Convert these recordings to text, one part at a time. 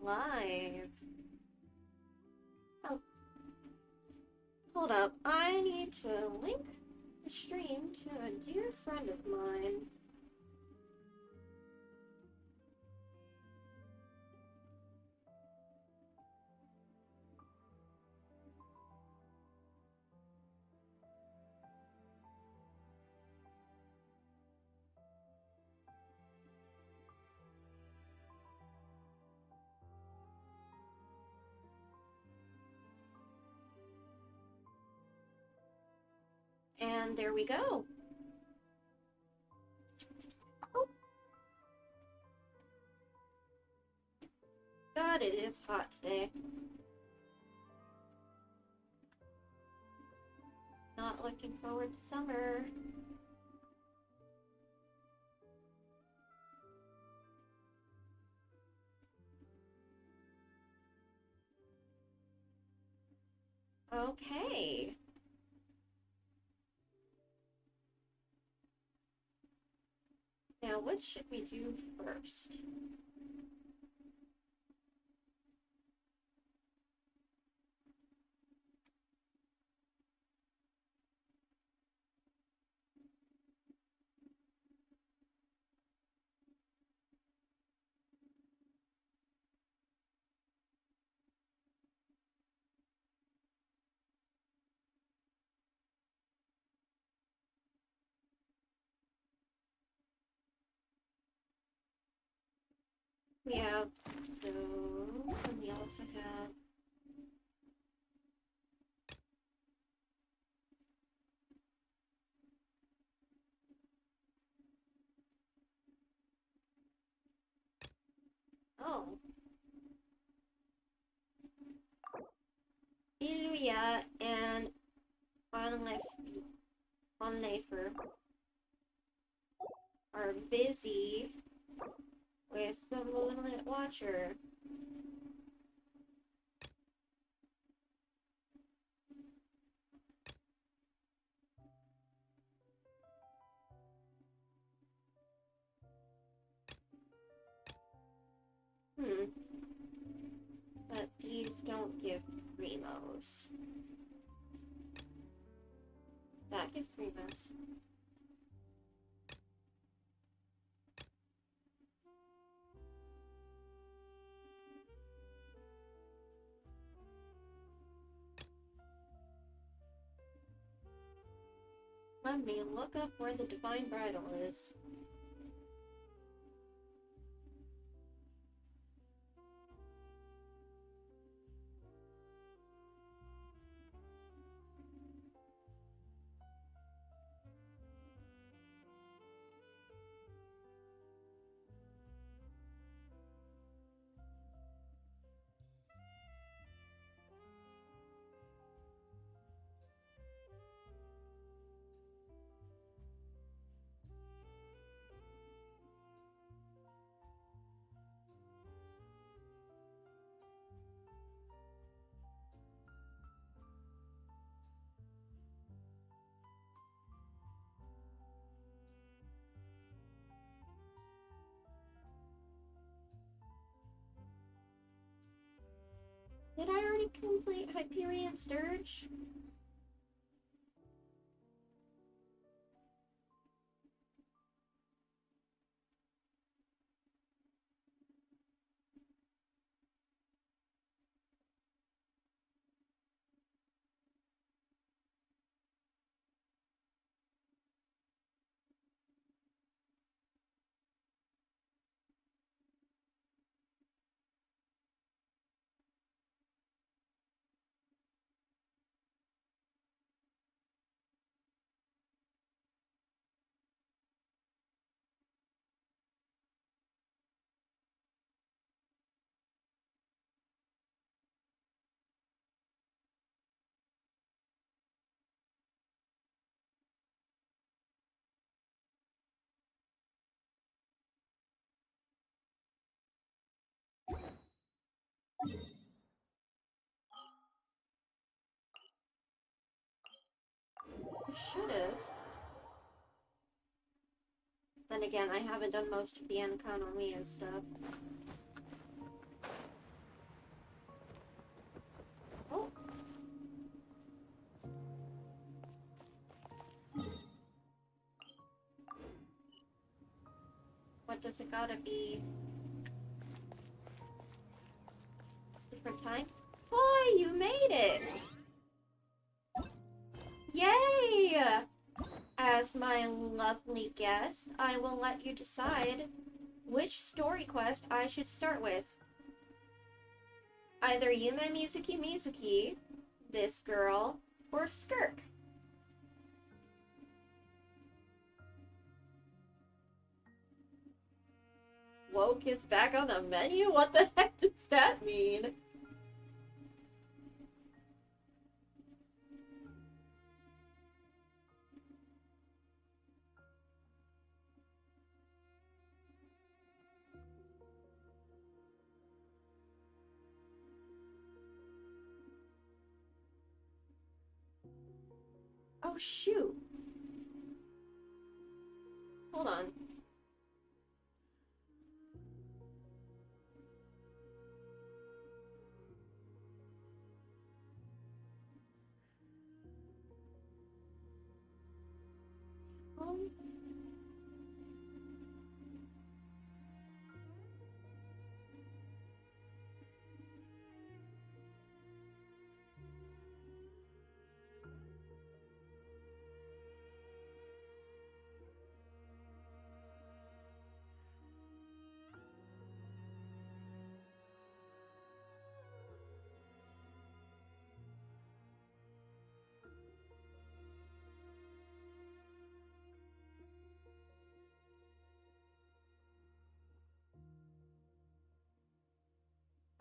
live. Oh, hold up. I need to link the stream to a dear friend of mine. And there we go. Oh. God, it is hot today. Not looking forward to summer. Okay. Now, what should we do first? We have those, and we also have... Oh. Iluya and Onlefer are busy with the Moonlit Watcher. But these don't give primos. That gives primos. Let me look up where the Divine Bridle is. Did I already complete Hyperion Sturge? I should have. Then again, I haven't done most of the Enconomiya stuff. What does it gotta be? Different time? Boy, you made it! Yay! As my lovely guest, I will let you decide which story quest I should start with. Either Yume Mizuki, this girl, or Skirk. Woke is back on the menu? What the heck does that mean? Oh shoot. Hold on. Um,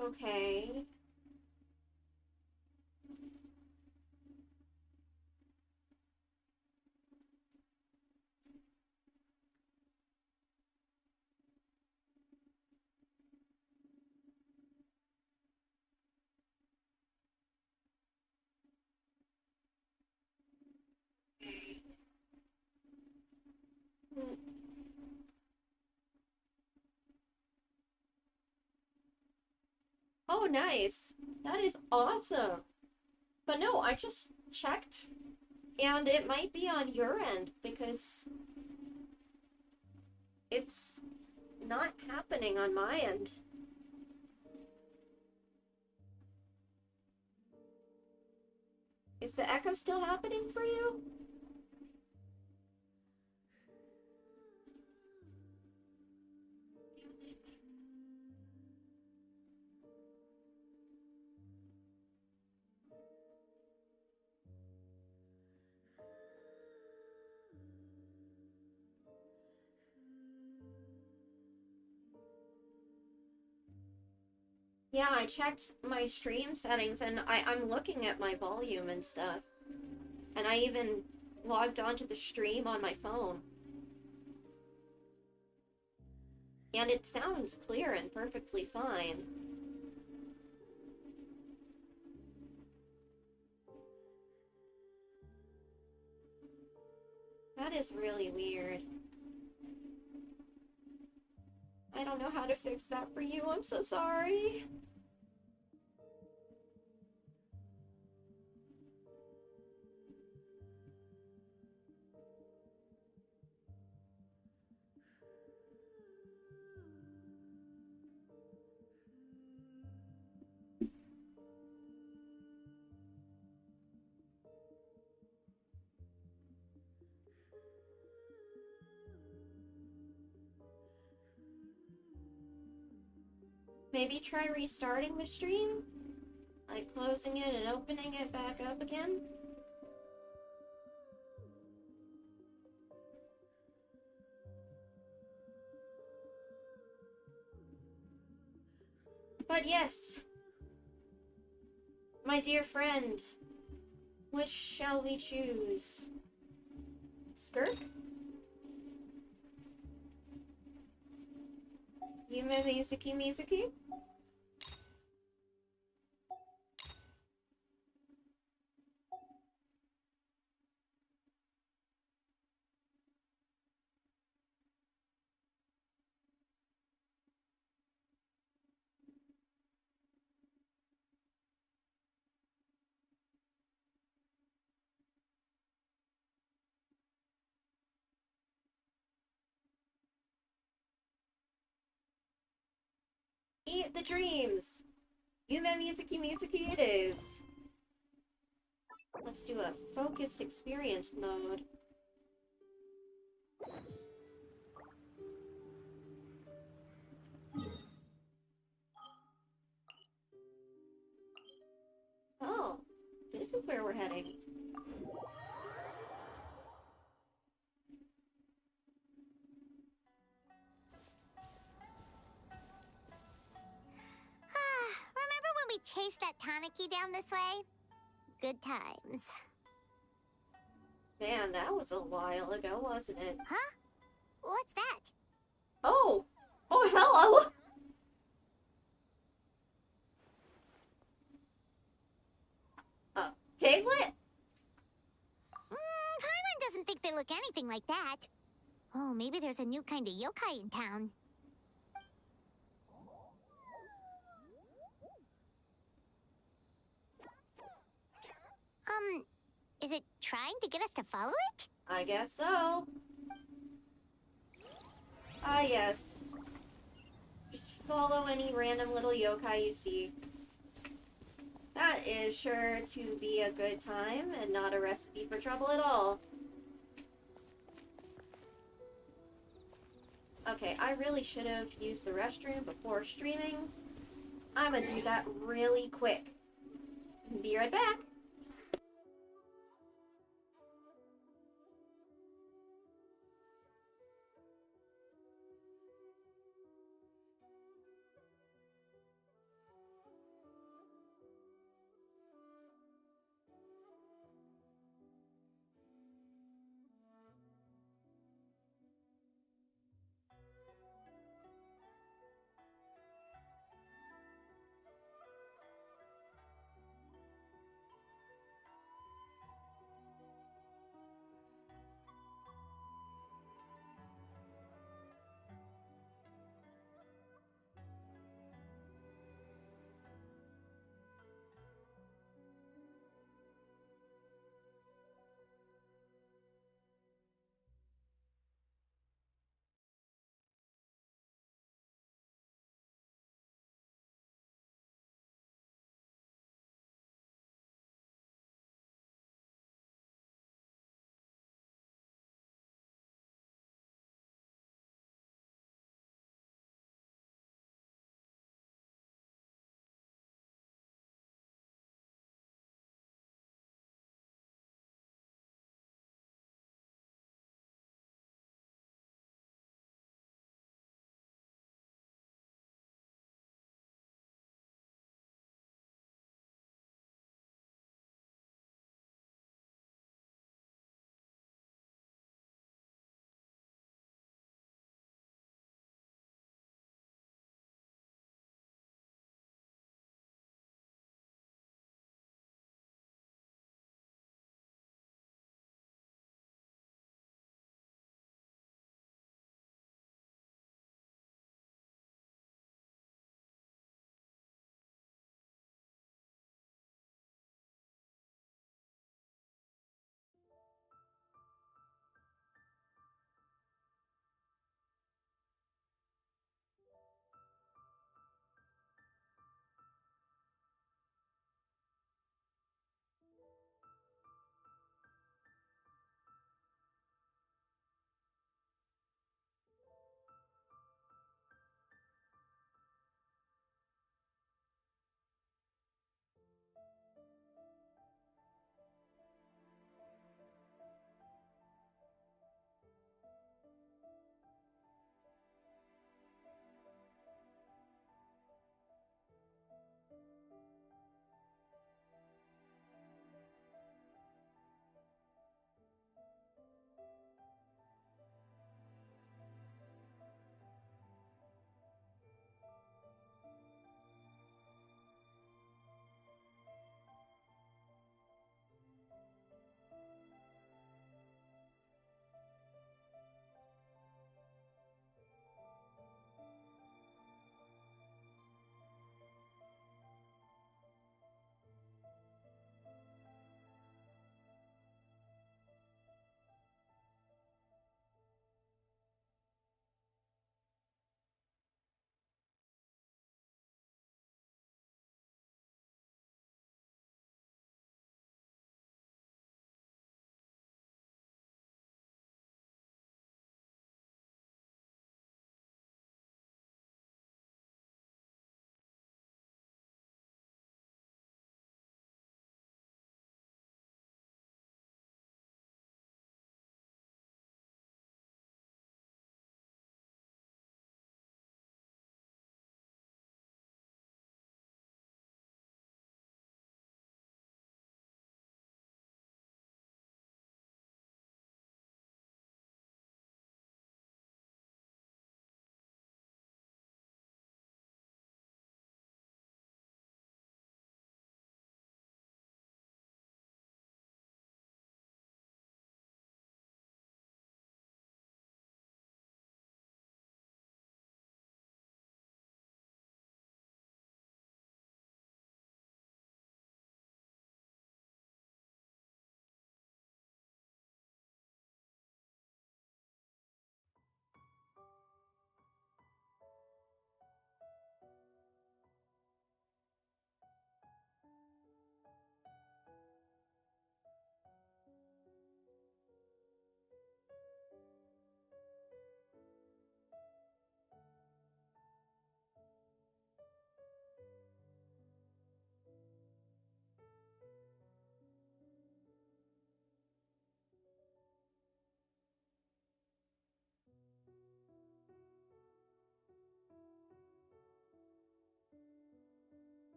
okay. Hmm. Oh, nice. That is awesome. But no, I just checked, and it might be on your end, because it's not happening on my end. Is the echo still happening for you? Yeah, I checked my stream settings, and I'm looking at my volume and stuff. And I even logged onto the stream on my phone. And it sounds clear and perfectly fine. That is really weird. I don't know how to fix that for you. I'm so sorry. Maybe try restarting the stream? Like closing it and opening it back up again? But yes, my dear friend, which shall we choose? Skirk? Yume Mizuki? Eat the dreams! Yume Mizuki Mizuki it is! Let's do a focused experience mode. Oh, this is where we're heading. Remember when we chased that Tanuki down this way? Good times. Man, that was a while ago, wasn't it? Huh? What's that? Oh! Oh, hello! Piglet? Paimon doesn't think they look anything like that. Oh, maybe there's a new kind of yokai in town. Is it trying to get us to follow it? I guess so. Ah, yes. Just follow any random little yokai you see. That is sure to be a good time and not a recipe for trouble at all. Okay, I really should have used the restroom before streaming. I'm gonna do that really quick. Be right back.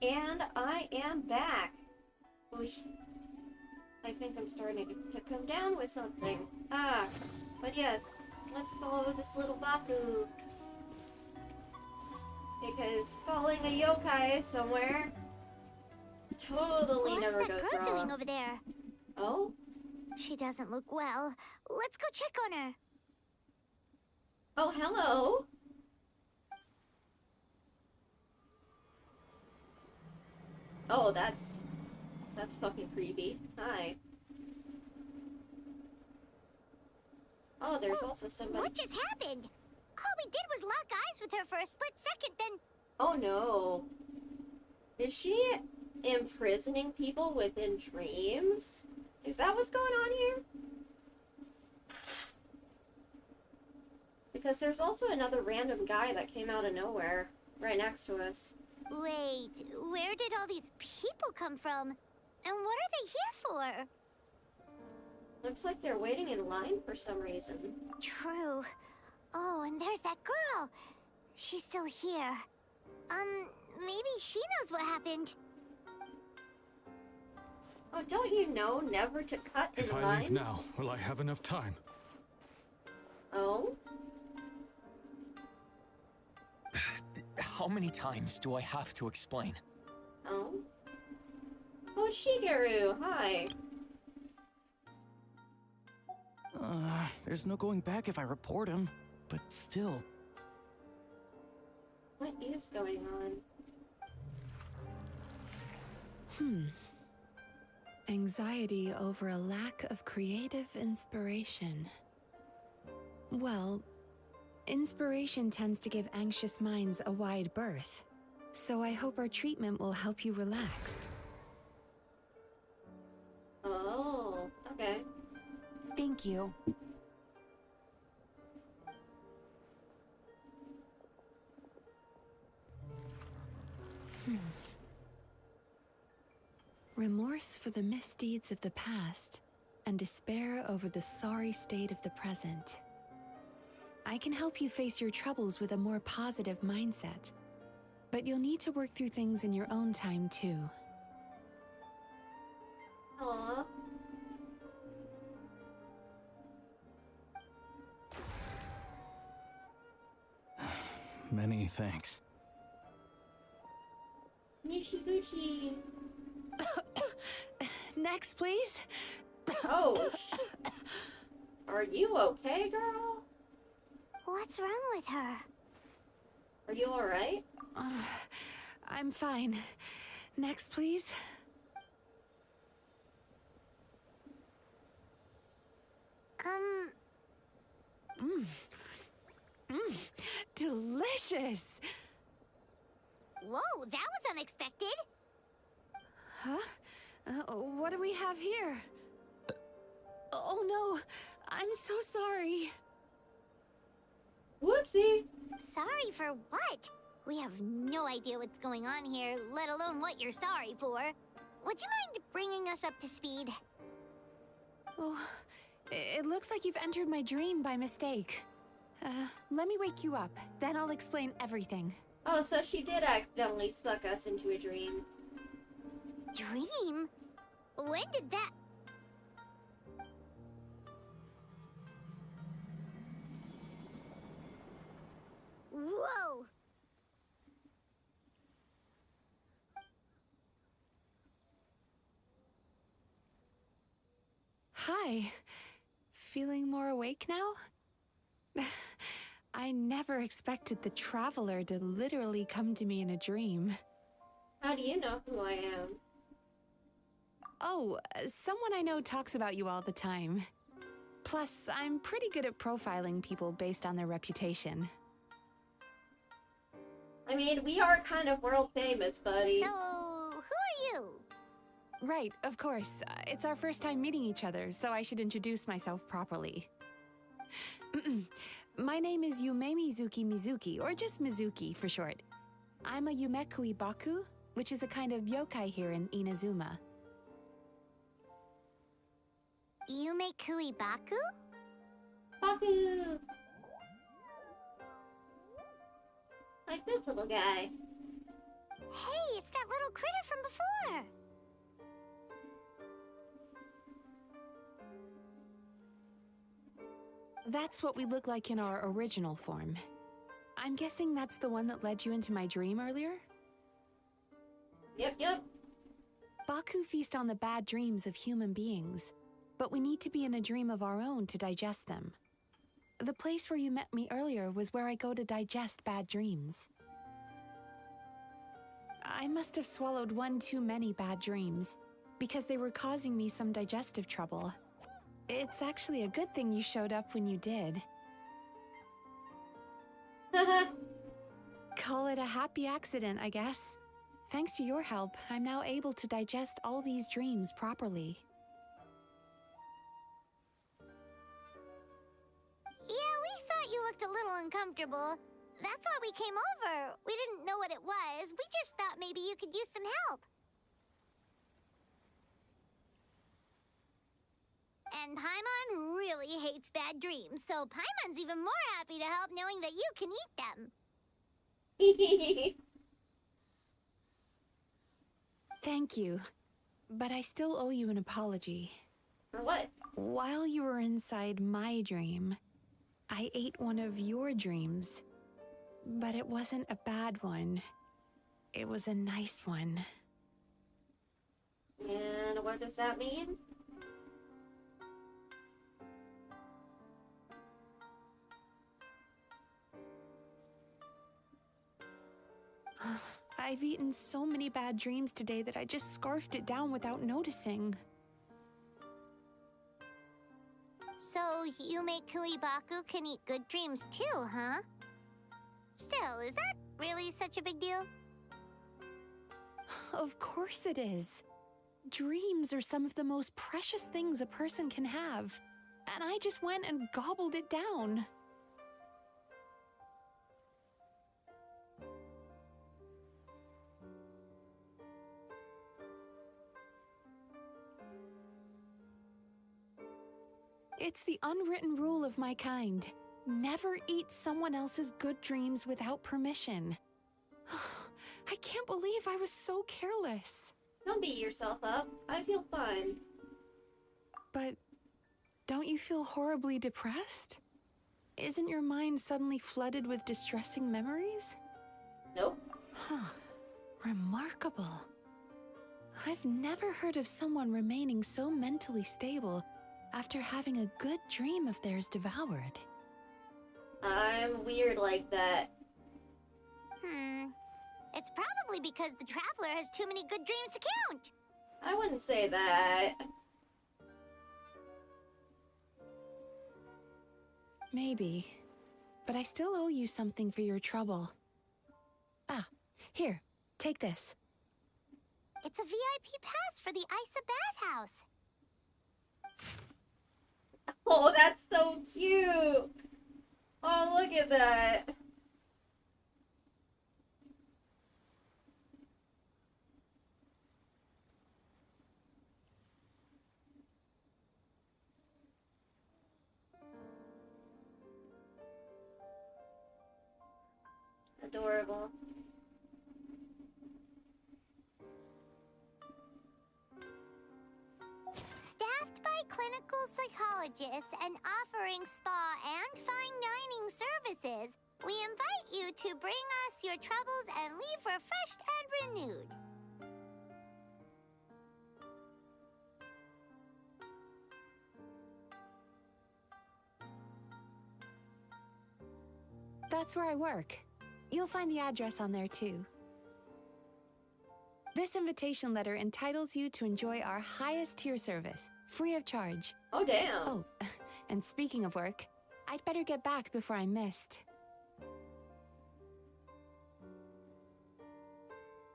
And I am back. Oy. I think I'm starting to come down with something. Ah, but yes, let's follow this little Baku. Because following a yokai somewhere totally never goes wrong. What's that girl doing over there? Oh? She doesn't look well. Let's go check on her. Oh, hello. Oh, that's fucking creepy. Hi. Oh, there's also somebody. What just happened? All we did was lock eyes with her for a split second, then... Oh no. Is she imprisoning people within dreams? Is that what's going on here? Because there's also another random guy that came out of nowhere, right next to us. Wait, where did all these people come from? And what are they here for? Looks like they're waiting in line for some reason. True. Oh, and there's that girl. She's still here. Maybe she knows what happened. Oh, don't you know never to cut in line? If I leave now, will I have enough time? Oh? How many times do I have to explain? Oh? Oh, Shigeru, hi. There's no going back if I report him, but still. What is going on? Anxiety over a lack of creative inspiration. Well, inspiration tends to give anxious minds a wide berth, so I hope our treatment will help you relax. Oh, okay. Thank you. Remorse for the misdeeds of the past, and despair over the sorry state of the present. I can help you face your troubles with a more positive mindset, but you'll need to work through things in your own time too. Aww. Many thanks. Nishiguchi. Next, please. Oh, are you okay, girl? What's wrong with her? Are you alright? I'm fine. Next, please. Delicious! Whoa, that was unexpected. Huh? What do we have here? Oh no, I'm so sorry. Whoopsie. Sorry for what? We have no idea what's going on here, let alone what you're sorry for. Would you mind bringing us up to speed? Oh, it looks like you've entered my dream by mistake. Let me wake you up, then I'll explain everything. Oh, so she did accidentally suck us into a dream. Dream? When did that... Whoa! Hi. Feeling more awake now? I never expected the Traveler to literally come to me in a dream. How do you know who I am? Oh, someone I know talks about you all the time. Plus, I'm pretty good at profiling people based on their reputation. I mean, we are kind of world famous, buddy. So, who are you? Right, of course. It's our first time meeting each other, so I should introduce myself properly. My name is Yume Mizuki, or just Mizuki for short. I'm a Yumekui Baku, which is a kind of yokai here in Inazuma. Yumekui Baku? Baku! Like this little guy. Hey, it's that little critter from before! That's what we look like in our original form. I'm guessing that's the one that led you into my dream earlier? Yep. Baku feast on the bad dreams of human beings, but we need to be in a dream of our own to digest them. The place where you met me earlier was where I go to digest bad dreams. I must have swallowed one too many bad dreams, because they were causing me some digestive trouble. It's actually a good thing you showed up when you did. Call it a happy accident, I guess. Thanks to your help, I'm now able to digest all these dreams properly. Yeah, we thought you looked a little uncomfortable. That's why we came over. We didn't know what it was. We just thought maybe you could use some help. And Paimon really hates bad dreams, so Paimon's even more happy to help knowing that you can eat them. Thank you, but I still owe you an apology. For what? While you were inside my dream, I ate one of your dreams. But it wasn't a bad one. It was a nice one. And what does that mean? I've eaten so many bad dreams today that I just scarfed it down without noticing. So, Yume Kuibaku can eat good dreams too, huh? Still, is that really such a big deal? Of course it is. Dreams are some of the most precious things a person can have. And I just went and gobbled it down. It's the unwritten rule of my kind. Never eat someone else's good dreams without permission. I can't believe I was so careless. Don't beat yourself up. I feel fine. But don't you feel horribly depressed? Isn't your mind suddenly flooded with distressing memories? Nope. Huh. Remarkable. I've never heard of someone remaining so mentally stable after having a good dream of theirs devoured. I'm weird like that. It's probably because the Traveler has too many good dreams to count. I wouldn't say that. Maybe. But I still owe you something for your trouble. Ah, here, take this. It's a VIP pass for the Isa bathhouse. Oh, that's so cute! Oh, look at that! Adorable. Staffed by clinical psychologists and offering spa and fine dining services, we invite you to bring us your troubles and leave refreshed and renewed. That's where I work. You'll find the address on there too. This invitation letter entitles you to enjoy our highest tier service, free of charge. Oh, damn. Oh, and speaking of work, I'd better get back before I'm missed.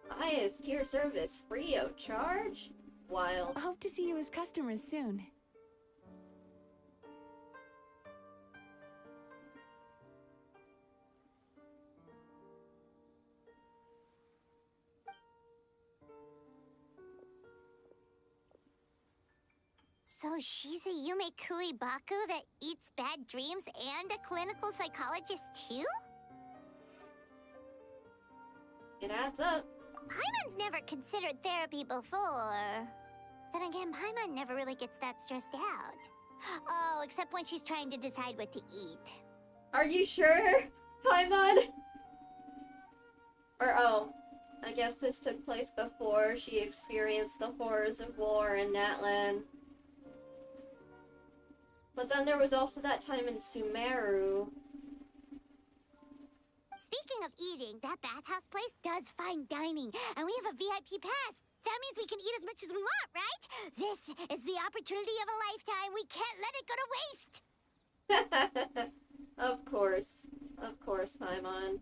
Highest tier service free of charge? Wild. I hope to see you as customers soon. So she's a Yume Kuibaku that eats bad dreams and a clinical psychologist too? It adds up. Paimon's never considered therapy before. Then again, Paimon never really gets that stressed out. Oh, except when she's trying to decide what to eat. Are you sure, Paimon? Or oh, I guess this took place before she experienced the horrors of war in Natlan. But then there was also that time in Sumeru. Speaking of eating, that bathhouse place does fine dining, and we have a VIP pass. That means we can eat as much as we want, right? This is the opportunity of a lifetime. We can't let it go to waste. Of course, Paimon.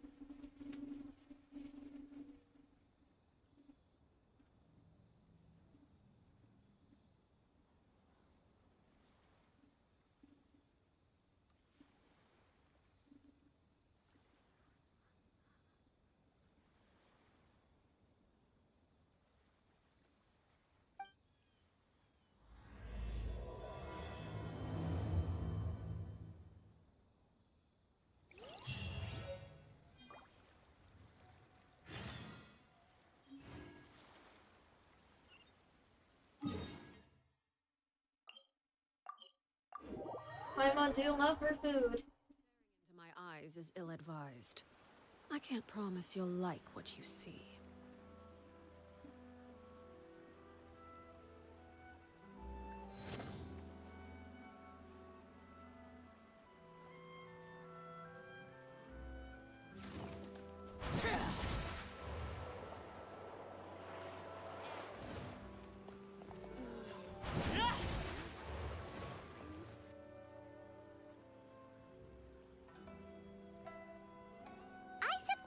Paimon do love her food. Into my eyes is ill-advised. I can't promise you'll like what you see.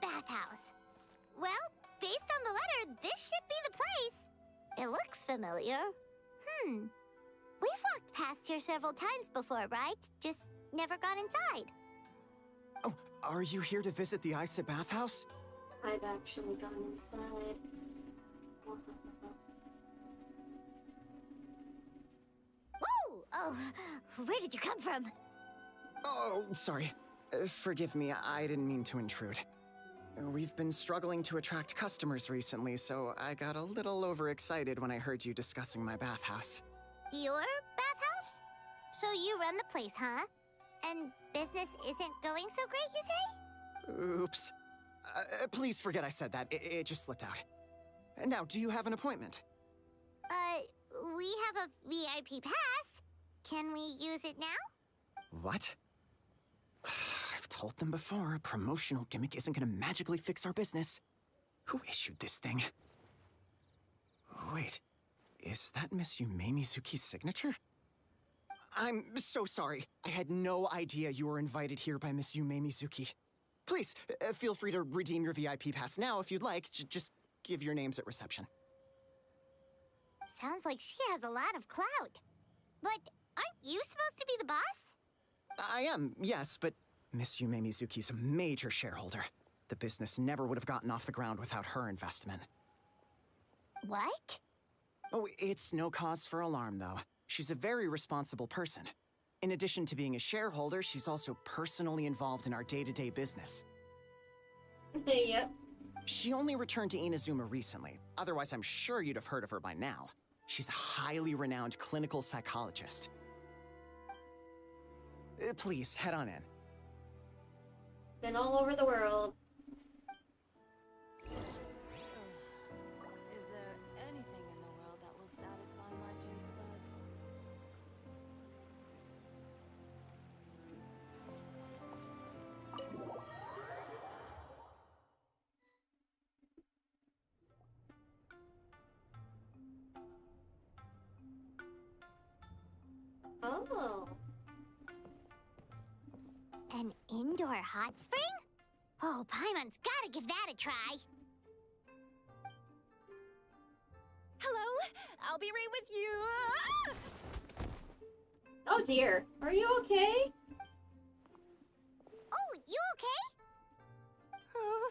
Bathhouse. Well, based on the letter, this should be the place. It looks familiar. We've walked past here several times before, right? Just never got inside. Oh, are you here to visit the Isa bathhouse? I've actually gone inside. Ooh! Oh, where did you come from? Oh, sorry. Forgive me, I didn't mean to intrude. We've been struggling to attract customers recently, so I got a little overexcited when I heard you discussing my bathhouse. Your bathhouse? So you run the place, huh? And business isn't going so great, you say? Oops. Please forget I said that. It just slipped out. Now, do you have an appointment? We have a VIP pass. Can we use it now? What? I've told them before, a promotional gimmick isn't gonna magically fix our business. Who issued this thing? Wait, is that Miss Yume Mizuki's signature? I'm so sorry. I had no idea you were invited here by Miss Yume Mizuki. Please, feel free to redeem your VIP pass now if you'd like. Just give your names at reception. Sounds like she has a lot of clout. But aren't you supposed to be the boss? I am, yes, but Miss Yume Mizuki's a major shareholder. The business never would have gotten off the ground without her investment. What? Oh, it's no cause for alarm, though. She's a very responsible person. In addition to being a shareholder, she's also personally involved in our day-to-day business. Yep. She only returned to Inazuma recently. Otherwise, I'm sure you'd have heard of her by now. She's a highly renowned clinical psychologist. Please, head on in. Been all over the world. Is there anything in the world that will satisfy my taste buds? Oh. An indoor hot spring? Oh, Paimon's gotta give that a try. Hello? I'll be right with you. Oh dear. Are you okay? Oh, you okay? Oh,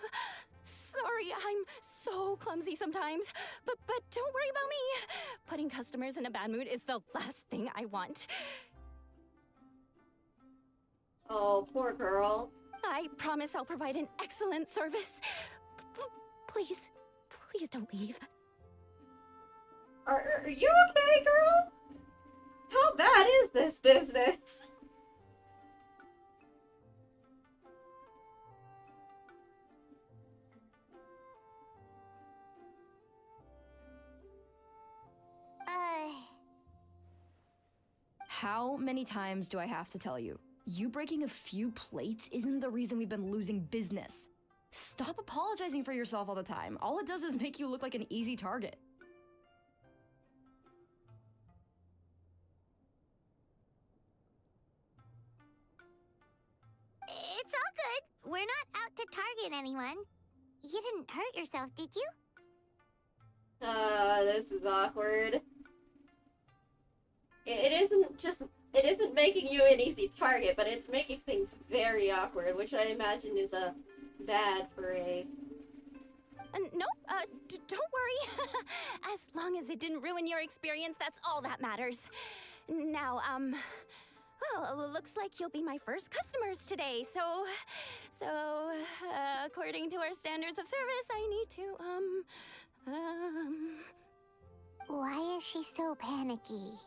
sorry, I'm so clumsy sometimes. But don't worry about me. Putting customers in a bad mood is the last thing I want. Oh, poor girl. I promise I'll provide an excellent service. Please, Please don't leave. Are you okay, girl? How bad is this business? How many times do I have to tell you? You breaking a few plates isn't the reason we've been losing business. Stop apologizing for yourself all the time. All it does is make you look like an easy target. It's all good. We're not out to target anyone. You didn't hurt yourself, did you? This is awkward. It isn't making you an easy target, but it's making things very awkward, which I imagine is bad for a... No, don't worry. As long as it didn't ruin your experience, that's all that matters. Now, well, looks like you'll be my first customers today, so, according to our standards of service, I need to, Why is she so panicky?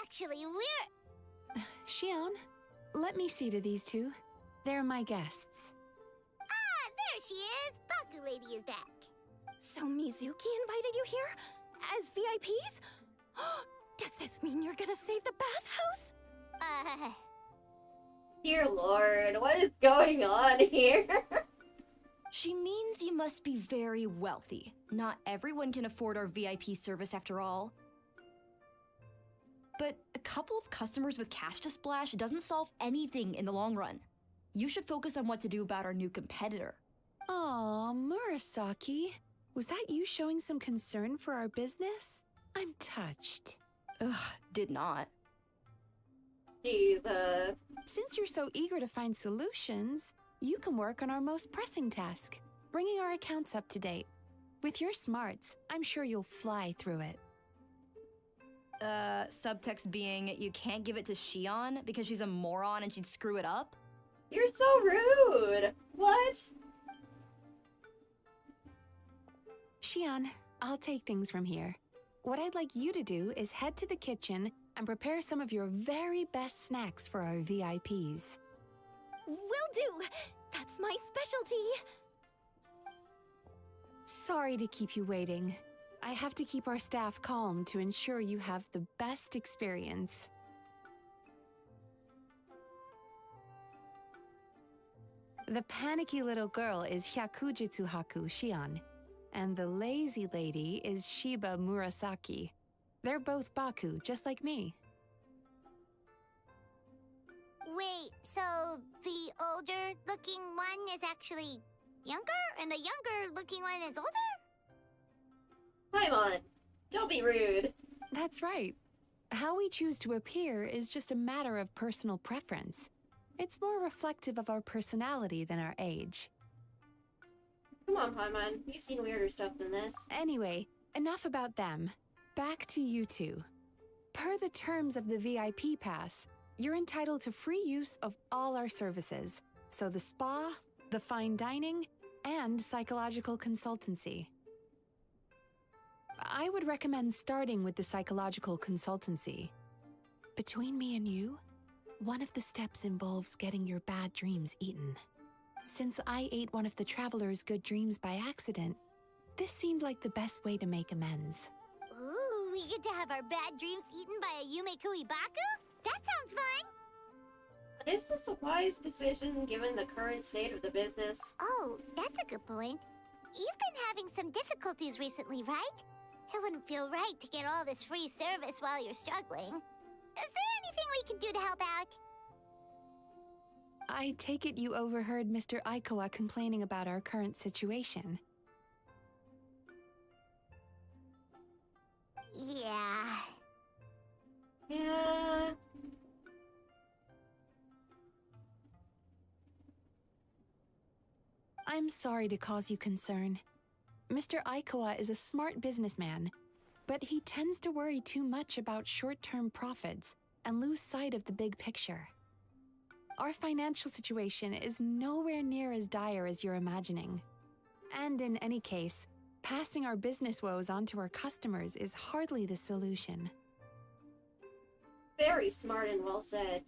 Actually, we're... Xion, let me see to these two. They're my guests. Ah, there she is! Baku Lady is back. So Mizuki invited you here? As VIPs? Does this mean you're gonna save the bathhouse? Dear Lord, what is going on here? She means you must be very wealthy. Not everyone can afford our VIP service after all. But a couple of customers with cash to splash doesn't solve anything in the long run. You should focus on what to do about our new competitor. Aw, Murasaki. Was that you showing some concern for our business? I'm touched. Ugh, did not. Jesus. Since you're so eager to find solutions, you can work on our most pressing task, bringing our accounts up to date. With your smarts, I'm sure you'll fly through it. Subtext being, you can't give it to Xion because she's a moron and she'd screw it up? You're so rude. What? Xion, I'll take things from here. What I'd like you to do is head to the kitchen and prepare some of your very best snacks for our VIPs. Will do! That's my specialty! Sorry to keep you waiting. I have to keep our staff calm to ensure you have the best experience. The panicky little girl is Hyakujitsu Haku Xion, and the lazy lady is Shiba Murasaki. They're both Baku, just like me. Wait, so the older-looking one is actually younger, and the younger-looking one is older? Paimon, don't be rude. That's right. How we choose to appear is just a matter of personal preference. It's more reflective of our personality than our age. Come on, Paimon. You've seen weirder stuff than this. Anyway, enough about them. Back to you two. Per the terms of the VIP pass, you're entitled to free use of all our services. So the spa, the fine dining, and psychological consultancy. I would recommend starting with the psychological consultancy. Between me and you, one of the steps involves getting your bad dreams eaten. Since I ate one of the traveler's good dreams by accident, this seemed like the best way to make amends. Ooh, we get to have our bad dreams eaten by a Yumekui Baku? That sounds fun! But is this a wise decision given the current state of the business? Oh, that's a good point. You've been having some difficulties recently, right? It wouldn't feel right to get all this free service while you're struggling. Is there anything we can do to help out? I take it you overheard Mr. Aikawa complaining about our current situation. Yeah. Yeah. I'm sorry to cause you concern. Mr. Aikawa is a smart businessman, but he tends to worry too much about short-term profits and lose sight of the big picture. Our financial situation is nowhere near as dire as you're imagining. And in any case, passing our business woes on to our customers is hardly the solution. Very smart and well said.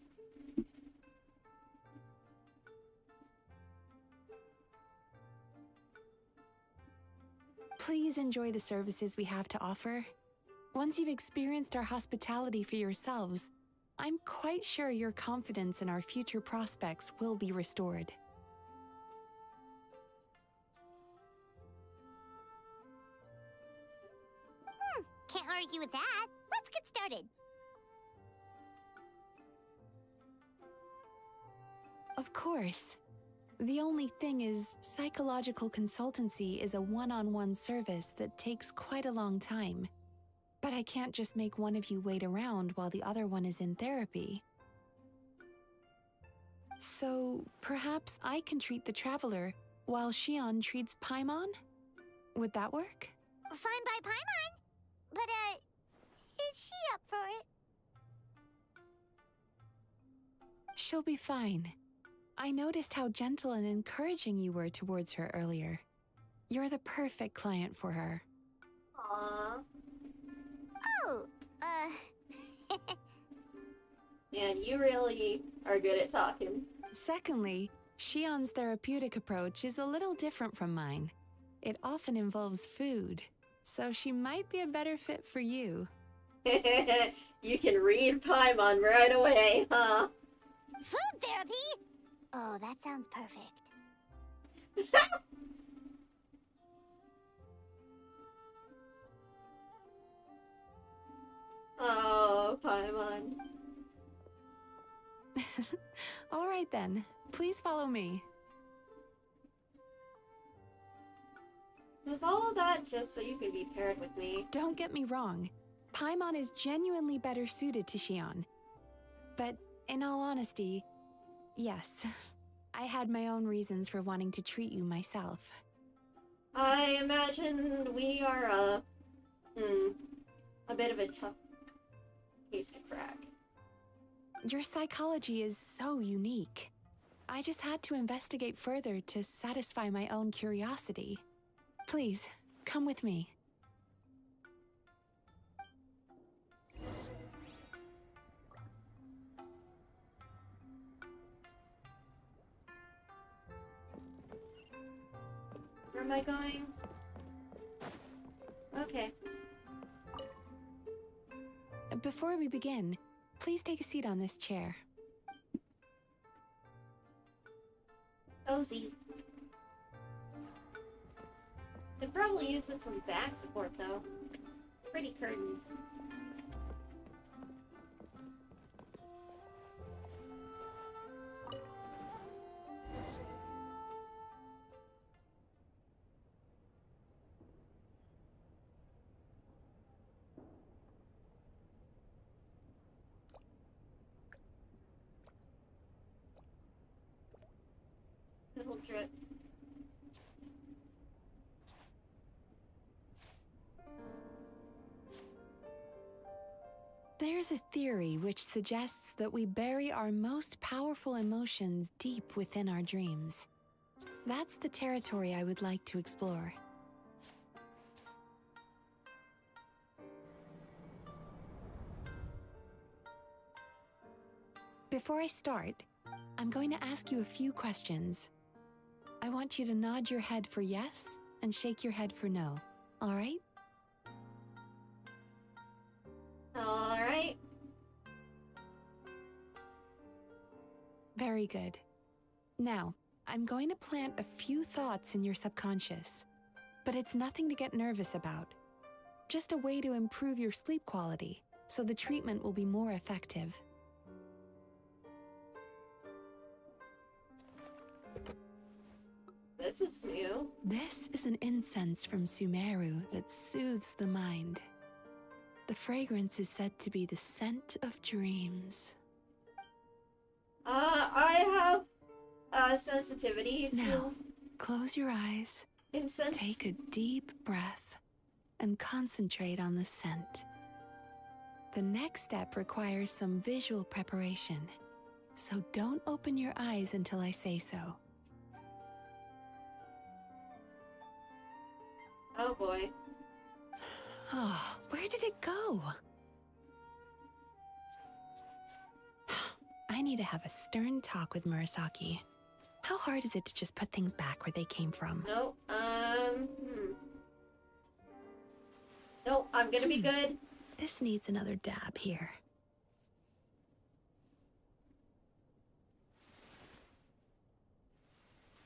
Please enjoy the services we have to offer. Once you've experienced our hospitality for yourselves, I'm quite sure your confidence in our future prospects will be restored. Can't argue with that. Let's get started. Of course. The only thing is, psychological consultancy is a one-on-one service that takes quite a long time. But I can't just make one of you wait around while the other one is in therapy. So, perhaps I can treat the traveler while Xion treats Paimon? Would that work? Fine by Paimon. But, is she up for it? She'll be fine. I noticed how gentle and encouraging you were towards her earlier. You're the perfect client for her. Aww. Oh, And you really are good at talking. Secondly, Xion's therapeutic approach is a little different from mine. It often involves food, so she might be a better fit for you. You can read Paimon right away, huh? food therapy? Oh, that sounds perfect. Oh, Paimon. All right then, please follow me. Was all of that just so you could be paired with me? Don't get me wrong, Paimon is genuinely better suited to Xion. But in all honesty, yes, I had my own reasons for wanting to treat you myself. I imagine we are a bit of a tough case to crack. Your psychology is so unique. I just had to investigate further to satisfy my own curiosity. Please, come with me. Where am I going? Okay. Before we begin, please take a seat on this chair. Cozy. Could probably use with some back support, though. Pretty curtains. Little drip. There's a theory which suggests that we bury our most powerful emotions deep within our dreams. That's the territory I would like to explore. Before I start, I'm going to ask you a few questions. I want you to nod your head for yes and shake your head for no, all right? Alright. Very good. Now, I'm going to plant a few thoughts in your subconscious, but it's nothing to get nervous about. Just a way to improve your sleep quality, so the treatment will be more effective. This is new. This is an incense from Sumeru that soothes the mind. The fragrance is said to be the scent of dreams. I have sensitivity to Now, close your eyes, incense. take a deep breath, and concentrate on the scent. The next step requires some visual preparation, so don't open your eyes until I say so. Oh boy. Oh, where did it go? I need to have a stern talk with Murasaki. How hard is it to just put things back where they came from? Nope. Nope, I'm gonna be good. This needs another dab here.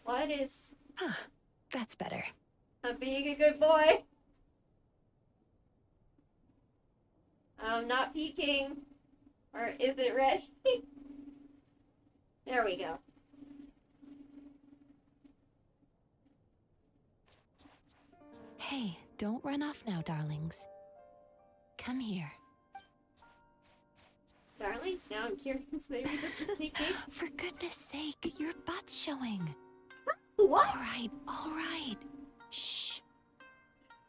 What is... Ah, that's better. I'm being a good boy. I'm not peeking. Or is it ready? There we go. Hey, don't run off now, darlings. Come here. Darlings, now I'm curious. Maybe that's just sneak peek. For goodness sake, your butt's showing. What? All right. Shh.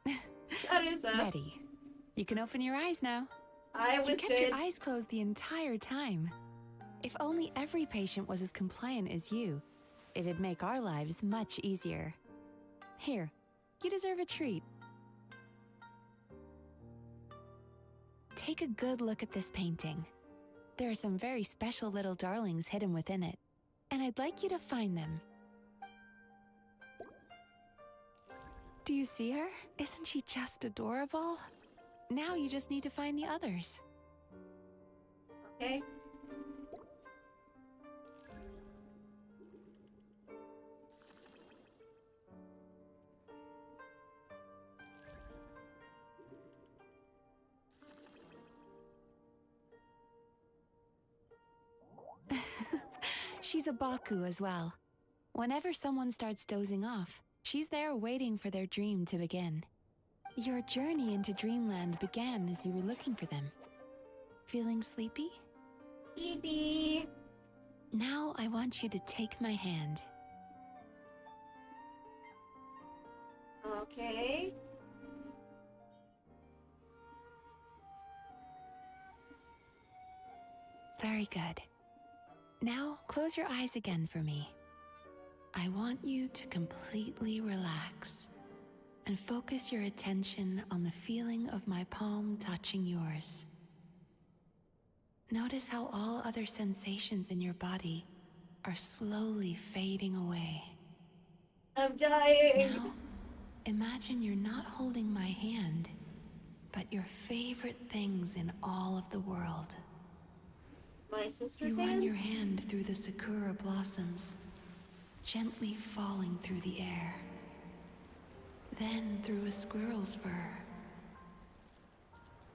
That is Ready. You can open your eyes now. I was You kept good. your eyes closed the entire time. If only every patient was as compliant as you, it'd make our lives much easier. Here, you deserve a treat. Take a good look at this painting. There are some very special little darlings hidden within it, and I'd like you to find them. Do you see her? Isn't she just adorable? Now you just need to find the others. Okay. She's a Baku as well. Whenever someone starts dozing off, she's there waiting for their dream to begin. Your journey into Dreamland began as you were looking for them. Feeling sleepy? Sleepy. Now I want you to take my hand. Okay. Very good. Now close your eyes again for me. I want you to completely relax and focus your attention on the feeling of my palm touching yours. Notice how all other sensations in your body are slowly fading away. I'm dying. Now, imagine you're not holding my hand, but your favorite things in all of the world. My sister's You run hand? your hand through the sakura blossoms, gently falling through the air. Then through a squirrel's fur.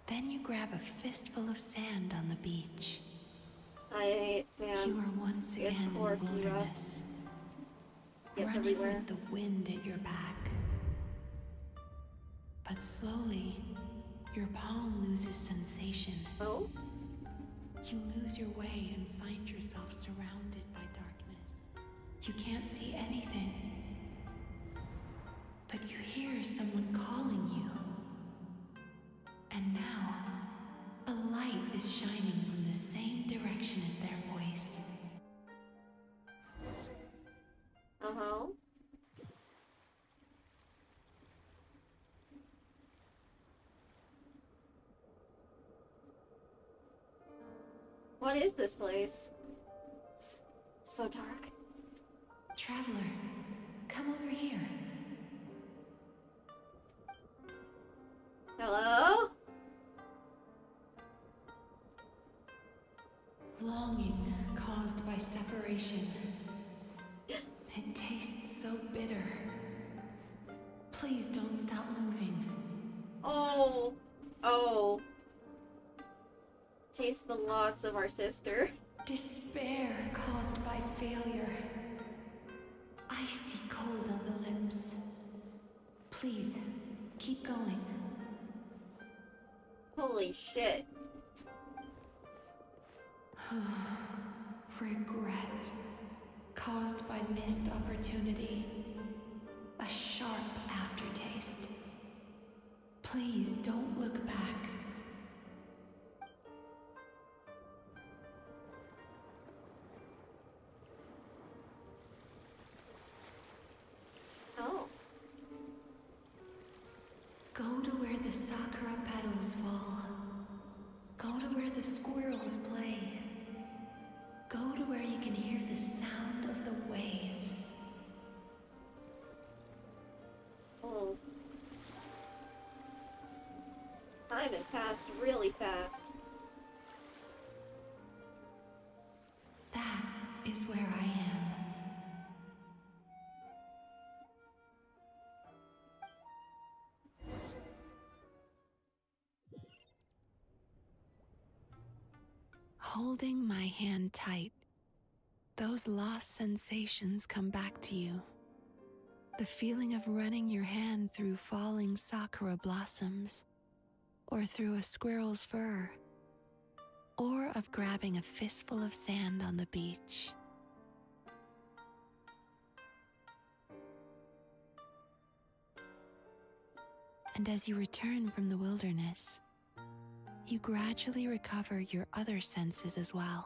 Then you grab a fistful of sand on the beach. I hate sand. You are once It's again in the coarse and rough. wilderness, Gets running everywhere. with the wind at your back. But slowly, your palm loses sensation. Oh? You lose your way and find yourself surrounded by darkness. You can't see anything. But you hear someone calling you. And now, a light is shining from the same direction as their voice. Uh-huh. What is this place? It's so dark. Traveler, come over here. Hello? Longing caused by separation. It tastes so bitter. Please don't stop moving. Oh. Oh. Taste the loss of our sister. Despair caused by failure. Icy cold on the lips. Please, keep going. Holy shit. Regret caused by missed opportunity. A sharp aftertaste. Please don't look back. Oh. the squirrels play. Go to where you can hear the sound of the waves. Oh. Time has passed really fast. That is where I am. Holding my hand tight, those lost sensations come back to you. The feeling of running your hand through falling sakura blossoms, or through a squirrel's fur, or of grabbing a fistful of sand on the beach. And as you return from the wilderness, you gradually recover your other senses as well.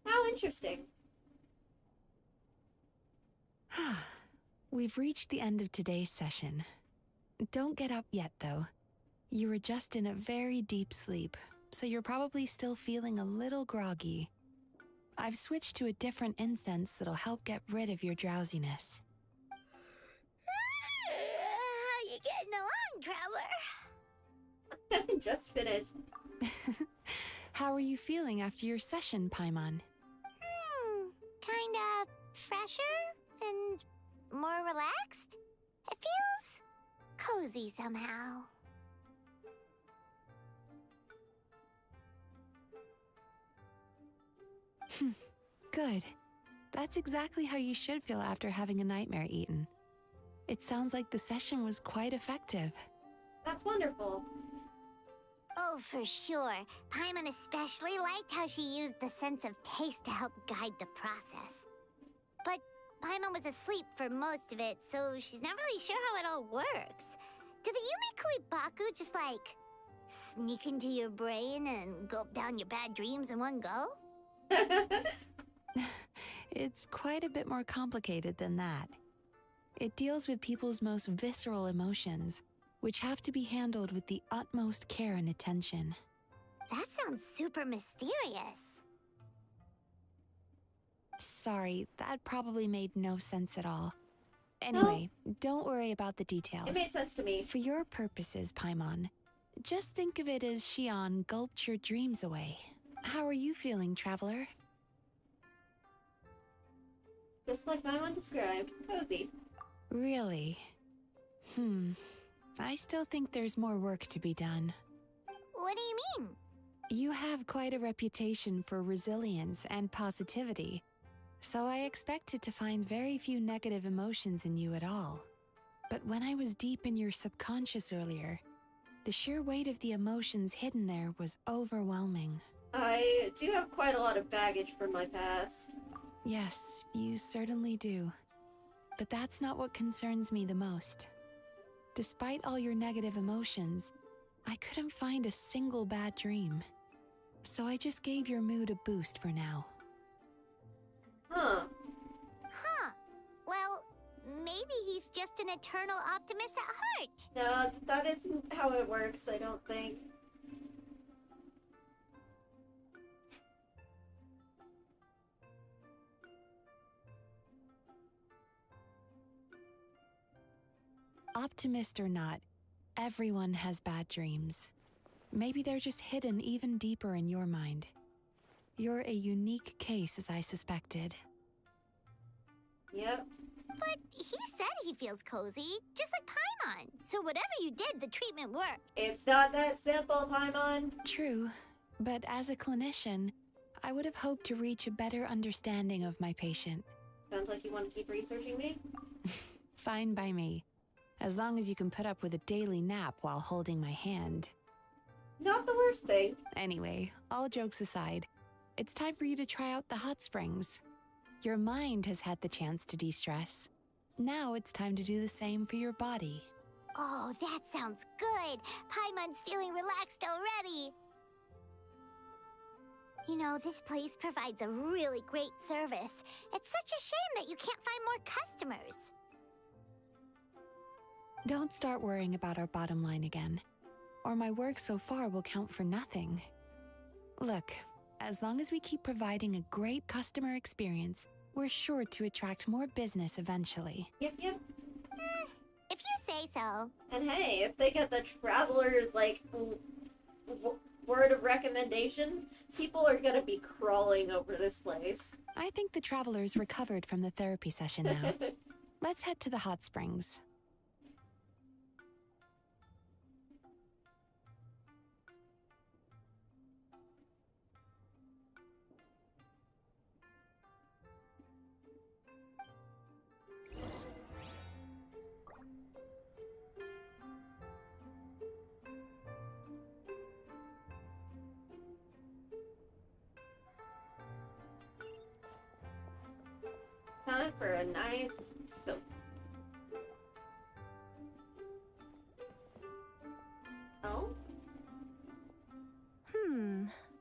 How interesting. We've reached the end of today's session. Don't get up yet, though. You were just in a very deep sleep, so you're probably still feeling a little groggy. I've switched to a different incense that'll help get rid of your drowsiness. How you getting along, Traveler? Just finished. How are you feeling after your session, Paimon? Kinda fresher and more relaxed. It feels cozy somehow. Good. That's exactly how you should feel after having a nightmare eaten. It sounds like the session was quite effective. That's wonderful. Oh, for sure. Paimon especially liked how she used the sense of taste to help guide the process. But Paimon was asleep for most of it, so she's not really sure how it all works. Do the Yumikui Baku just, like, sneak into your brain and gulp down your bad dreams in one go? It's quite a bit more complicated than that. It deals with people's most visceral emotions, which have to be handled with the utmost care and attention. That sounds super mysterious. Sorry, that probably made no sense at all. Anyway, don't worry about the details. It made sense to me. For your purposes, Paimon, just think of it as Xion gulped your dreams away. How are you feeling, Traveler? Just like Paimon described. Cozy. Really? I still think there's more work to be done. What do you mean? You have quite a reputation for resilience and positivity, so I expected to find very few negative emotions in you at all. But when I was deep in your subconscious earlier, the sheer weight of the emotions hidden there was overwhelming. I do have quite a lot of baggage from my past. Yes, you certainly do. But that's not what concerns me the most. Despite all your negative emotions, I couldn't find a single bad dream. So I just gave your mood a boost for now. Huh. Well, maybe he's just an eternal optimist at heart. No, that isn't how it works, I don't think. Optimist or not, everyone has bad dreams. Maybe they're just hidden even deeper in your mind. You're a unique case, as I suspected. Yep. But he said he feels cozy, just like Paimon. So whatever you did, the treatment worked. It's not that simple, Paimon. True, but as a clinician, I would have hoped to reach a better understanding of my patient. Sounds like you want to keep researching me. Fine by me, as long as you can put up with a daily nap while holding my hand. Not the worst thing. Anyway, all jokes aside, it's time for you to try out the hot springs. Your mind has had the chance to de-stress. Now it's time to do the same for your body. Oh, that sounds good. Paimon's feeling relaxed already. You know, this place provides a really great service. It's such a shame that you can't find more customers. Don't start worrying about our bottom line again, or my work so far will count for nothing. Look, as long as we keep providing a great customer experience, we're sure to attract more business eventually. Yep, yep. If you say so. And hey, if they get the travelers, like, word of recommendation, people are gonna be crawling over this place. I think the travelers recovered from the therapy session now. Let's head to the hot springs. Time for a nice soak. Oh?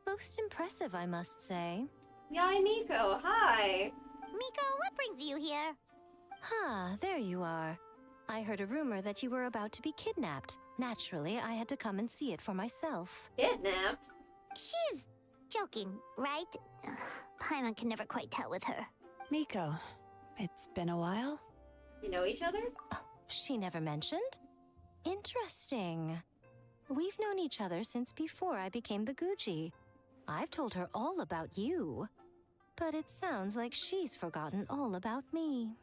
Most impressive, I must say. Yai Miko, hi! Miko, what brings you here? There you are. I heard a rumor that you were about to be kidnapped. Naturally, I had to come and see it for myself. Kidnapped? She's joking, right? Ugh, Paimon can never quite tell with her. Miko, it's been a while. You know each other? She never mentioned? Interesting. We've known each other since before I became the Guji. I've told her all about you. But it sounds like she's forgotten all about me.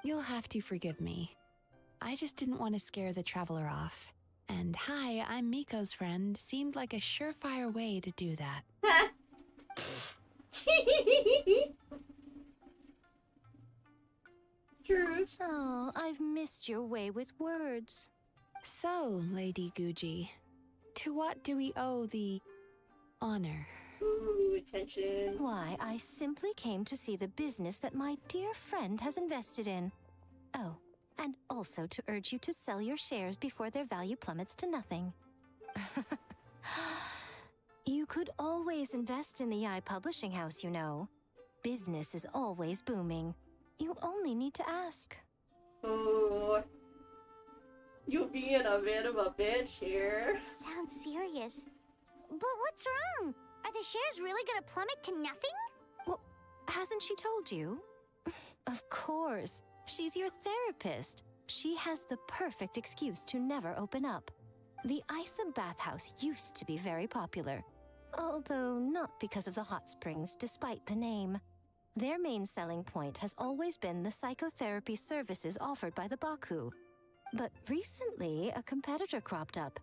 You'll have to forgive me. I just didn't want to scare the traveler off. And hi, I'm Miko's friend seemed like a surefire way to do that. Truth. Oh, I've missed your way with words. So, Lady Guji, to what do we owe the honor? Ooh, attention. Why, I simply came to see the business that my dear friend has invested in. Oh, and also to urge you to sell your shares before their value plummets to nothing. You could always invest in the Yai Publishing House, you know. Business is always booming. You only need to ask. Oh, you being a bit of a bitch here. Sounds serious. But what's wrong? Are the shares really gonna plummet to nothing? Well, hasn't she told you? Of course. She's your therapist. She has the perfect excuse to never open up. The Isa bathhouse used to be very popular. Although not because of the hot springs, despite the name. Their main selling point has always been the psychotherapy services offered by the Baku. But recently, a competitor cropped up.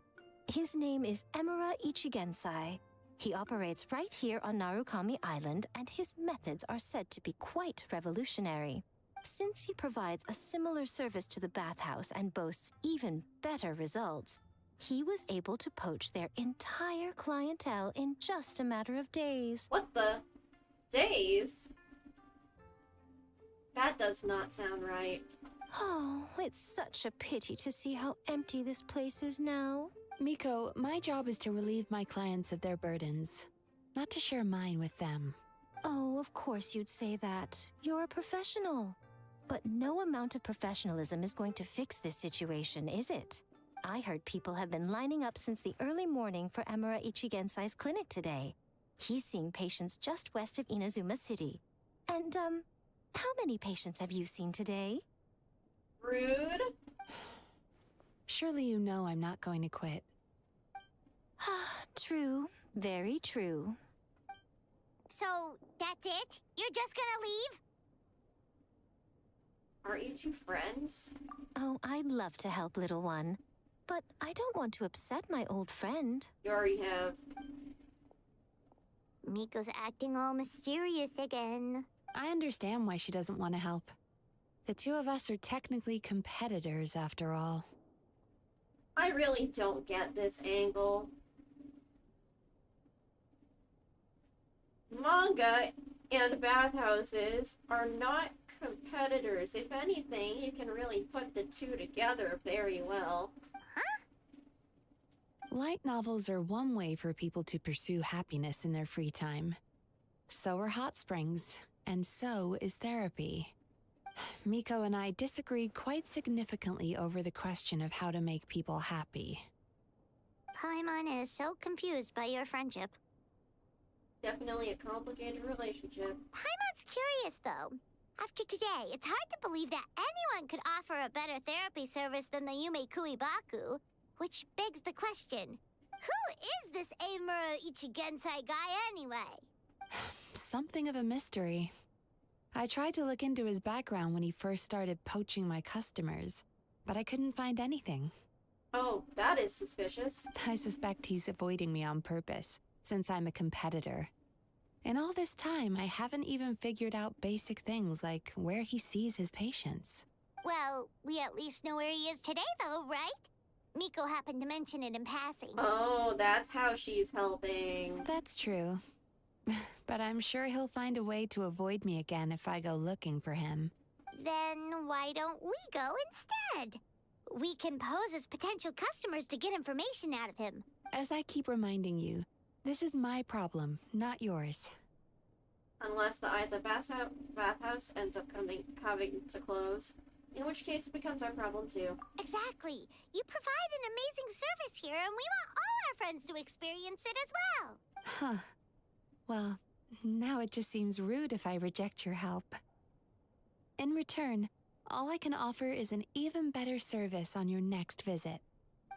His name is Emura Ichigensai. He operates right here on Narukami Island, and his methods are said to be quite revolutionary. Since he provides a similar service to the bathhouse and boasts even better results, he was able to poach their entire clientele in just a matter of days. What the? Days? That does not sound right. Oh, it's such a pity to see how empty this place is now. Miko, my job is to relieve my clients of their burdens, not to share mine with them. Oh, of course you'd say that. You're a professional. But no amount of professionalism is going to fix this situation, is it? I heard people have been lining up since the early morning for Emura Ichigensai's clinic today. He's seeing patients just west of Inazuma City. And, how many patients have you seen today? Rude? Surely you know I'm not going to quit. True. Very true. So, that's it? You're just gonna leave? Aren't you two friends? Oh, I'd love to help, little one. But I don't want to upset my old friend. You already have. Miko's acting all mysterious again. I understand why she doesn't want to help. The two of us are technically competitors, after all. I really don't get this angle. Manga and bathhouses are not competitors. If anything, you can really put the two together very well. Light novels are one way for people to pursue happiness in their free time. So are hot springs, and so is therapy. Miko and I disagreed quite significantly over the question of how to make people happy. Paimon is so confused by your friendship. Definitely a complicated relationship. Paimon's curious, though. After today, it's hard to believe that anyone could offer a better therapy service than the Yume Kuibaku. Which begs the question, who is this Eimura Ichigensai guy anyway? Something of a mystery. I tried to look into his background when he first started poaching my customers, but I couldn't find anything. Oh, that is suspicious. I suspect he's avoiding me on purpose, since I'm a competitor. In all this time, I haven't even figured out basic things like where he sees his patients. Well, we at least know where he is today, though, right? Miko happened to mention it in passing. Oh, that's how she's helping. That's true. But I'm sure he'll find a way to avoid me again if I go looking for him. Then why don't we go instead? We can pose as potential customers to get information out of him. As I keep reminding you, this is my problem, not yours. Unless the bathhouse ends up having to close. In which case it becomes our problem too. Exactly. You provide an amazing service here, and we want all our friends to experience it as well. Huh. Well, now it just seems rude if I reject your help. In return, all I can offer is an even better service on your next visit.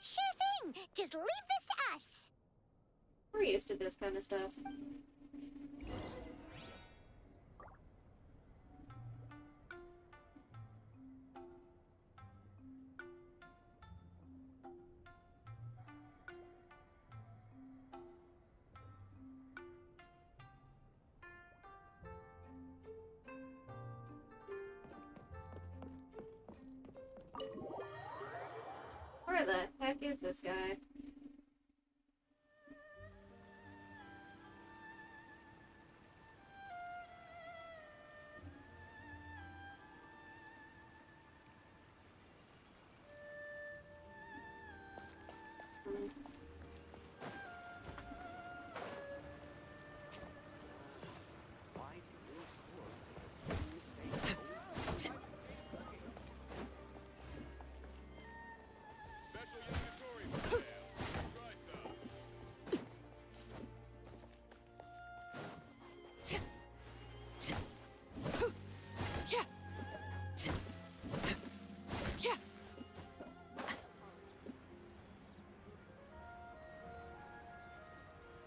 Sure thing! Just leave this to us! We're used to this kind of stuff. Where the heck is this guy?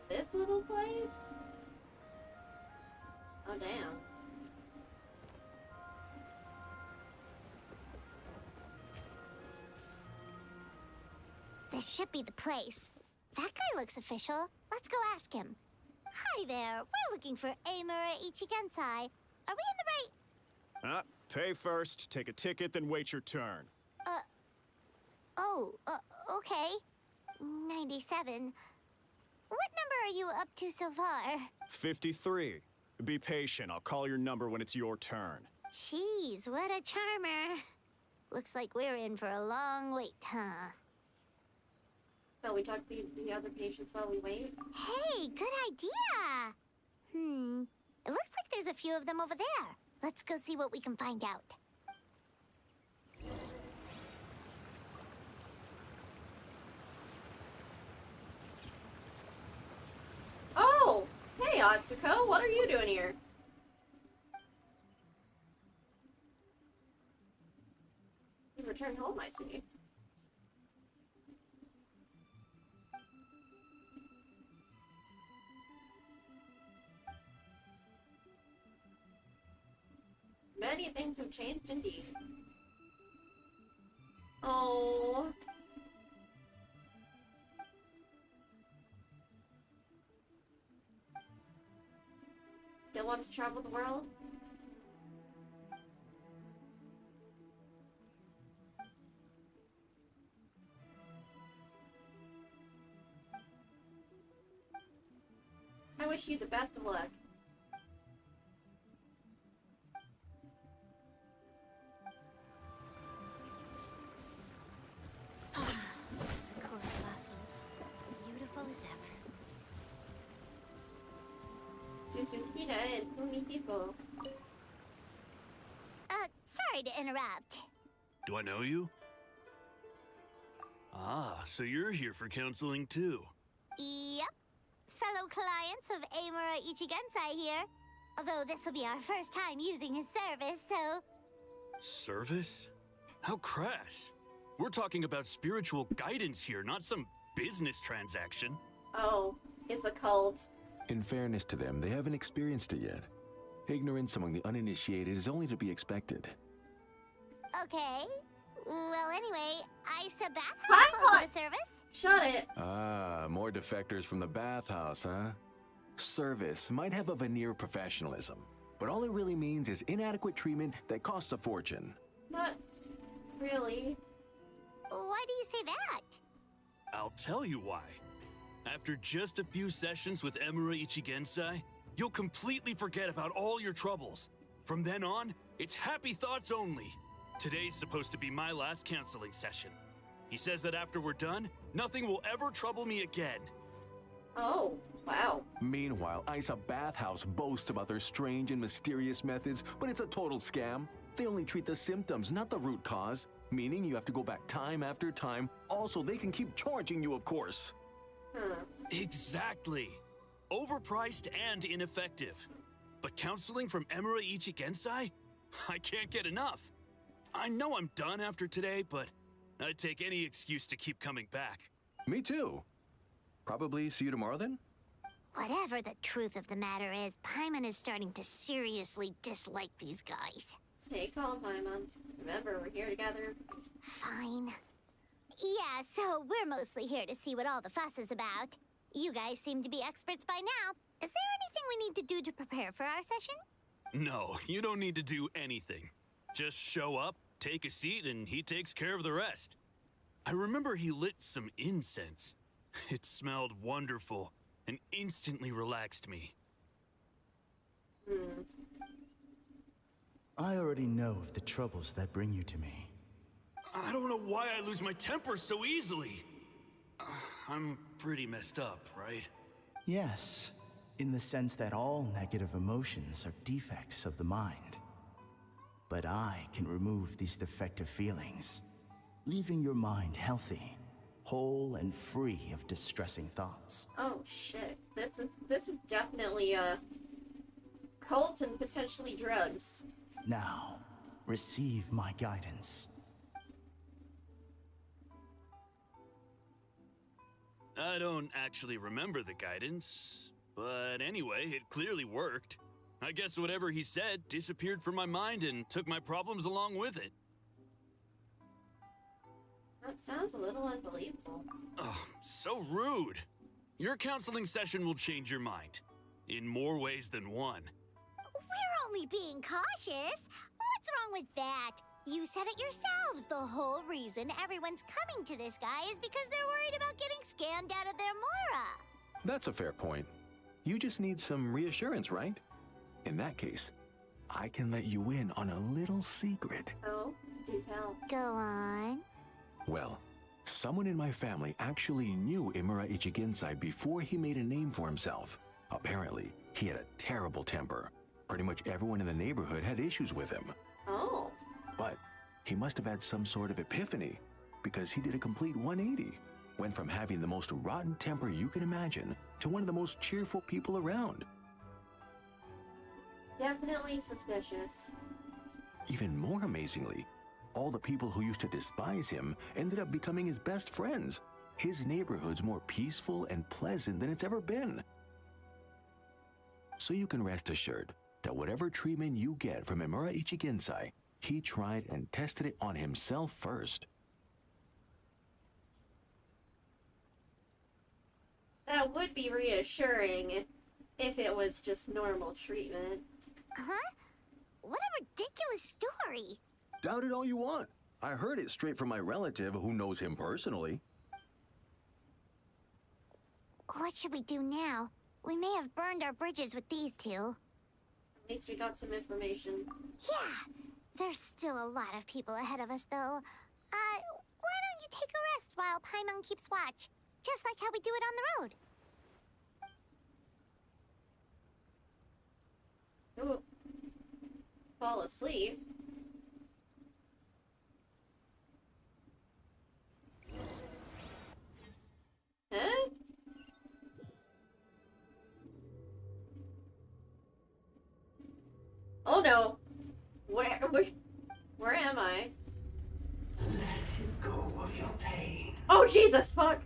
This little place? Oh, damn. This should be the place. That guy looks official. Let's go ask him. Hi there. We're looking for Eimura Ichigensai. Are we in the right... Pay first, take a ticket, then wait your turn. Okay. 97. What number are you up to so far? 53. Be patient, I'll call your number when it's your turn. Jeez, what a charmer. Looks like we're in for a long wait, huh? Shall we talk to the other patients while we wait? Hey, good idea! It looks like there's a few of them over there. Let's go see what we can find out. Oh! Hey, Atsuko, what are you doing here? You returned home, I see. Many things have changed indeed. Oh. Still want to travel the world? I wish you the best of luck. Sakura blossoms, beautiful as ever. Suzukita and Fumihiko. Sorry to interrupt. Do I know you? Ah, so you're here for counseling too. Yep. Fellow clients of Amura Ichigensai here. Although this will be our first time using his service, so... Service? How crass. We're talking about spiritual guidance here, not some business transaction. Oh, it's a cult. In fairness to them, they haven't experienced it yet. Ignorance among the uninitiated is only to be expected. Okay. Well, anyway, Isa Bathhouse Hi, calls it a service. Shut it. Ah, more defectors from the bathhouse, huh? Service might have a veneer of professionalism, but all it really means is inadequate treatment that costs a fortune. Not really. Why do you say that? I'll tell you why. After just a few sessions with Emura Ichigensai, you'll completely forget about all your troubles. From then on, it's happy thoughts only. Today's supposed to be my last counseling session. He says that after we're done, nothing will ever trouble me again. Oh, wow. Meanwhile, Isa Bathhouse boasts about their strange and mysterious methods, but it's a total scam. They only treat the symptoms, not the root cause, meaning you have to go back time after time. Also, they can keep charging you, of course. Exactly. Overpriced and ineffective. But counseling from Emura Ichigensai? I can't get enough. I know I'm done after today, but I'd take any excuse to keep coming back. Me too. Probably see you tomorrow then? Whatever the truth of the matter is, Paimon is starting to seriously dislike these guys. Stay calm, Paimon. Remember, we're here together. Fine. Yeah, so we're mostly here to see what all the fuss is about. You guys seem to be experts by now. Is there anything we need to do to prepare for our session? No, you don't need to do anything. Just show up, take a seat, and he takes care of the rest. I remember he lit some incense. It smelled wonderful and instantly relaxed me. I already know of the troubles that bring you to me. I don't know why I lose my temper so easily. I'm pretty messed up, right? Yes, in the sense that all negative emotions are defects of the mind. But I can remove these defective feelings, leaving your mind healthy, whole and free of distressing thoughts. Oh shit. This is definitely cult and potentially drugs. Now, receive my guidance. I don't actually remember the guidance, but anyway, it clearly worked. I guess whatever he said disappeared from my mind and took my problems along with it. That sounds a little unbelievable. Oh, so rude. Your counseling session will change your mind. In more ways than one. We're only being cautious. What's wrong with that? You said it yourselves. The whole reason everyone's coming to this guy is because they're worried about getting scammed out of their Mora. That's a fair point. You just need some reassurance, right? In that case, I can let you in on a little secret. Oh, do tell. Go on. Well, someone in my family actually knew Imura Ichigensai before he made a name for himself. Apparently, he had a terrible temper. Pretty much everyone in the neighborhood had issues with him. Oh. But he must have had some sort of epiphany, because he did a complete 180. Went from having the most rotten temper you can imagine to one of the most cheerful people around. Definitely suspicious. Even more amazingly, all the people who used to despise him ended up becoming his best friends. His neighborhood's more peaceful and pleasant than it's ever been. So you can rest assured that whatever treatment you get from Imura Ichigensai, he tried and tested it on himself first. That would be reassuring if it was just normal treatment. Huh? What a ridiculous story. Doubt it all you want. I heard it straight from my relative who knows him personally. What should we do now? We may have burned our bridges with these two. At least we got some information. Yeah, there's still a lot of people ahead of us, though. Why don't you take a rest while Paimon keeps watch? Just like how we do it on the road. Ooh. Fall asleep. Huh? Oh no! Where am I? Let go of your pain. Oh Jesus, fuck!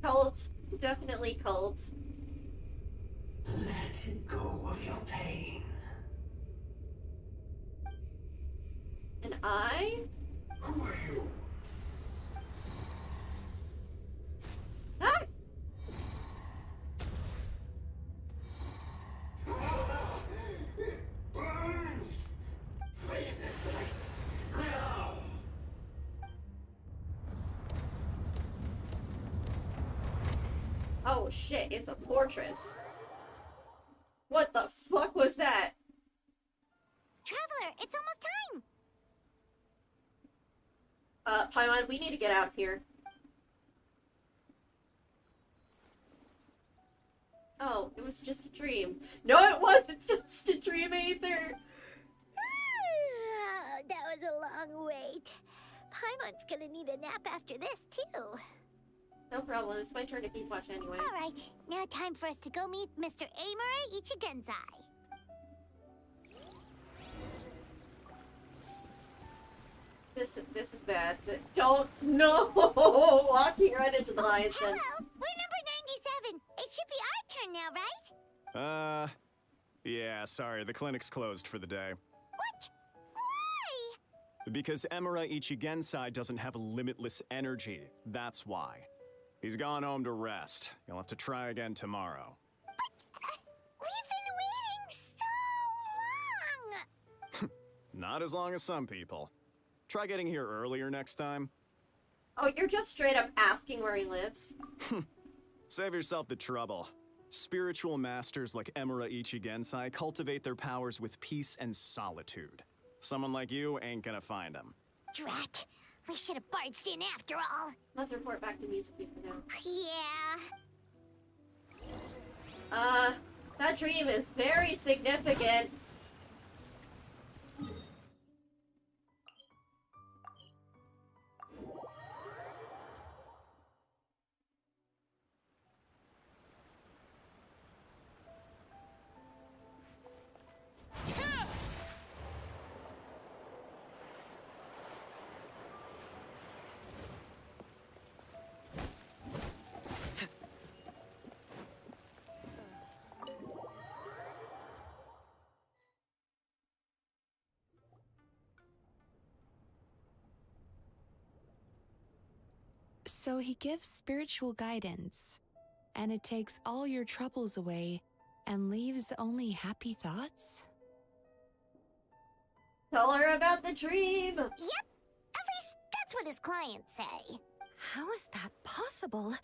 Cult. Definitely cult. Let go of your pain. And I? Who are you? Ah! It burns! Leave this place now! Oh shit, it's a fortress. What the fuck was that? Traveler, it's almost time! Paimon, we need to get out of here. Oh, it was just a dream. No, it wasn't just a dream either! That was a long wait. Paimon's gonna need a nap after this, too. No problem, it's my turn to keep watch anyway. Alright, now time for us to go meet Mr. Amura Ichigenzai. This is bad. Don't no walking right into the lion's den. Hello, we're number 97. It should be our turn now, right? Yeah, sorry, the clinic's closed for the day. What? Why? Because Emura Ichigensai doesn't have limitless energy, that's why. He's gone home to rest. You'll have to try again tomorrow. But, we've been waiting so long! Not as long as some people. Try getting here earlier next time. Oh, you're just straight up asking where he lives? Save yourself the trouble. Spiritual masters like Emura Ichigensai cultivate their powers with peace and solitude. Someone like you ain't gonna find them. Drat. We should have barged in after all. Let's report back to Mizuki for now. Yeah. That dream is very significant. So he gives spiritual guidance, and it takes all your troubles away and leaves only happy thoughts? Tell her about the dream! Yep. At least that's what his clients say. How is that possible?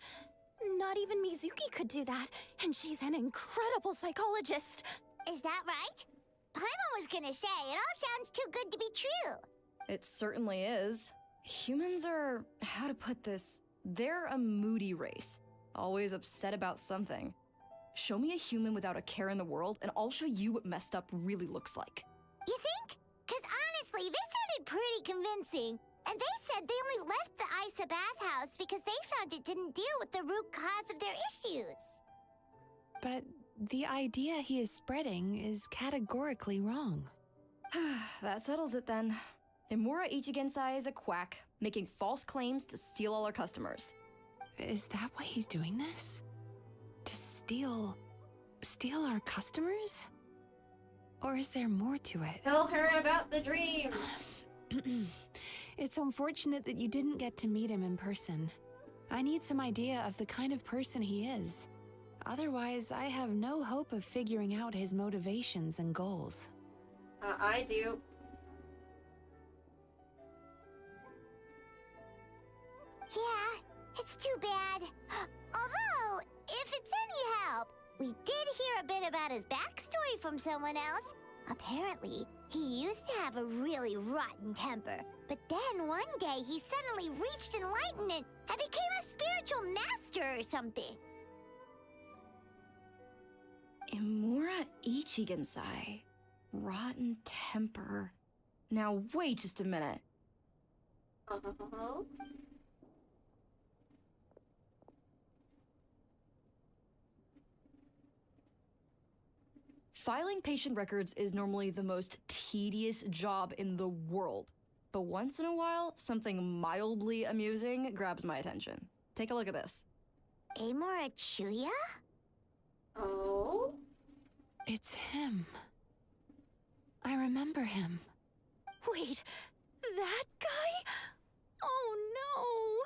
Not even Mizuki could do that, and she's an incredible psychologist. Is that right? Paimon was gonna say, it all sounds too good to be true. It certainly is. Humans are, how to put this, they're a moody race. Always upset about something. Show me a human without a care in the world, and I'll show you what messed up really looks like. You think? Because honestly, this sounded pretty convincing. And they said they only left the Isa bathhouse because they found it didn't deal with the root cause of their issues. But the idea he is spreading is categorically wrong. That settles it then. Emura Ichigensai is a quack, making false claims to steal all our customers. Is that why he's doing this? To steal our customers? Or is there more to it? Tell her about the dream! It's unfortunate that you didn't get to meet him in person. I need some idea of the kind of person he is. Otherwise, I have no hope of figuring out his motivations and goals. I do. Yeah, it's too bad. Although, if it's any help, we did hear a bit about his backstory from someone else. Apparently, He used to have a really rotten temper, but then one day he suddenly reached enlightenment and became a spiritual master or something. Imura Ichigensai. Rotten temper. Now wait just a minute. Uh-huh. Filing patient records is normally the most tedious job in the world. But once in a while, something mildly amusing grabs my attention. Take a look at this. Amora Chuya? Oh? It's him. I remember him. Wait, that guy? Oh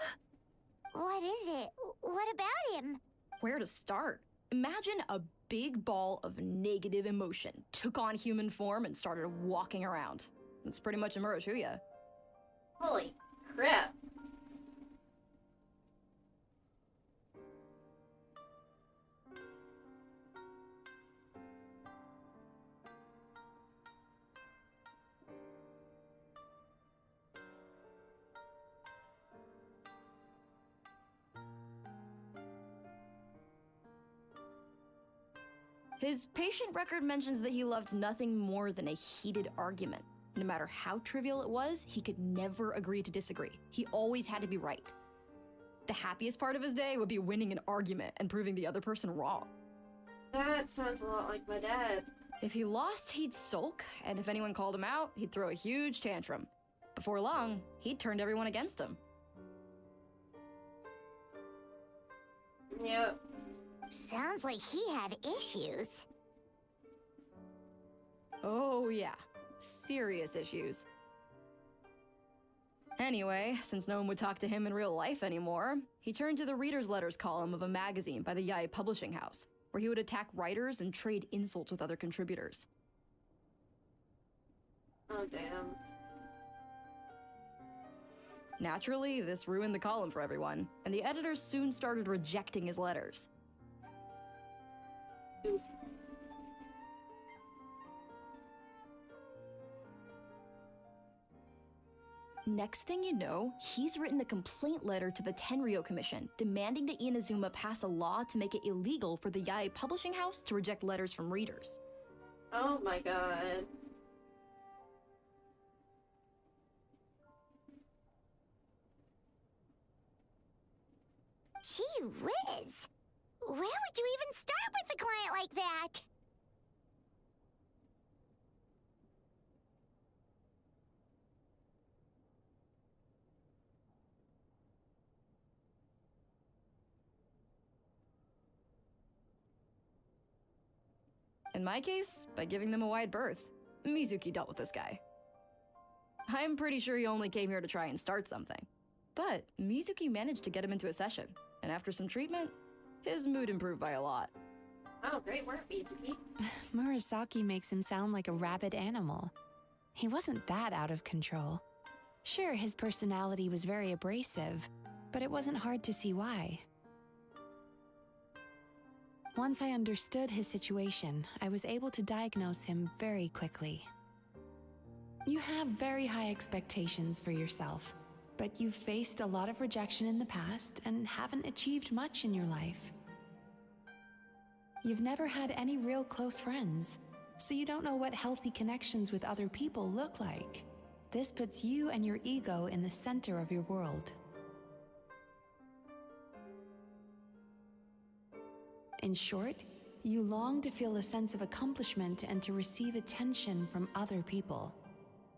no! What is it? What about him? Where to start? Imagine a big ball of negative emotion took on human form and started walking around. That's pretty much Imura Chuya. Holy crap. His patient record mentions that he loved nothing more than a heated argument. No matter how trivial it was, he could never agree to disagree. He always had to be right. The happiest part of his day would be winning an argument and proving the other person wrong. That sounds a lot like my dad. If he lost, he'd sulk, and if anyone called him out, he'd throw a huge tantrum. Before long, he'd turned everyone against him. Yep. Sounds like he had issues. Oh yeah, serious issues. Anyway, since no one would talk to him in real life anymore, he turned to the reader's letters column of a magazine by the Yae publishing house, where he would attack writers and trade insults with other contributors. Oh, damn. Naturally, this ruined the column for everyone, and the editors soon started rejecting his letters. Oof. Next thing you know, he's written a complaint letter to the Tenryo Commission, demanding that Inazuma pass a law to make it illegal for the Yae publishing house to reject letters from readers. Oh my god. Gee whiz! Where would you even start with a client like that? In my case, by giving them a wide berth. Mizuki dealt with this guy. I'm pretty sure he only came here to try and start something. But Mizuki managed to get him into a session, and after some treatment, his mood improved by a lot. Oh, great work, Mizuki. Murasaki makes him sound like a rabid animal. He wasn't that out of control. Sure, his personality was very abrasive, but it wasn't hard to see why. Once I understood his situation, I was able to diagnose him very quickly. You have very high expectations for yourself, but you've faced a lot of rejection in the past and haven't achieved much in your life. You've never had any real close friends, so you don't know what healthy connections with other people look like. This puts you and your ego in the center of your world. In short, you long to feel a sense of accomplishment and to receive attention from other people.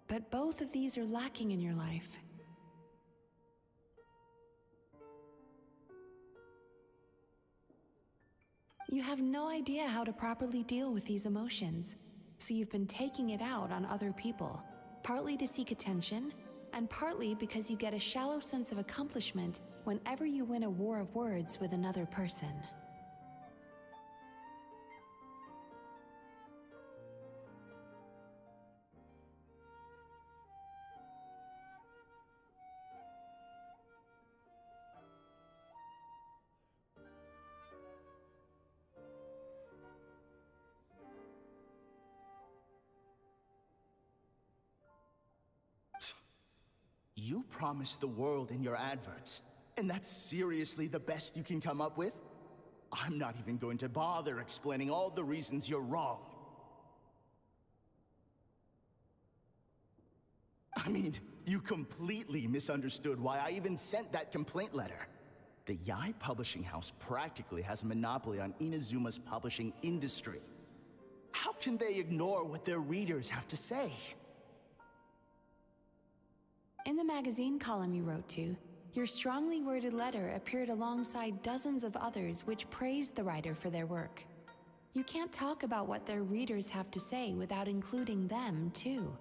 But both of these are lacking in your life. You have no idea how to properly deal with these emotions, so you've been taking it out on other people, partly to seek attention, and partly because you get a shallow sense of accomplishment whenever you win a war of words with another person. You promised the world in your adverts, and that's seriously the best you can come up with? I'm not even going to bother explaining all the reasons you're wrong. I mean, you completely misunderstood why I even sent that complaint letter. The Yai publishing house practically has a monopoly on Inazuma's publishing industry. How can they ignore what their readers have to say? In the magazine column you wrote to, your strongly worded letter appeared alongside dozens of others which praised the writer for their work. You can't talk about what their readers have to say without including them, too.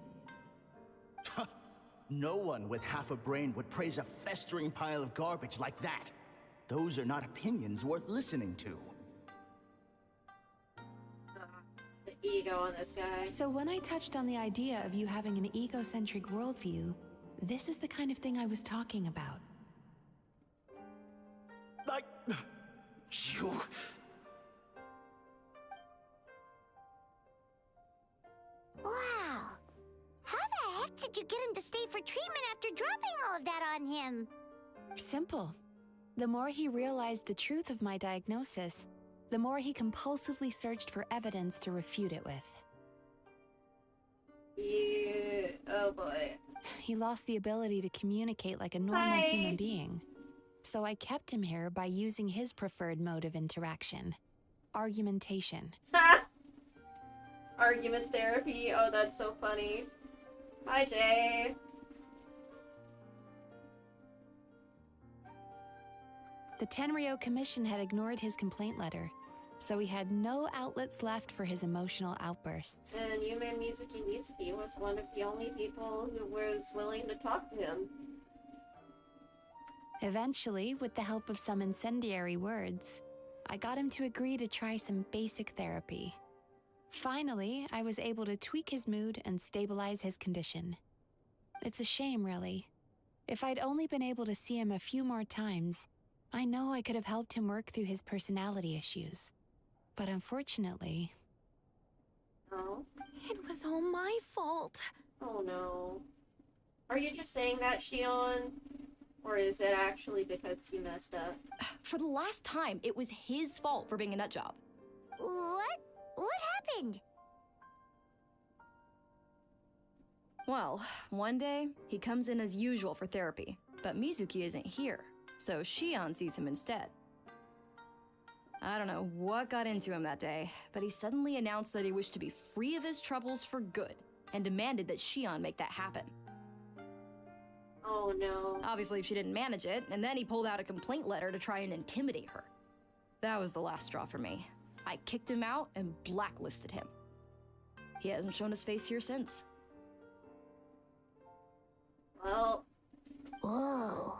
No one with half a brain would praise a festering pile of garbage like that. Those are not opinions worth listening to. The ego on this guy. So when I touched on the idea of you having an egocentric worldview, this is the kind of thing I was talking about. You... Wow. How the heck did you get him to stay for treatment after dropping all of that on him? Simple. The more he realized the truth of my diagnosis, the more he compulsively searched for evidence to refute it with. Yeah. Oh boy. He lost the ability to communicate like a normal human being. So I kept him here by using his preferred mode of interaction. Argumentation. Ha! Argument therapy. Oh, that's so funny. Hi, Jay. The Tenryo Commission had ignored his complaint letter, so he had no outlets left for his emotional outbursts. And Yume Mizuki was one of the only people who was willing to talk to him. Eventually, with the help of some incendiary words, I got him to agree to try some basic therapy. Finally, I was able to tweak his mood and stabilize his condition. It's a shame, really. If I'd only been able to see him a few more times, I know I could have helped him work through his personality issues. But unfortunately... Oh? It was all my fault. Oh no. Are you just saying that, Shion? Or is it actually because he messed up? For the last time, it was his fault for being a nut job. What? What happened? Well, one day, he comes in as usual for therapy, but Mizuki isn't here, so Shion sees him instead. I don't know what got into him that day, but he suddenly announced that he wished to be free of his troubles for good, and demanded that Shion make that happen. Oh no. Obviously, she didn't manage it, and then he pulled out a complaint letter to try and intimidate her. That was the last straw for me. I kicked him out and blacklisted him. He hasn't shown his face here since. Well... Whoa.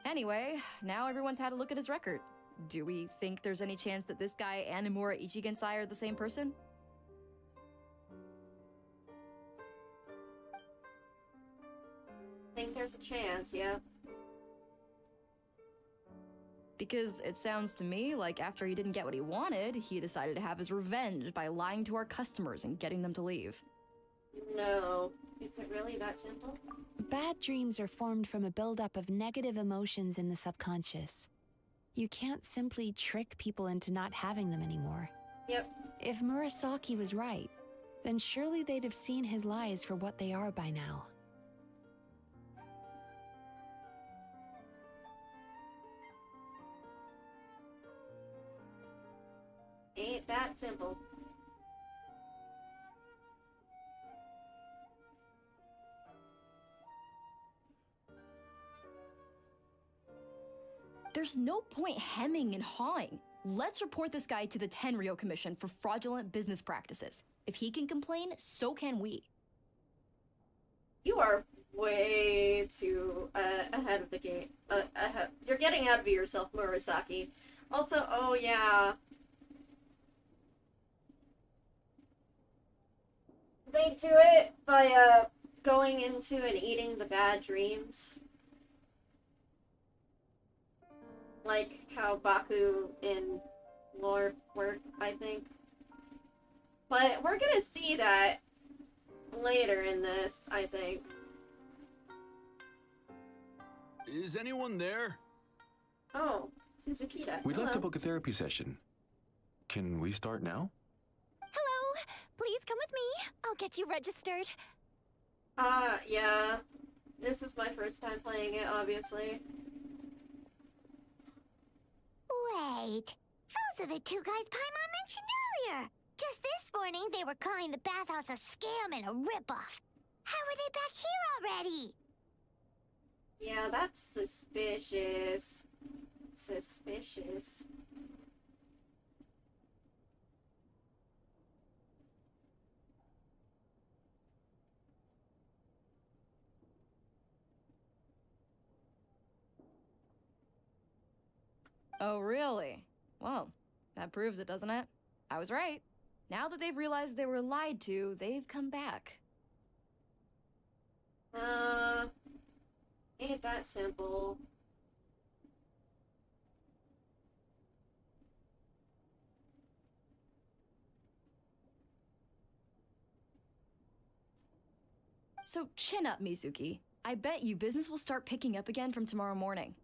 Anyway, now everyone's had a look at his record. Do we think there's any chance that this guy and Nomura Ichigensai are the same person? I think there's a chance, yeah. Because it sounds to me like after he didn't get what he wanted, he decided to have his revenge by lying to our customers and getting them to leave. No. Is it really that simple? Bad dreams are formed from a buildup of negative emotions in the subconscious. You can't simply trick people into not having them anymore. Yep. If Murasaki was right, then surely they'd have seen his lies for what they are by now. Ain't that simple. There's no point hemming and hawing. Let's report this guy to the Tenryo Commission for fraudulent business practices. If he can complain, so can we. You are way too ahead of the game. You're getting out of yourself, Murasaki. Also, oh yeah. They do it by going into and eating the bad dreams. Like how Baku in lore work, I think. But we're gonna see that later in this, I think. Is anyone there? Oh, Suzukita. We'd like to Hello. book a therapy session. Can we start now? Hello! Please come with me. I'll get you registered. Yeah. This is my first time playing it, obviously. Wait. Those are the two guys Paimon mentioned earlier. Just this morning, they were calling the bathhouse a scam and a ripoff. How are they back here already? Yeah, that's suspicious. Suspicious. Oh, really? Well, that proves it, doesn't it? I was right. Now that they've realized they were lied to, they've come back. Ain't that simple. So chin up, Mizuki. I bet you business will start picking up again from tomorrow morning.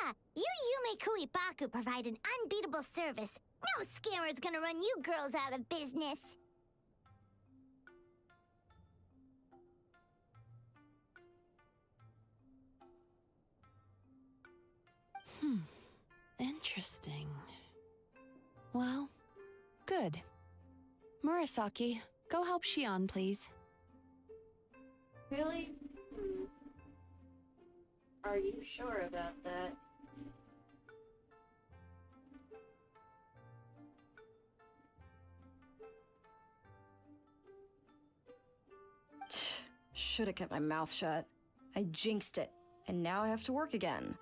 Yeah, you Yume Kuibaku provide an unbeatable service. No scammer's gonna run you girls out of business. Interesting. Well, good. Murasaki, go help Shion, please. Really? Are you sure about that? Should have kept my mouth shut. I jinxed it, and now I have to work again.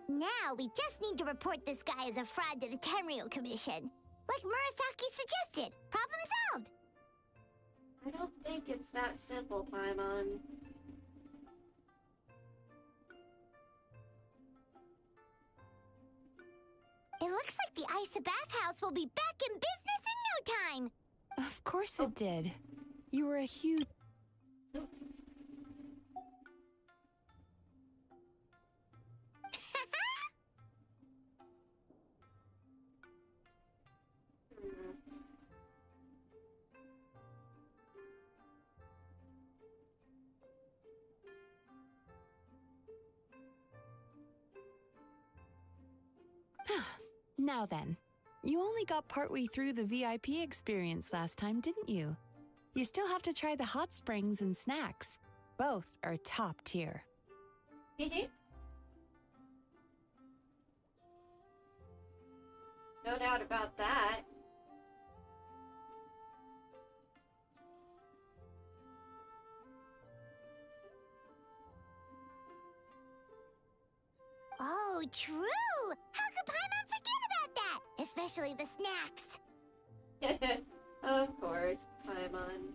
Now we just need to report this guy as a fraud to the Tenryo Commission. Like Murasaki suggested. Problem solved. I don't think it's that simple, Paimon. It looks like the Isa bathhouse will be back in business in no time. Of course it did. You were a huge... Now then, you only got partway through the VIP experience last time, didn't you? You still have to try the hot springs and snacks. Both are top tier. No doubt about that. Oh, true! How could Paimon forget about that? Especially the snacks. Of course, Paimon.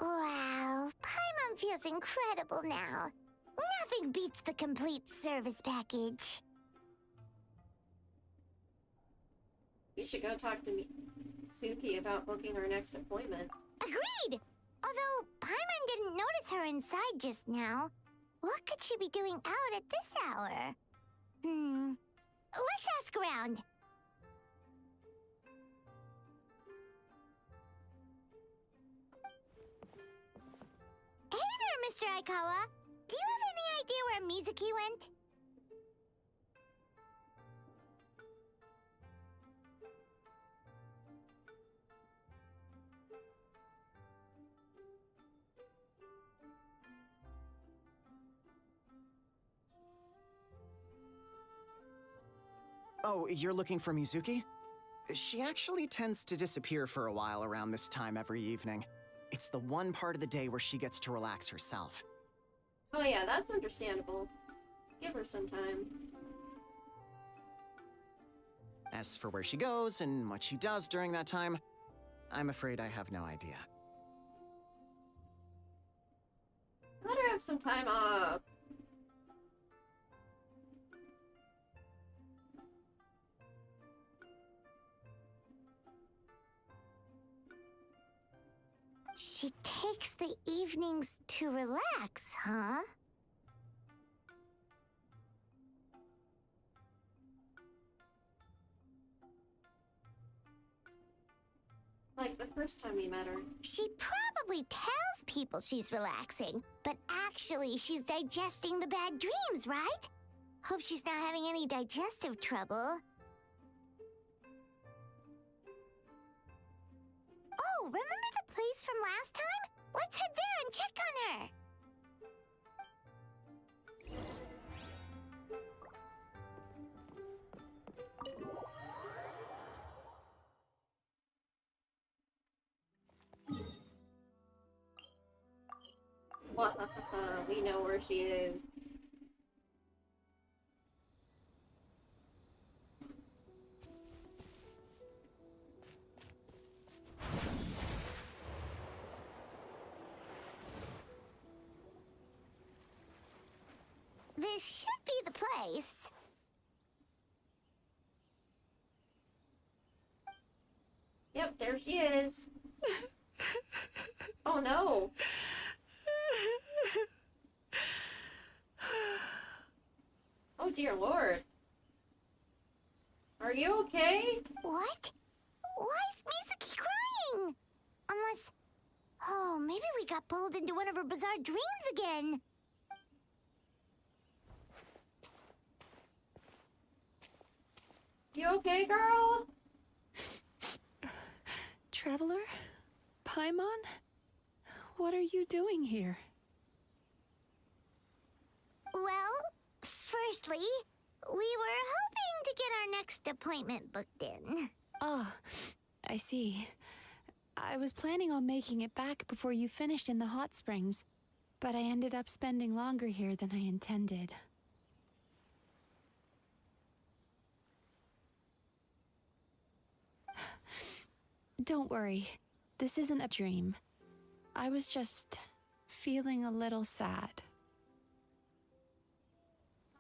Wow, Paimon feels incredible now. Nothing beats the complete service package. We should go talk to Suki about booking our next appointment. Agreed! Although Paimon didn't notice her inside just now. What could she be doing out at this hour? Let's ask around. Hey there, Mr. Aikawa. Do you have any idea where Mizuki went? Oh, you're looking for Mizuki? She actually tends to disappear for a while around this time every evening. It's the one part of the day where she gets to relax herself. Oh yeah, that's understandable. Give her some time. As for where she goes and what she does during that time, I'm afraid I have no idea. Let her have some time off. She takes the evenings to relax, huh? Like the first time we met her. She probably tells people she's relaxing, but actually she's digesting the bad dreams, right? Hope she's not having any digestive trouble. Oh, remember the place from last time? Let's head there and check on her. We know where she is. This should be the place. Yep, there she is. Oh no. Oh dear lord. Are you okay? What? Why is Mizuki crying? Unless... Oh, maybe we got pulled into one of her bizarre dreams again. You okay, girl? Traveler? Paimon? What are you doing here? Well, firstly, we were hoping to get our next appointment booked in. Oh, I see. I was planning on making it back before you finished in the hot springs, but I ended up spending longer here than I intended. Don't worry, this isn't a dream. I was just feeling a little sad.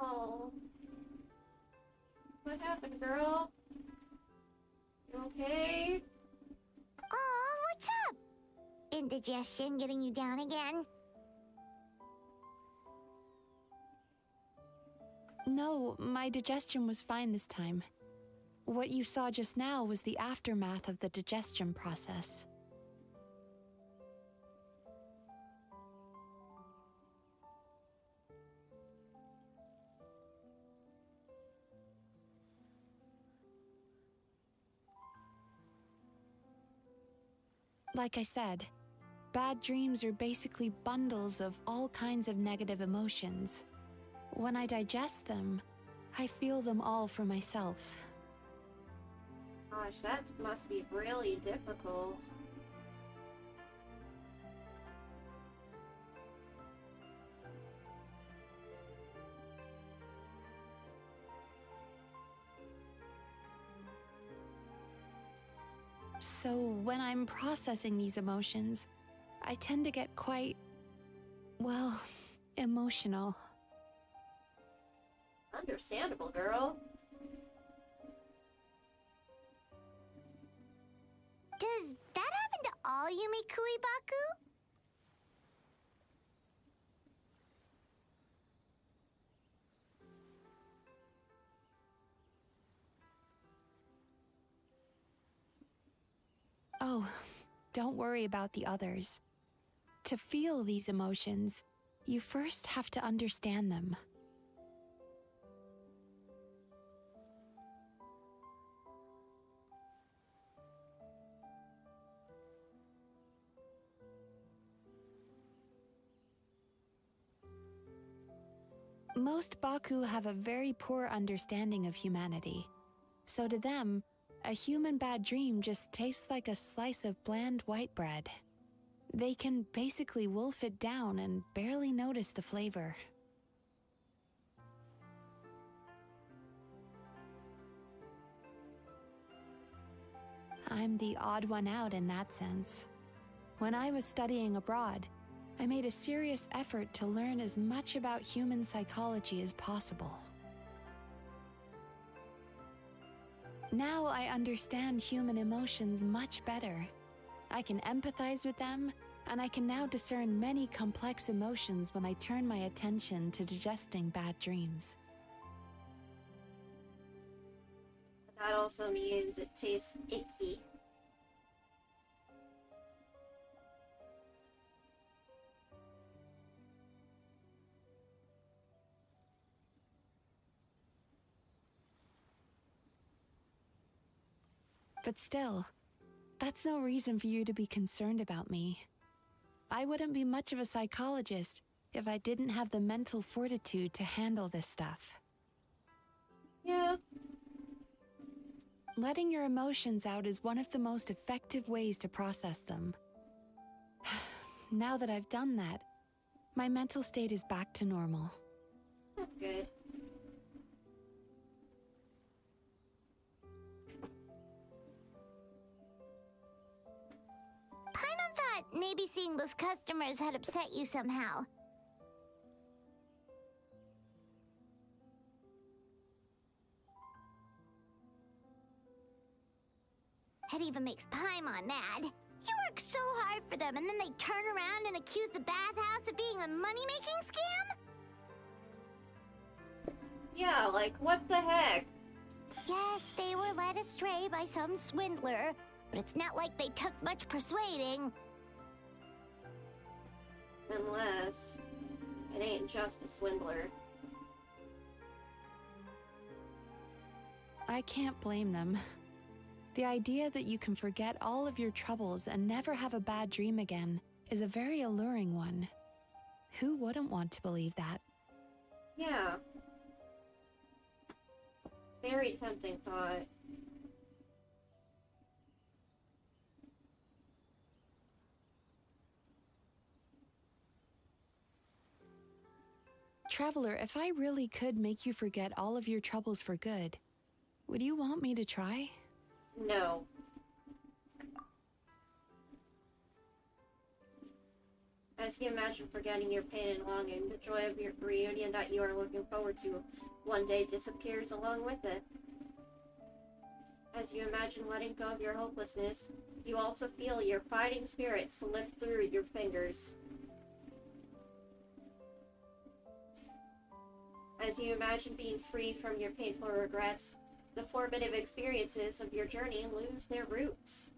Oh. What happened, girl? You okay? Oh, what's up? Indigestion getting you down again? No, my digestion was fine this time. What you saw just now was the aftermath of the digestion process. Like I said, bad dreams are basically bundles of all kinds of negative emotions. When I digest them, I feel them all for myself. Gosh, that must be really difficult. So when I'm processing these emotions, I tend to get quite, well, emotional. Understandable, girl. Does that happen to all Yumikui Baku? Oh, don't worry about the others. To feel these emotions, you first have to understand them. Most Baku have a very poor understanding of humanity. So to them, a human bad dream just tastes like a slice of bland white bread. They can basically wolf it down and barely notice the flavor. I'm the odd one out in that sense. When I was studying abroad, I made a serious effort to learn as much about human psychology as possible. Now I understand human emotions much better. I can empathize with them, and I can now discern many complex emotions when I turn my attention to digesting bad dreams. That also means it tastes icky. But still, that's no reason for you to be concerned about me. I wouldn't be much of a psychologist if I didn't have the mental fortitude to handle this stuff. Yeah. Letting your emotions out is one of the most effective ways to process them. Now that I've done that, my mental state is back to normal. That's good. Paimon thought maybe seeing those customers had upset you somehow. It even makes Paimon mad. You work so hard for them, and then they turn around and accuse the bathhouse of being a money-making scam? Yeah, like, what the heck? Yes, they were led astray by some swindler, but it's not like they took much persuading. Unless it ain't just a swindler. I can't blame them. The idea that you can forget all of your troubles and never have a bad dream again is a very alluring one. Who wouldn't want to believe that? Yeah. Very tempting thought. Traveler, if I really could make you forget all of your troubles for good, would you want me to try? No. As you imagine forgetting your pain and longing, the joy of your reunion that you are looking forward to one day disappears along with it. As you imagine letting go of your hopelessness, you also feel your fighting spirit slip through your fingers. As you imagine being free from your painful regrets, the formative experiences of your journey lose their roots.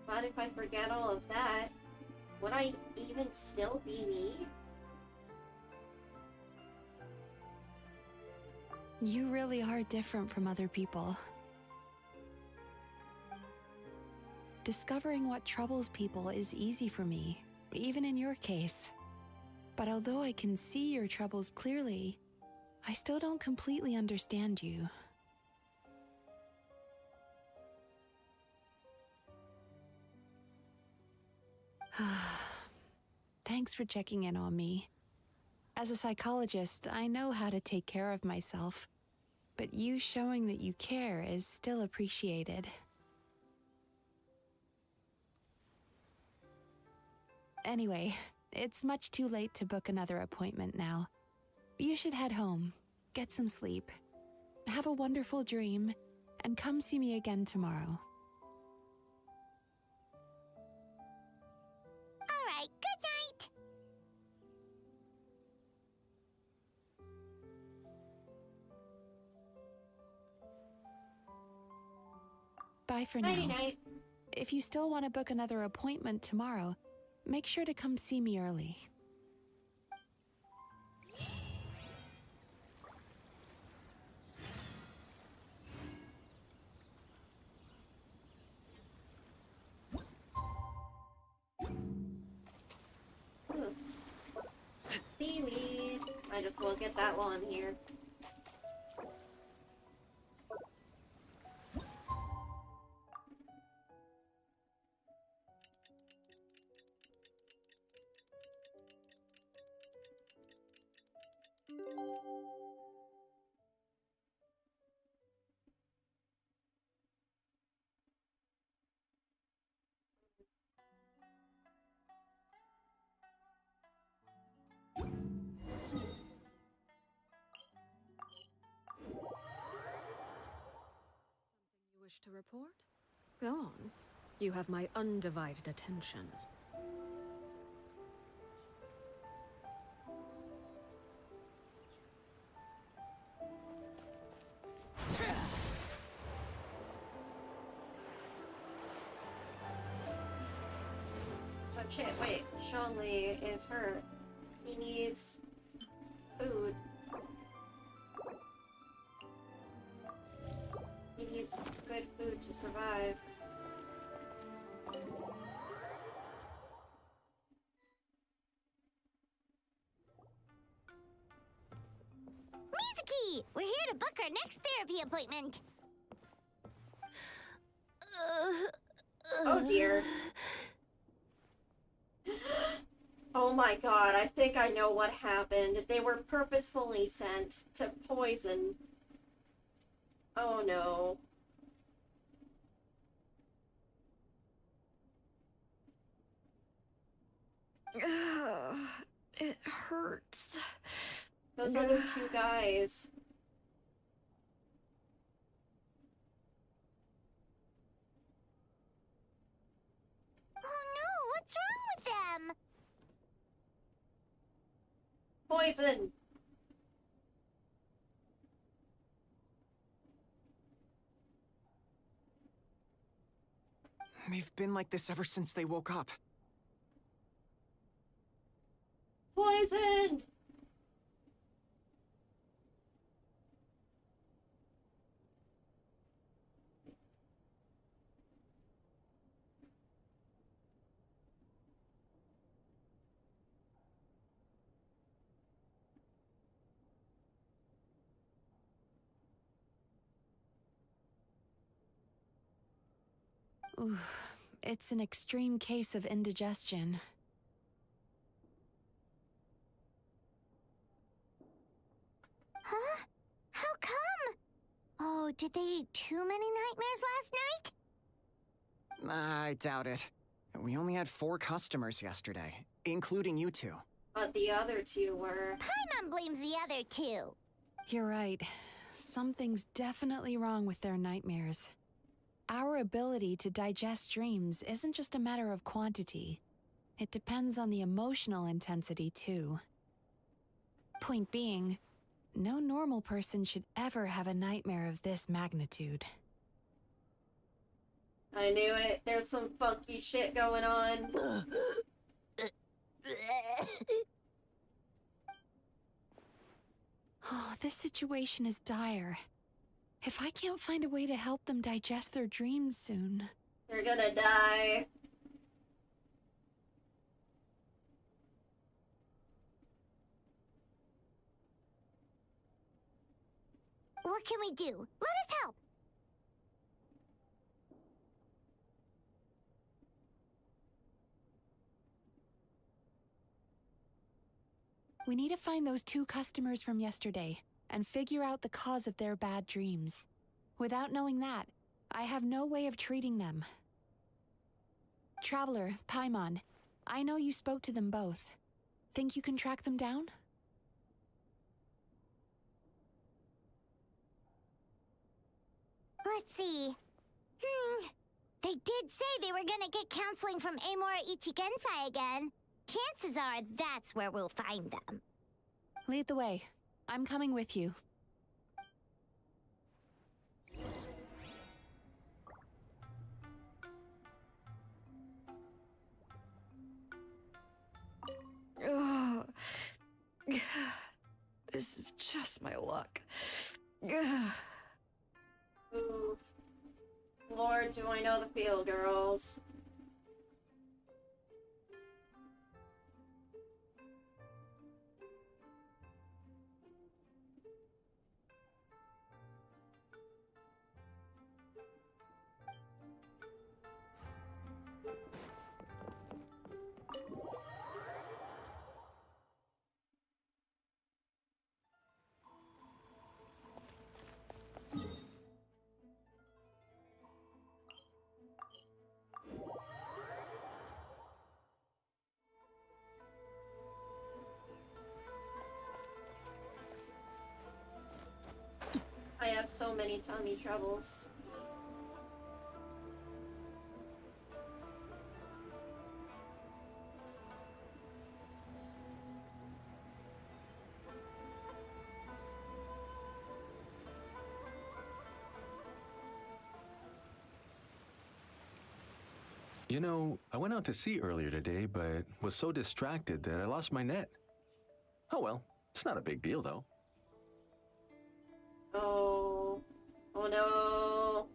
But if I forget all of that, would I even still be me? You really are different from other people. Discovering what troubles people is easy for me, even in your case. But although I can see your troubles clearly, I still don't completely understand you. Thanks for checking in on me. As a psychologist, I know how to take care of myself, but you showing that you care is still appreciated. Anyway, it's much too late to book another appointment now. You should head home, get some sleep, have a wonderful dream, and come see me again tomorrow. All right, good night. Bye for now. Nighty-night. If you still want to book another appointment tomorrow, make sure to come see me early. Might as well get that one here. You wish to report? Go on. You have my undivided attention. Oh shit, wait. Shongley is hurt. He needs food. He needs good food to survive. Mizuki! We're here to book our next therapy appointment. Oh dear. Oh my god, I think I know what happened. They were purposefully sent to poison. Oh no. It hurts. Those other two guys. Oh no, what's wrong with them? Poison! They've been like this ever since they woke up. Poisoned! Ooh, it's an extreme case of indigestion. Huh? How come? Oh, did they eat too many nightmares last night? I doubt it. We only had 4 customers yesterday, including you two. But the other two were... Paimon blames the other two. You're right. Something's definitely wrong with their nightmares. Our ability to digest dreams isn't just a matter of quantity. It depends on the emotional intensity, too. Point being, no normal person should ever have a nightmare of this magnitude. I knew it. There's some funky shit going on. Oh, this situation is dire. If I can't find a way to help them digest their dreams soon... They're gonna die. What can we do? Let us help. We need to find those 2 customers from yesterday and figure out the cause of their bad dreams. Without knowing that, I have no way of treating them. Traveler, Paimon, I know you spoke to them both. Think you can track them down? Let's see. They did say they were gonna get counseling from Amora Ichigensai again. Chances are that's where we'll find them. Lead the way. I'm coming with you. Ugh. This is just my luck. Oof. Lord, do I know the feel, girls. I have so many tummy troubles. You know, I went out to sea earlier today, but was so distracted that I lost my net. Oh well, it's not a big deal though. Oh. Oh no.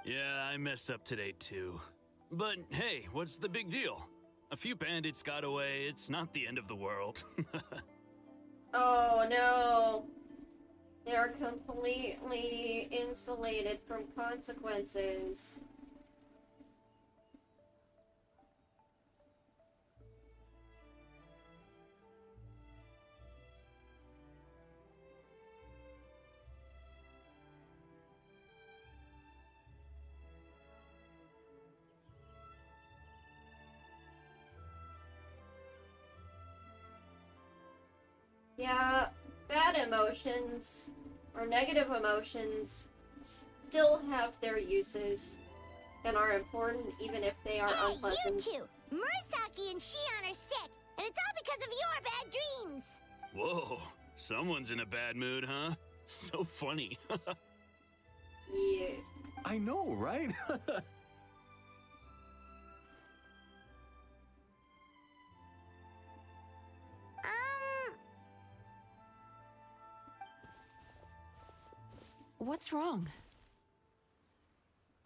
Yeah, I messed up today too. But hey, what's the big deal? A few bandits got away, it's not the end of the world. Oh no. They're completely insulated from consequences. Yeah, bad emotions or negative emotions still have their uses and are important even if they are unpleasant. You two! Murasaki and Shion are sick, and it's all because of your bad dreams! Whoa, someone's in a bad mood, huh? So funny. Yeah. I know, right? What's wrong?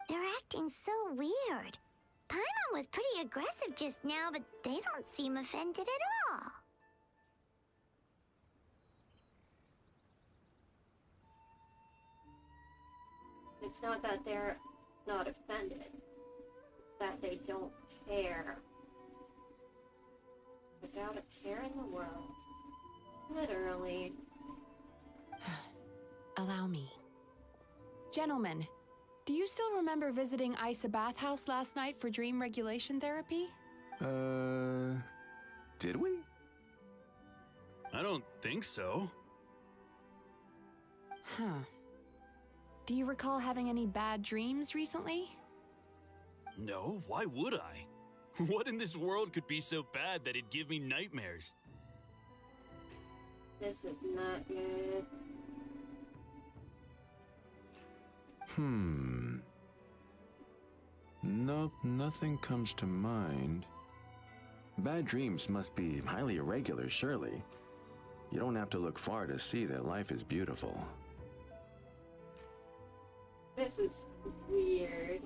They're acting so weird. Paimon was pretty aggressive just now, but they don't seem offended at all. It's not that they're not offended. It's that they don't care. Without a care in the world. Literally. Allow me. Gentlemen, do you still remember visiting Isa Bathhouse last night for dream regulation therapy? Did we? I don't think so. Huh. Do you recall having any bad dreams recently? No, why would I? What in this world could be so bad that it'd give me nightmares? This is not good. Nope, nothing comes to mind. Bad dreams must be highly irregular, surely. You don't have to look far to see that life is beautiful. This is weird.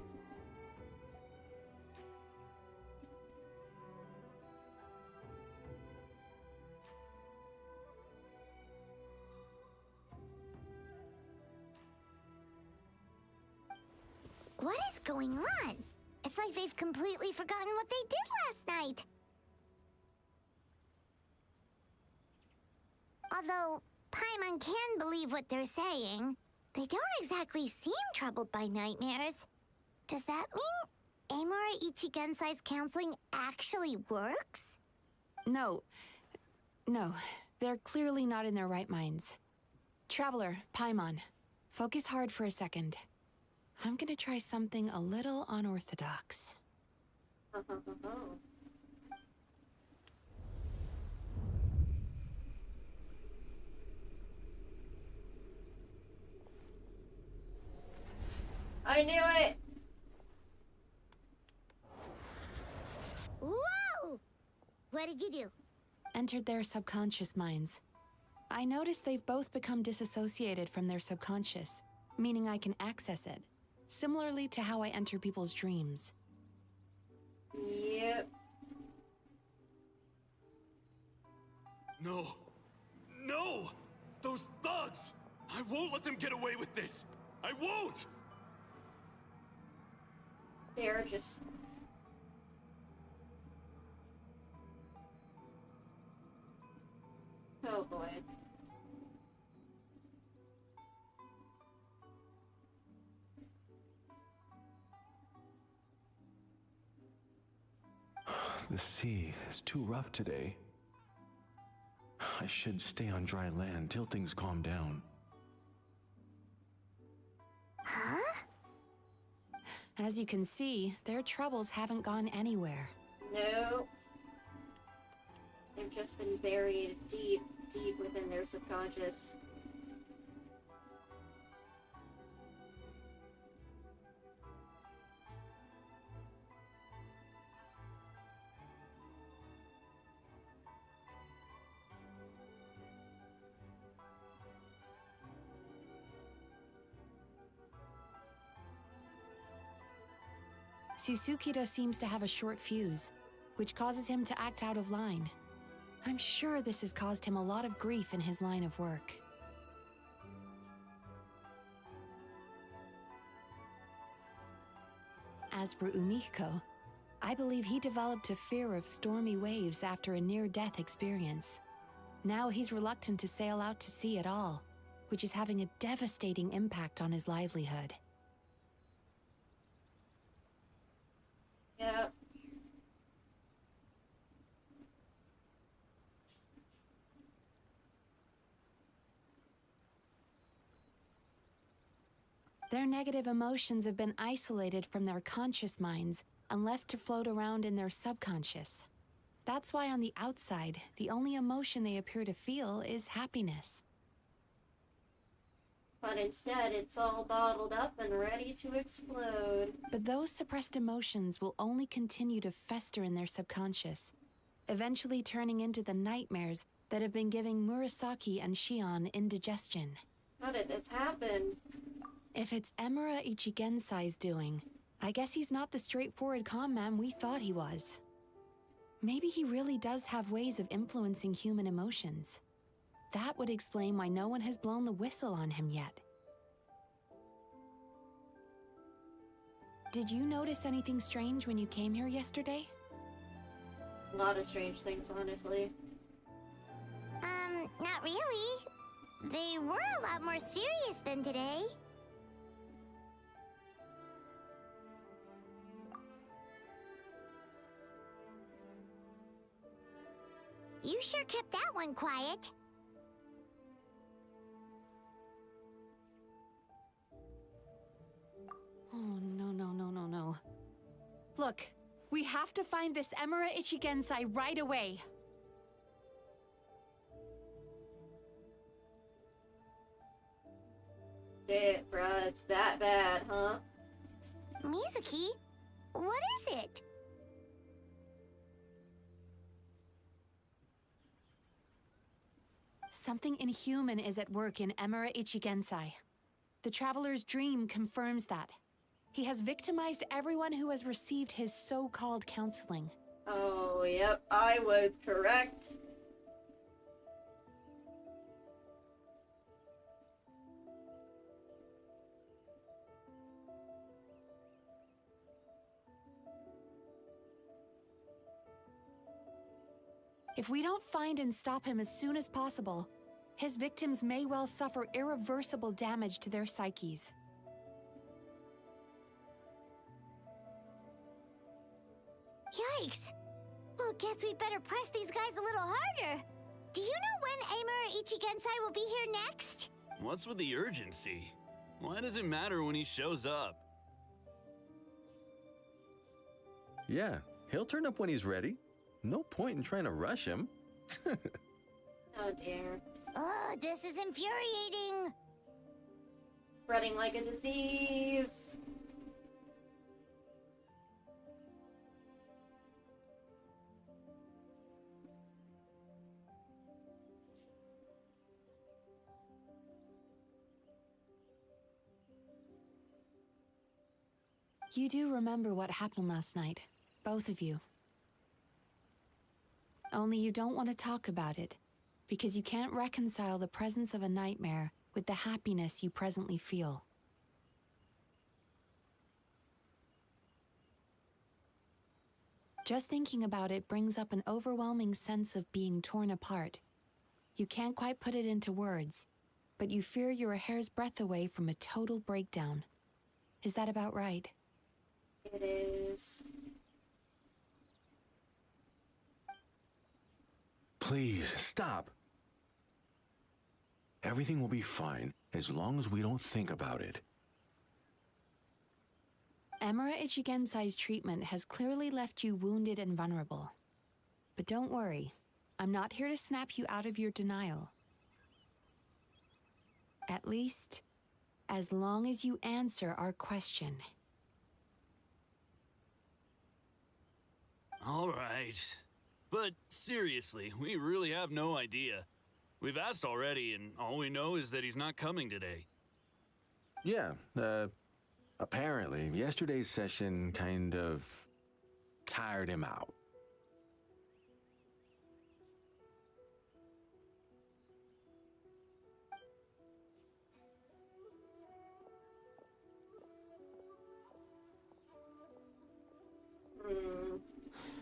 What is going on? It's like they've completely forgotten what they did last night. Although Paimon can believe what they're saying, they don't exactly seem troubled by nightmares. Does that mean Amura Ichigensai's counseling actually works? No. No, they're clearly not in their right minds. Traveler, Paimon, focus hard for a second. I'm gonna try something a little unorthodox. I knew it! Whoa! What did you do? Entered their subconscious minds. I noticed they've both become disassociated from their subconscious, meaning I can access it, similarly to how I enter people's dreams. Yep. No. No! Those thugs! I won't let them get away with this! I won't! They're just... Oh boy. The sea is too rough today. I should stay on dry land till things calm down. Huh? As you can see, their troubles haven't gone anywhere. No. They've just been buried deep, deep within their subconscious. Susukida seems to have a short fuse, which causes him to act out of line. I'm sure this has caused him a lot of grief in his line of work. As for Umiko, I believe he developed a fear of stormy waves after a near-death experience. Now he's reluctant to sail out to sea at all, which is having a devastating impact on his livelihood. Yep. Their negative emotions have been isolated from their conscious minds and left to float around in their subconscious. That's why on the outside, the only emotion they appear to feel is happiness. But instead, it's all bottled up and ready to explode. But those suppressed emotions will only continue to fester in their subconscious, eventually turning into the nightmares that have been giving Murasaki and Shion indigestion. How did this happen? If it's Emura Ichigensai's doing, I guess he's not the straightforward calm man we thought he was. Maybe he really does have ways of influencing human emotions. That would explain why no one has blown the whistle on him yet. Did you notice anything strange when you came here yesterday? A lot of strange things, honestly. Not really. They were a lot more serious than today. You sure kept that one quiet. Oh, no. Look, we have to find this Emura Ichigensai right away. Shit, bruh, it's that bad, huh? Mizuki, what is it? Something inhuman is at work in Emura Ichigensai. The Traveler's dream confirms that. He has victimized everyone who has received his so-called counseling. Oh, yep, I was correct. If we don't find and stop him as soon as possible, his victims may well suffer irreversible damage to their psyches. Yikes! Well, guess we better press these guys a little harder. Do you know when Emura Ichigensai will be here next? What's with the urgency? Why does it matter when he shows up? Yeah, he'll turn up when he's ready. No point in trying to rush him. Oh dear. Oh, this is infuriating. Spreading like a disease. You do remember what happened last night, both of you. Only you don't want to talk about it, because you can't reconcile the presence of a nightmare with the happiness you presently feel. Just thinking about it brings up an overwhelming sense of being torn apart. You can't quite put it into words, but you fear you're a hair's breadth away from a total breakdown. Is that about right? It is. Please, stop. Everything will be fine as long as we don't think about it. Emura Ichigensai's treatment has clearly left you wounded and vulnerable. But don't worry, I'm not here to snap you out of your denial. At least, as long as you answer our question. All right. But seriously, we really have no idea. We've asked already, and all we know is that he's not coming today. Yeah, apparently, yesterday's session kind of tired him out.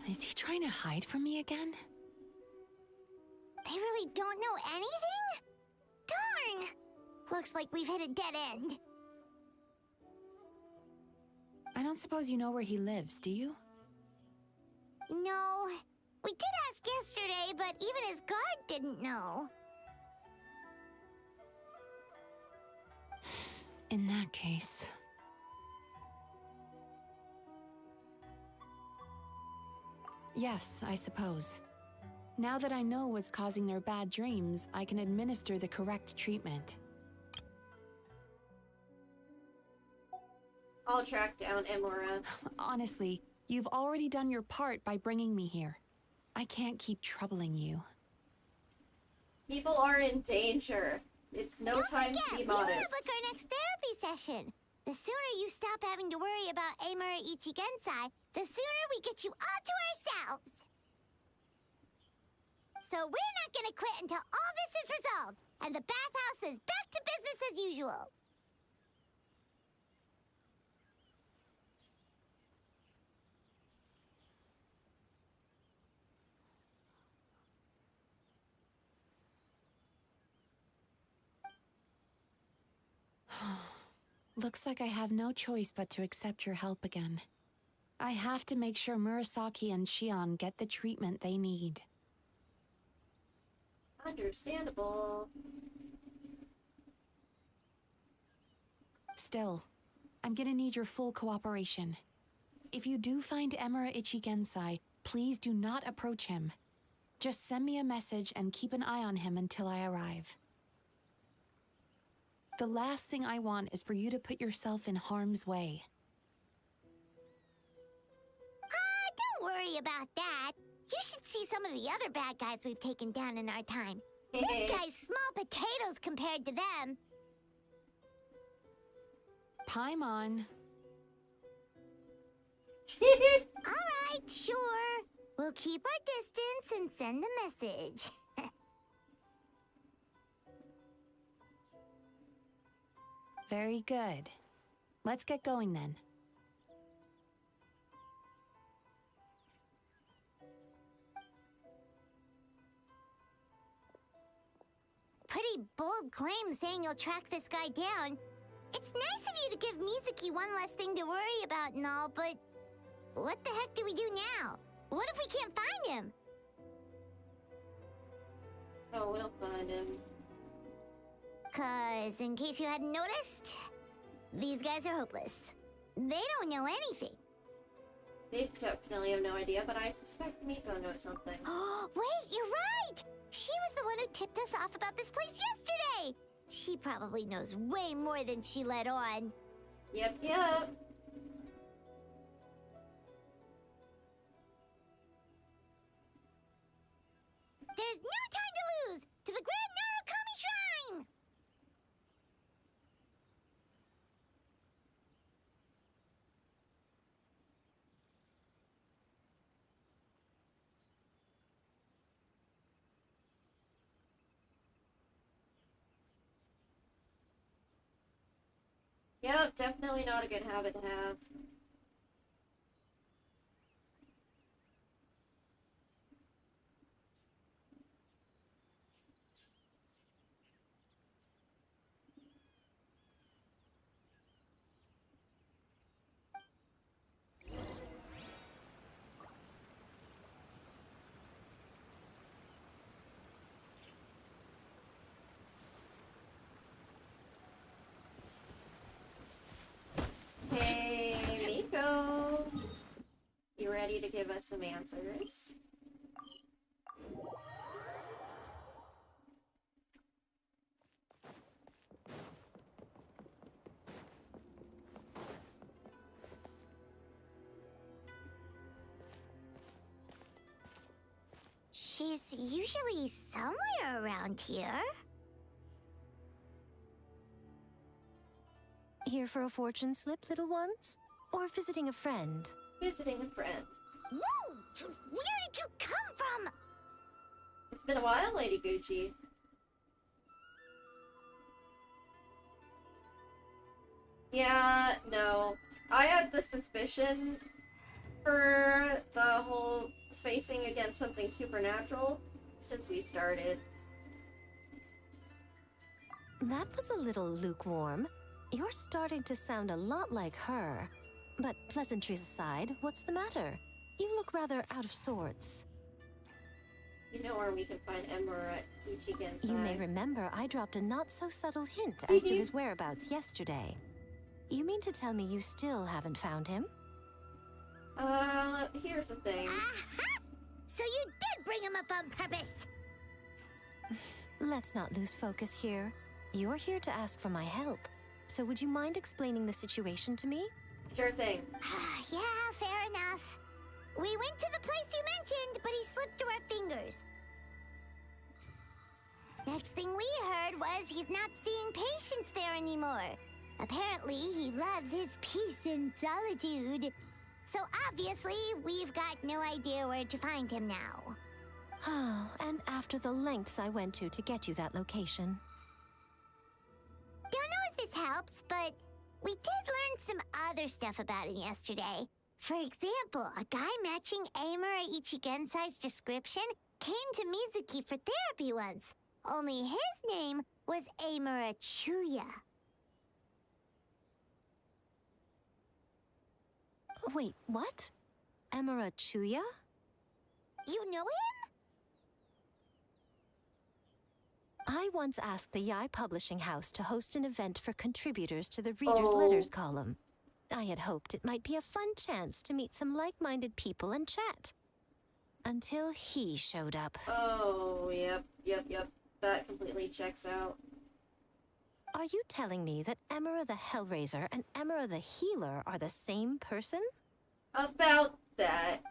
Is he trying to hide from me again? They really don't know anything? Darn! Looks like we've hit a dead end. I don't suppose you know where he lives, do you? No. We did ask yesterday, but even his guard didn't know. In that case... Yes, I suppose. Now that I know what's causing their bad dreams, I can administer the correct treatment. I'll track down Emura. Honestly, you've already done your part by bringing me here. I can't keep troubling you. People are in danger. It's no time to be We want modest. to book our next therapy session. The sooner you stop having to worry about Emura Ichigensai, the sooner we get you all to ourselves. So we're not gonna quit until all this is resolved, and the bathhouse is back to business as usual. Looks like I have no choice but to accept your help again. I have to make sure Murasaki and Shion get the treatment they need. Understandable. Still, I'm gonna need your full cooperation. If you do find Emura Ichigensai, please do not approach him. Just send me a message and keep an eye on him until I arrive. The last thing I want is for you to put yourself in harm's way. Don't worry about that. You should see some of the other bad guys we've taken down in our time. This guy's small potatoes compared to them. Paimon. Alright, sure. We'll keep our distance and send the message. Very good. Let's get going then. Pretty bold claim saying you'll track this guy down. It's nice of you to give Mizuki one less thing to worry about and all, but what the heck do we do now? What if we can't find him? Oh, we'll find him. 'Cause, in case you hadn't noticed, these guys are hopeless. They don't know anything. They definitely have no idea, but I suspect Miko knows something. Oh, wait, you're right! She was the one who tipped us off about this place yesterday! She probably knows way more than she let on. Yep. There's no time to lose! To the Grand Narukami Shrine! Yep, definitely not a good habit to have. ready to give us some answers. She's usually somewhere around here. Here for a fortune slip, little ones? Or visiting a friend? Visiting a friend. Whoa! Where did you come from? It's been a while, Lady Gucci. Yeah, no. I had the suspicion for the whole facing against something supernatural since we started. That was a little lukewarm. You're starting to sound a lot like her. But pleasantries aside, what's the matter? You look rather out of sorts. You know where we can find Emperor Ichigensai. You may remember I dropped a not-so-subtle hint as to his whereabouts yesterday. You mean to tell me you still haven't found him? Here's the thing. Aha! So you did bring him up on purpose! Let's not lose focus here. You're here to ask for my help. So would you mind explaining the situation to me? Sure thing. Yeah, fair enough. We went to the place you mentioned, but he slipped through our fingers. Next thing we heard was he's not seeing patients there anymore. Apparently, he loves his peace and solitude. So obviously, we've got no idea where to find him now. Oh, and after the lengths I went to get you that location. Don't know if this helps, but we did learn some other stuff about him yesterday. For example, a guy matching Amura Ichigensai's description came to Mizuki for therapy once. Only his name was Amura Chuya. Wait, what? Amura Chuya? You know him? I once asked the Yai Publishing House to host an event for contributors to the Reader's Letters column. I had hoped it might be a fun chance to meet some like-minded people and chat. Until he showed up. Oh, yep. That completely checks out. Are you telling me that Emera the Hellraiser and Emera the Healer are the same person? About that.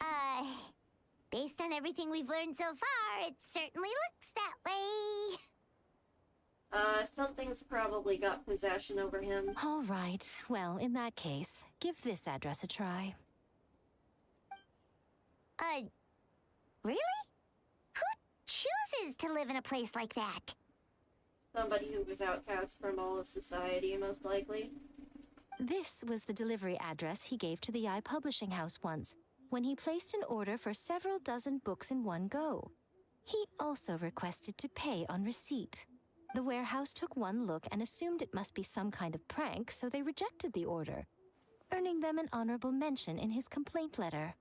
Based on everything we've learned so far, it certainly looks that way. Something's probably got possession over him. All right. Well, in that case, give this address a try. Really? Who chooses to live in a place like that? Somebody who was outcast from all of society, most likely. This was the delivery address he gave to the Yai Publishing House once, when he placed an order for several dozen books in one go. He also requested to pay on receipt. The warehouse took one look and assumed it must be some kind of prank, so they rejected the order, earning them an honorable mention in his complaint letter.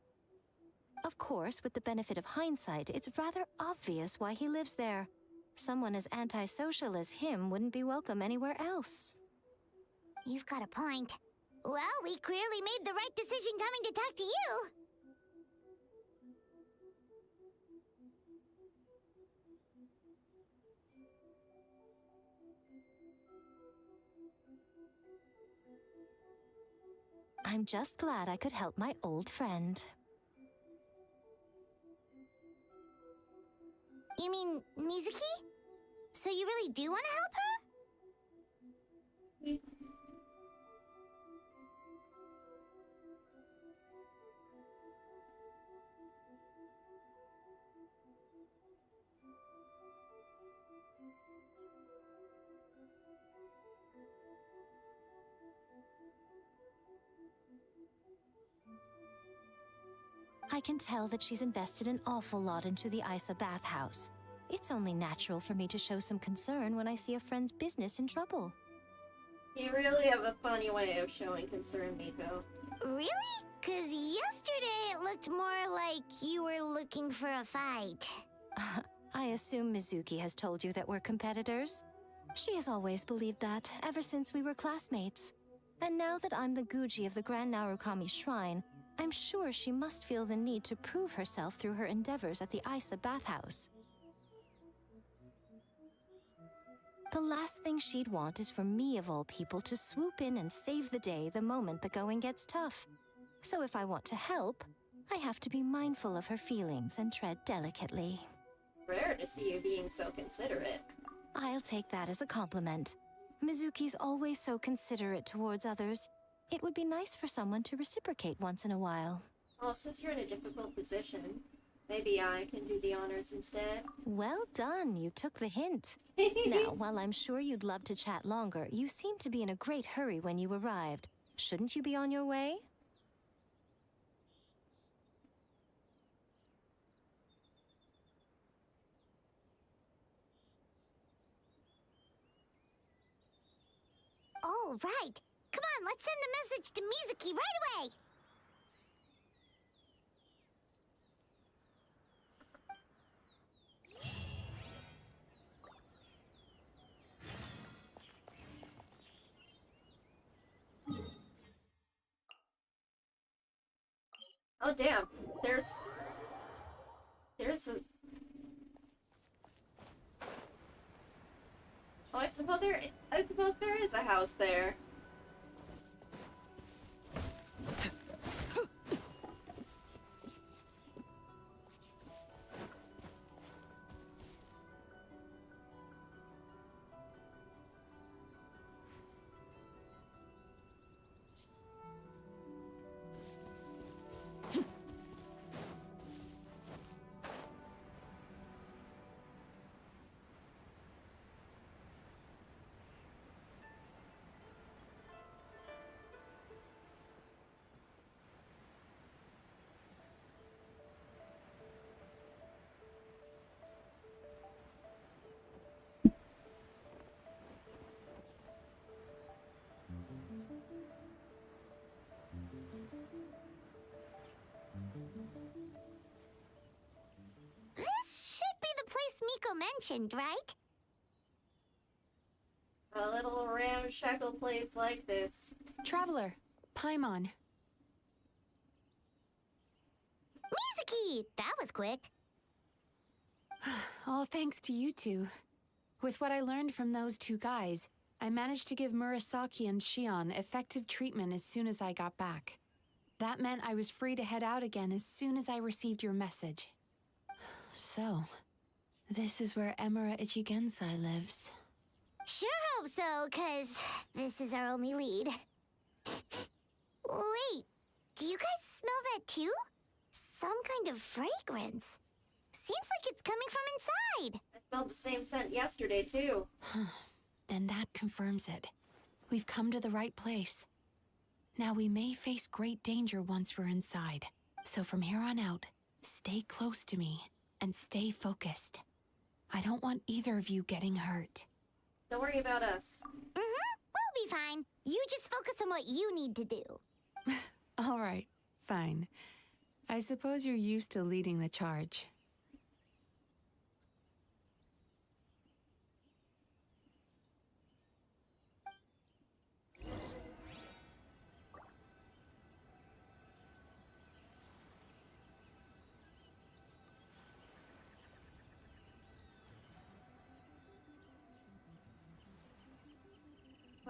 Of course, with the benefit of hindsight, it's rather obvious why he lives there. Someone as antisocial as him wouldn't be welcome anywhere else. You've got a point. Well, we clearly made the right decision coming to talk to you. I'm just glad I could help my old friend. You mean Mizuki? So you really do want to help her? I can tell that she's invested an awful lot into the Isa bathhouse. It's only natural for me to show some concern when I see a friend's business in trouble. You really have a funny way of showing concern, Miko. Really? 'Cause yesterday it looked more like you were looking for a fight. I assume Mizuki has told you that we're competitors? She has always believed that, ever since we were classmates. And now that I'm the Guji of the Grand Narukami Shrine, I'm sure she must feel the need to prove herself through her endeavors at the Isa bathhouse. The last thing she'd want is for me, of all people, to swoop in and save the day the moment the going gets tough. So if I want to help, I have to be mindful of her feelings and tread delicately. Rare to see you being so considerate. I'll take that as a compliment. Mizuki's always so considerate towards others. It would be nice for someone to reciprocate once in a while. Well, since you're in a difficult position, maybe I can do the honors instead. Well done, you took the hint. Now, while I'm sure you'd love to chat longer, you seemed to be in a great hurry when you arrived. Shouldn't you be on your way? All right. Come on, let's send a message to Mizuki right away. Oh damn, there's a... Oh, I suppose there is a house there. This should be the place Miko mentioned, right? A little ramshackle place like this. Traveler, Paimon. Mizuki! That was quick. All thanks to you two. With what I learned from those two guys, I managed to give Murasaki and Shion effective treatment as soon as I got back. That meant I was free to head out again as soon as I received your message. So, this is where Emura Ichigensai lives. Sure hope so, 'cause this is our only lead. Wait, do you guys smell that too? Some kind of fragrance. Seems like it's coming from inside. I smelled the same scent yesterday too. Then that confirms it. We've come to the right place. Now we may face great danger once we're inside. So from here on out, stay close to me and stay focused. I don't want either of you getting hurt. Don't worry about us. We'll be fine. You just focus on what you need to do. All right, fine. I suppose you're used to leading the charge.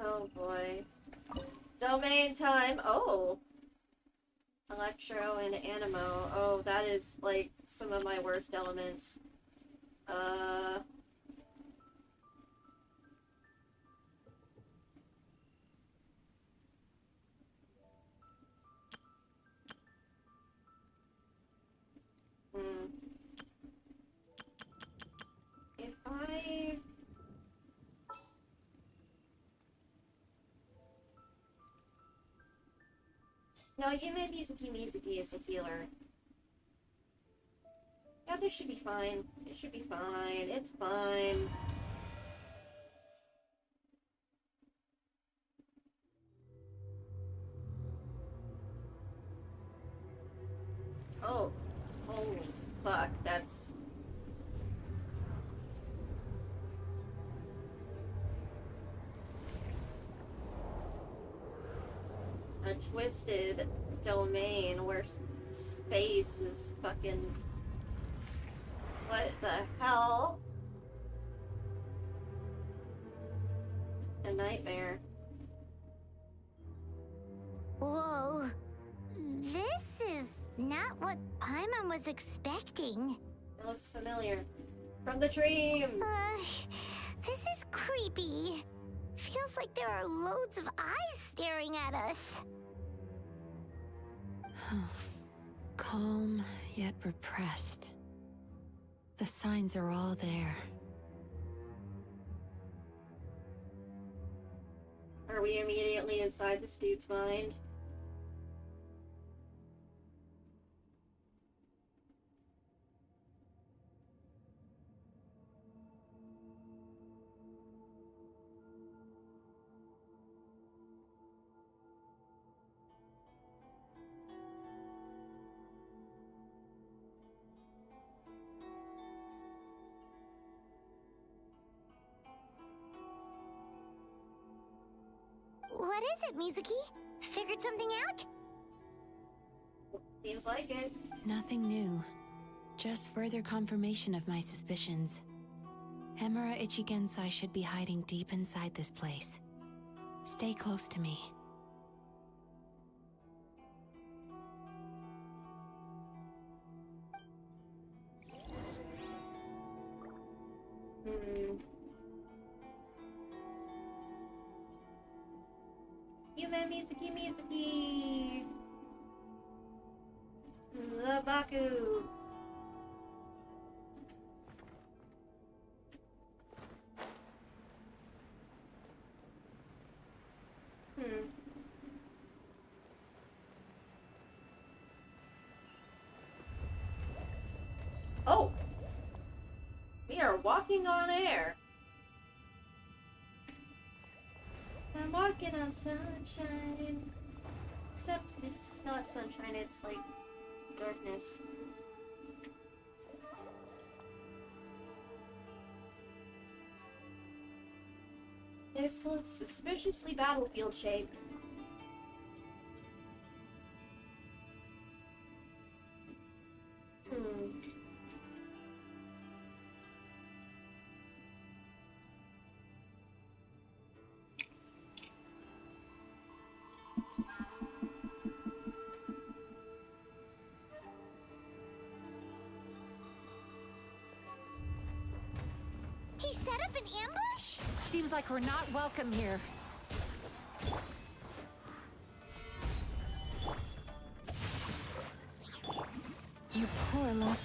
Oh boy. Domain time. Oh. Electro and Animo. Oh, that is like some of my worst elements. If I... No, Yume Mizuki is a healer. Yeah, this should be fine. It should be fine. It's fine. Oh. Holy fuck, that's... A twisted domain where space is fucking... What the hell? A nightmare. Whoa. This is not what Paimon was expecting. It looks familiar. From the dream! This is creepy. Feels like there are loads of eyes staring at us. Calm, yet repressed. The signs are all there. Are we immediately inside this dude's mind? What is it, Mizuki? Figured something out? Seems like it. Nothing new. Just further confirmation of my suspicions. Emura Ichigensai should be hiding deep inside this place. Stay close to me. Human Mizuki! The Baku! Oh! We are walking on air! I'm walking on sunshine. Except it's not sunshine, it's like darkness. This looks suspiciously battlefield shaped. He set up an ambush? Seems like we're not welcome here. You poor little...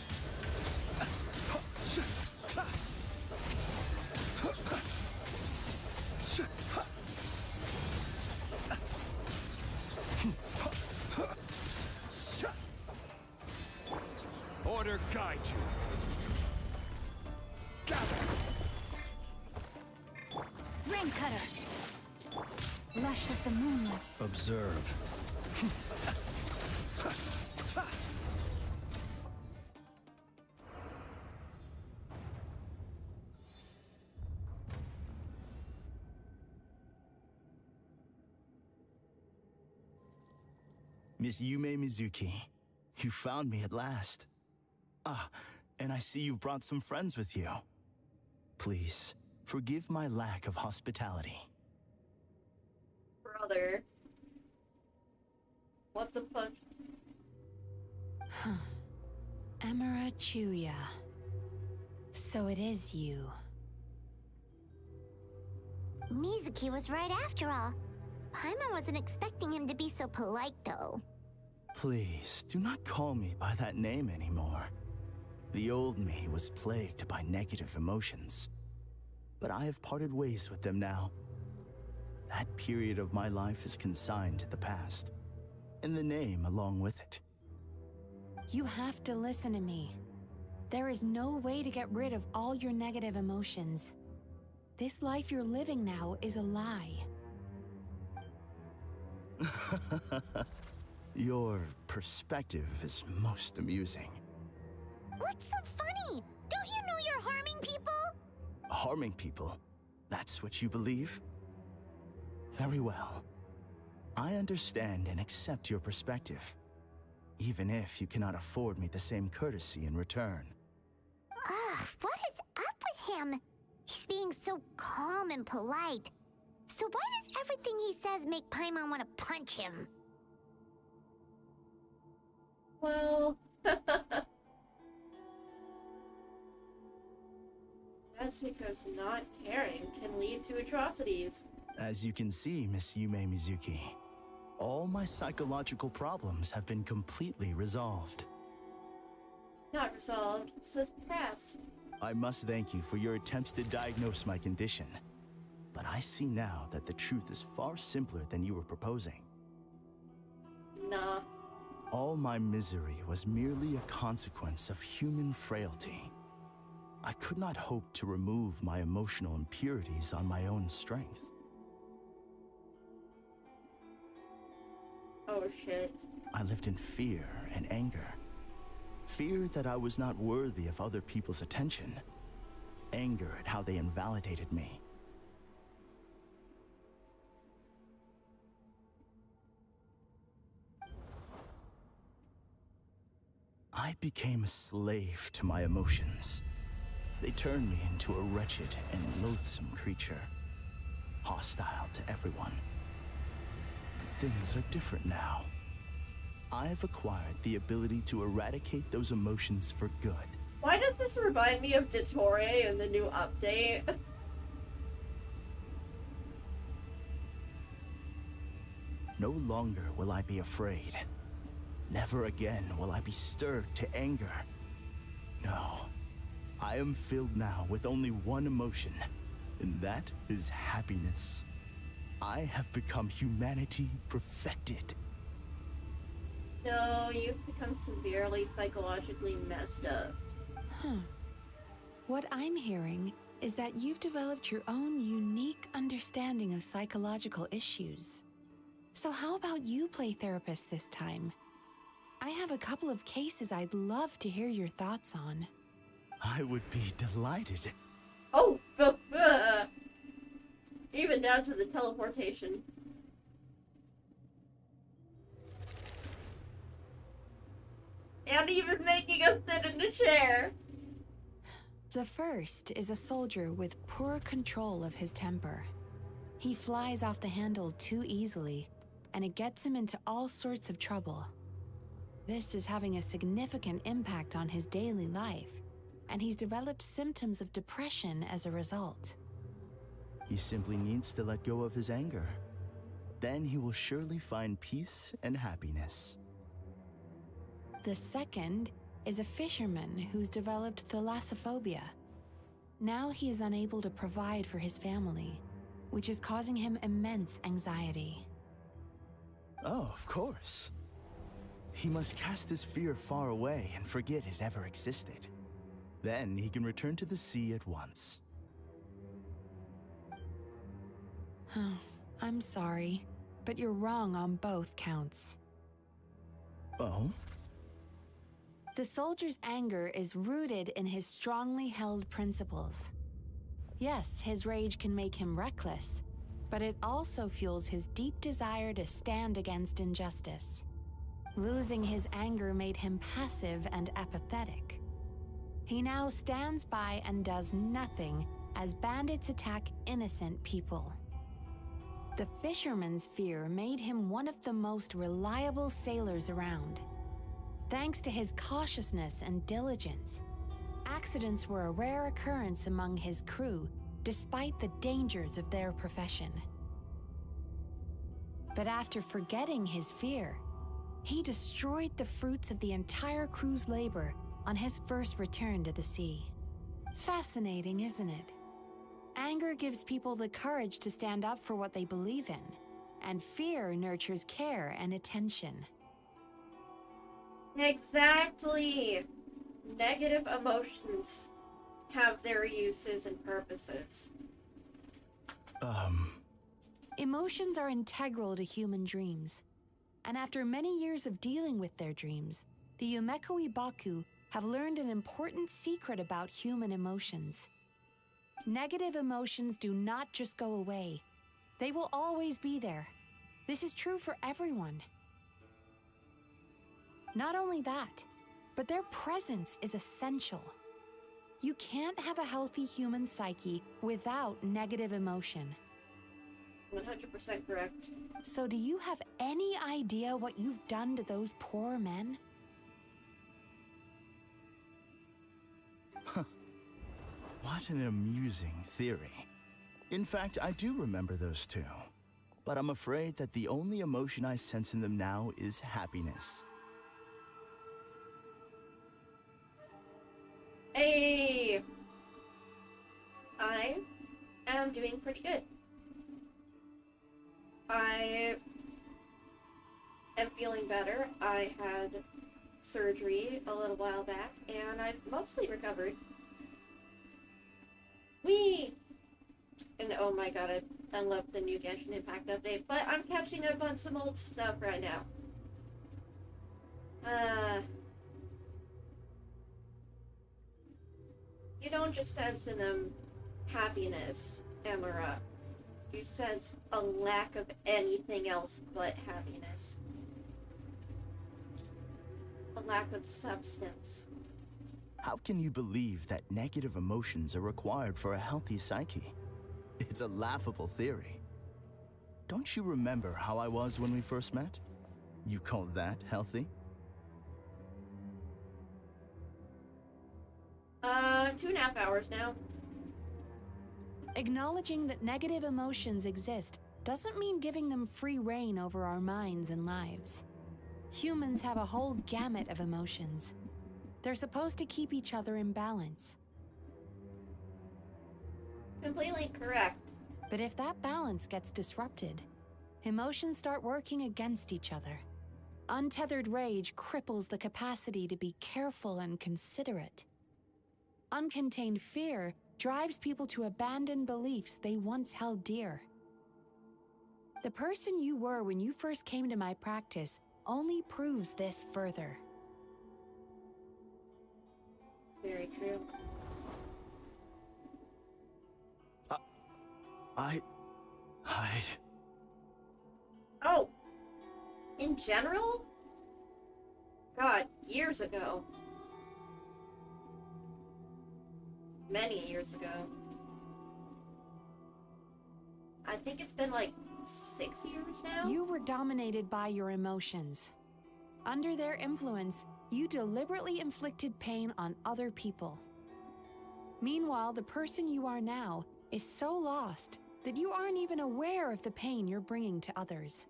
Order guide you. Rain cutter. Lush as the moonlight. Observe. Miss Yume Mizuki, you found me at last. Ah, and I see you brought some friends with you. Please, forgive my lack of hospitality. Brother. What the fuck? Huh. Emura Chuya. So it is you. Mizuki was right after all. Paimon wasn't expecting him to be so polite, though. Please, do not call me by that name anymore. The old me was plagued by negative emotions. But I have parted ways with them now. That period of my life is consigned to the past, and the name along with it. You have to listen to me. There is no way to get rid of all your negative emotions. This life you're living now is a lie. Your perspective is most amusing. What's so funny? Don't you know you're harming people? Harming people? That's what you believe? Very well. I understand and accept your perspective, even if you cannot afford me the same courtesy in return. Ugh, what is up with him? He's being so calm and polite. So why does everything he says make Paimon want to punch him? Well, that's because not caring can lead to atrocities. As you can see, Miss Yume Mizuki, all my psychological problems have been completely resolved. Not resolved, suppressed. I must thank you for your attempts to diagnose my condition. But I see now that the truth is far simpler than you were proposing. Nah. All my misery was merely a consequence of human frailty. I could not hope to remove my emotional impurities on my own strength. Oh shit. I lived in fear and anger. Fear that I was not worthy of other people's attention. Anger at how they invalidated me. I became a slave to my emotions. They turned me into a wretched and loathsome creature, hostile to everyone. But things are different now. I've acquired the ability to eradicate those emotions for good. Why does this remind me of Dottore in the new update? No longer will I be afraid. Never again will I be stirred to anger. No, I am filled now with only one emotion, and that is happiness. I have become humanity perfected. No, you've become severely psychologically messed up. What I'm hearing is that you've developed your own unique understanding of psychological issues. So how about you play therapist this time? I have a couple of cases I'd love to hear your thoughts on. I would be delighted. Oh, even down to the teleportation. And even making us sit in a chair. The first is a soldier with poor control of his temper. He flies off the handle too easily, and it gets him into all sorts of trouble. This is having a significant impact on his daily life, and he's developed symptoms of depression as a result. He simply needs to let go of his anger. Then he will surely find peace and happiness. The second is a fisherman who's developed thalassophobia. Now he is unable to provide for his family, which is causing him immense anxiety. Oh, of course. He must cast his fear far away and forget it ever existed. Then he can return to the sea at once. I'm sorry, but you're wrong on both counts. Oh? The soldier's anger is rooted in his strongly held principles. Yes, his rage can make him reckless, but it also fuels his deep desire to stand against injustice. Losing his anger made him passive and apathetic. He now stands by and does nothing as bandits attack innocent people. The fisherman's fear made him one of the most reliable sailors around. Thanks to his cautiousness and diligence, accidents were a rare occurrence among his crew, despite the dangers of their profession. But after forgetting his fear, he destroyed the fruits of the entire crew's labor on his first return to the sea. Fascinating, isn't it? Anger gives people the courage to stand up for what they believe in, and fear nurtures care and attention. Exactly! Negative emotions have their uses and purposes. Emotions are integral to human dreams. And after many years of dealing with their dreams, the Yumekoi Baku have learned an important secret about human emotions. Negative emotions do not just go away. They will always be there. This is true for everyone. Not only that, but their presence is essential. You can't have a healthy human psyche without negative emotion. 100% correct. So do you have any idea what you've done to those poor men? What an amusing theory. In fact, I do remember those two. But I'm afraid that the only emotion I sense in them now is happiness. Hey! I am doing pretty good. I am feeling better. I had surgery a little while back, and I've mostly recovered. Whee! And oh my god, I love the new Genshin Impact update, but I'm catching up on some old stuff right now. You don't just sense in them happiness, Emira. You sense a lack of anything else but happiness. A lack of substance. How can you believe that negative emotions are required for a healthy psyche? It's a laughable theory. Don't you remember how I was when we first met? You call that healthy? 2.5 hours now. Acknowledging that negative emotions exist doesn't mean giving them free rein over our minds and lives. Humans have a whole gamut of emotions. They're supposed to keep each other in balance. Completely correct. But if that balance gets disrupted, emotions start working against each other. Untethered rage cripples the capacity to be careful and considerate. Uncontained fear drives people to abandon beliefs they once held dear. The person you were when you first came to my practice only proves this further. Very true. Oh! In general? God, years ago. Many years ago. I think it's been like 6 years now? You were dominated by your emotions. Under their influence, you deliberately inflicted pain on other people. Meanwhile, the person you are now is so lost that you aren't even aware of the pain you're bringing to others.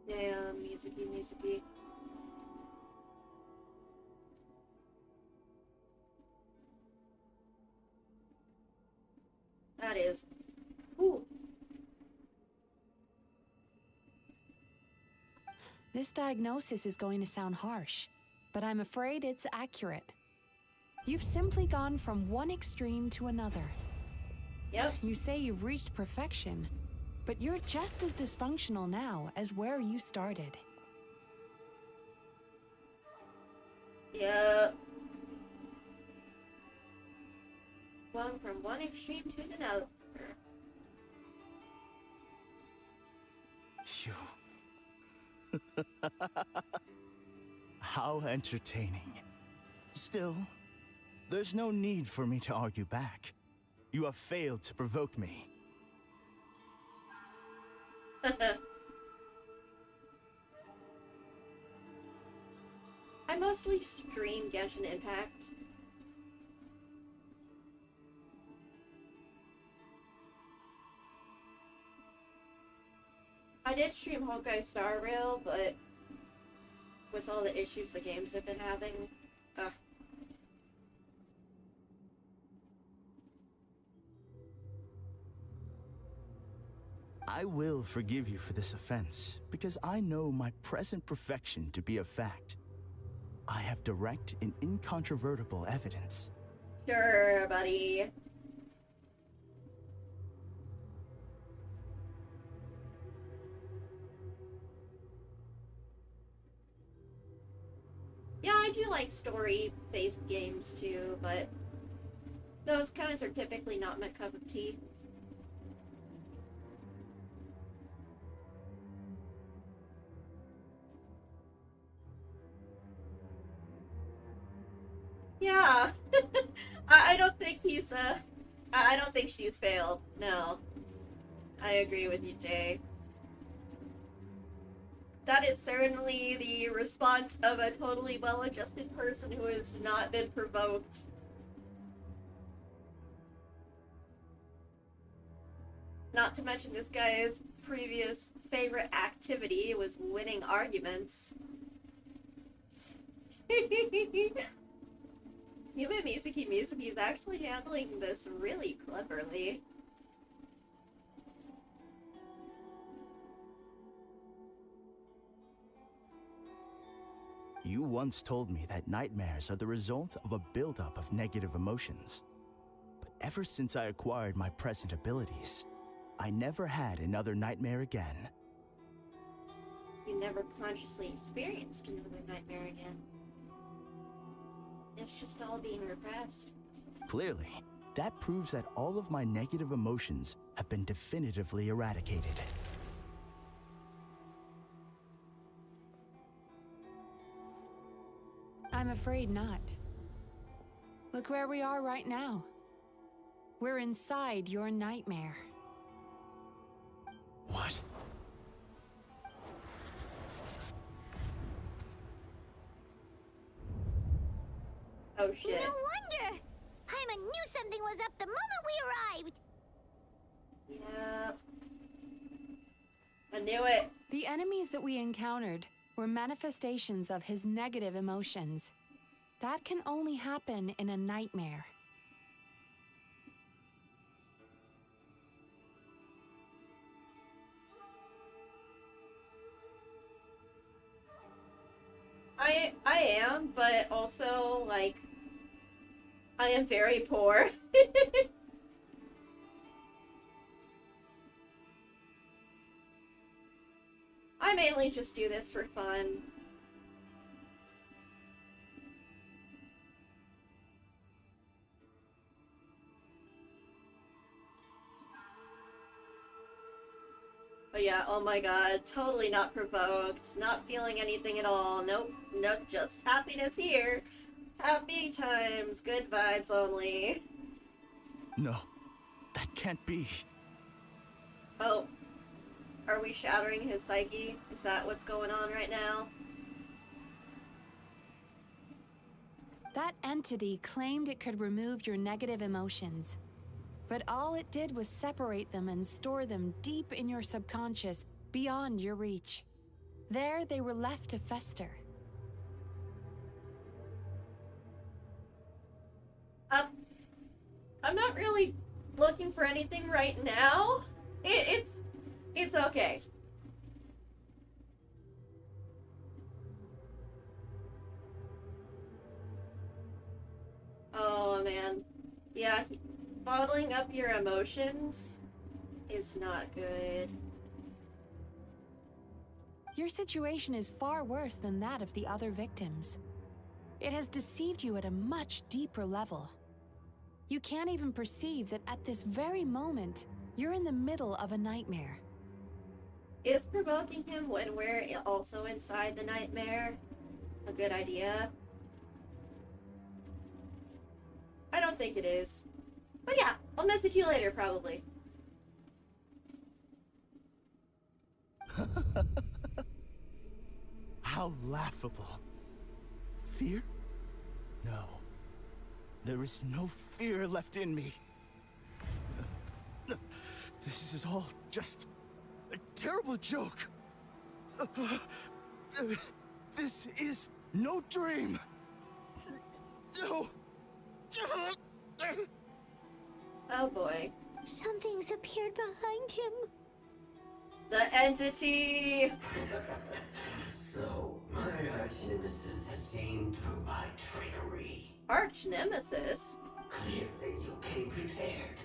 Damn, Mizuki. That is. Ooh. This diagnosis is going to sound harsh, but I'm afraid it's accurate. You've simply gone from one extreme to another. Yep. You say you've reached perfection, but you're just as dysfunctional now as where you started. Yep. One from one extreme to another. How entertaining. Still, there's no need for me to argue back. You have failed to provoke me. I mostly stream Genshin Impact. I did stream Honkai Star Rail, but with all the issues the games have been having, ugh. I will forgive you for this offense, because I know my present perfection to be a fact. I have direct and incontrovertible evidence. Sure, buddy. Yeah, I do like story-based games too, but those kinds are typically not my cup of tea. Yeah. I don't think he's, I don't think she's failed. No. I agree with you, Jay. That is certainly the response of a totally well-adjusted person who has not been provoked. Not to mention this guy's previous favorite activity was winning arguments. Yume Mizuki is actually handling this really cleverly. You once told me that nightmares are the result of a buildup of negative emotions. But ever since I acquired my present abilities, I never had another nightmare again. You never consciously experienced another nightmare again. It's just all being repressed. Clearly, that proves that all of my negative emotions have been definitively eradicated. I'm afraid not. Look where we are right now. We're inside your nightmare. What? Oh shit. No wonder! Paimon knew something was up the moment we arrived! Yeah. I knew it. The enemies that we encountered were manifestations of his negative emotions. That can only happen in a nightmare. I am, but also, like, I am very poor. I mainly just do this for fun. But yeah, oh my god, totally not provoked, not feeling anything at all, nope, nope, just happiness here. Happy times, good vibes only. No, that can't be. Oh, are we shattering his psyche? Is that what's going on right now? That entity claimed it could remove your negative emotions. But all it did was separate them and store them deep in your subconscious, beyond your reach. There, they were left to fester. I'm not really looking for anything right now. It's okay. Oh man. Yeah, bottling up your emotions is not good. Your situation is far worse than that of the other victims. It has deceived you at a much deeper level. You can't even perceive that at this very moment, you're in the middle of a nightmare. Is provoking him when we're also inside the nightmare a good idea? I don't think it is. But yeah, I'll message you later, probably. How laughable. Fear? No. There is no fear left in me. This is all just a terrible joke. This is no dream. No. Oh boy. Something's appeared behind him. The entity! So, my arch-nemesis has seen through my trickery. Arch-nemesis? Clearly, you came prepared.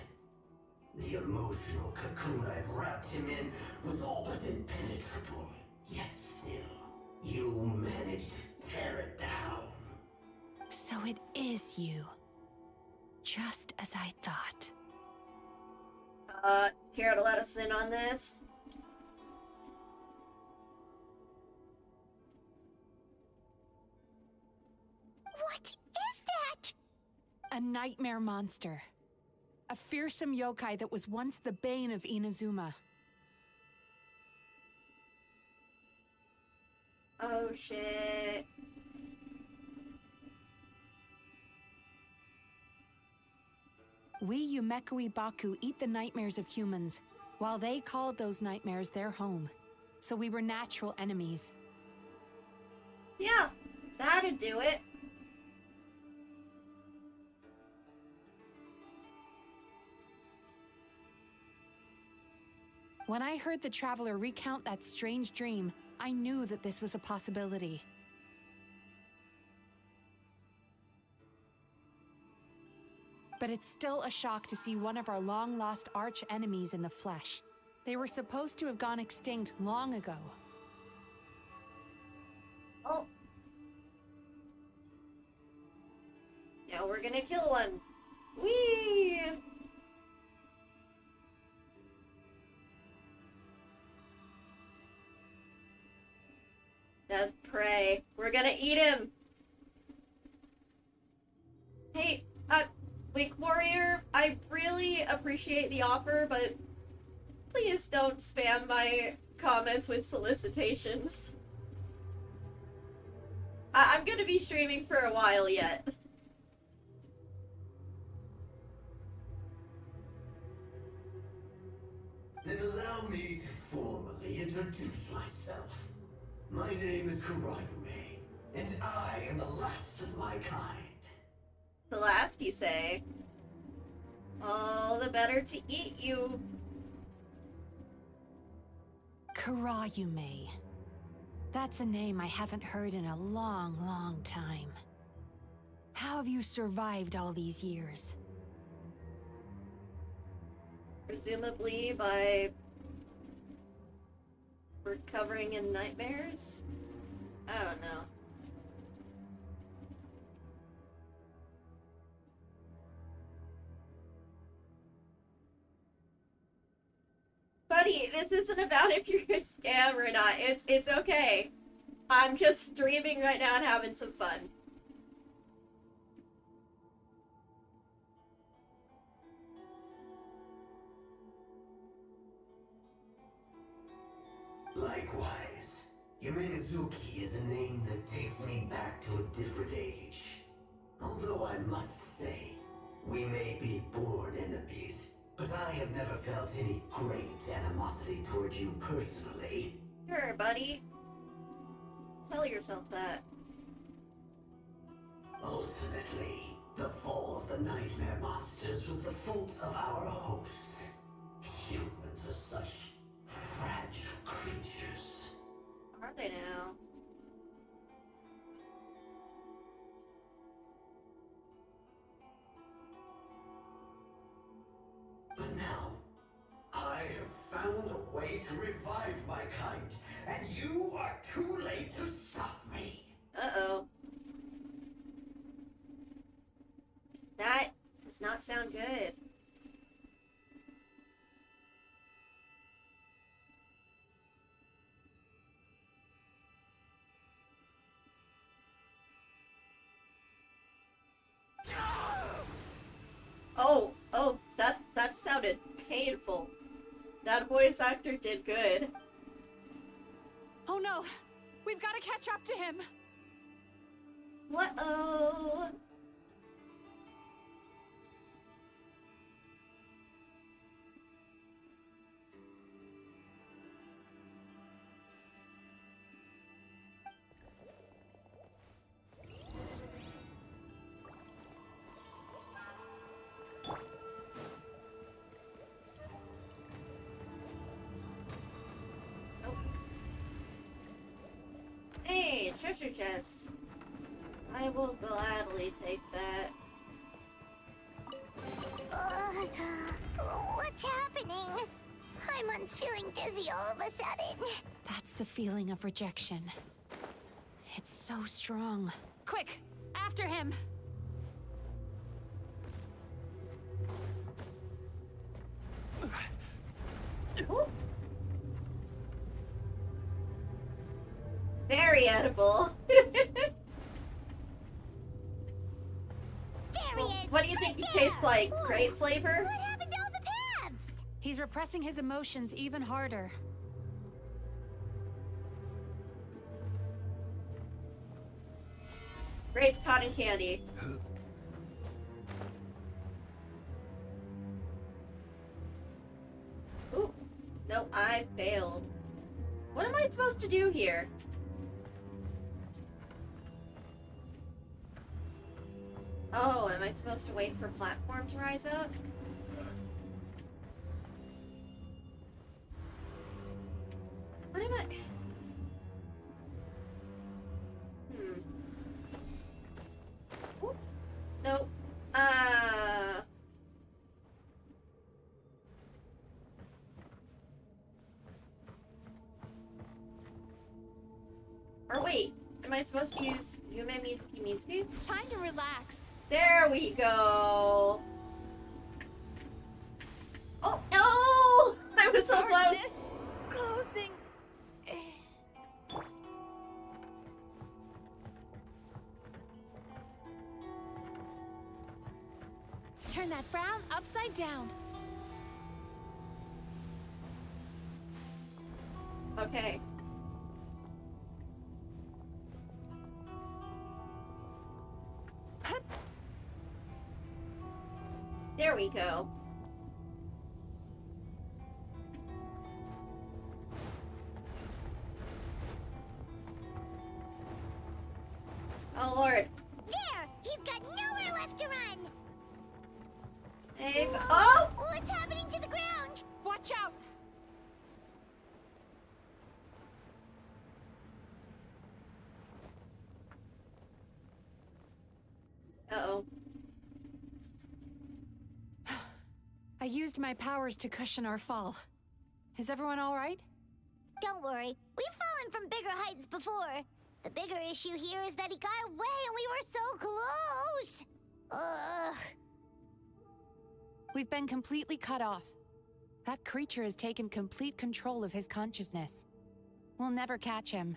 The emotional cocoon I'd wrapped him in was all but impenetrable. Yet still, you managed to tear it down. So it is you. Just as I thought. Care to let us in on this? What is that? A nightmare monster. A fearsome yokai that was once the bane of Inazuma. Oh shit. We Yumekui Baku eat the nightmares of humans, while they called those nightmares their home. So we were natural enemies. Yeah, that'd do it. When I heard the traveler recount that strange dream, I knew that this was a possibility. But it's still a shock to see one of our long-lost arch-enemies in the flesh. They were supposed to have gone extinct long ago. Oh. Now we're gonna kill one. Whee! That's prey. We're gonna eat him. Hey, Wake Warrior, I really appreciate the offer, but please don't spam my comments with solicitations. I'm gonna be streaming for a while yet. Then allow me to formally introduce myself. My name is Kurayume, and I am the last of my kind. The last, you say? All the better to eat you. Kurayume. That's a name I haven't heard in a long, long time. How have you survived all these years? Presumably by recovering in nightmares? I don't know. Buddy, this isn't about if you're a scam or not. It's okay. I'm just streaming right now and having some fun. Likewise, Mizuki is a name that takes me back to a different age. Although I must say, we may be born enemies, but I have never felt any great animosity toward you personally. Sure, buddy. Tell yourself that. Ultimately, the fall of the nightmare monsters was the fault of our hosts. Humans are such fragile creatures. Are they now? But now, I have found a way to revive my kind, and you are too late to stop me. Uh-oh. That does not sound good. Oh, that sounded painful. That voice actor did good. Oh no! We've got to catch up to him! What-oh? Hey, treasure chest. I will gladly take that. What's happening? Haimon's feeling dizzy all of a sudden. That's the feeling of rejection. It's so strong. Quick! After him! Ooh. Very edible. There he is! What do you think he tastes like? Grape flavor? What happened to all the paths? He's repressing his emotions even harder. Grape cotton candy. Ooh. No, I failed. What am I supposed to do here? Oh, am I supposed to wait for platform to rise up? What am I... Ooh. Nope. Or wait, am I supposed to use Yume Mizuki? Time to relax. There we go. Oh no! I was so close. Closing. Turn that frown upside down. Okay. There we go. Oh Lord. There! He's got nowhere left to run! Hey, oh! What's happening to the ground? Watch out! Uh-oh. I used my powers to cushion our fall. Is everyone all right? Don't worry, we've fallen from bigger heights before. The bigger issue here is that he got away and we were so close! Ugh. We've been completely cut off. That creature has taken complete control of his consciousness. We'll never catch him.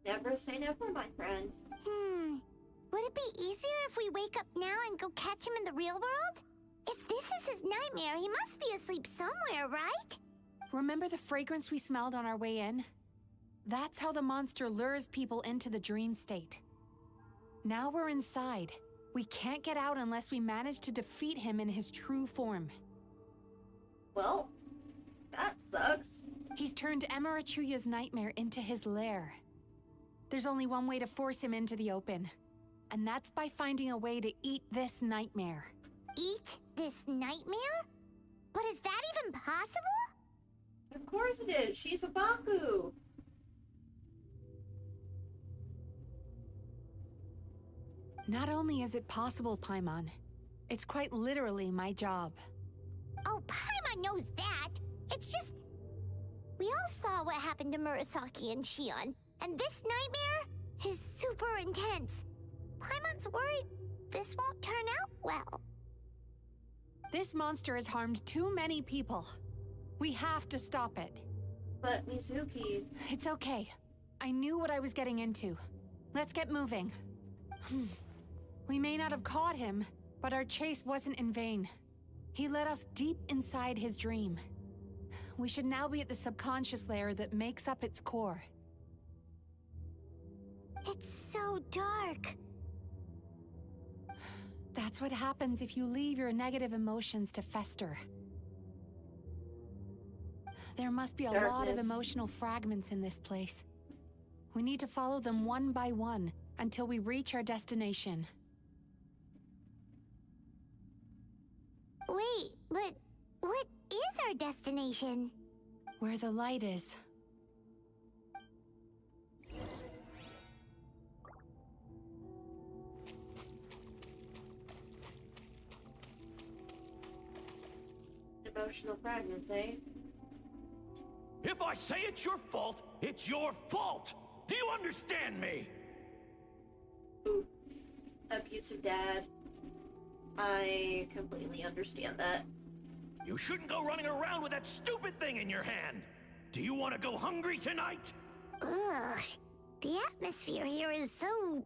Never say never, my friend. Would it be easier if we wake up now and go catch him in the real world? If this is his nightmare, he must be asleep somewhere, right? Remember the fragrance we smelled on our way in? That's how the monster lures people into the dream state. Now we're inside. We can't get out unless we manage to defeat him in his true form. Well, that sucks. He's turned Emarachuya's nightmare into his lair. There's only one way to force him into the open, and that's by finding a way to eat this nightmare. Eat this nightmare? But is that even possible? Of course it is. She's a Baku. Not only is it possible, Paimon, it's quite literally my job. Oh, Paimon knows that. It's just... We all saw what happened to Murasaki and Shion, and this nightmare is super intense. Paimon's worried this won't turn out well. This monster has harmed too many people. We have to stop it. But Mizuki... It's okay. I knew what I was getting into. Let's get moving. We may not have caught him, but our chase wasn't in vain. He led us deep inside his dream. We should now be at the subconscious layer that makes up its core. It's so dark. That's what happens if you leave your negative emotions to fester. There must be a lot of emotional fragments in this place. We need to follow them one by one until we reach our destination. Wait, but what is our destination? Where the light is. Emotional fragments, eh? If I say it's your fault, it's your fault! Do you understand me? Ooh. Abusive dad. I completely understand that. You shouldn't go running around with that stupid thing in your hand! Do you want to go hungry tonight? Ugh. The atmosphere here is so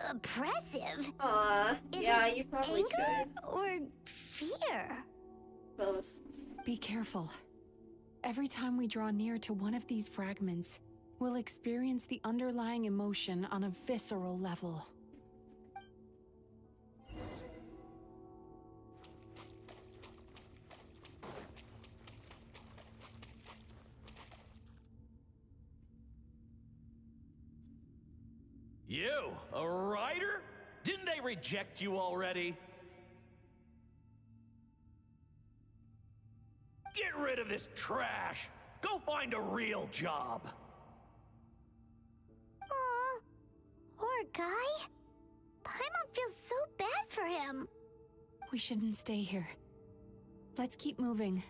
oppressive. Is yeah, it you probably anger should. or fear? Both. Be careful. Every time we draw near to one of these fragments, we'll experience the underlying emotion on a visceral level. You, a writer? Didn't they reject you already? Get rid of this trash! Go find a real job! Aw, poor guy. Paimon feels so bad for him. We shouldn't stay here. Let's keep moving.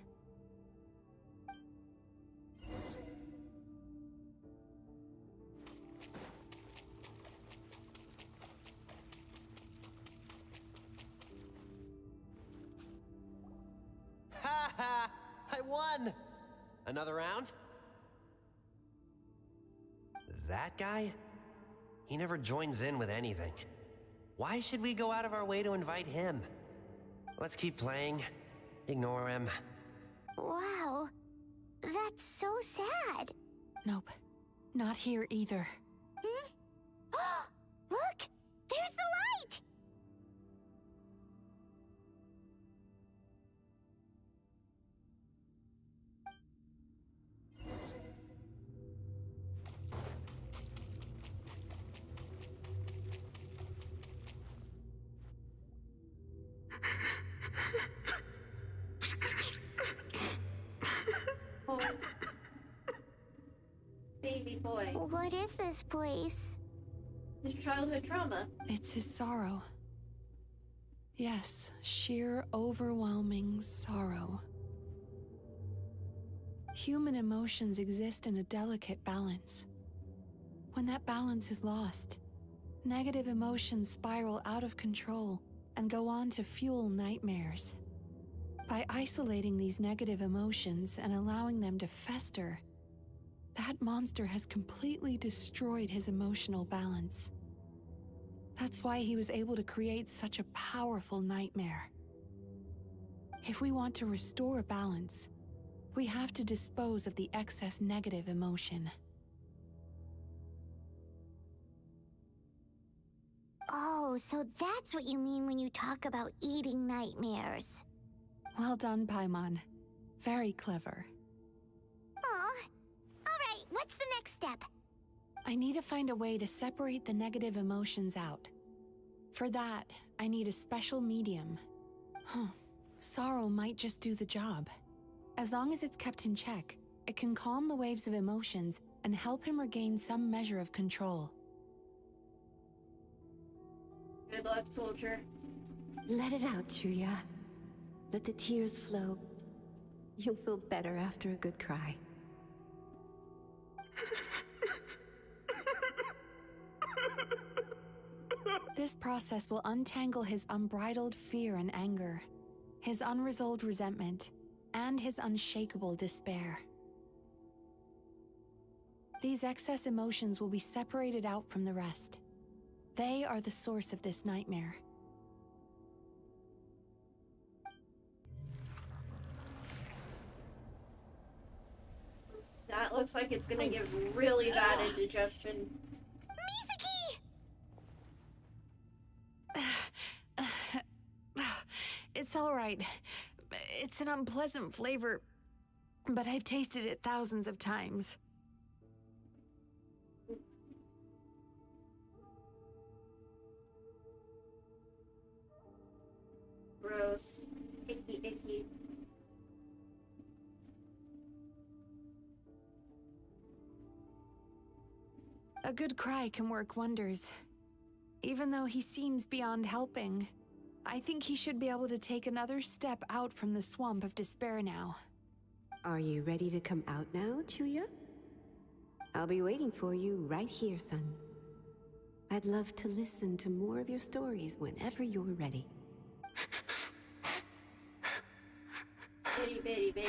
Ha ha! I won! Another round? That guy? He never joins in with anything. Why should we go out of our way to invite him? Let's keep playing. Ignore him. Wow, that's so sad. Nope. Not here either. Hmm? Look! There's the light! Oh. Baby boy. What is this place? His childhood trauma. It's his sorrow. Yes, sheer overwhelming sorrow. Human emotions exist in a delicate balance. When that balance is lost, negative emotions spiral out of control and go on to fuel nightmares. By isolating these negative emotions and allowing them to fester, that monster has completely destroyed his emotional balance. That's why he was able to create such a powerful nightmare. If we want to restore balance, we have to dispose of the excess negative emotion. Oh, so that's what you mean when you talk about eating nightmares. Well done, Paimon. Very clever. Aw. Alright, what's the next step? I need to find a way to separate the negative emotions out. For that, I need a special medium. Sorrow might just do the job. As long as it's kept in check, it can calm the waves of emotions and help him regain some measure of control. Good luck, soldier. Let it out, Chuya. Let the tears flow. You'll feel better after a good cry. This process will untangle his unbridled fear and anger, his unresolved resentment, and his unshakable despair. These excess emotions will be separated out from the rest. They are the source of this nightmare. That looks like it's gonna give really bad indigestion. It's all right. It's an unpleasant flavor, but I've tasted it thousands of times. Gross. Icky, icky. A good cry can work wonders. Even though he seems beyond helping, I think he should be able to take another step out from the swamp of despair now. Are you ready to come out now, Chuya? I'll be waiting for you right here, son. I'd love to listen to more of your stories whenever you're ready. Bitty bitty baby.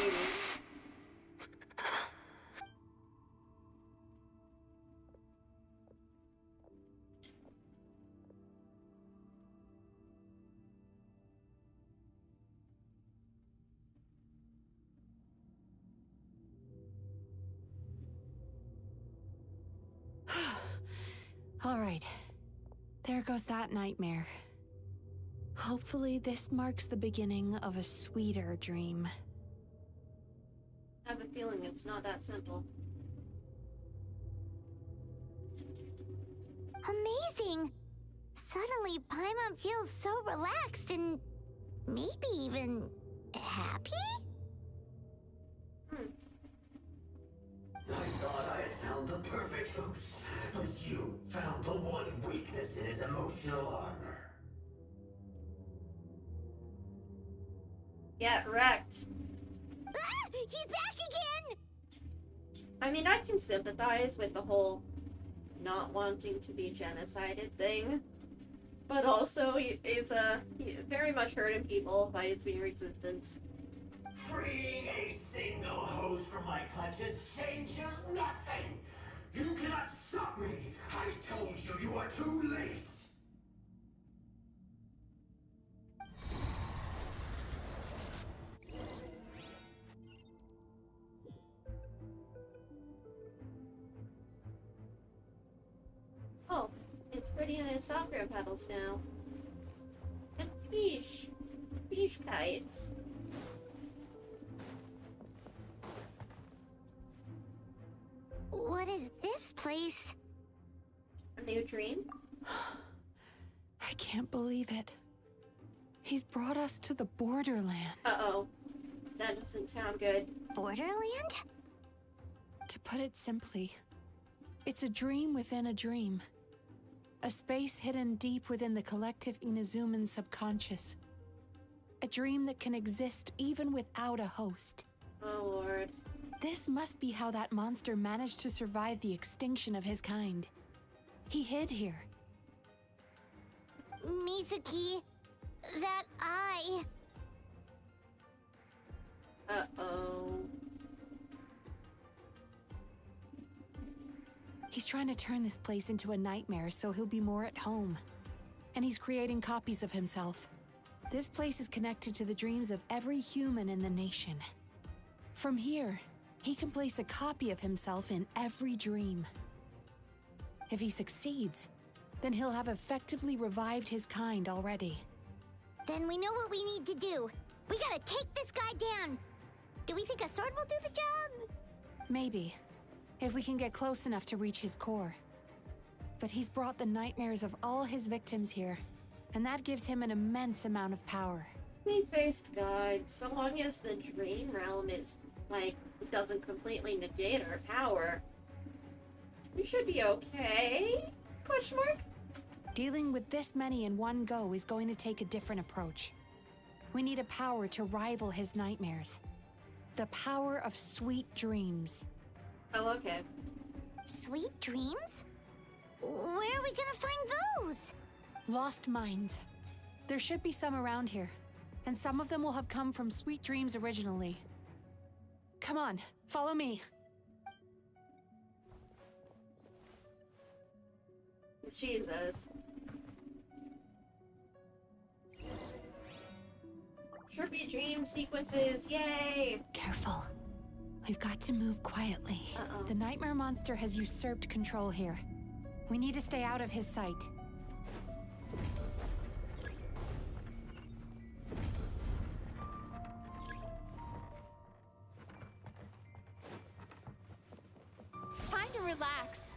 All right. There goes that nightmare. Hopefully this marks the beginning of a sweeter dream. I have a feeling it's not that simple. Amazing! Suddenly, Paimon feels so relaxed and maybe even happy? I thought I had found the perfect host, but you found the one weakness in his emotional armor. Get wrecked. Ah! He's back again! I mean, I can sympathize with the whole not wanting to be genocided thing, but also he very much hurting people by its mere existence. Freeing a single host from my clutches changes nothing! You cannot stop me! I told you you are too late! Oh, it's pretty on his soccer pedals now. And fish. Fish kites. What is this place? A new dream? I can't believe it. He's brought us to the borderland. Uh-oh. That doesn't sound good. Borderland? To put it simply, it's a dream within a dream. A space hidden deep within the collective Inazuman subconscious. A dream that can exist even without a host. Oh, Lord. This must be how that monster managed to survive the extinction of his kind. He hid here. Mizuki, that eye. Uh-oh. He's trying to turn this place into a nightmare so he'll be more at home. And he's creating copies of himself. This place is connected to the dreams of every human in the nation. From here, he can place a copy of himself in every dream. If he succeeds, then he'll have effectively revived his kind already. Then we know what we need to do. We gotta take this guy down. Do we think a sword will do the job? Maybe, if we can get close enough to reach his core. But he's brought the nightmares of all his victims here, and that gives him an immense amount of power. Me-faced guide, so long as the dream realm is, like, doesn't completely negate our power, we should be okay? Question mark? Dealing with this many in one go is going to take a different approach. We need a power to rival his nightmares. The power of sweet dreams. Oh, okay. Sweet dreams? Where are we gonna find those? Lost minds. There should be some around here, and some of them will have come from sweet dreams originally. Come on, follow me. Jesus. Trippy dream sequences, yay! Careful. We've got to move quietly. Uh-oh. The nightmare monster has usurped control here. We need to stay out of his sight. Time to relax.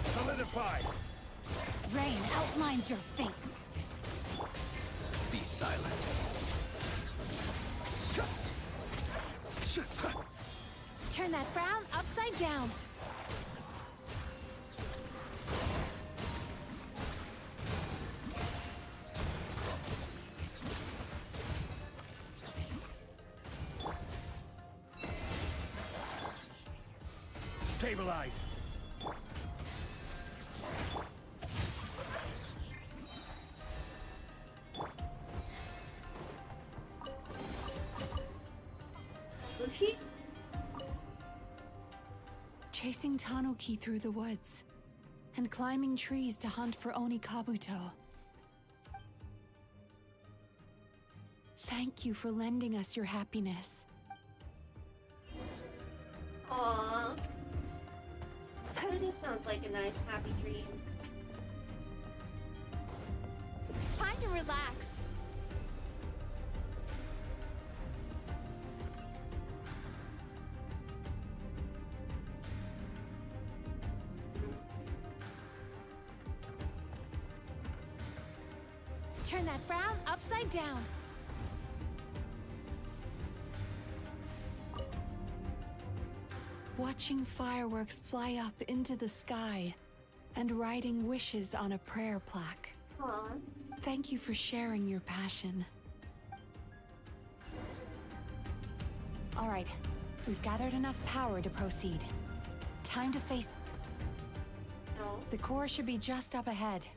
Solidified. Rain outlines your fate. Be silent. Turn that frown upside down. Stabilize. Bushi? Chasing Tanuki through the woods, and climbing trees to hunt for Oni Kabuto. Thank you for lending us your happiness. Aww. That really sounds like a nice, happy dream. Time to relax. Turn that frown upside down. Watching fireworks fly up into the sky and writing wishes on a prayer plaque. Aww. Thank you for sharing your passion. All right, we've gathered enough power to proceed. Time to face... No. The core should be just up ahead.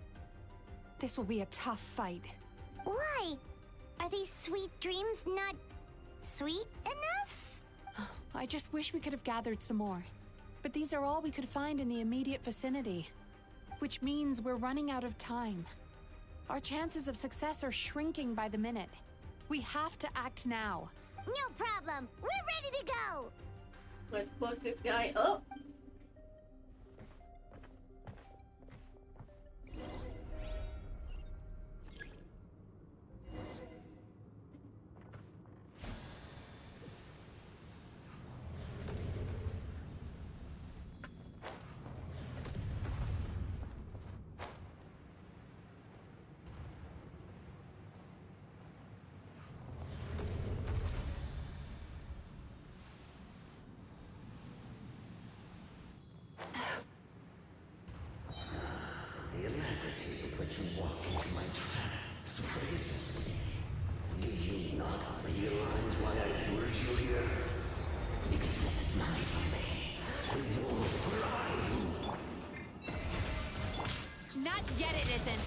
This will be a tough fight. Why? Are these sweet dreams not sweet enough? I just wish we could have gathered some more. But these are all we could find in the immediate vicinity. Which means we're running out of time. Our chances of success are shrinking by the minute. We have to act now. No problem. We're ready to go. Let's fuck this guy up. The alacrity with which you walk into my trap surprises me. Do you not realize why I lured you here? Because this is my domain. And you're where I rule. Not yet it isn't.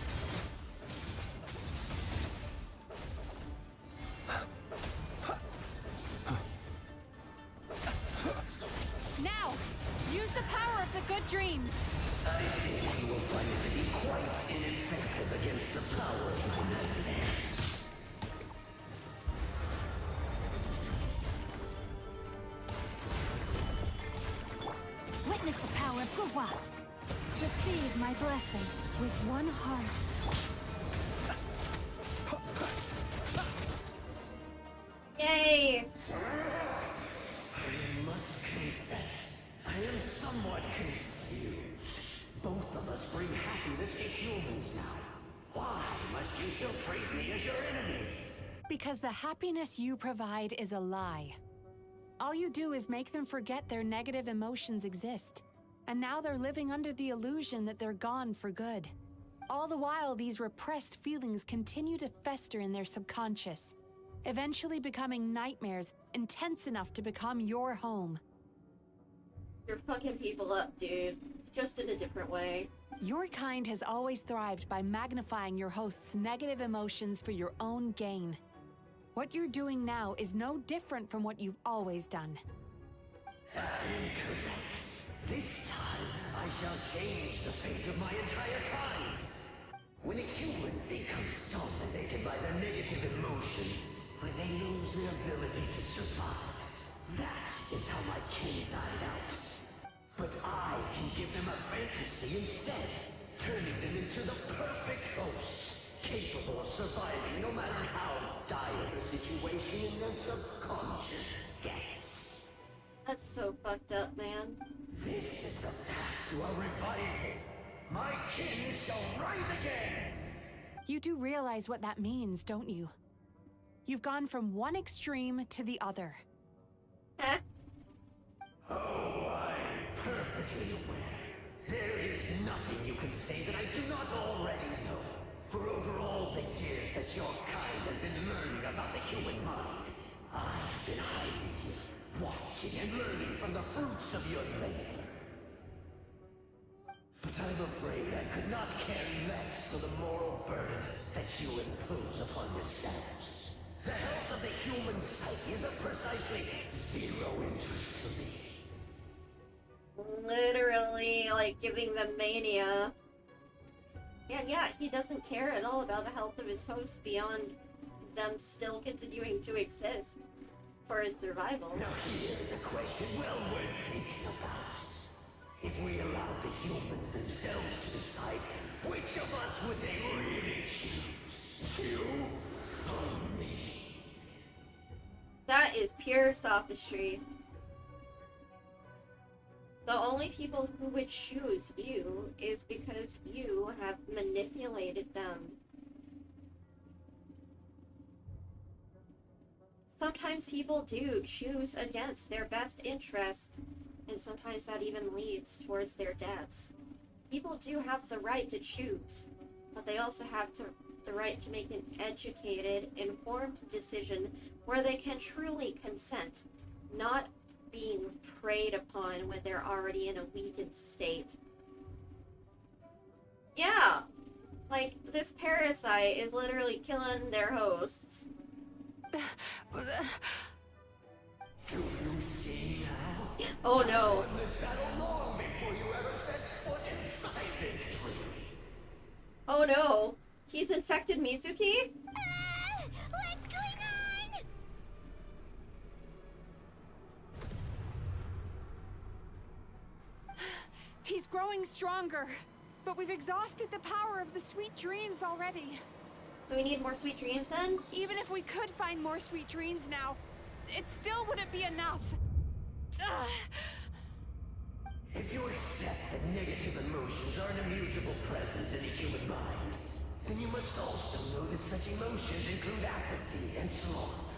Now, use the power of the good dreams. I think you will find it to be quite ineffective against the power of my nightmares. Witness the power of Gurwa. Receive my blessing with one heart. Yay! I must confess, I am somewhat confused. Both of us bring happiness to humans now. Why must you still treat me as your enemy? Because the happiness you provide is a lie. All you do is make them forget their negative emotions exist. And now they're living under the illusion that they're gone for good. All the while, these repressed feelings continue to fester in their subconscious, eventually becoming nightmares intense enough to become your home. You're fucking people up, dude. Just in a different way. Your kind has always thrived by magnifying your host's negative emotions for your own gain. What you're doing now is no different from what you've always done. I am correct. This time, I shall change the fate of my entire kind. When a human becomes dominated by their negative emotions, when they lose their ability to survive, that is how my kin died out. But I can give them a fantasy instead, turning them into the perfect hosts, capable of surviving no matter how dire the situation in their subconscious gets. That's so fucked up, man. This is the path to a revival. My kin shall rise again! You do realize what that means, don't you? You've gone from one extreme to the other. Oh, I'm perfectly aware. There is nothing you can say that I do not already know. For over all the years that your kind has been learning about the human mind, I have been hiding here, watching and learning from the fruits of your labor. But I'm afraid I could not care less for the moral burdens that you impose upon yourselves. The health of the human psyche is of precisely zero interest to me. Literally, like, giving them mania. And yeah, he doesn't care at all about the health of his host beyond them still continuing to exist for his survival. Now here's a question well worth thinking about. If we allowed the humans themselves to decide, which of us would they really choose? You or me? That is pure sophistry. The only people who would choose you is because you have manipulated them. Sometimes people do choose against their best interests, and sometimes that even leads towards their deaths. People do have the right to choose, but they also have the right to make an educated, informed decision where they can truly consent, not being preyed upon when they're already in a weakened state. Yeah, like, this parasite is literally killing their hosts. Do you see now? Oh no. I won this battle long before you ever set foot inside this tree. Oh no. He's infected Mizuki? What's going on? He's growing stronger, but we've exhausted the power of the sweet dreams already. So we need more sweet dreams then? Even if we could find more sweet dreams now, it still wouldn't be enough. If you accept that negative emotions are an immutable presence in the human mind, then you must also know that such emotions include apathy and sloth.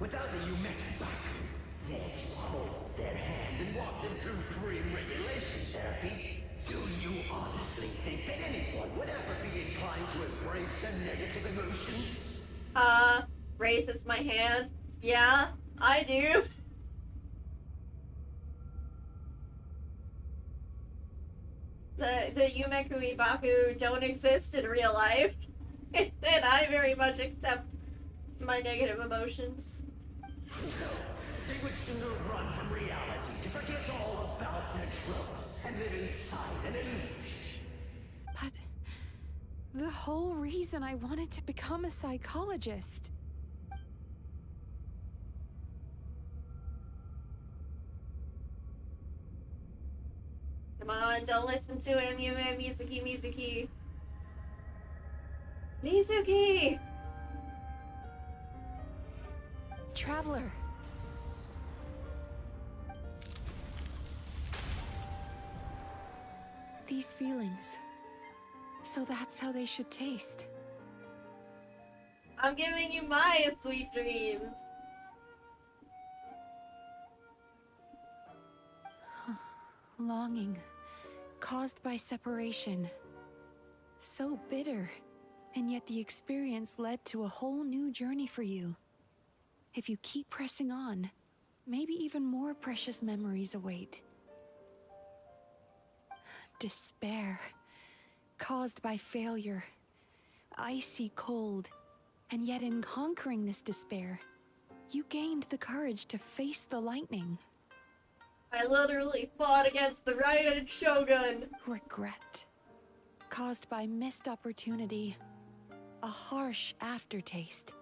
Without the Yumeki Baku there to hold their hand and walk them through dream regulation therapy, do you honestly think that anyone would ever be inclined to embrace the negative emotions? Raises my hand. Yeah, I do. The Yumeku Ibaku don't exist in real life, and I very much accept my negative emotions. No, they would sooner run from reality to forget all about their troubles and live inside an illusion. But the whole reason I wanted to become a psychologist. Come on, don't listen to him, Yume, Mizuki. Mizuki! Traveler. These feelings. So that's how they should taste. I'm giving you my sweet dreams. Longing, caused by separation. So bitter, and yet the experience led to a whole new journey for you. If you keep pressing on, maybe even more precious memories await. Despair, caused by failure. Icy cold, and yet in conquering this despair, you gained the courage to face the lightning. I literally fought against the right-handed shogun. Regret, caused by missed opportunity. A harsh aftertaste.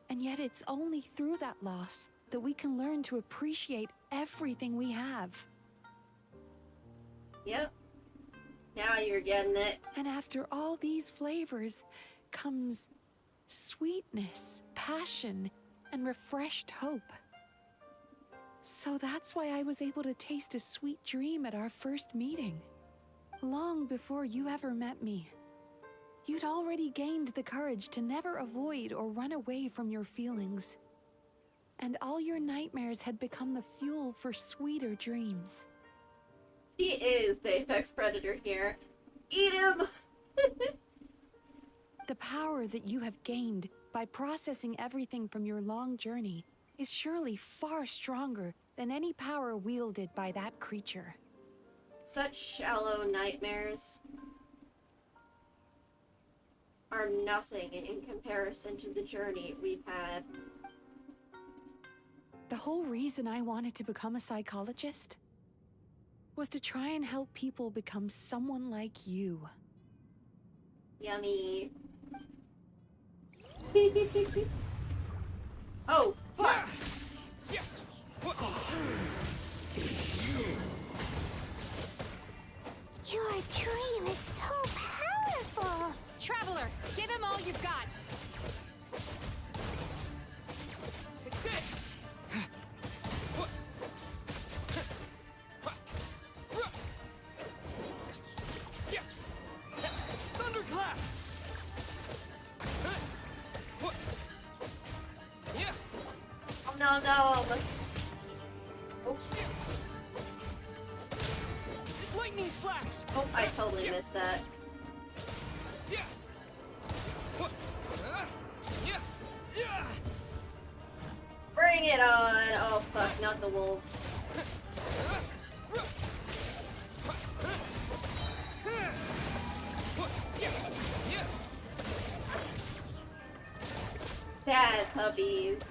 And yet it's only through that loss that we can learn to appreciate everything we have. Yep. Now you're getting it. And after all these flavors comes sweetness, passion, and refreshed hope. So that's why I was able to taste a sweet dream at our first meeting. Long before you ever met me. You'd already gained the courage to never avoid or run away from your feelings. And all your nightmares had become the fuel for sweeter dreams. He is the apex predator here. Eat him! The power that you have gained by processing everything from your long journey is surely far stronger than any power wielded by that creature. Such shallow nightmares are nothing in comparison to the journey we've had. The whole reason I wanted to become a psychologist was to try and help people become someone like you. Yummy. Oh, fuck. Your dream is so powerful. Traveler, give him all you've got. Thunderclap! Oh, no, no. Oh. Lightning flash! Oh, I totally missed that. Bring it on! Oh fuck, not the wolves. Bad puppies.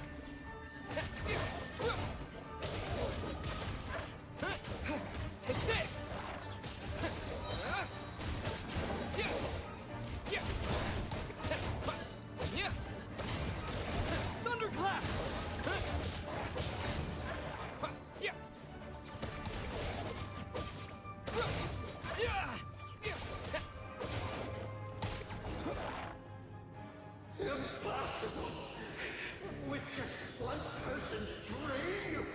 Take this! Thunderclap! Impossible! With just one person's dream?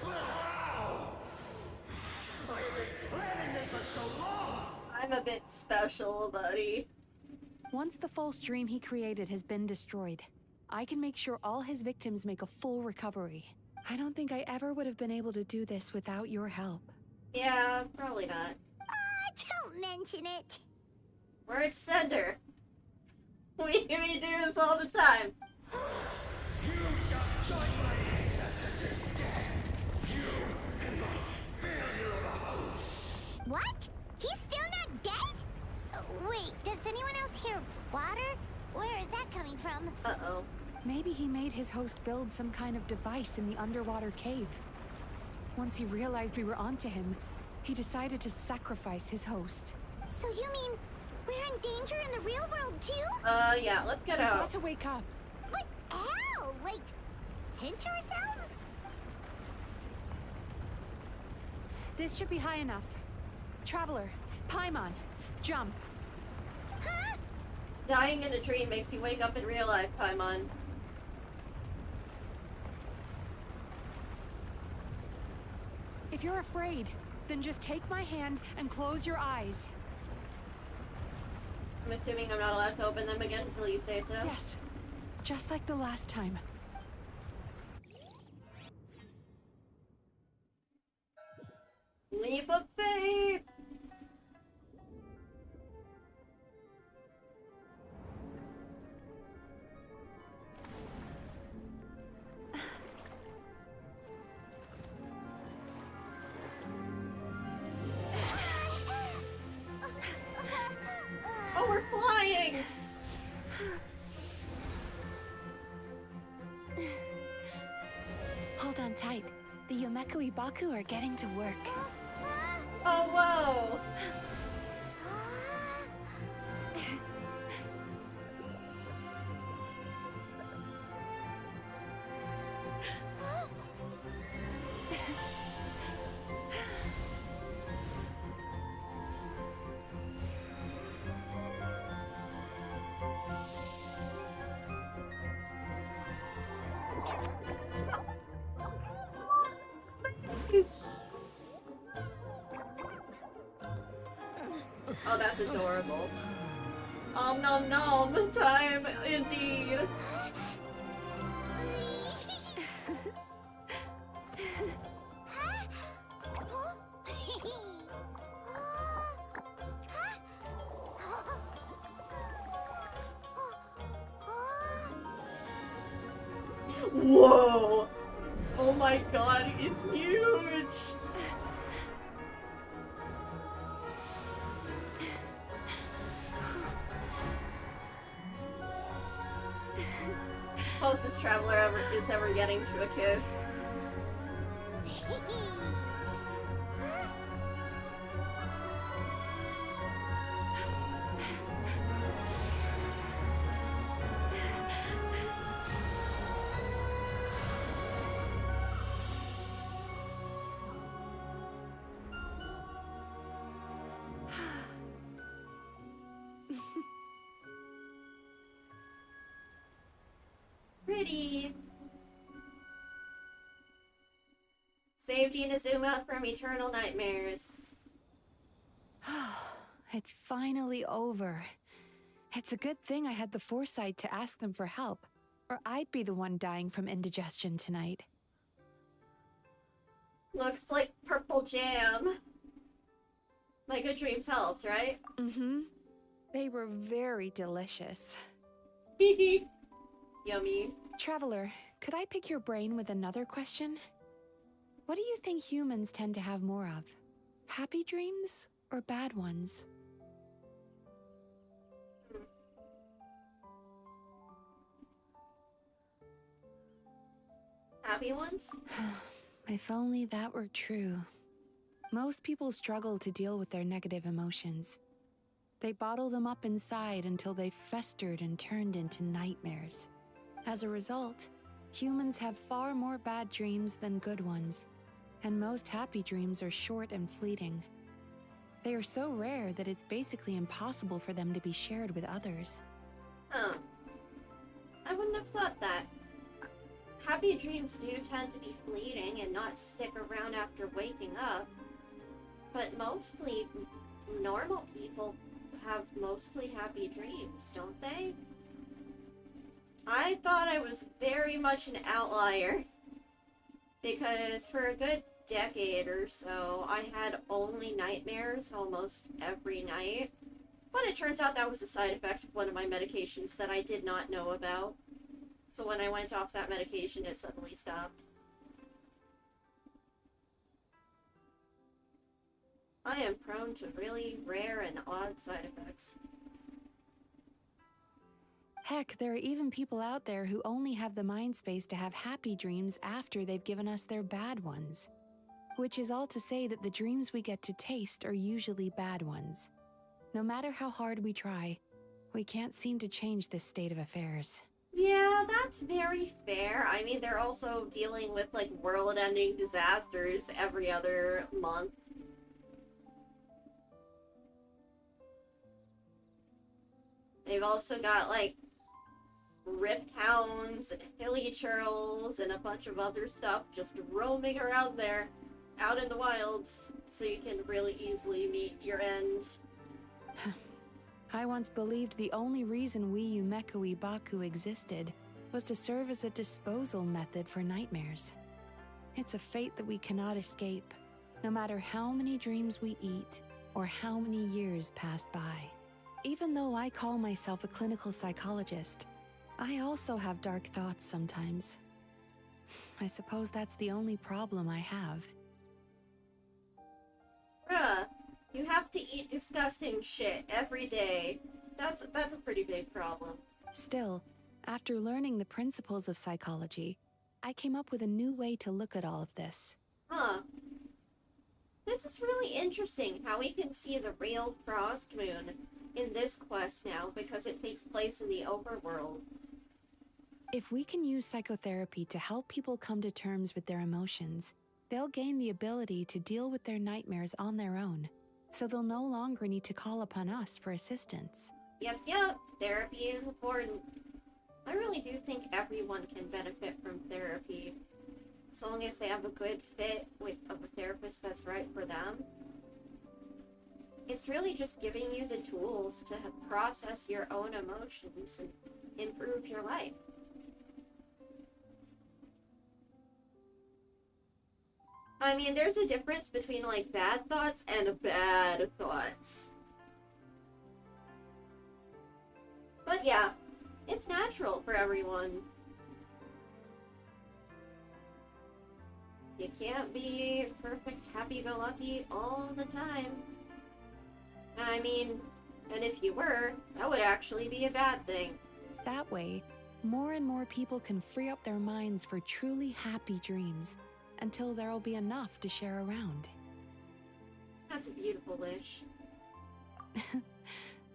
Wow! I have been planning this for so long! I'm a bit special, buddy. Once the false dream he created has been destroyed, I can make sure all his victims make a full recovery. I don't think I ever would have been able to do this without your help. Yeah, probably not. Don't mention it. We're a sender. We do this all the time. You shall join my ancestors in death! You and my failure of a host! What? He's still not dead? Wait, does anyone else hear water? Where is that coming from? Uh-oh. Maybe he made his host build some kind of device in the underwater cave. Once he realized we were onto him, he decided to sacrifice his host. So you mean we're in danger in the real world too? Yeah, let's get We've out. got to wake up. But how? Like, pinch ourselves? This should be high enough. Traveler, Paimon, jump. Huh? Dying in a dream makes you wake up in real life, Paimon. If you're afraid, then just take my hand and close your eyes. I'm assuming I'm not allowed to open them again until you say so. Yes, just like the last time. Leap of faith! Oh, we're flying! Hold on tight. The Yomeku Ibaku are getting to work. Oh, whoa! Oh, that's adorable. Nom nom time indeed. Whoa! Oh my god, it's huge! Closest traveler is ever getting to a kiss. Kitty! Saved you to zoom out from eternal nightmares. It's finally over. It's a good thing I had the foresight to ask them for help, or I'd be the one dying from indigestion tonight. Looks like purple jam. My good dreams helped, right? Mm-hmm. They were very delicious. Yummy. Traveler, could I pick your brain with another question? What do you think humans tend to have more of? Happy dreams or bad ones? Happy ones? If only that were true. Most people struggle to deal with their negative emotions. They bottle them up inside until they've festered and turned into nightmares. As a result, humans have far more bad dreams than good ones, and most happy dreams are short and fleeting. They are so rare that it's basically impossible for them to be shared with others. Huh. I wouldn't have thought that. Happy dreams do tend to be fleeting and not stick around after waking up. But mostly, normal people have mostly happy dreams, don't they? I thought I was very much an outlier. Because for a good decade or so, I had only nightmares almost every night. But it turns out that was a side effect of one of my medications that I did not know about. So when I went off that medication, it suddenly stopped. I am prone to really rare and odd side effects. Heck, there are even people out there who only have the mind space to have happy dreams after they've given us their bad ones. Which is all to say that the dreams we get to taste are usually bad ones. No matter how hard we try, we can't seem to change this state of affairs. Yeah, that's very fair. I mean, they're also dealing with, like, world-ending disasters every other month. They've also got, like, rift hounds and hilly churls and a bunch of other stuff just roaming around there, out in the wilds, so you can really easily meet your end. I once believed the only reason we Umekui Baku existed was to serve as a disposal method for nightmares. It's a fate that we cannot escape, no matter how many dreams we eat or how many years pass by. Even though I call myself a clinical psychologist, I also have dark thoughts sometimes. I suppose that's the only problem I have. Bruh, you have to eat disgusting shit every day. That's a pretty big problem. Still, after learning the principles of psychology, I came up with a new way to look at all of this. Huh. This is really interesting how we can see the real Frost Moon in this quest now because it takes place in the overworld. If we can use psychotherapy to help people come to terms with their emotions, they'll gain the ability to deal with their nightmares on their own, so they'll no longer need to call upon us for assistance. Yep, therapy is important. I really do think everyone can benefit from therapy, as long as they have a good fit of a therapist that's right for them. It's really just giving you the tools to process your own emotions and improve your life. I mean, there's a difference between, like, bad thoughts and bad thoughts. But yeah, it's natural for everyone. You can't be perfect happy-go-lucky all the time. I mean, and if you were, that would actually be a bad thing. That way, more and more people can free up their minds for truly happy dreams, until there'll be enough to share around. That's a beautiful wish.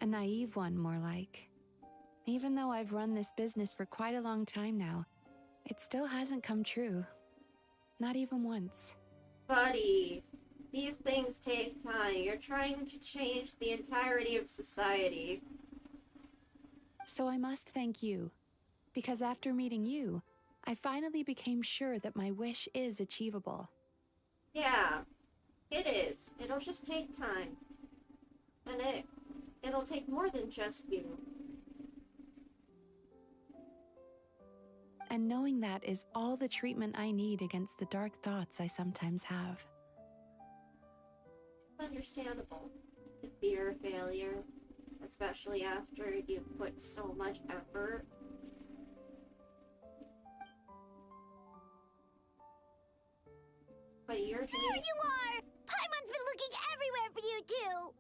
A naive one, more like. Even though I've run this business for quite a long time now, it still hasn't come true. Not even once. Buddy, these things take time. You're trying to change the entirety of society. So I must thank you. Because after meeting you, I finally became sure that my wish is achievable. Yeah, it is. It'll just take time. And it'll take more than just you. And knowing that is all the treatment I need against the dark thoughts I sometimes have. Understandable to fear failure, especially after you've put so much effort. But you're There you are! Paimon's been looking everywhere for you, too!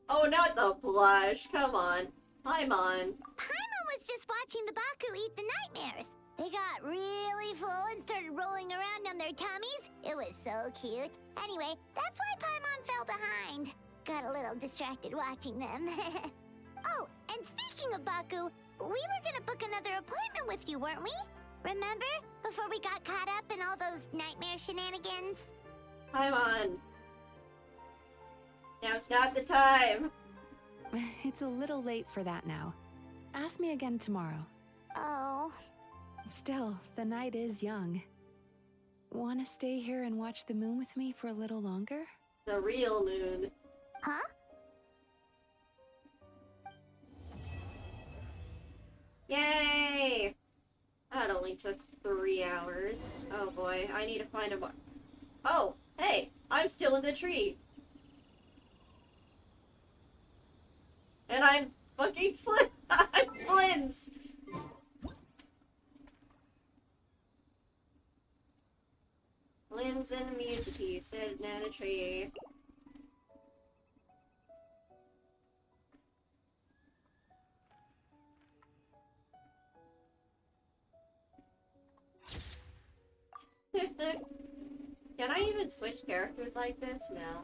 Oh, not the blush. Come on. Paimon. Paimon was just watching the Baku eat the nightmares. They got really full and started rolling around on their tummies. It was so cute. Anyway, that's why Paimon fell behind. Got a little distracted watching them. Oh, and speaking of Baku, we were gonna book another appointment with you, weren't we? Remember? Before we got caught up in all those nightmare shenanigans? Paimon. Now's not the time. It's a little late for that now. Ask me again tomorrow. Oh. Still, the night is young. Want to stay here and watch the moon with me for a little longer? The real moon. Huh? Yay! That only took 3 hours. Oh boy, I need to find a more. Oh, hey, I'm still in the tree. And I'm fucking I'm Flynn's! Flynn's and Mizuki sitting at a tree. Can I even switch characters like this? No.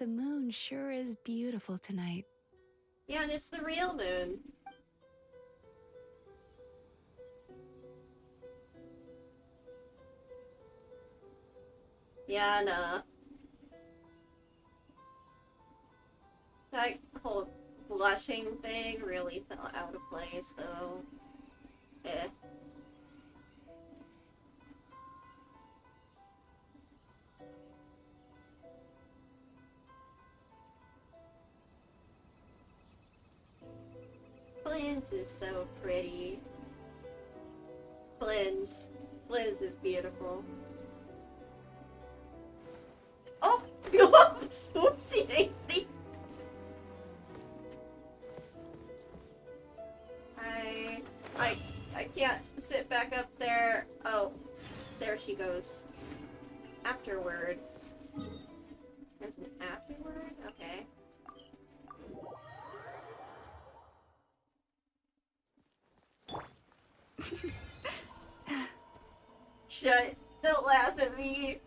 The moon sure is beautiful tonight. Yeah, and it's the real moon. Yeah, nah. That whole blushing thing really fell out of place, though. Eh. Flynn's is so pretty. Flynn's is beautiful. Oh! Oops! Whoopsie daisy! I can't sit back up there. Oh, there she goes. Afterward. There's an afterward? Okay. Shut. Don't laugh at me.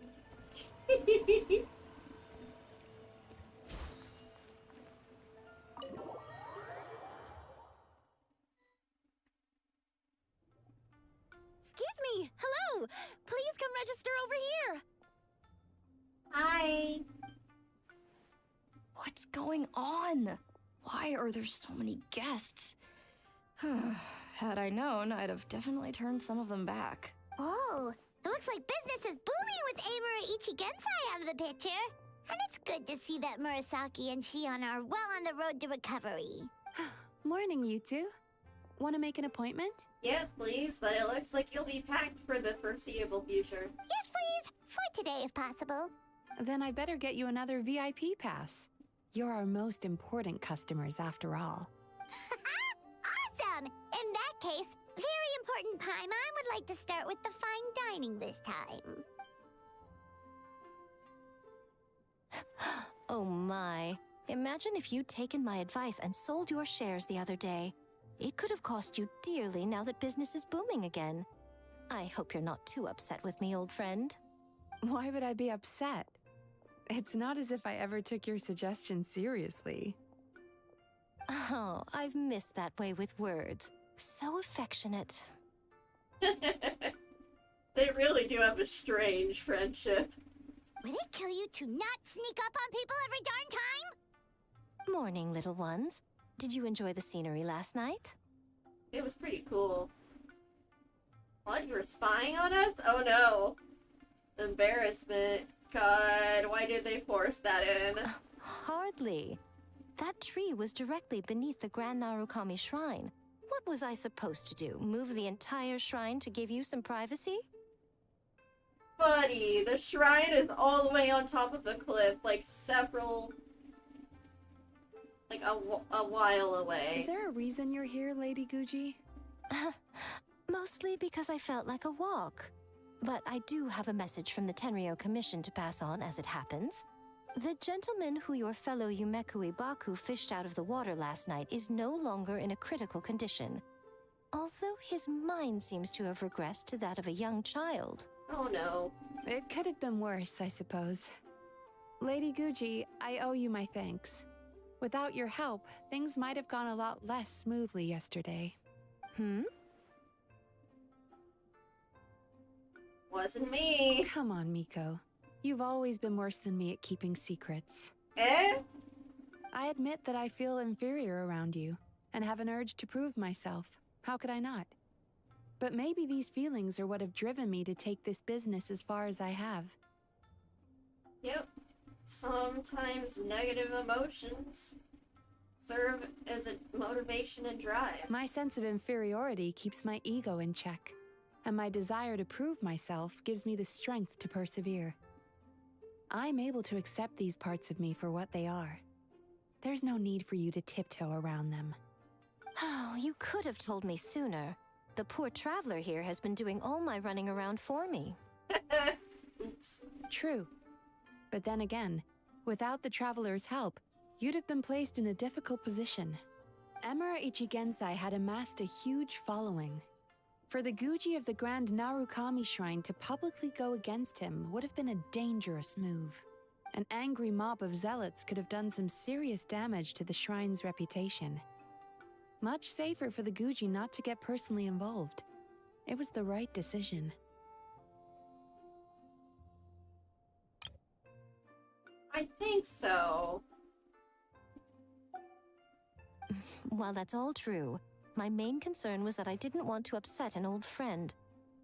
Excuse me! Hello! Please come register over here! Hi! What's going on? Why are there so many guests? Had I known, I'd have definitely turned some of them back. Oh, it looks like business is booming with Amura Ichigensai out of the picture. And it's good to see that Murasaki and Shion are well on the road to recovery. Morning, you two. Want to make an appointment? Yes, please, but it looks like you'll be packed for the foreseeable future. Yes, please. For today, if possible. Then I better get you another VIP pass. You're our most important customers, after all. Awesome! In that case, very important Paimon would like to start with the fine dining this time. Oh my. Imagine if you'd taken my advice and sold your shares the other day. It could have cost you dearly now that business is booming again. I hope you're not too upset with me, old friend. Why would I be upset? It's not as if I ever took your suggestion seriously. Oh, I've missed that way with words. So affectionate. They really do have a strange friendship. Would it kill you to not sneak up on people every darn time? Morning, little ones. Did you enjoy the scenery last night? It was pretty cool. What? You were spying on us? Oh no. Embarrassment. God, why did they force that in? Hardly. That tree was directly beneath the Grand Narukami Shrine. What was I supposed to do? Move the entire shrine to give you some privacy? Buddy, the shrine is all the way on top of the cliff, like a while away. Is there a reason you're here, Lady Guji? Mostly because I felt like a walk. But I do have a message from the Tenryo Commission to pass on as it happens. The gentleman who your fellow Yumeku Ibaku fished out of the water last night is no longer in a critical condition. Although his mind seems to have regressed to that of a young child. Oh no. It could have been worse, I suppose. Lady Guji, I owe you my thanks. Without your help, things might have gone a lot less smoothly yesterday. Wasn't me. Come on, Miko. You've always been worse than me at keeping secrets. Eh? I admit that I feel inferior around you, and have an urge to prove myself. How could I not? But maybe these feelings are what have driven me to take this business as far as I have. Yep. Sometimes negative emotions serve as a motivation and drive. My sense of inferiority keeps my ego in check, and my desire to prove myself gives me the strength to persevere. I'm able to accept these parts of me for what they are. There's no need for you to tiptoe around them. Oh, you could have told me sooner. The poor traveler here has been doing all my running around for me. Oops. True. But then again, without the traveler's help, you'd have been placed in a difficult position. Emura Ichigensai had amassed a huge following. For the Guji of the Grand Narukami Shrine to publicly go against him would have been a dangerous move. An angry mob of zealots could have done some serious damage to the shrine's reputation. Much safer for the Guji not to get personally involved. It was the right decision. I think so. While that's all true, my main concern was that I didn't want to upset an old friend.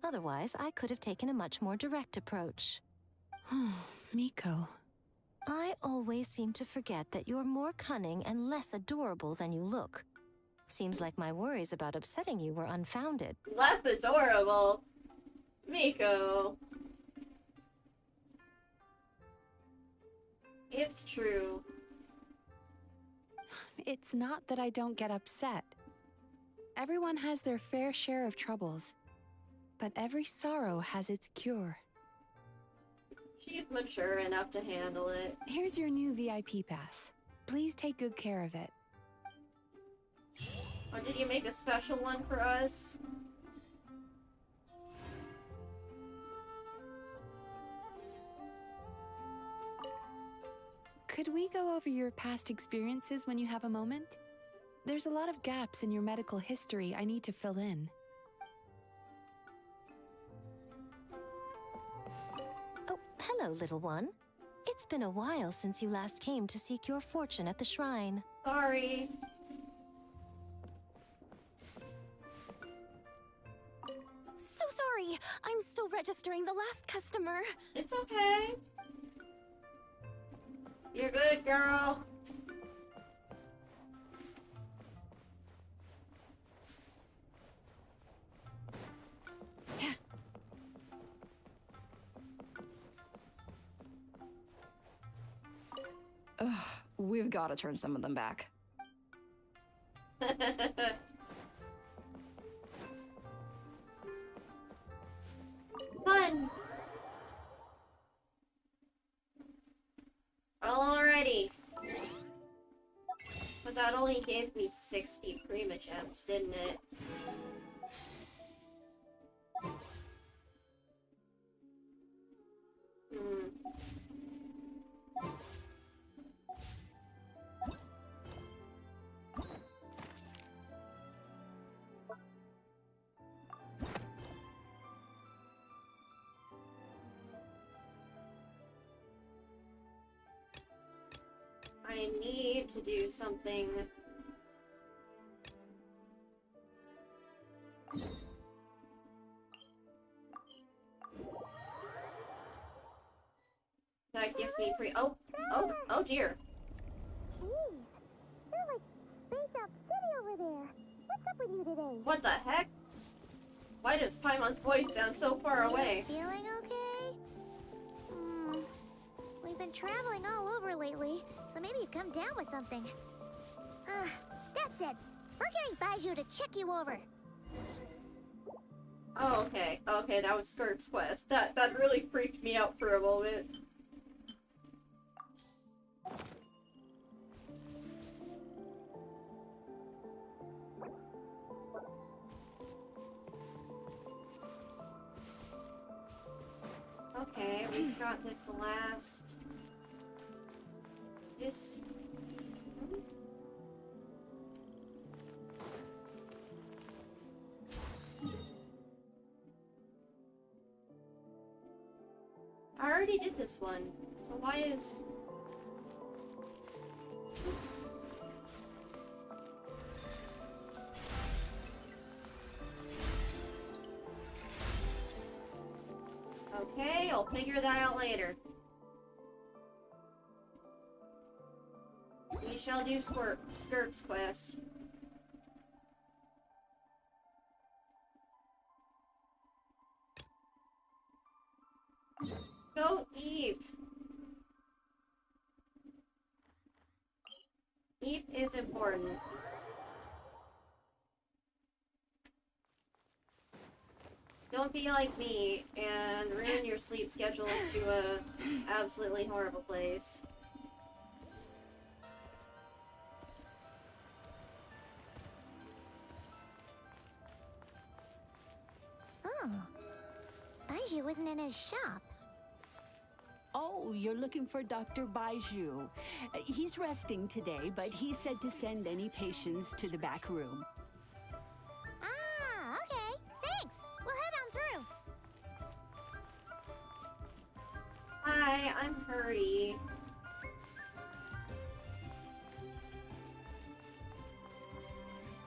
Otherwise, I could have taken a much more direct approach. Miko. I always seem to forget that you're more cunning and less adorable than you look. Seems like my worries about upsetting you were unfounded. Less adorable. Miko. It's true. It's not that I don't get upset. Everyone has their fair share of troubles, but every sorrow has its cure. She's mature enough to handle it. Here's your new VIP pass. Please take good care of it. Or did you make a special one for us? Could we go over your past experiences when you have a moment? There's a lot of gaps in your medical history I need to fill in. Oh, hello, little one. It's been a while since you last came to seek your fortune at the shrine. Sorry. So sorry. I'm still registering the last customer. It's okay. You're good, girl. Ugh, we've got to turn some of them back. Fun. Alrighty. But that only gave me 60 Prima Gems, didn't it? I need to do something. That gives me oh dear. Jeez, you're like spaced out city over there. What's up with you today? What the heck? Why does Paimon's voice sound so far away? Feeling okay? We've been traveling all over lately, so maybe you've come down with something. That's it. We're getting Baiju to check you over. Oh, okay. Okay, that was Skirk's quest. That really freaked me out for a moment. Okay, we've got this last... This... I already did this one, so why is... Okay, I'll figure that out later. We shall do Skirk's quest. Go Eve. Eve is important. Don't be like me and ruin your sleep schedule to a absolutely horrible place. Oh. Baiju isn't in his shop. Oh, you're looking for Dr. Baiju. He's resting today, but he said to send any patients to the back room. Ah, okay. Thanks. We'll head on through. Hi, I'm Hurdy.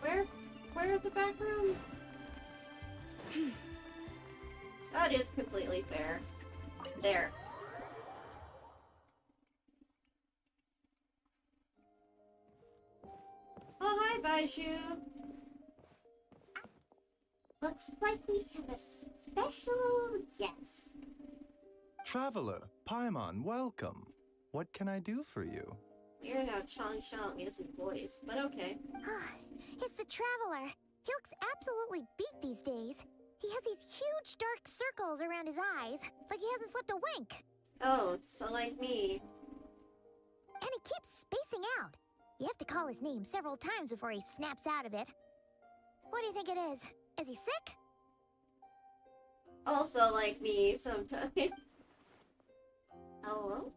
Where's the back room? That is completely fair. There. Oh, hi, Baiju. Looks like we have a special guest. Traveler, Paimon, welcome. What can I do for you? Weird how Chang Shang isn't voiced, but okay. It's the Traveler. He looks absolutely beat these days. He has these huge dark circles around his eyes, like he hasn't slept a wink. Oh, so like me. And he keeps spacing out. You have to call his name several times before he snaps out of it. What do you think it is? Is he sick? Also like me sometimes. Oh?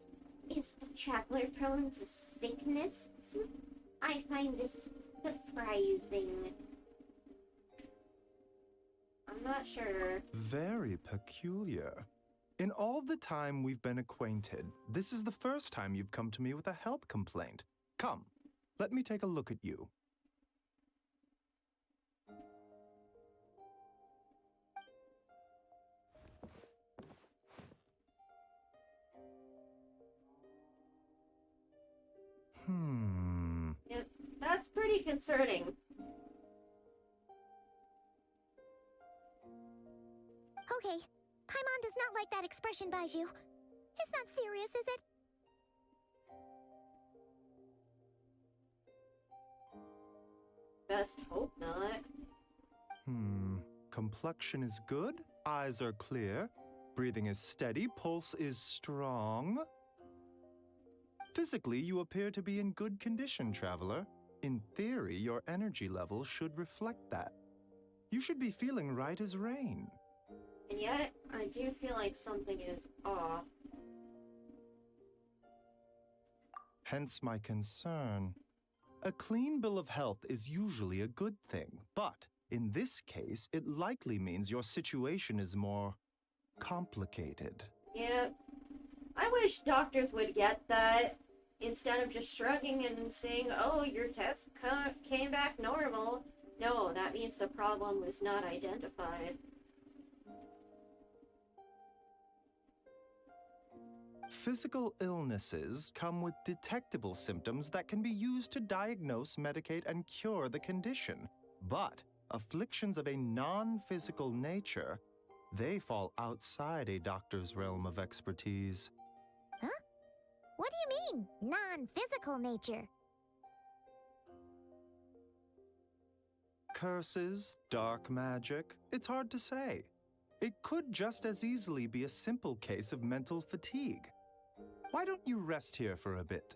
Is the Traveler prone to sickness? I find this surprising. I'm not sure. Very peculiar. In all the time we've been acquainted, this is the first time you've come to me with a health complaint. Come, let me take a look at you. Yep, that's pretty concerning. Okay, Paimon does not like that expression, Baiju. It's not serious, is it? Best hope not. Complexion is good, eyes are clear, breathing is steady, pulse is strong. Physically, you appear to be in good condition, Traveler. In theory, your energy level should reflect that. You should be feeling right as rain. And yet, I do feel like something is off. Hence my concern. A clean bill of health is usually a good thing, but in this case, it likely means your situation is more complicated. Yeah, I wish doctors would get that. Instead of just shrugging and saying, oh, your test came back normal. No, that means the problem was not identified. Physical illnesses come with detectable symptoms that can be used to diagnose, medicate, and cure the condition. But afflictions of a non-physical nature, they fall outside a doctor's realm of expertise. Huh? What do you mean, non-physical nature? Curses, dark magic, it's hard to say. It could just as easily be a simple case of mental fatigue. Why don't you rest here for a bit?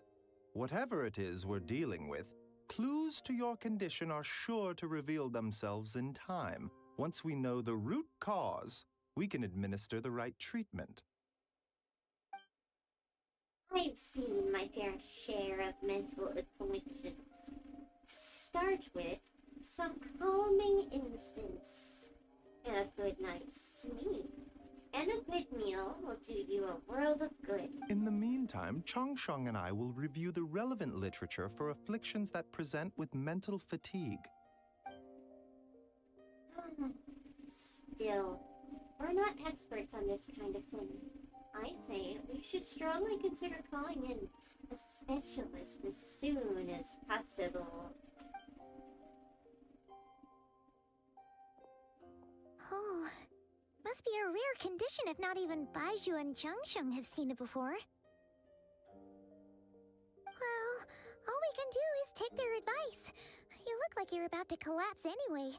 Whatever it is we're dealing with, clues to your condition are sure to reveal themselves in time. Once we know the root cause, we can administer the right treatment. I've seen my fair share of mental afflictions. To start with, some calming incense, and a good night's sleep, and a good meal will do you a world of good. In the meantime, Changsheng and I will review the relevant literature for afflictions that present with mental fatigue. Still, we're not experts on this kind of thing. I say we should strongly consider calling in a specialist as soon as possible. Oh, must be a rare condition if not even Baizhu and Changsheng have seen it before. Well, all we can do is take their advice. You look like you're about to collapse anyway.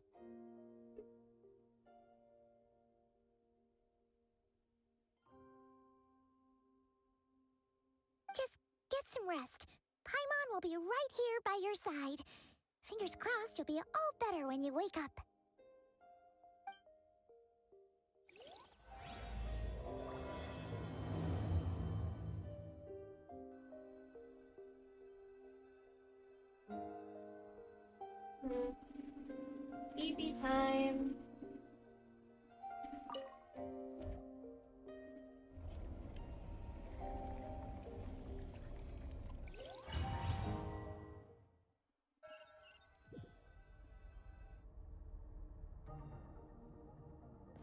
Just get some rest. Paimon will be right here by your side. Fingers crossed you'll be all better when you wake up. Sleepy time.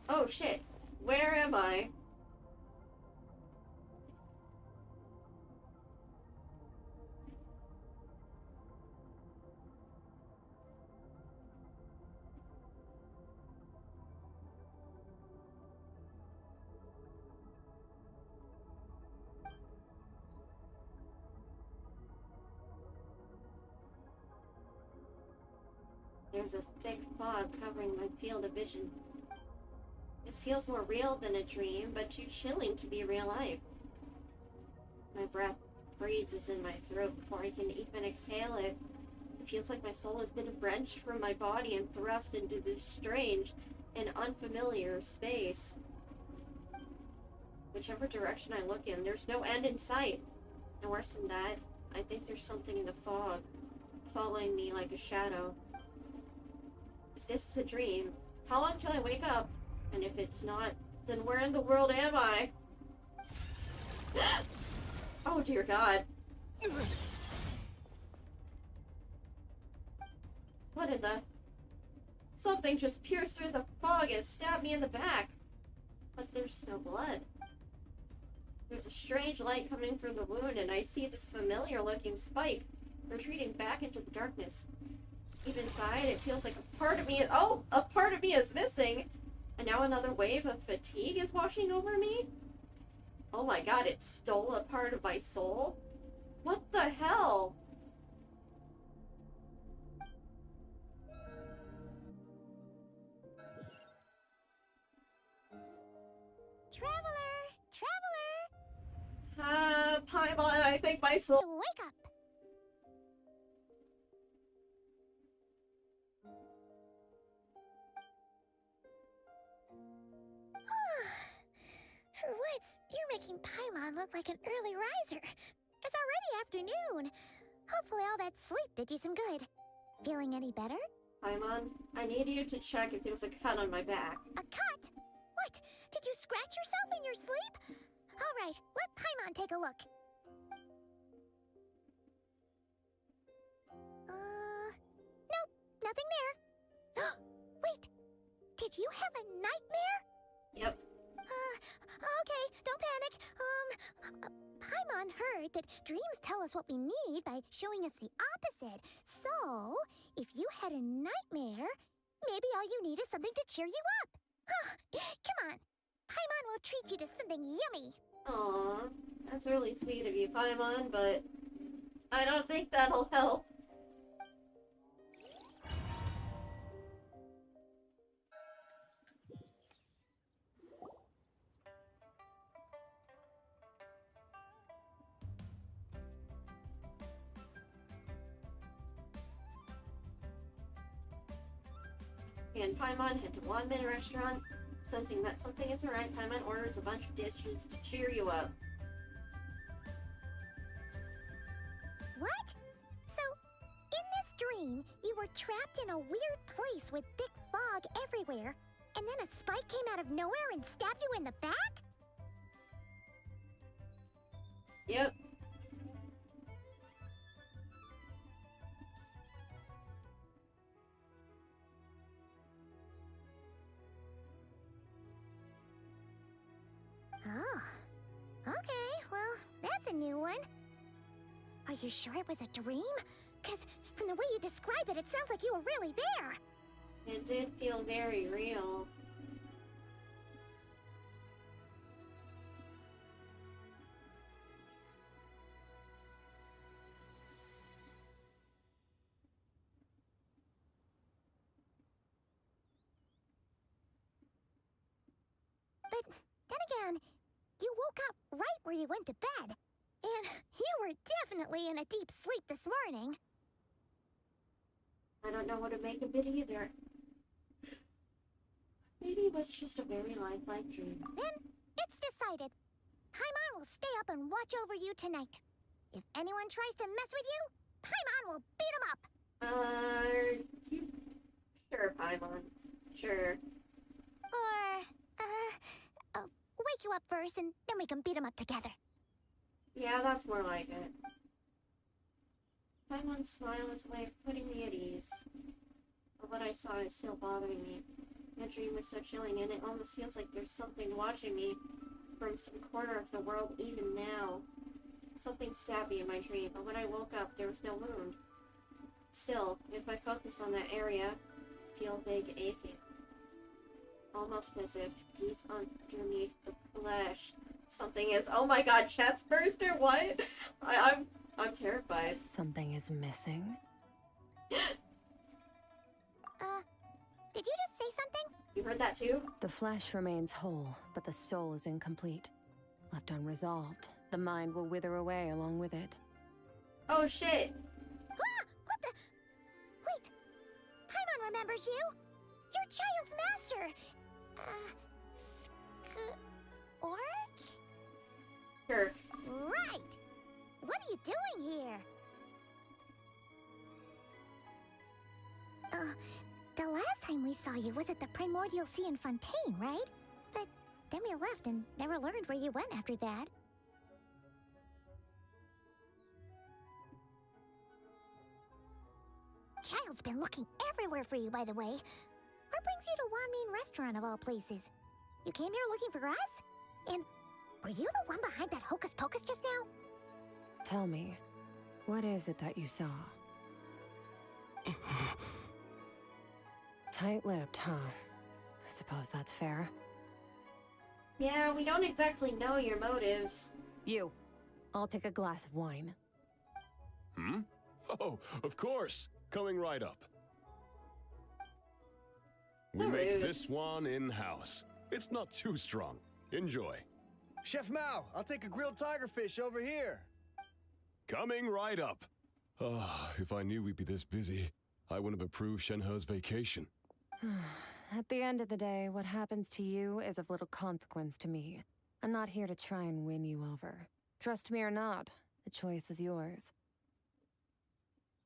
Oh shit, where am I? There's a thick fog covering my field of vision. This feels more real than a dream, but too chilling to be real life. My breath freezes in my throat before I can even exhale it. It feels like my soul has been wrenched from my body and thrust into this strange and unfamiliar space. Whichever direction I look in, there's no end in sight. And worse than that, I think there's something in the fog, following me like a shadow. If this is a dream, how long till I wake up? And if it's not, then where in the world am I? Oh dear God. What in the... Something just pierced through the fog and stabbed me in the back. But there's no blood. There's a strange light coming from the wound, and I see this familiar-looking spike retreating back into the darkness. Deep inside, it feels like a part of me is... Oh! A part of me is missing! And now another wave of fatigue is washing over me? Oh my god, it stole a part of my soul? What the hell? Traveler! Paimon, I think my soul... Wake up! For once, you're making Paimon look like an early riser. It's already afternoon. Hopefully all that sleep did you some good. Feeling any better? Paimon, I need you to check if there was a cut on my back. A cut? What? Did you scratch yourself in your sleep? All right, let Paimon take a look. nothing there. Wait, did you have a nightmare? Yep. Okay, don't panic. Paimon heard that dreams tell us what we need by showing us the opposite. So, if you had a nightmare, maybe all you need is something to cheer you up. Come on, Paimon will treat you to something yummy. Aw, that's really sweet of you, Paimon, but I don't think that'll help. And Paimon head to Wanmin restaurant. Sensing that something isn't right, Paimon orders a bunch of dishes to cheer you up. What? So, in this dream, you were trapped in a weird place with thick fog everywhere, and then a spike came out of nowhere and stabbed you in the back? Yep. Oh. Okay, well, that's a new one. Are you sure it was a dream? 'Cause from the way you describe it, it sounds like you were really there. It did feel very real. But then again, you woke up right where you went to bed. And you were definitely in a deep sleep this morning. I don't know what to make of it either. Maybe it was just a very lifelike dream. Then it's decided. Paimon will stay up and watch over you tonight. If anyone tries to mess with you, Paimon will beat him up. Sure, Paimon. Sure. Or, wake you up first and then we can beat him up together. Yeah, that's more like it. Paimon's smile is a way of putting me at ease. But what I saw is still bothering me. My dream was so chilling and it almost feels like there's something watching me from some corner of the world even now. Something stabbed me in my dream, but when I woke up, there was no wound. Still, if I focus on that area, I feel vague aching. Almost as if deep underneath the flesh, something is— oh my god, chest burster? What? I'm terrified. Something is missing? Did you just say something? You heard that too? The flesh remains whole, but the soul is incomplete. Left unresolved, the mind will wither away along with it. Oh shit! Ah! What the— Wait! Paimon remembers you! Your child's master! Skirk? Sure. Right! What are you doing here? The last time we saw you was at the Primordial Sea in Fontaine, right? But then we left and never learned where you went after that. Child's been looking everywhere for you, by the way. What brings you to Wanmin Restaurant of all places? You came here looking for us? And were you the one behind that hocus pocus just now? Tell me, what is it that you saw? Tight-lipped, huh? I suppose that's fair. Yeah, we don't exactly know your motives. You. I'll take a glass of wine. Hmm? Oh, of course. Coming right up. We make this one in-house. It's not too strong. Enjoy. Chef Mao, I'll take a grilled tigerfish over here. Coming right up. Ah, if I knew we'd be this busy, I wouldn't have approved Shenhe's vacation. At the end of the day, what happens to you is of little consequence to me. I'm not here to try and win you over. Trust me or not, the choice is yours.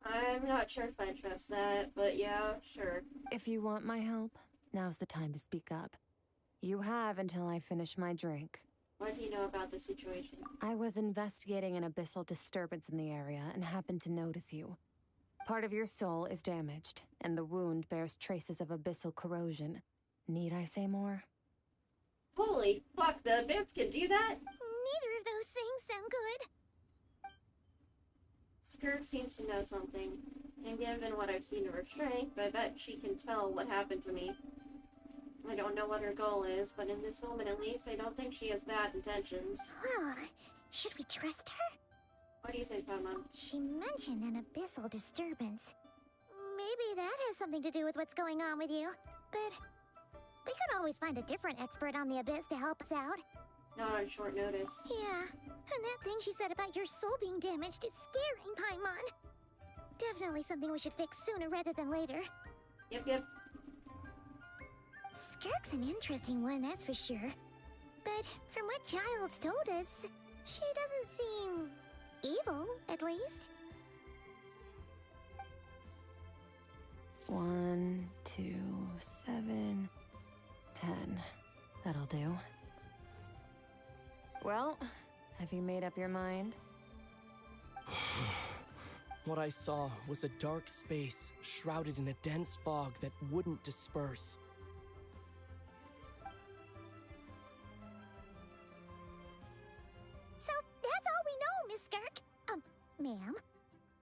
I'm not sure if I trust that, but yeah, sure. If you want my help, now's the time to speak up. You have until I finish my drink. What do you know about the situation? I was investigating an abyssal disturbance in the area and happened to notice you. Part of your soul is damaged, and the wound bears traces of abyssal corrosion. Need I say more? Holy fuck, the abyss can do that? Neither of those things sound good. Skirk seems to know something, and given what I've seen of her strength, I bet she can tell what happened to me. I don't know what her goal is, but in this moment at least, I don't think she has bad intentions. Well, should we trust her? What do you think, Paimon? She mentioned an abyssal disturbance. Maybe that has something to do with what's going on with you. But we could always find a different expert on the abyss to help us out. Not on short notice. Yeah, and that thing she said about your soul being damaged is scaring, Paimon. Definitely something we should fix sooner rather than later. Yep. Skirk's an interesting one, that's for sure. But from what Child's told us, she doesn't seem evil, at least. 1, 2, 7, 10. That'll do. Well, have you made up your mind? What I saw was a dark space shrouded in a dense fog that wouldn't disperse. So that's all we know, Miss Skirk. Ma'am,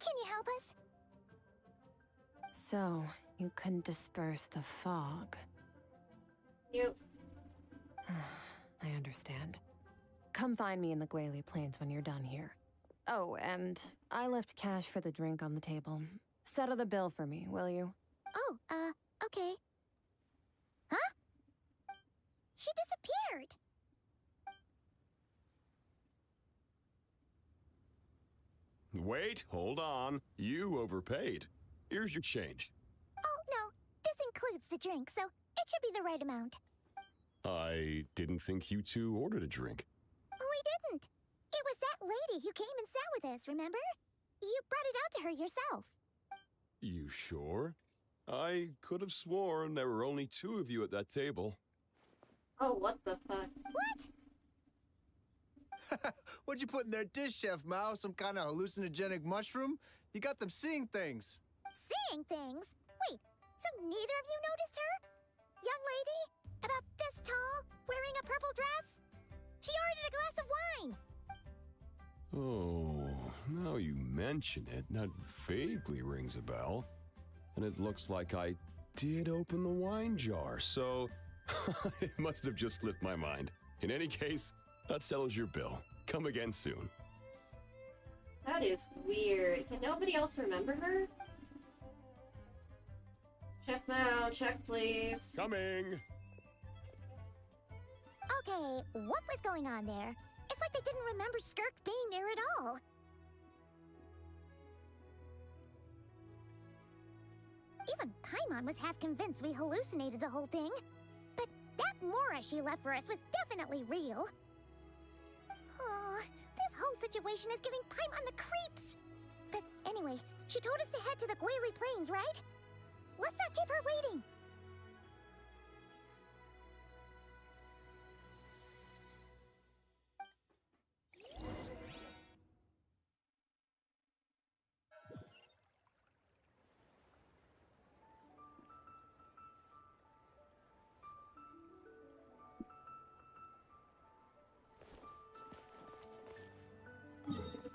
can you help us? So, you couldn't disperse the fog. Nope. I understand. Come find me in the Gwali Plains when you're done here. Oh, and I left cash for the drink on the table. Settle the bill for me, will you? Oh, okay. Huh? She disappeared! Wait, hold on. You overpaid. Here's your change. Oh, no. This includes the drink, so it should be the right amount. I didn't think you two ordered a drink. We didn't. It was that lady who came and sat with us, remember? You brought it out to her yourself. You sure? I could have sworn there were only 2 of you at that table. Oh, what the fuck? What? What'd you put in their dish, Chef Mao? Some kind of hallucinogenic mushroom? You got them seeing things. Seeing things? Wait, so neither of you noticed her? Young lady? About this tall, wearing a purple dress? She ordered a glass of wine! Oh, now you mention it, that vaguely rings a bell. And it looks like I did open the wine jar, so it must have just slipped my mind. In any case, that settles your bill. Come again soon. That is weird. Can nobody else remember her? Chef Mao, check please. Coming! Okay, what was going on there? It's like they didn't remember Skirk being there at all. Even Paimon was half convinced we hallucinated the whole thing. But that Mora she left for us was definitely real. Oh, this whole situation is giving Paimon the creeps. But anyway, she told us to head to the Gwali Plains, right? Let's not keep her waiting.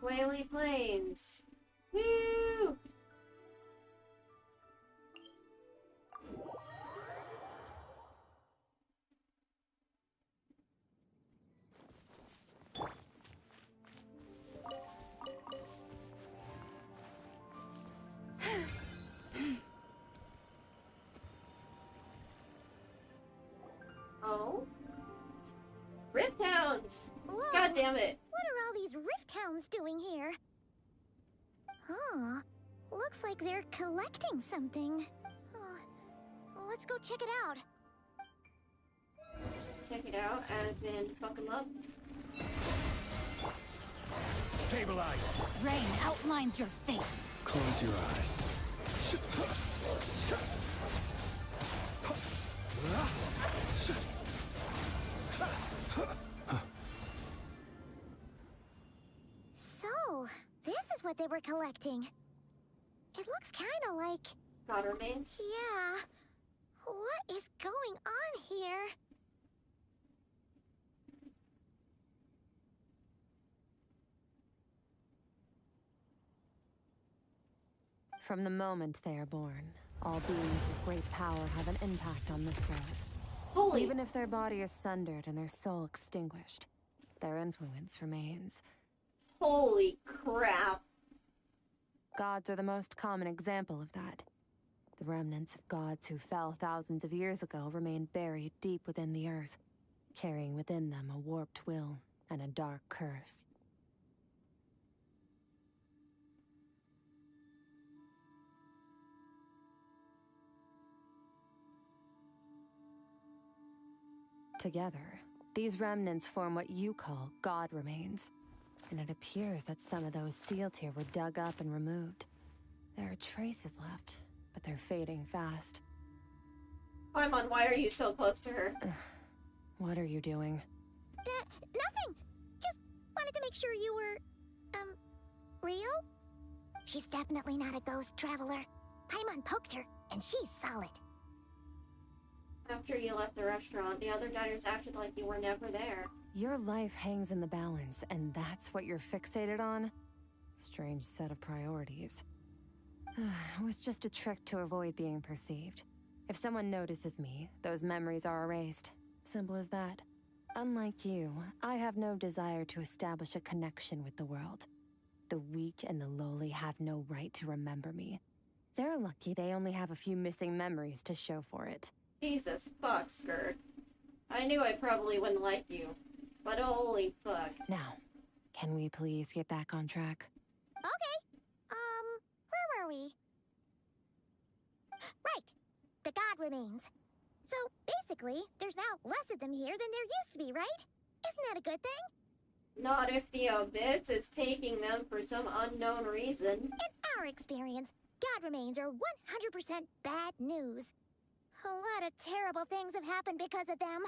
Gwali Plains. Woo! Oh? Rift Hounds! Whoa. God damn it! What are all these Rift Hounds doing here? Huh. Looks like they're collecting something. Let's go check it out. Check it out, as in fuck 'em up. Stabilize! Rain outlines your fate. Close your eyes. So, this is what they were collecting. It looks kinda like... God remains? Yeah. What is going on here? From the moment they are born, all beings with great power have an impact on this world. Even if their body is sundered and their soul extinguished, their influence remains. Holy crap. Gods are the most common example of that. The remnants of gods who fell thousands of years ago remain buried deep within the earth, carrying within them a warped will and a dark curse. Together, these remnants form what you call God remains, and it appears that some of those sealed here were dug up and removed. There are traces left, but they're fading fast. Paimon, why are you so close to her? What are you doing? Nothing! Just wanted to make sure you were, real? She's definitely not a ghost traveler. Paimon poked her, and she's solid. After you left the restaurant, the other diners acted like you were never there. Your life hangs in the balance, and that's what you're fixated on? Strange set of priorities. It was just a trick to avoid being perceived. If someone notices me, those memories are erased. Simple as that. Unlike you, I have no desire to establish a connection with the world. The weak and the lowly have no right to remember me. They're lucky they only have a few missing memories to show for it. Jesus fuck, Skirk. I knew I probably wouldn't like you, but holy fuck. Now, can we please get back on track? Okay. Where were we? Right. The God remains. So, basically, there's now less of them here than there used to be, right? Isn't that a good thing? Not if the Abyss is taking them for some unknown reason. In our experience, God remains are 100% bad news. A lot of terrible things have happened because of them.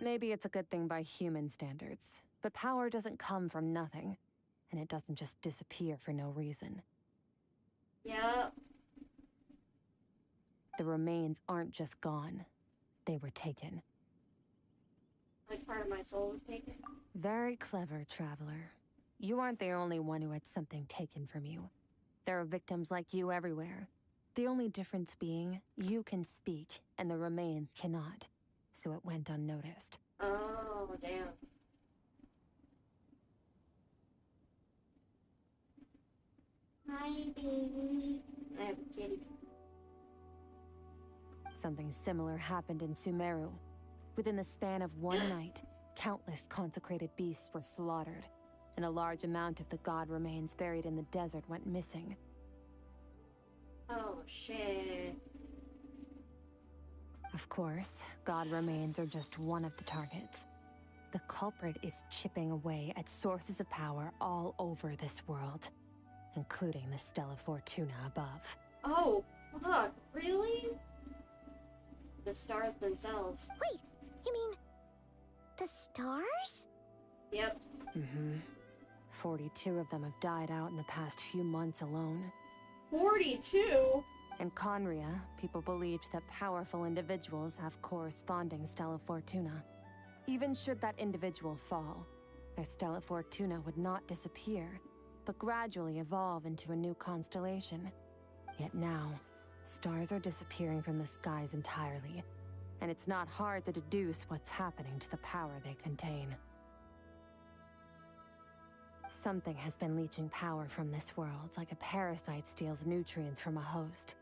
Maybe it's a good thing by human standards, but power doesn't come from nothing, and it doesn't just disappear for no reason. Yeah. The remains aren't just gone. They were taken. Like part of my soul was taken. Very clever, traveler. You aren't the only one who had something taken from you. There are victims like you everywhere. The only difference being, you can speak, and the remains cannot. So it went unnoticed. Oh, damn. Hi, baby. I have a kitty. Something similar happened in Sumeru. Within the span of one night, countless consecrated beasts were slaughtered, and a large amount of the god remains buried in the desert went missing. Oh, shit. Of course, god remains are just one of the targets. The culprit is chipping away at sources of power all over this world, including the Stella Fortuna above. Oh, fuck. Really? The stars themselves. Wait, you mean the stars? Yep. 42 of them have died out in the past few months alone. 42? In Conria, people believed that powerful individuals have corresponding Stella Fortuna. Even should that individual fall, their Stella Fortuna would not disappear, but gradually evolve into a new constellation. Yet now, stars are disappearing from the skies entirely, and it's not hard to deduce what's happening to the power they contain. Something has been leeching power from this world like a parasite steals nutrients from a host.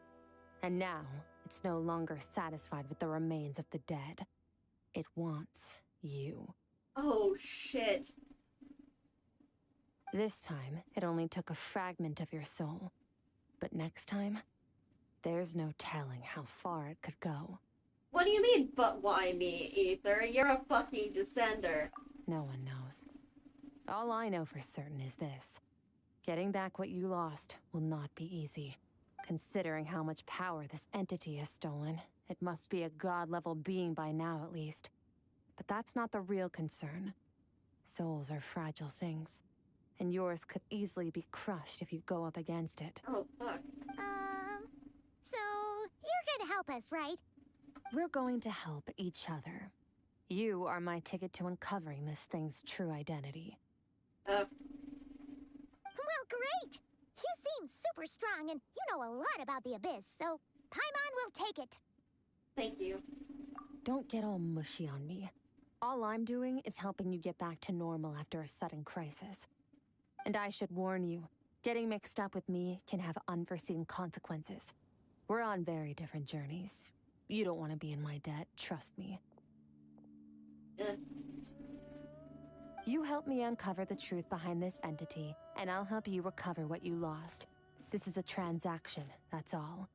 And now, it's no longer satisfied with the remains of the dead. It wants you. Oh, shit. This time, it only took a fragment of your soul. But next time, there's no telling how far it could go. What do you mean, but why me, Ether? You're a fucking descender. No one knows. All I know for certain is this. Getting back what you lost will not be easy. Considering how much power this entity has stolen, it must be a god-level being by now at least. But that's not the real concern. Souls are fragile things. and yours could easily be crushed if you go up against it. Oh, fuck. So you're gonna help us, right? We're going to help each other. You are my ticket to uncovering this thing's true identity. Well, great! You seem super strong, and you know a lot about the Abyss, so Paimon will take it. Thank you. Don't get all mushy on me. All I'm doing is helping you get back to normal after a sudden crisis. And I should warn you, getting mixed up with me can have unforeseen consequences. We're on very different journeys. You don't want to be in my debt, trust me. You help me uncover the truth behind this entity, and I'll help you recover what you lost. This is a transaction, that's all.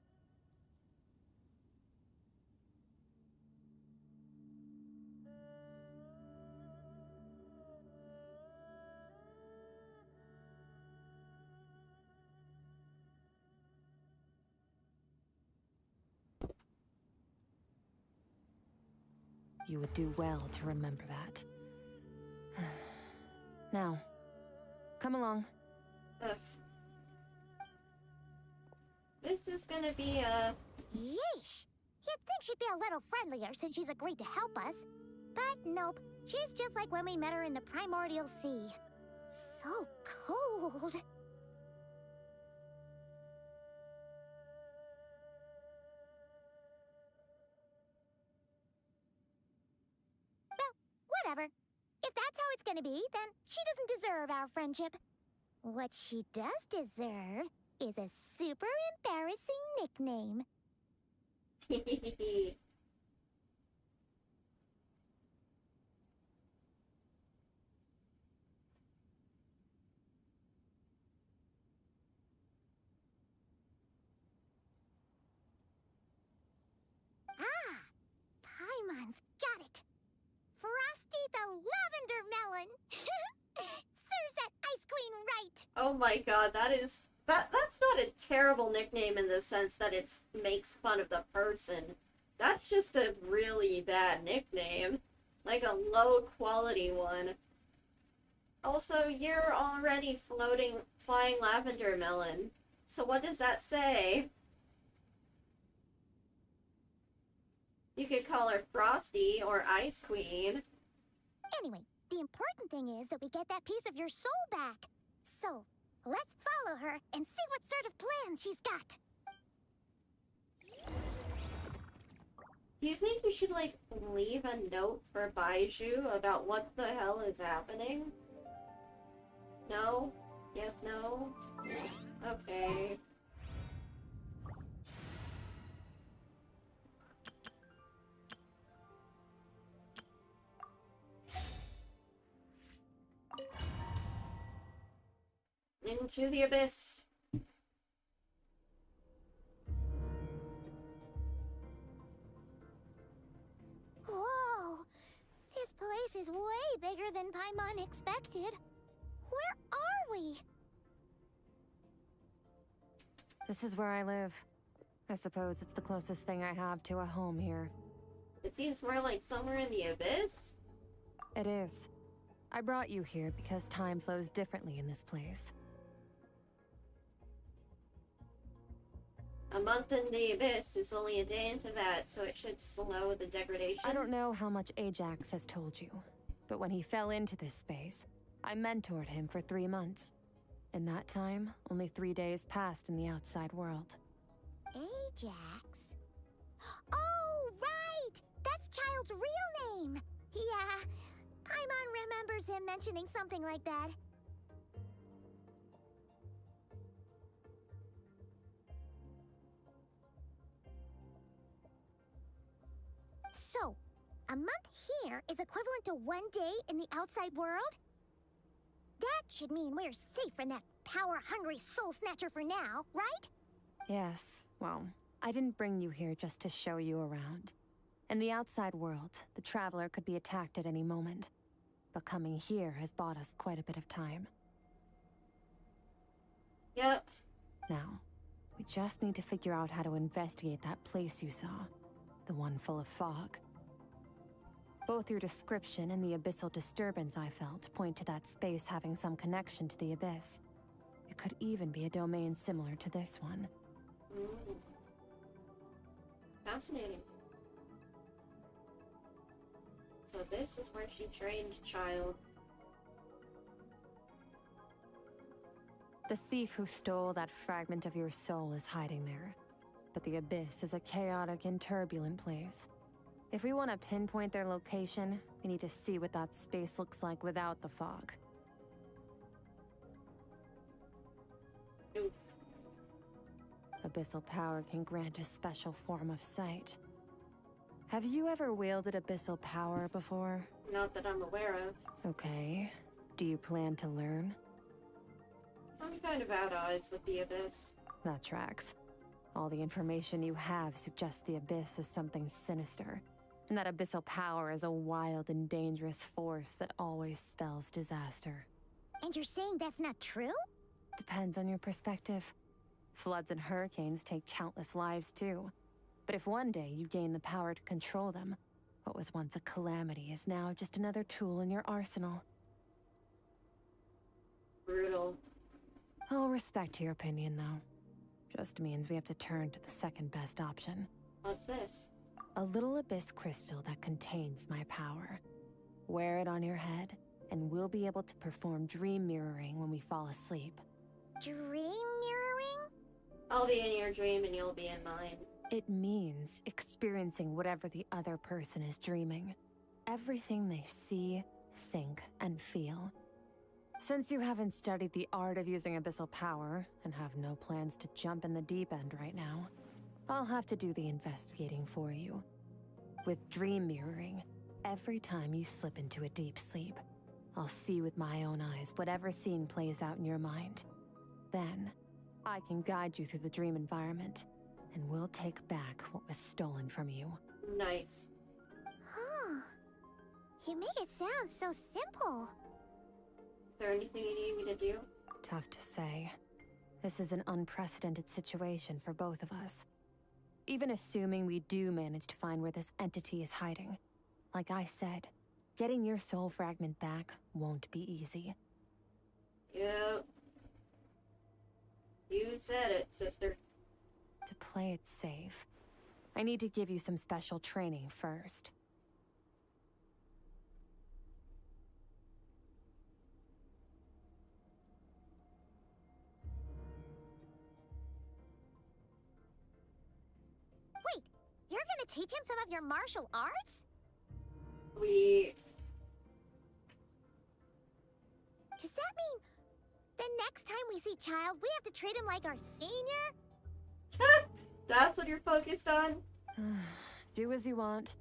You would do well to remember that. Now, come along. Ugh. This is gonna be a... Yeesh! You'd think she'd be a little friendlier since she's agreed to help us. But nope, she's just like when we met her in the Primordial Sea. So cold. Whatever. If that's how it's gonna be, then she doesn't deserve our friendship. What she does deserve is a super embarrassing nickname. Paimon's got it. Frosty the Lavender Melon! Serves that Ice Queen right! Oh my god, that's not a terrible nickname in the sense that it makes fun of the person. That's just a really bad nickname. Like a low quality one. Also, you're already flying lavender melon. So what does that say? You could call her Frosty or Ice Queen. Anyway, the important thing is that we get that piece of your soul back. So, let's follow her and see what sort of plan she's got. Do you think you should, like, leave a note for Baiju about what the hell is happening? No? Yes, no? Okay. Into the abyss. Whoa! This place is way bigger than Paimon expected. Where are we? This is where I live. I suppose it's the closest thing I have to a home here. It seems more like somewhere in the abyss. It is. I brought you here because time flows differently in this place. A month in the abyss is only a day in Tibet, so it should slow the degradation. I don't know how much Ajax has told you, but when he fell into this space, I mentored him for 3 months. In that time, only 3 days passed in the outside world. Ajax? Oh, right! That's Child's real name! Yeah, Paimon remembers him mentioning something like that. So, a month here is equivalent to 1 day in the outside world? That should mean we're safe from that power-hungry soul snatcher for now, right? Yes, well, I didn't bring you here just to show you around. In the outside world, the Traveler could be attacked at any moment. But coming here has bought us quite a bit of time. Yep. Now, we just need to figure out how to investigate that place you saw. The one full of fog. Both your description and the abyssal disturbance I felt point to that space having some connection to the abyss. It could even be a domain similar to this one. Mm. Fascinating. So this is where she trained Child. The thief who stole that fragment of your soul is hiding there. But the abyss is a chaotic and turbulent place. If we want to pinpoint their location, we need to see what that space looks like without the fog. Oof. Abyssal power can grant a special form of sight. Have you ever wielded abyssal power before? Not that I'm aware of. Okay. Do you plan to learn? I'm kind of at odds with the abyss. That tracks. All the information you have suggests the abyss is something sinister, and that abyssal power is a wild and dangerous force that always spells disaster. And you're saying that's not true? Depends on your perspective. Floods and hurricanes take countless lives too. But if one day you gain the power to control them, what was once a calamity is now just another tool in your arsenal. Brutal. I'll respect your opinion, though. Just means we have to turn to the second best option. What's this? A little abyss crystal that contains my power. Wear it on your head, and we'll be able to perform dream mirroring when we fall asleep. Dream mirroring? I'll be in your dream and you'll be in mine. It means experiencing whatever the other person is dreaming. Everything they see, think, and feel. Since you haven't studied the art of using abyssal power, and have no plans to jump in the deep end right now, I'll have to do the investigating for you. With dream mirroring, every time you slip into a deep sleep, I'll see with my own eyes whatever scene plays out in your mind. Then, I can guide you through the dream environment, and we'll take back what was stolen from you. Nice. Huh. You make it sound so simple. Is there anything you need me to do? Tough to say. This is an unprecedented situation for both of us. Even assuming we do manage to find where this entity is hiding. Like I said, getting your soul fragment back won't be easy. Yep. You said it, sister. To play it safe, I need to give you some special training first. Wait, you're gonna teach him some of your martial arts? Does that mean the next time we see Child, we have to treat him like our senior? That's what you're focused on? Do as you want.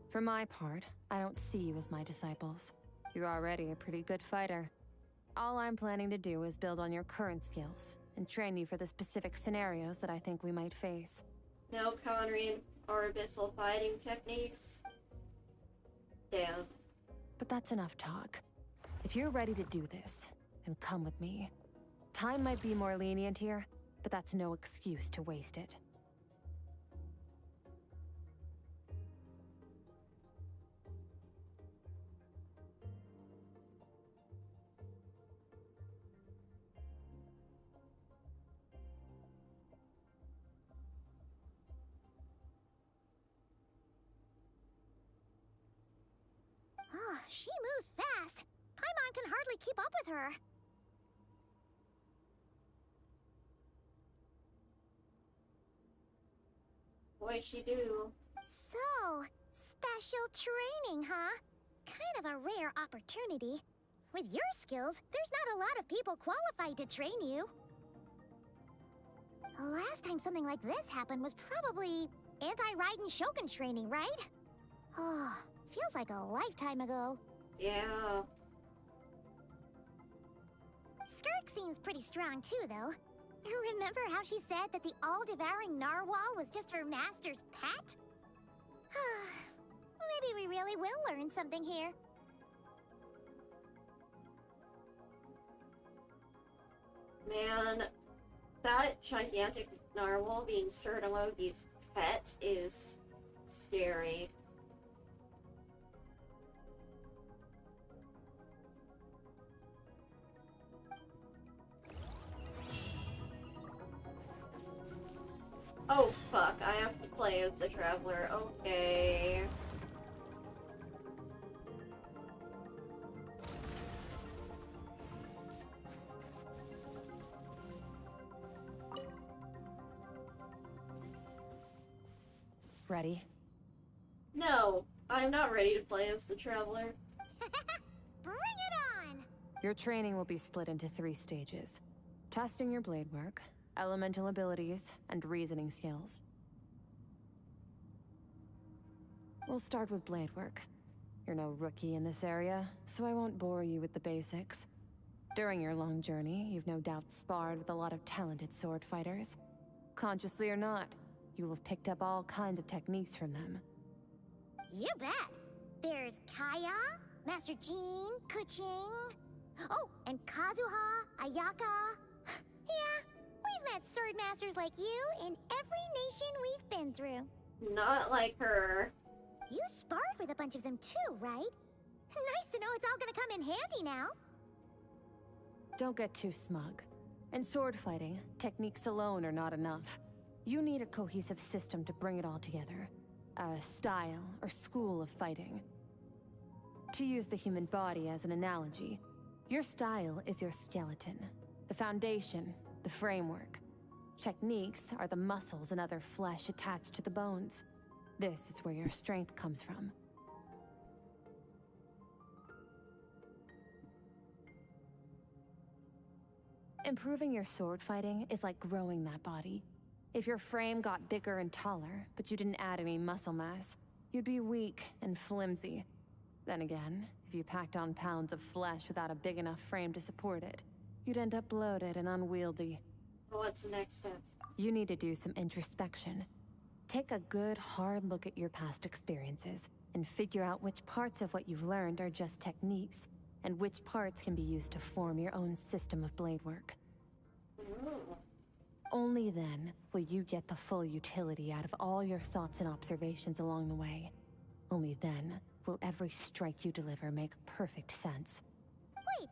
For my part, I don't see you as my disciples. You're already a pretty good fighter. All I'm planning to do is build on your current skills, and train you for the specific scenarios that I think we might face. No countering or abyssal fighting techniques? Damn. But that's enough talk. If you're ready to do this, then come with me. Time might be more lenient here, but that's no excuse to waste it. Oh, she moves fast. Paimon can hardly keep up with her. What'd she do? So, special training, huh? Kind of a rare opportunity. With your skills, there's not a lot of people qualified to train you. The last time something like this happened was probably anti-Raiden Shogun training, right? Oh, feels like a lifetime ago. Yeah. Skirk seems pretty strong too, though. Remember how she said that the all-devouring narwhal was just her master's pet? Maybe we really will learn something here. Man, that gigantic narwhal being Sertologi's pet is scary. Oh fuck, I have to play as the Traveler. Okay. Ready? No, I'm not ready to play as the Traveler. Bring it on! Your training will be split into 3 stages. Testing your blade work, elemental abilities, and reasoning skills. We'll start with blade work. You're no rookie in this area, so I won't bore you with the basics. During your long journey, you've no doubt sparred with a lot of talented sword fighters. Consciously or not, you will have picked up all kinds of techniques from them. You bet. There's Kaya, Master Jean, Kuching. Oh, and Kazuha, Ayaka. Yeah, we've met sword masters like you in every nation we've been through. Not like her. You sparred with a bunch of them too, right? Nice to know it's all gonna come in handy now. Don't get too smug. In sword fighting, techniques alone are not enough. You need a cohesive system to bring it all together. A style or school of fighting. To use the human body as an analogy, your style is your skeleton, the foundation, the framework. Techniques are the muscles and other flesh attached to the bones. This is where your strength comes from. Improving your sword fighting is like growing that body. If your frame got bigger and taller, but you didn't add any muscle mass, you'd be weak and flimsy. Then again, if you packed on pounds of flesh without a big enough frame to support it, you'd end up bloated and unwieldy. What's the next step? You need to do some introspection. Take a good, hard look at your past experiences, and figure out which parts of what you've learned are just techniques, and which parts can be used to form your own system of blade work. Only then will you get the full utility out of all your thoughts and observations along the way. Only then will every strike you deliver make perfect sense. Wait,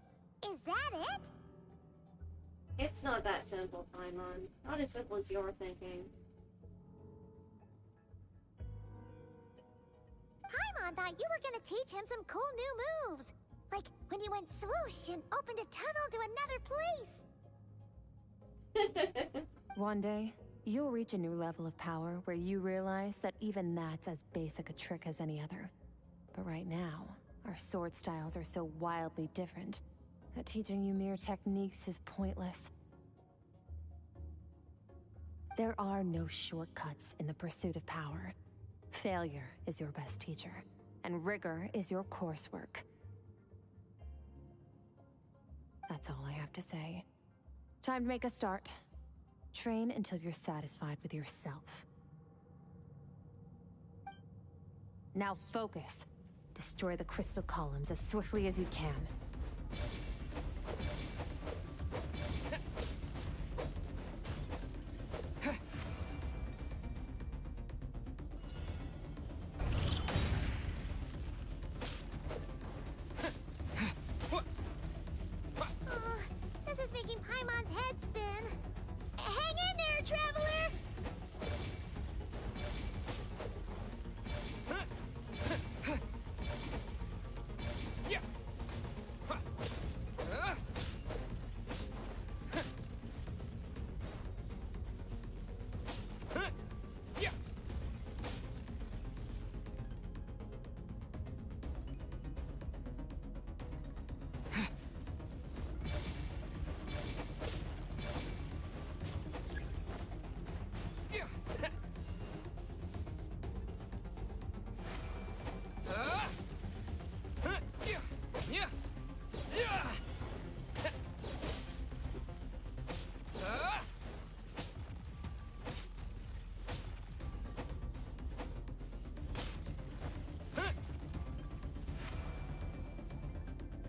is that it? It's not that simple, Paimon. Not as simple as you're thinking. Paimon thought you were gonna teach him some cool new moves. Like when you went swoosh and opened a tunnel to another place. One day, you'll reach a new level of power where you realize that even that's as basic a trick as any other. But right now, our sword styles are so wildly different that teaching you mere techniques is pointless. There are no shortcuts in the pursuit of power. Failure is your best teacher, and rigor is your coursework. That's all I have to say. Time to make a start. Train until you're satisfied with yourself. Now focus. Destroy the crystal columns as swiftly as you can. This is making Paimon's head spin. Hang in there, Traveler!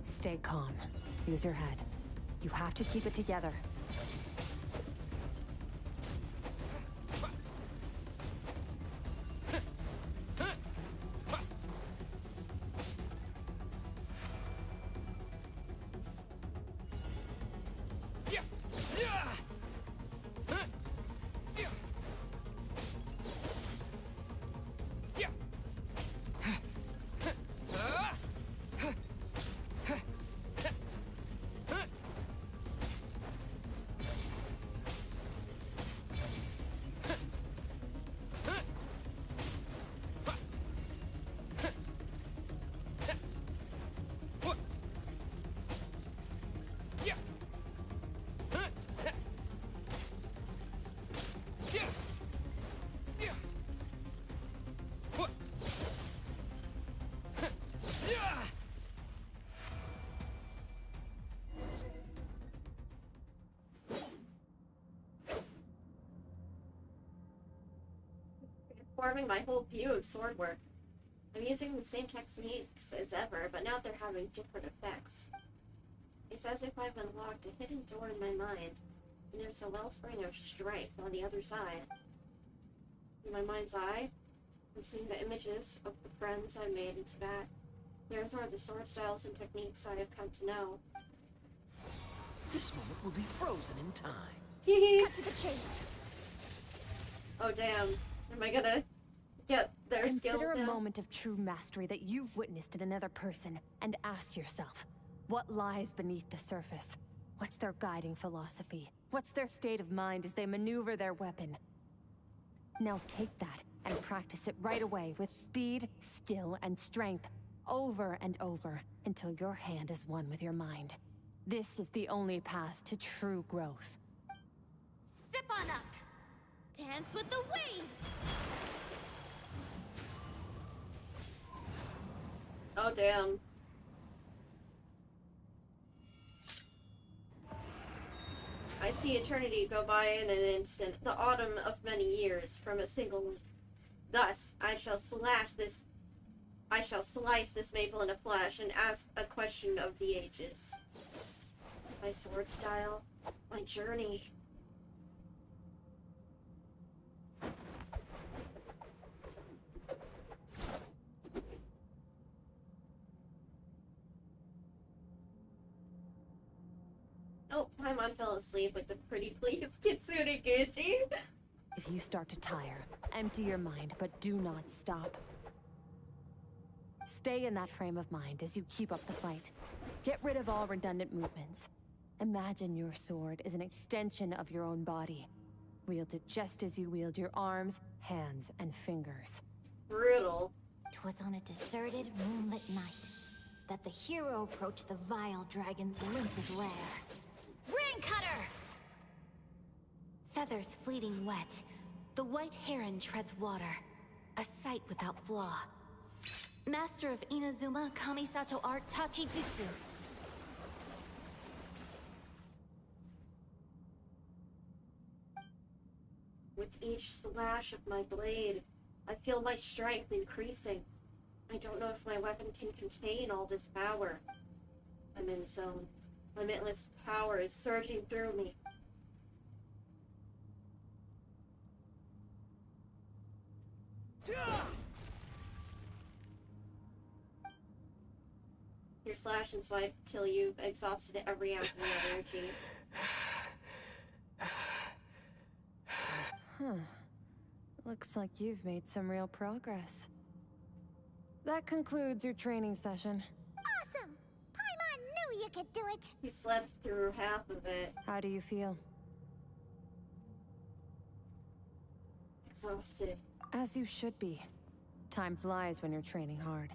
Stay calm. Use your head. You have to keep it together. transforming my whole view of sword work. I'm using the same techniques as ever, but now they're having different effects. It's as if I've unlocked a hidden door in my mind, and there's a wellspring of strength on the other side. In my mind's eye, I'm seeing the images of the friends I made in Tibet. Theirs are the sword styles and techniques I have come to know. This moment will be frozen in time. Cut to the chase. Oh damn. Am I gonna get their skills Consider a now? moment of true mastery that you've witnessed in another person and ask yourself, what lies beneath the surface? What's their guiding philosophy? What's their state of mind as they maneuver their weapon? Now take that and practice it right away with speed, skill, and strength, over and over, until your hand is one with your mind. This is the only path to true growth. Step on up. Dance with the waves. Oh damn. I see eternity go by in an instant, the autumn of many years, from a single leaf. Thus, I shall slice this maple in a flash and ask a question of the ages. My sword style, my journey. Oh, Paimon fell asleep with the pretty please Kitsune Gucci. If you start to tire, empty your mind, but do not stop. Stay in that frame of mind as you keep up the fight. Get rid of all redundant movements. Imagine your sword is an extension of your own body. Wield it just as you wield your arms, hands, and fingers. Brutal. 'Twas on a deserted, moonlit night that the hero approached the vile dragon's limpid lair. Ring cutter! Feathers fleeting wet, the white heron treads water, a sight without flaw. Master of Inazuma Kamisato art Tachijutsu. With each slash of my blade, I feel my strength increasing. I don't know if my weapon can contain all this power. I'm in the zone. Limitless power is surging through me. Your slash and swipe till you've exhausted every ounce of your energy. Huh. Looks like you've made some real progress. That concludes your training session. Awesome! Paimon knew you could do it! You slept through half of it. How do you feel? Exhausted. As you should be. Time flies when you're training hard.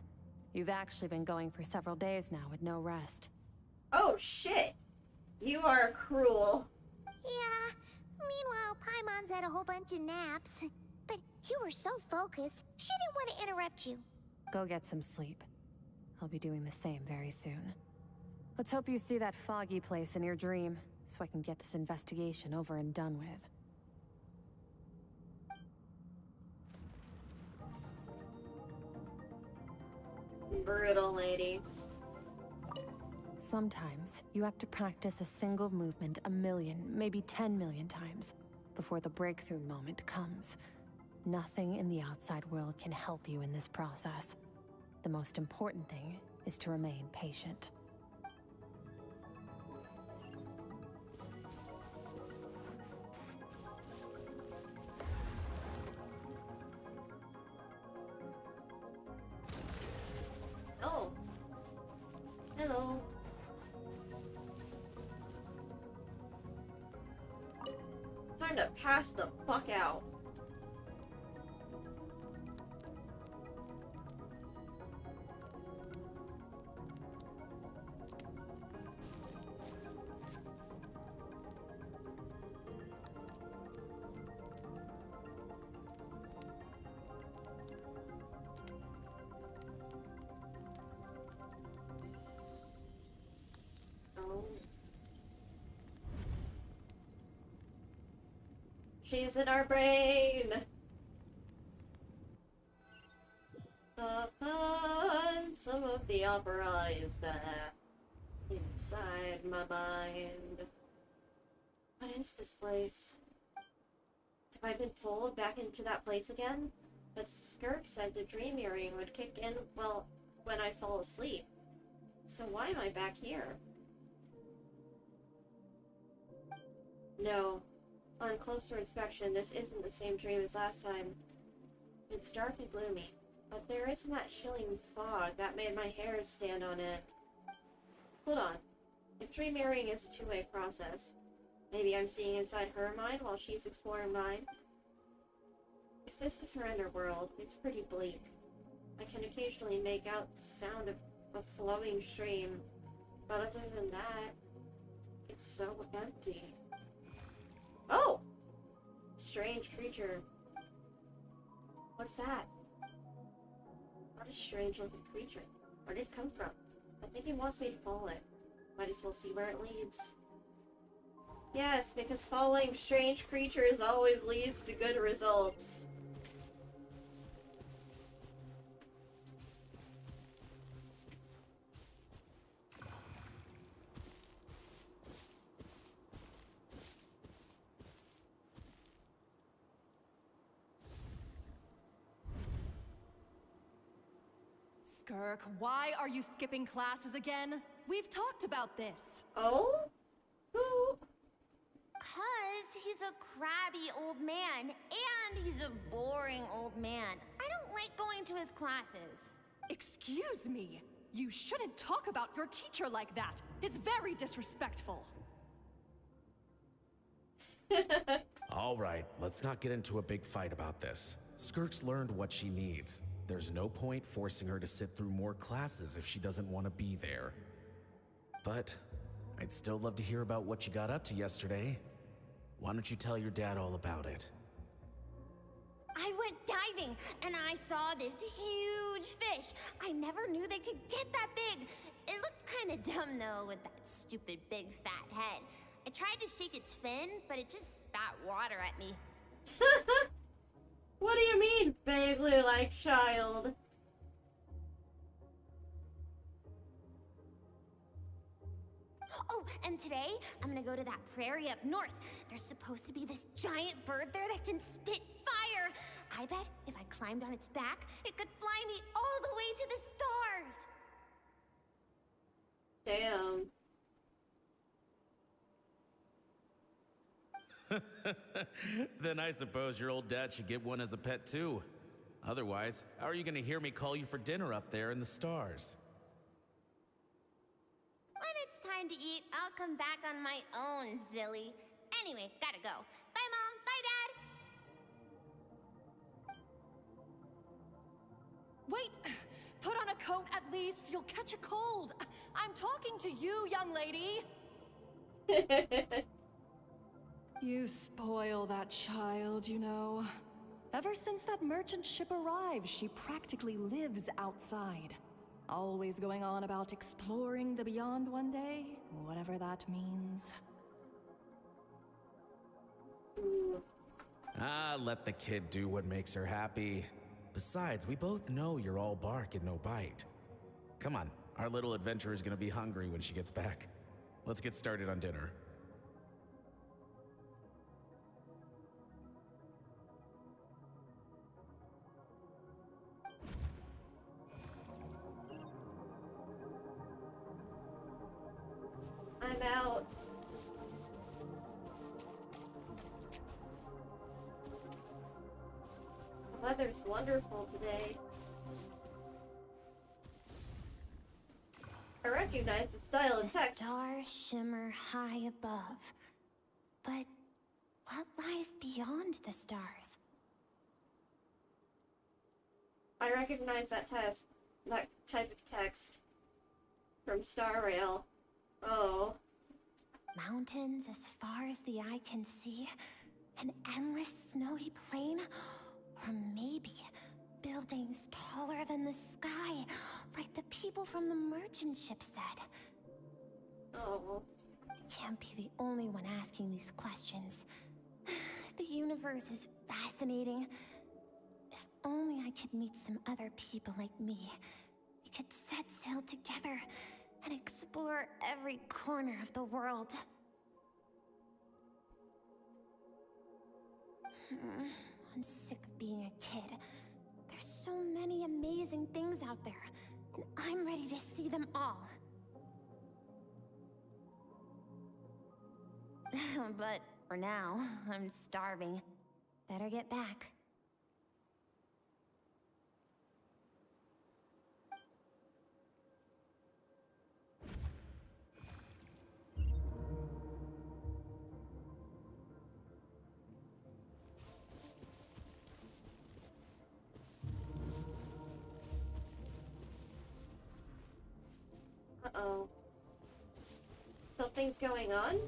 You've actually been going for several days now with no rest. Oh shit! You are cruel. Yeah. Meanwhile, Paimon's had a whole bunch of naps. But you were so focused, she didn't want to interrupt you. Go get some sleep. I'll be doing the same very soon. Let's hope you see that foggy place in your dream, so I can get this investigation over and done with. Brutal lady. Sometimes, you have to practice a single movement 1 million, maybe 10 million times, before the breakthrough moment comes. Nothing in the outside world can help you in this process. The most important thing is to remain patient. Oh. Hello. Time to pass the fuck out. She's in our brain. the fun. Some of the opera is there. Inside my mind. What is this place? Have I been pulled back into that place again? But Skirk said the dream earring would kick in, well, when I fall asleep. So why am I back here? No. On closer inspection, this isn't the same dream as last time. It's dark and gloomy, but there isn't that chilling fog that made my hairs stand on end. Hold on. If dream earring is a two-way process, maybe I'm seeing inside her mind while she's exploring mine. If this is her underworld, it's pretty bleak. I can occasionally make out the sound of a flowing stream, but other than that, it's so empty. Oh! Strange creature. What's that? What a strange looking creature. Where did it come from? I think it wants me to follow it. Might as well see where it leads. Yes, because following strange creatures always leads to good results. Skirk, why are you skipping classes again? We've talked about this. Oh? Who? 'Cause he's a crabby old man, and he's a boring old man. I don't like going to his classes. Excuse me. You shouldn't talk about your teacher like that. It's very disrespectful. All right, let's not get into a big fight about this. Skirk's learned what she needs. There's no point forcing her to sit through more classes if she doesn't want to be there. But I'd still love to hear about what you got up to yesterday. Why don't you tell your dad all about it? I went diving, and I saw this huge fish. I never knew they could get that big. It looked kind of dumb, though, with that stupid big fat head. I tried to shake its fin, but it just spat water at me. What do you mean, vaguely like child? Oh, and today, I'm gonna go to that prairie up north. There's supposed to be this giant bird there that can spit fire. I bet if I climbed on its back, it could fly me all the way to the stars. Damn. Then I suppose your old dad should get one as a pet too. Otherwise, how are you gonna hear me call you for dinner up there in the stars? When it's time to eat, I'll come back on my own, Zilly. Anyway, gotta go. Bye, Mom. Bye, Dad. Wait! Put on a coat at least. You'll catch a cold. I'm talking to you, young lady. You spoil that child, you know. Ever since that merchant ship arrived, she practically lives outside. Always going on about exploring the beyond one day, whatever that means. Ah, let the kid do what makes her happy. Besides, we both know you're all bark and no bite. Come on, our little adventurer's gonna be hungry when she gets back. Let's get started on dinner. I'm out. The weather's wonderful today. I recognize the style of text. The stars shimmer high above. But what lies beyond the stars? I recognize that type of text from Star Rail. Oh. Mountains as far as the eye can see? An endless snowy plain? Or maybe buildings taller than the sky, like the people from the merchant ship said. Oh. I can't be the only one asking these questions. The universe is fascinating. If only I could meet some other people like me. We could set sail together and explore every corner of the world. I'm sick of being a kid. There's so many amazing things out there, and I'm ready to see them all. But for now, I'm starving. Better get back. Uh-oh. Something's going on?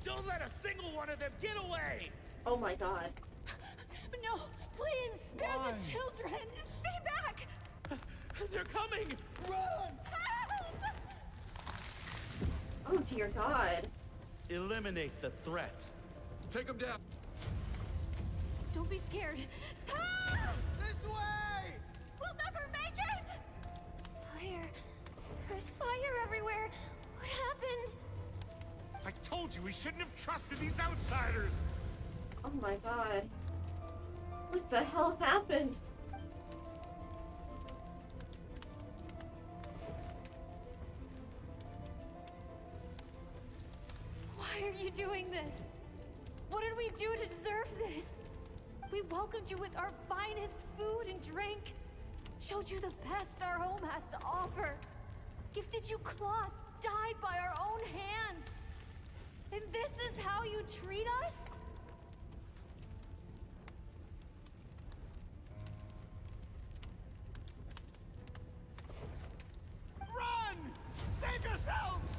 Don't let a single one of them get away! Oh my god. No, please, spare the children! Stay back! They're coming! Run! Oh dear god. Eliminate the threat. Take them down. Don't be scared. This way! We'll never make it! Fire. There's fire everywhere. What happened? I told you we shouldn't have trusted these outsiders! Oh my god. What the hell happened? Why are you doing this? What did we do to deserve this? We welcomed you with our finest food and drink, showed you the best our home has to offer, gifted you cloth dyed by our own hands. And this is how you treat us? Run! Save yourselves!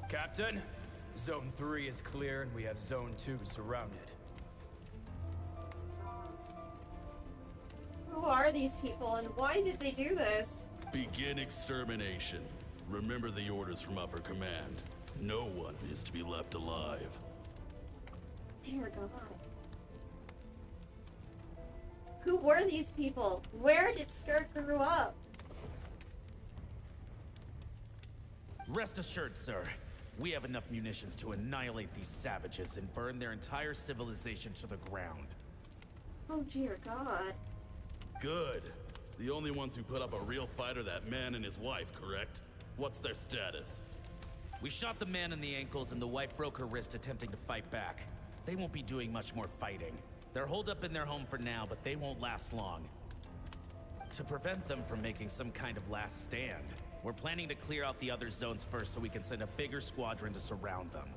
Captain, Zone 3 is clear and we have Zone 2 surrounded. Who are these people and why did they do this? Begin extermination. Remember the orders from upper command. No one is to be left alive. Dear god. Who were these people? Where did Skirk grow up? Rest assured, sir. We have enough munitions to annihilate these savages and burn their entire civilization to the ground. Oh dear god. Good. The only ones who put up a real fight are that man and his wife, correct? What's their status? We shot the man in the ankles and the wife broke her wrist attempting to fight back. They won't be doing much more fighting. They're holed up in their home for now, but they won't last long. To prevent them from making some kind of last stand, we're planning to clear out the other zones first so we can send a bigger squadron to surround them.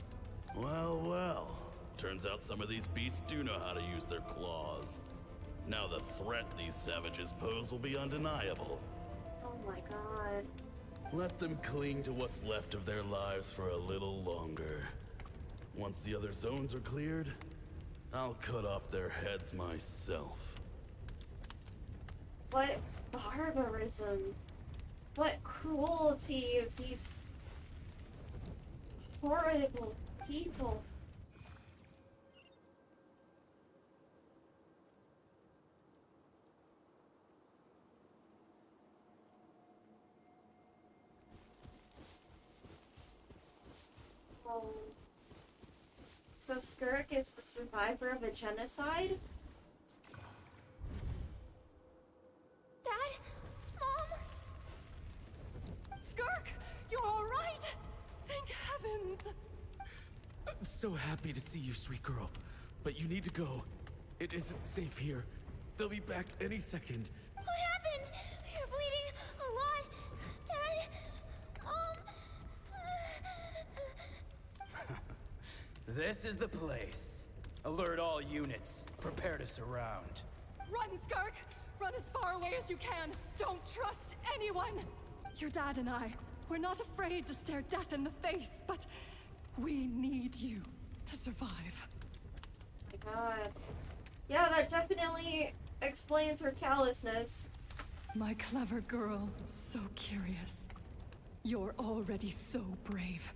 Well, well. Turns out some of these beasts do know how to use their claws. Now the threat these savages pose will be undeniable. Oh my god. Let them cling to what's left of their lives for a little longer. Once the other zones are cleared, I'll cut off their heads myself. What barbarism. What cruelty of these horrible people. Oh. So Skirk is the survivor of a genocide? Dad? Mom? Skirk, you're all right? Thank heavens. I'm so happy to see you, sweet girl. But you need to go. It isn't safe here. They'll be back any second. What happened? You're bleeding a lot. Dad? This is the place. Alert all units. Prepare to surround. Run, Skirk! Run as far away as you can. Don't trust anyone. Your dad and I, we're not afraid to stare death in the face, but we need you to survive. My God. Yeah, that definitely explains her callousness. My clever girl, so curious. You're already so brave.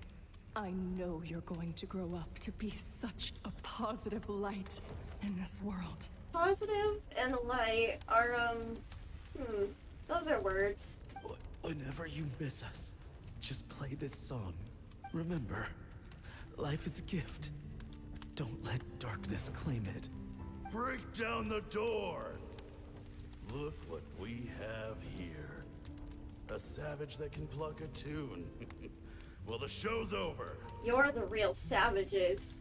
I know you're going to grow up to be such a positive light in this world. Positive and light are, those are words. Whenever you miss us, just play this song. Remember, life is a gift. Don't let darkness claim it. Break down the door! Look what we have here. A savage that can pluck a tune. Well, the show's over. You're the real savages.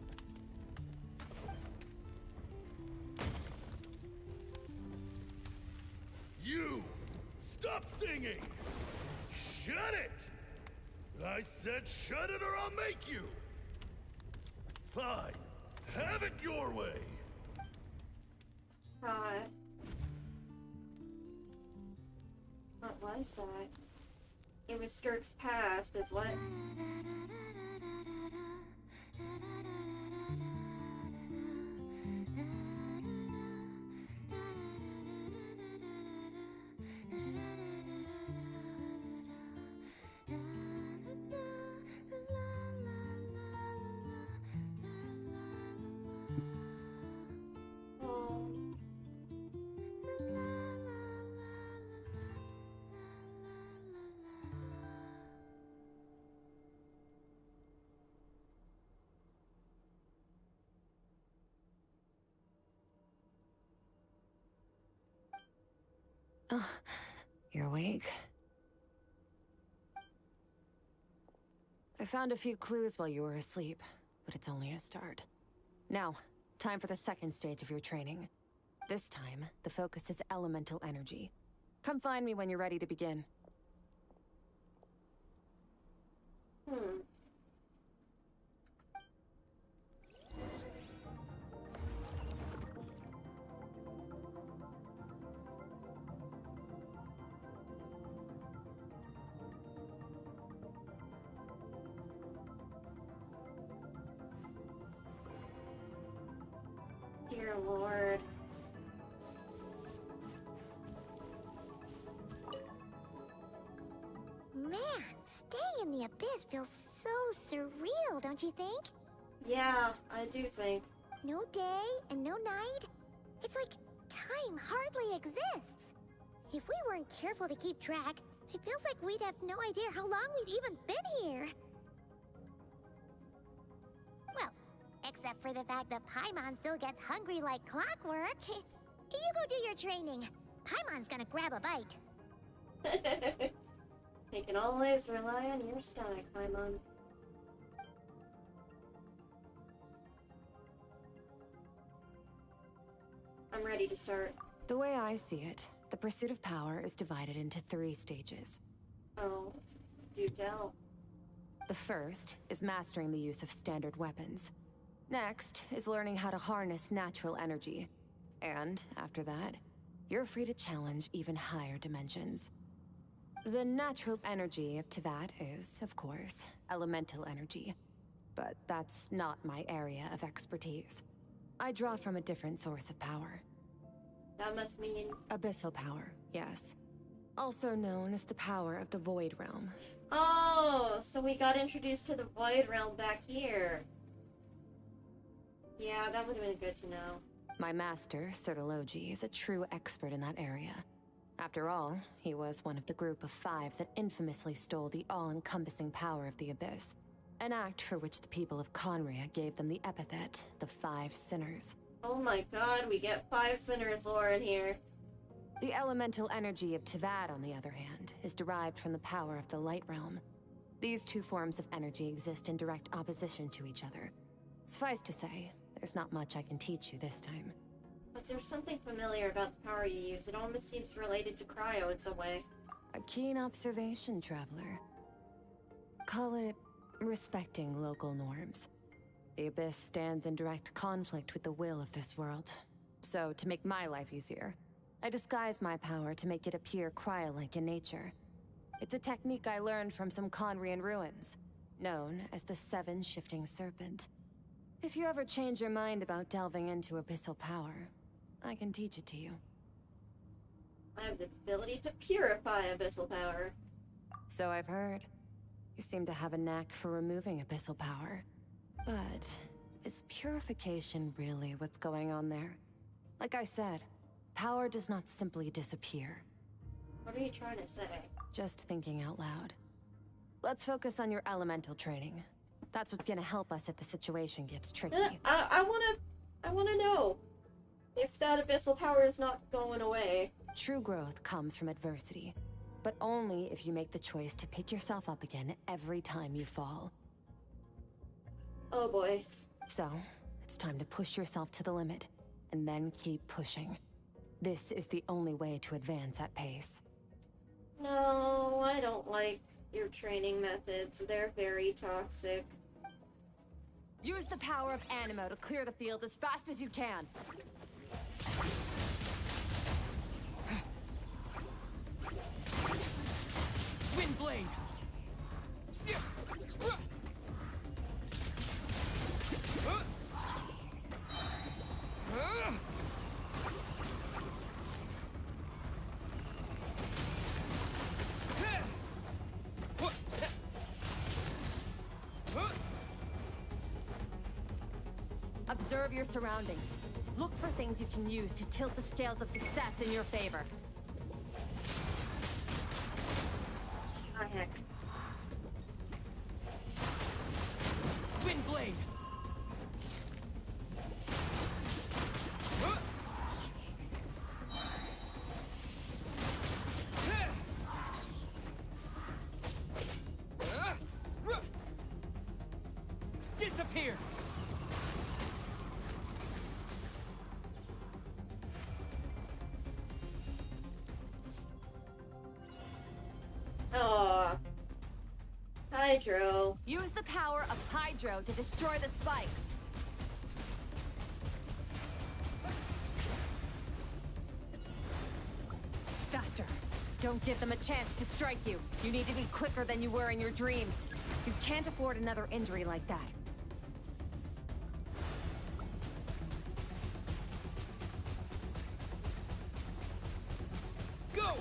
You! Stop singing! Shut it! I said shut it or I'll make you! Fine. Have it your way! What was that? It was Skirk's past, is what? Oh, you're awake. I found a few clues while you were asleep, but it's only a start. Now, time for the second stage of your training. This time, the focus is elemental energy. Come find me when you're ready to begin. Dear Lord. Man, staying in the abyss feels so surreal, don't you think? Yeah, I do think. No day and no night. It's like time hardly exists. If we weren't careful to keep track, it feels like we'd have no idea how long we've even been here. Well, except for the fact that Paimon still gets hungry like clockwork. You go do your training. Paimon's gonna grab a bite. They can always rely on your stomach, Paimon. I'm ready to start. The way I see it, the pursuit of power is divided into 3 stages. Oh, do tell. The first is mastering the use of standard weapons. Next is learning how to harness natural energy. And after that, you're free to challenge even higher dimensions. The natural energy of Teyvat is, of course, elemental energy. But that's not my area of expertise. I draw from a different source of power. That must mean... Abyssal power, yes. Also known as the power of the Void Realm. Oh, so we got introduced to the Void Realm back here. Yeah, that would have been good to know. My master, Sertologi, is a true expert in that area. After all, he was one of the group of 5 that infamously stole the all-encompassing power of the Abyss. An act for which the people of Conria gave them the epithet, the 5 Sinners. Oh my god, we get 5 Sinners lore in here. The elemental energy of Teyvat, on the other hand, is derived from the power of the Light Realm. These 2 forms of energy exist in direct opposition to each other. Suffice to say, there's not much I can teach you this time. But there's something familiar about the power you use. It almost seems related to Cryo in some way. A keen observation, traveler. Call it respecting local norms. The Abyss stands in direct conflict with the will of this world. So, to make my life easier, I disguise my power to make it appear cryo-like in nature. It's a technique I learned from some Conrian ruins, known as the 7 Shifting Serpent. If you ever change your mind about delving into abyssal power, I can teach it to you. I have the ability to purify abyssal power. So I've heard. You seem to have a knack for removing abyssal power. But is purification really what's going on there? Like I said, power does not simply disappear. What are you trying to say? Just thinking out loud. Let's focus on your elemental training. That's what's gonna help us if the situation gets tricky. I wanna know if that abyssal power is not going away. True growth comes from adversity, but only if you make the choice to pick yourself up again every time you fall. Oh boy. So, it's time to push yourself to the limit, and then keep pushing. This is the only way to advance at pace. No, I don't like your training methods. They're very toxic. Use the power of Animo to clear the field as fast as you can. Windblade! Observe your surroundings. Look for things you can use to tilt the scales of success in your favor. Oh heck. Windblade! Disappear! Aw. Hydro. Use the power of Hydro to destroy the spikes. Faster. Don't give them a chance to strike you. You need to be quicker than you were in your dream. You can't afford another injury like that. Go!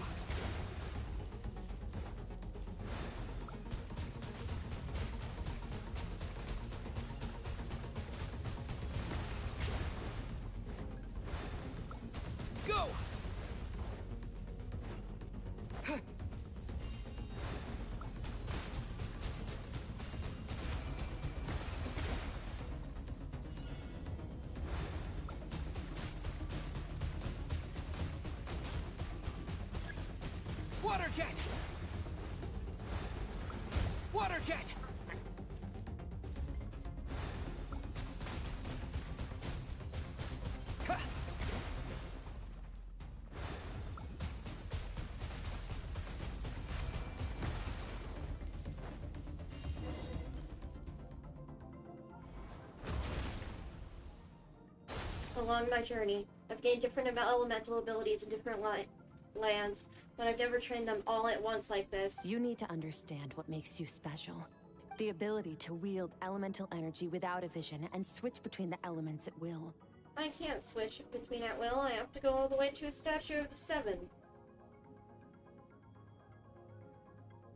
Go! Water jet! Water jet! Ha! Along my journey, I've gained different elemental abilities in different lands, but I've never trained them all at once like this. You need to understand what makes you special. The ability to wield elemental energy without a vision and switch between the elements at will. I can't switch between at will. I have to go all the way to a statue of the Seven.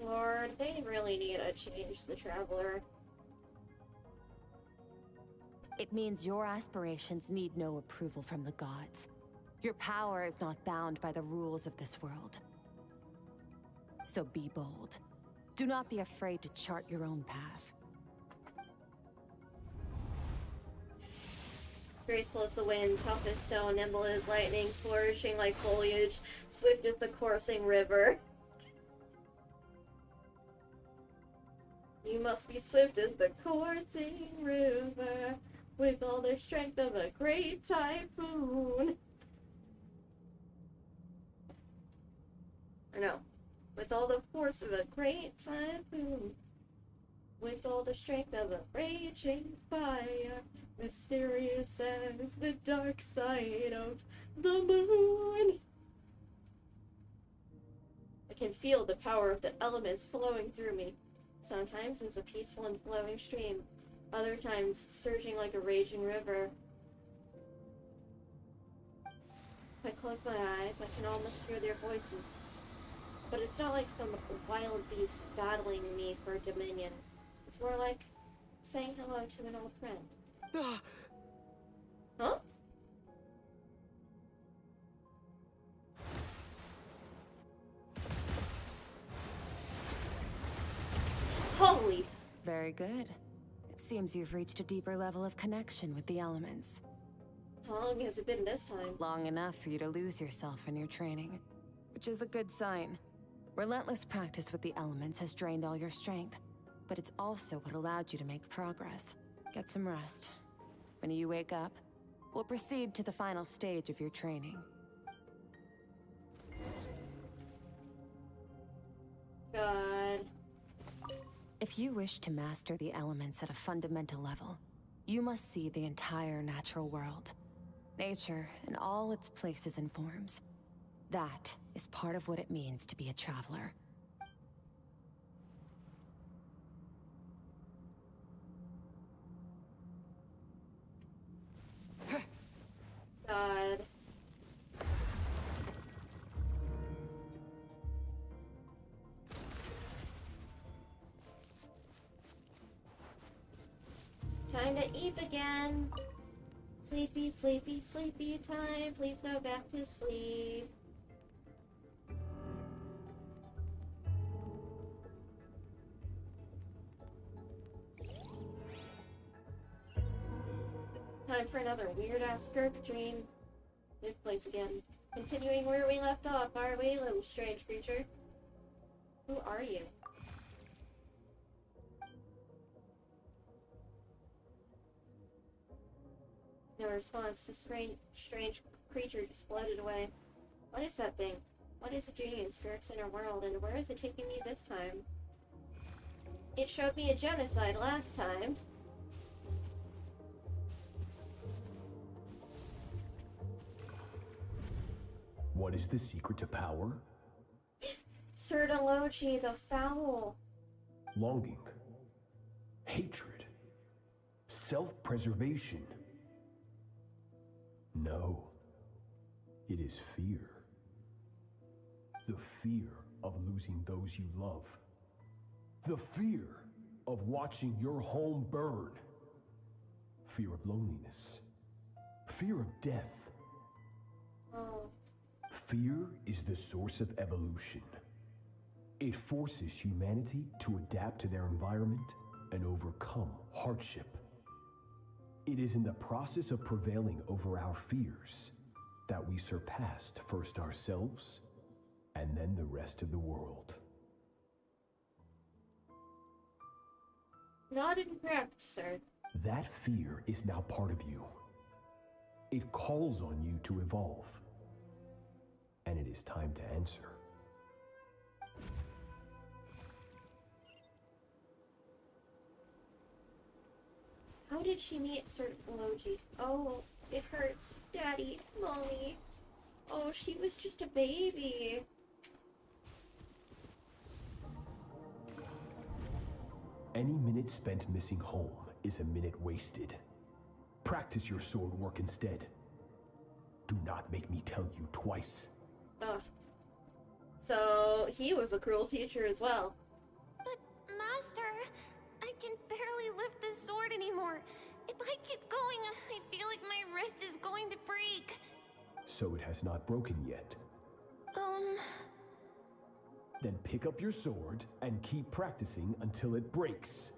Lord, they really need to change the Traveler. It means your aspirations need no approval from the gods. Your power is not bound by the rules of this world. So be bold. Do not be afraid to chart your own path. Graceful as the wind, tough as stone, nimble as lightning, flourishing like foliage, swift as the coursing river. You must be swift as the coursing river, with all the strength of a great typhoon. Or no, with all the force of a great typhoon, with all the strength of a raging fire, mysterious as the dark side of the moon. I can feel the power of the elements flowing through me. Sometimes it's a peaceful and flowing stream. Other times, surging like a raging river. If I close my eyes, I can almost hear their voices. But it's not like some wild beast battling me for dominion. It's more like saying hello to an old friend. Huh? Holy! Very good. It seems you've reached a deeper level of connection with the elements. How long has it been this time? Long enough for you to lose yourself in your training, which is a good sign. Relentless practice with the elements has drained all your strength, but it's also what allowed you to make progress. Get some rest. When you wake up, we'll proceed to the final stage of your training. God. If you wish to master the elements at a fundamental level, you must see the entire natural world. Nature in all its places and forms. That is part of what it means to be a traveler. God. Time to eat again. Sleepy, sleepy, sleepy time. Please go back to sleep. Time for another weird-ass Skirk dream. This place again. Continuing where we left off, are we, little strange creature? Who are you? No response. The strange creature just floated away. What is that thing? What is it doing in Skirk's inner world, and where is it taking me this time? It showed me a genocide last time. What is the secret to power? Serdology, the foul. Longing. Hatred. Self-preservation. No. It is fear. The fear of losing those you love. The fear of watching your home burn. Fear of loneliness. Fear of death. Oh. Fear is the source of evolution. It forces humanity to adapt to their environment and overcome hardship. It is in the process of prevailing over our fears that we surpassed first ourselves and then the rest of the world. Not incorrect, sir. That fear is now part of you. It calls on you to evolve. And it is time to answer. How did she meet Serdology? Oh, it hurts. Daddy, Mommy. Oh, she was just a baby. Any minute spent missing home is a minute wasted. Practice your sword work instead. Do not make me tell you twice. Ugh. So, he was a cruel teacher as well. But, Master, I can barely lift this sword anymore. If I keep going, I feel like my wrist is going to break. So it has not broken yet. Then pick up your sword and keep practicing until it breaks.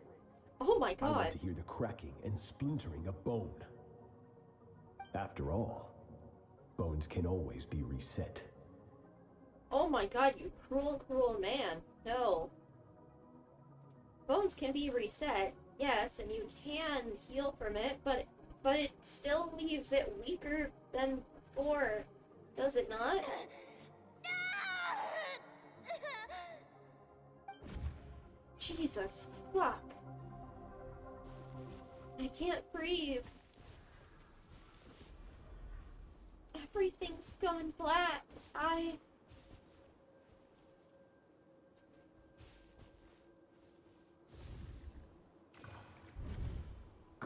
Oh my god. I want to hear the cracking and splintering of bone. After all, bones can always be reset. Oh my god, you cruel, cruel man. No. Bones can be reset, yes, and you can heal from it, but it still leaves it weaker than before, does it not? Jesus, fuck. I can't breathe. Everything's gone black.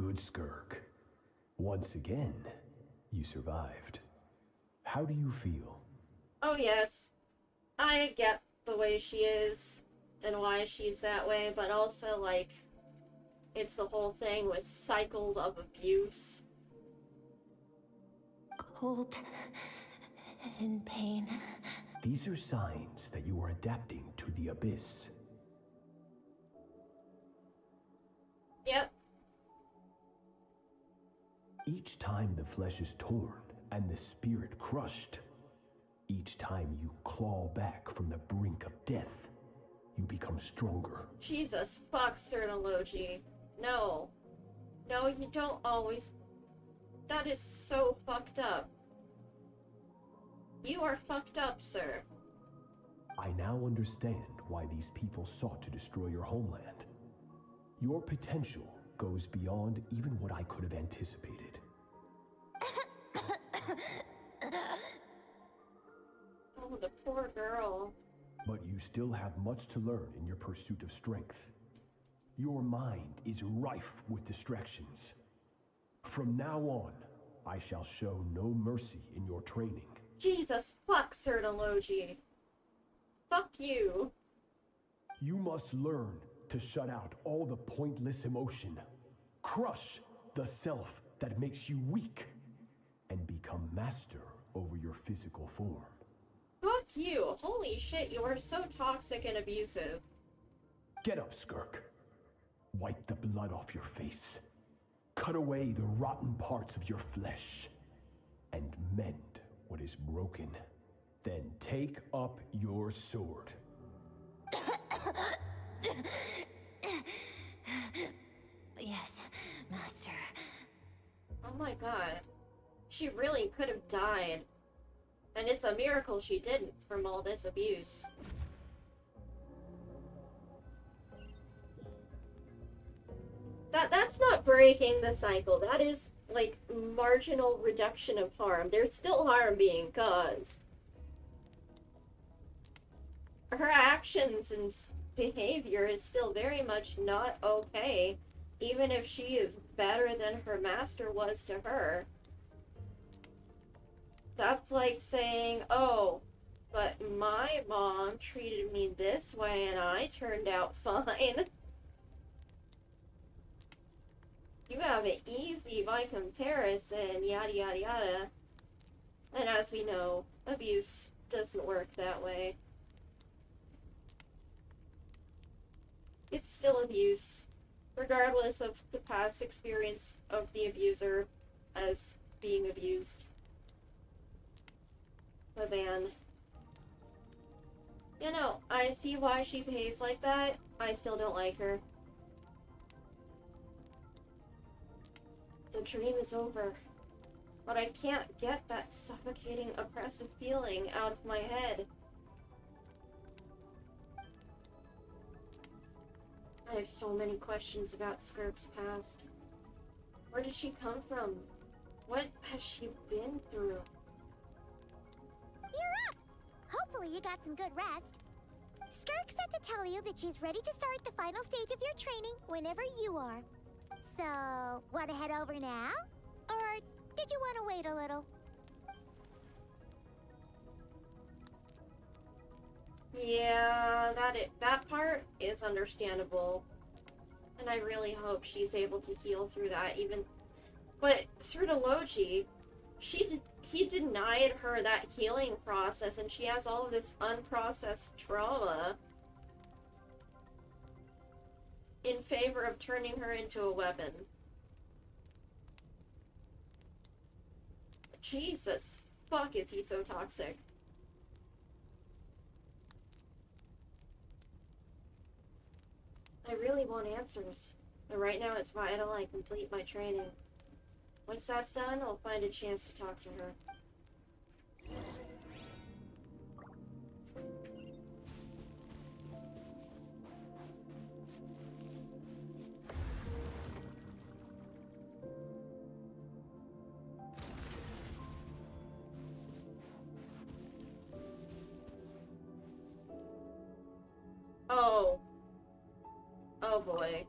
good, Skirk. Once again, you survived. How do you feel? Oh yes, I get the way she is and why she's that way, but also, like, it's the whole thing with cycles of abuse. Cold and pain. These are signs that you are adapting to the abyss. Yep. Each time the flesh is torn and the spirit crushed, each time you claw back from the brink of death, you become stronger. Jesus fuck, Cernology. No. No, you don't always... That is so fucked up. You are fucked up, sir. I now understand why these people sought to destroy your homeland. Your potential goes beyond even what I could have anticipated. Oh, the poor girl. But you still have much to learn in your pursuit of strength. Your mind is rife with distractions. From now on, I shall show no mercy in your training. Jesus fuck, Cernology. Fuck you. You must learn to shut out all the pointless emotion. Crush the self that makes you weak. And become master over your physical form. Fuck you. Holy shit, you are so toxic and abusive. Get up, Skirk. Wipe the blood off your face. Cut away the rotten parts of your flesh. And mend what is broken. Then take up your sword. Yes, Master. Oh my god. She really could have died. And it's a miracle she didn't from all this abuse. That's not breaking the cycle. That is, like, marginal reduction of harm. There's still harm being caused. Her actions and behavior is still very much not okay, even if she is better than her master was to her. That's like saying, oh, but my mom treated me this way and I turned out fine. You have it easy by comparison, yada yada yada. And as we know, abuse doesn't work that way. It's still abuse, regardless of the past experience of the abuser as being abused. But man, you know, I see why she behaves like that. I still don't like her. The dream is over, but I can't get that suffocating, oppressive feeling out of my head. I have so many questions about Skirk's past. Where did she come from? What has she been through? You're up! Hopefully you got some good rest. Skirk said to tell you that she's ready to start the final stage of your training whenever you are. So, want to head over now? Or did you want to wait a little? Yeah, that part is understandable. And I really hope she's able to heal through that even... But Cernology, he denied her that healing process and she has all of this unprocessed trauma in favor of turning her into a weapon. Jesus, fuck, is he so toxic. I really want answers, but right now it's vital I complete my training. Once that's done, I'll find a chance to talk to her. Oh. Oh boy.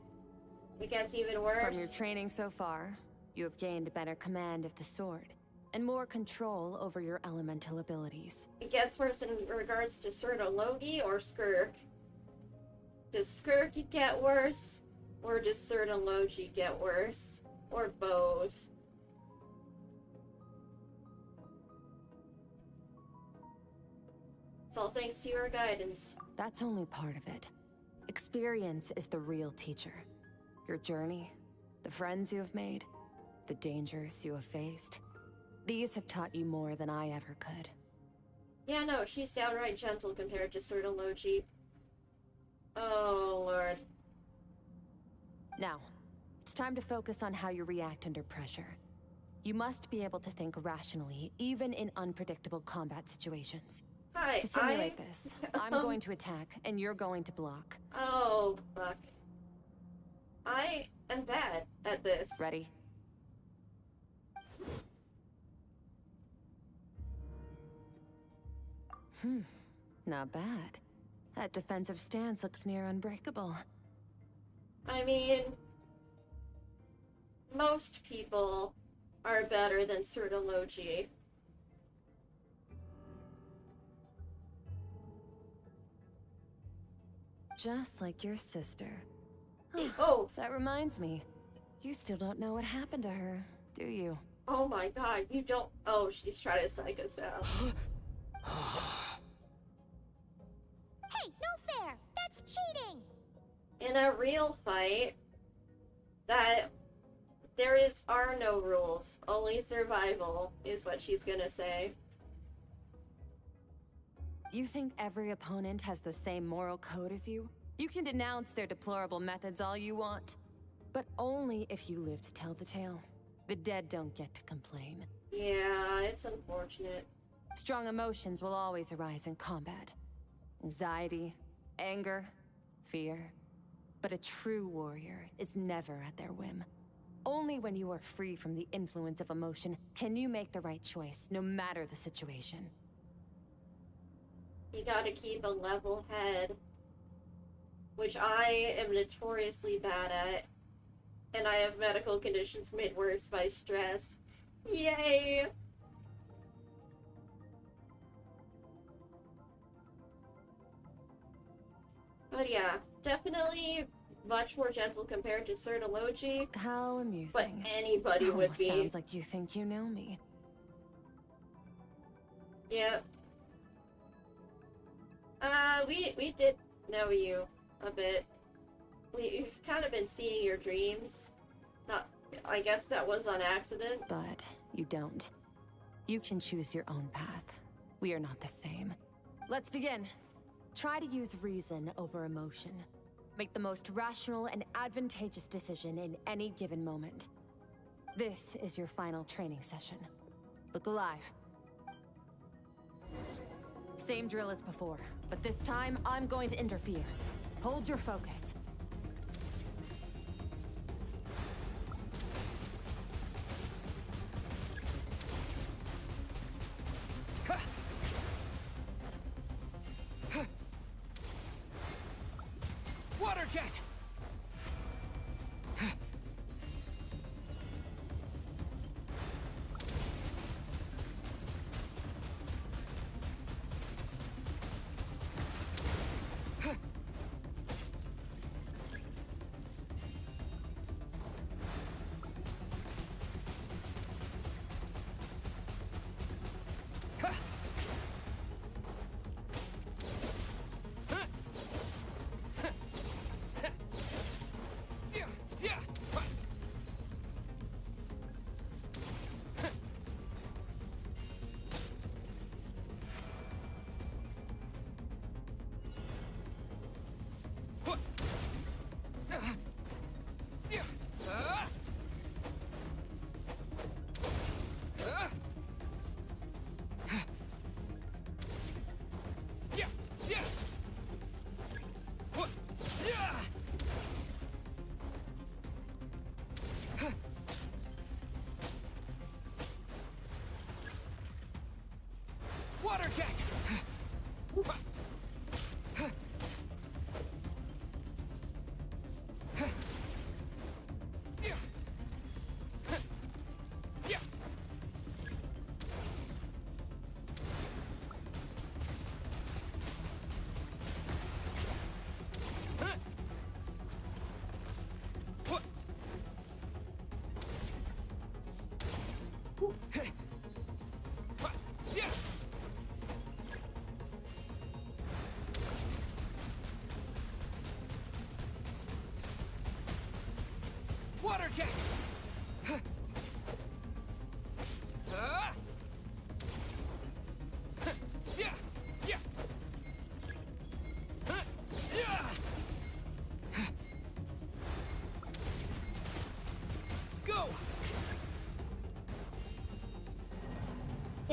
We gets even worse. From your training so far, you have gained better command of the sword, and more control over your elemental abilities. It gets worse in regards to Surdologi or Skirk. Does Skirk get worse? Or does Surdologi get worse? Or both? It's all thanks to your guidance. That's only part of it. Experience is the real teacher. Your journey, the friends you have made, the dangers you have faced. These have taught you more than I ever could. Yeah, no, she's downright gentle compared to Surdologi. Oh, Lord. Now, it's time to focus on how you react under pressure. You must be able to think rationally, even in unpredictable combat situations. Hi, to simulate this, I'm going to attack, and you're going to block. Oh, fuck. I am bad at this. Ready? Not bad. That defensive stance looks near unbreakable. I mean, most people are better than Surdologi. Just like your sister. Oh! That reminds me. You still don't know what happened to her, do you? Oh my god, you don't— Oh, she's trying to psych us out. Hey, no fair! That's cheating! In a real fight, are no rules, only survival, is what she's gonna say. You think every opponent has the same moral code as you? You can denounce their deplorable methods all you want, but only if you live to tell the tale. The dead don't get to complain. Yeah, it's unfortunate. Strong emotions will always arise in combat. Anxiety, anger, fear. But a true warrior is never at their whim. Only when you are free from the influence of emotion can you make the right choice, no matter the situation. You gotta keep a level head, which I am notoriously bad at, and I have medical conditions made worse by stress. Yay! But yeah, definitely much more gentle compared to Surdologi. How amusing. But anybody would be. Sounds like you think you know me. Yep. We did know you a bit. We've kind of been seeing your dreams. I guess that was on accident. But you don't. You can choose your own path. We are not the same. Let's begin. Try to use reason over emotion. Make the most rational and advantageous decision in any given moment. This is your final training session. Look alive. Same drill as before, but this time I'm going to interfere. Hold your focus. Water jet! Water jet!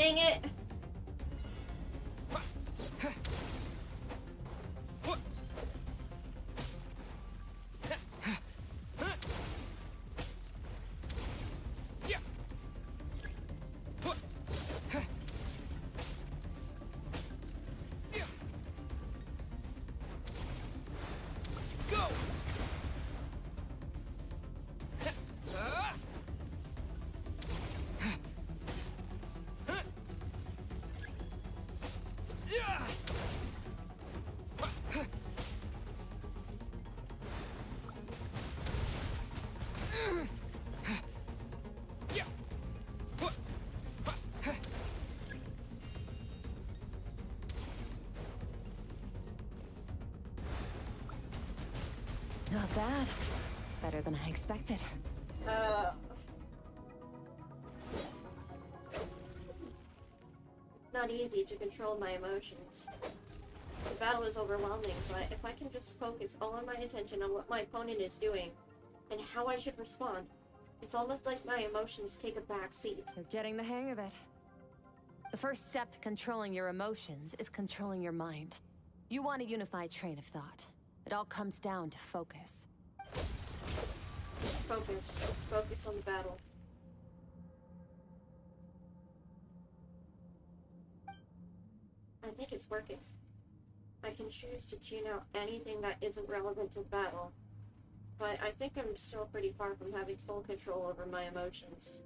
Dang it! Not bad. Better than I expected. It's not easy to control my emotions. The battle is overwhelming, but if I can just focus all of my attention on what my opponent is doing and how I should respond, it's almost like my emotions take a back seat. You're getting the hang of it. The first step to controlling your emotions is controlling your mind. You want a unified train of thought. It all comes down to focus. Focus. Focus on the battle. I think it's working. I can choose to tune out anything that isn't relevant to the battle, but I think I'm still pretty far from having full control over my emotions.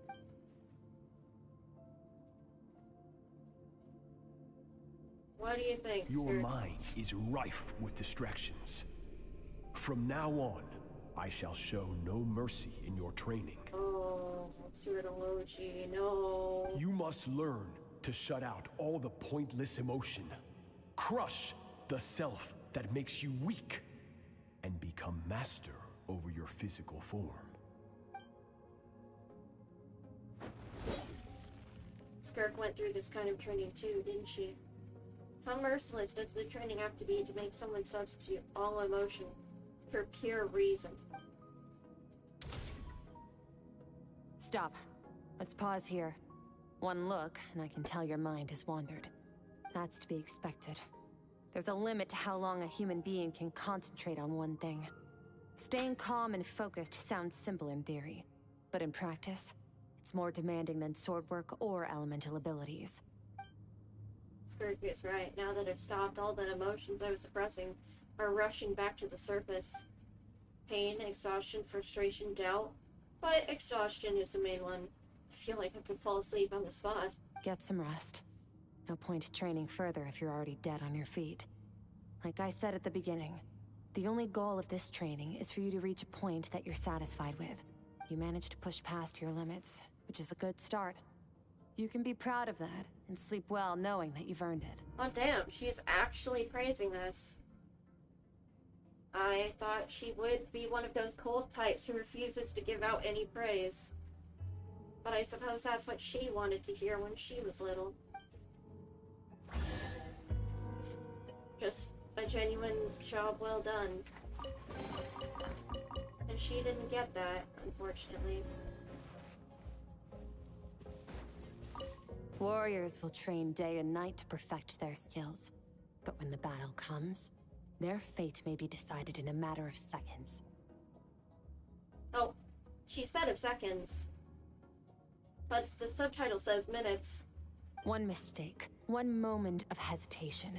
What do you think, Your Skirk? mind is rife with distractions. From now on, I shall show no mercy in your training. Oh, Surdology, no. You must learn to shut out all the pointless emotion. Crush the self that makes you weak, and become master over your physical form. Skirk went through this kind of training too, didn't she? How merciless does the training have to be to make someone substitute all emotion for pure reason? Stop. Let's pause here. One look, and I can tell your mind has wandered. That's to be expected. There's a limit to how long a human being can concentrate on one thing. Staying calm and focused sounds simple in theory, but in practice, it's more demanding than sword work or elemental abilities. Skirk is right. Now that I've stopped, all the emotions I was suppressing are rushing back to the surface. Pain, exhaustion, frustration, doubt. But exhaustion is the main one. I feel like I could fall asleep on the spot. Get some rest. No point training further if you're already dead on your feet. Like I said at the beginning, the only goal of this training is for you to reach a point that you're satisfied with. You managed to push past your limits, which is a good start. You can be proud of that, and sleep well knowing that you've earned it. Oh damn, she's actually praising us. I thought she would be one of those cold types who refuses to give out any praise. But I suppose that's what she wanted to hear when she was little. Just a genuine job well done. And she didn't get that, unfortunately. Warriors will train day and night to perfect their skills. But when the battle comes, their fate may be decided in a matter of seconds. Oh, she said of seconds. But the subtitle says minutes. One mistake, one moment of hesitation.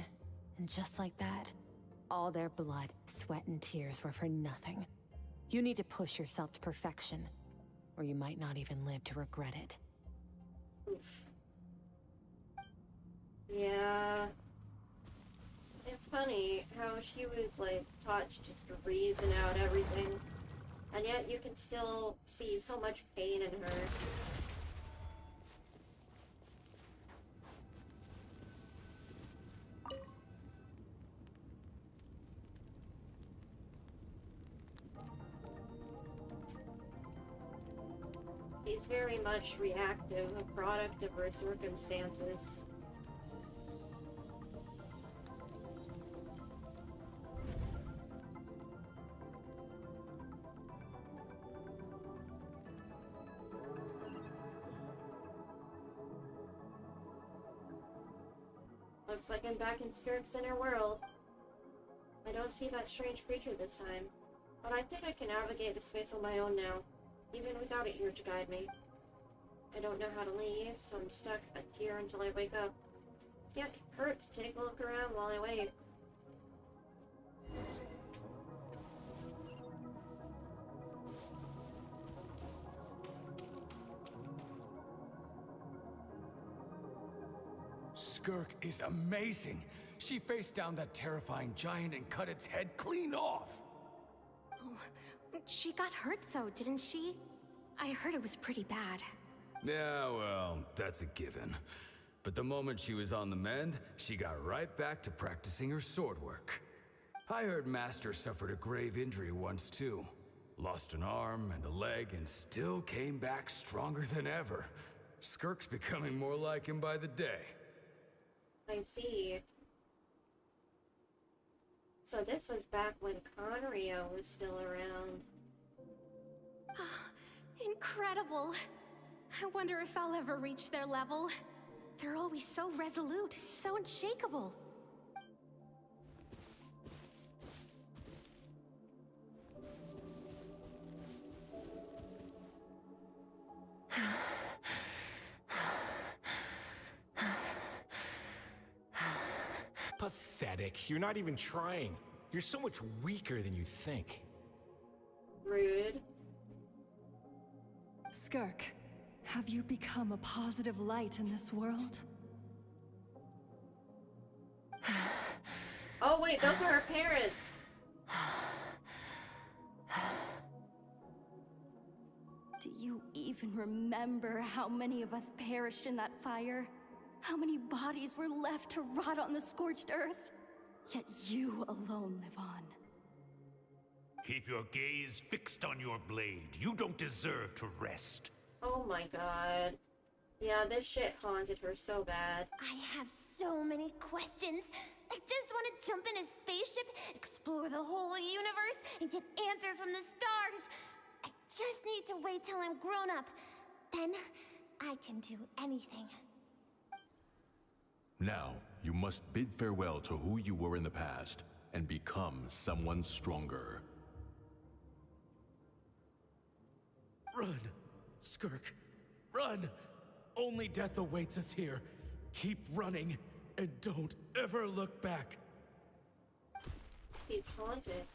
And just like that, all their blood, sweat, and tears were for nothing. You need to push yourself to perfection, or you might not even live to regret it. Oof. Yeah. It's funny how she was, like, taught to just reason out everything. And yet you can still see so much pain in her. She's very much reactive, a product of her circumstances. Looks like I'm back in Skirk's inner world. I don't see that strange creature this time, but I think I can navigate the space on my own now, even without it here to guide me. I don't know how to leave, so I'm stuck here until I wake up. Can't hurt to take a look around while I wait. Skirk is amazing. She faced down that terrifying giant and cut its head clean off. Oh, she got hurt though, didn't she? I heard it was pretty bad. Yeah, well, that's a given. But the moment she was on the mend, she got right back to practicing her sword work. I heard Master suffered a grave injury once too. Lost an arm and a leg and still came back stronger than ever. Skirk's becoming more like him by the day. I see. So this was back when Conrio was still around. Incredible! I wonder if I'll ever reach their level. They're always so resolute, so unshakable. Pathetic. You're not even trying. You're so much weaker than you think. Rude. Skirk, have you become a positive light in this world? Oh wait, those are her parents! Do you even remember how many of us perished in that fire? How many bodies were left to rot on the scorched earth? Yet you alone live on. Keep your gaze fixed on your blade. You don't deserve to rest. Oh my god. Yeah, this shit haunted her so bad. I have so many questions. I just want to jump in a spaceship, explore the whole universe, and get answers from the stars. I just need to wait till I'm grown up. Then, I can do anything. Now, you must bid farewell to who you were in the past and become someone stronger. Run, Skirk, run! Only death awaits us here. Keep running, and don't ever look back. He's haunted.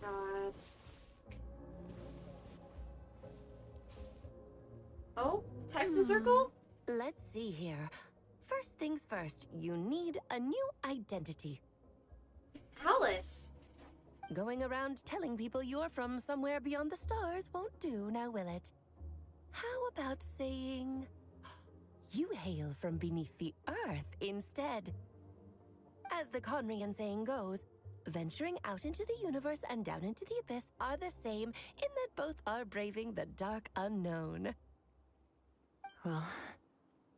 God. Oh, Hexen Circle? Let's see here. First things first, you need a new identity. Alice! Going around telling people you're from somewhere beyond the stars won't do, now will it? How about saying you hail from beneath the earth instead? As the Conrian saying goes, venturing out into the universe and down into the abyss are the same in that both are braving the dark unknown. Well,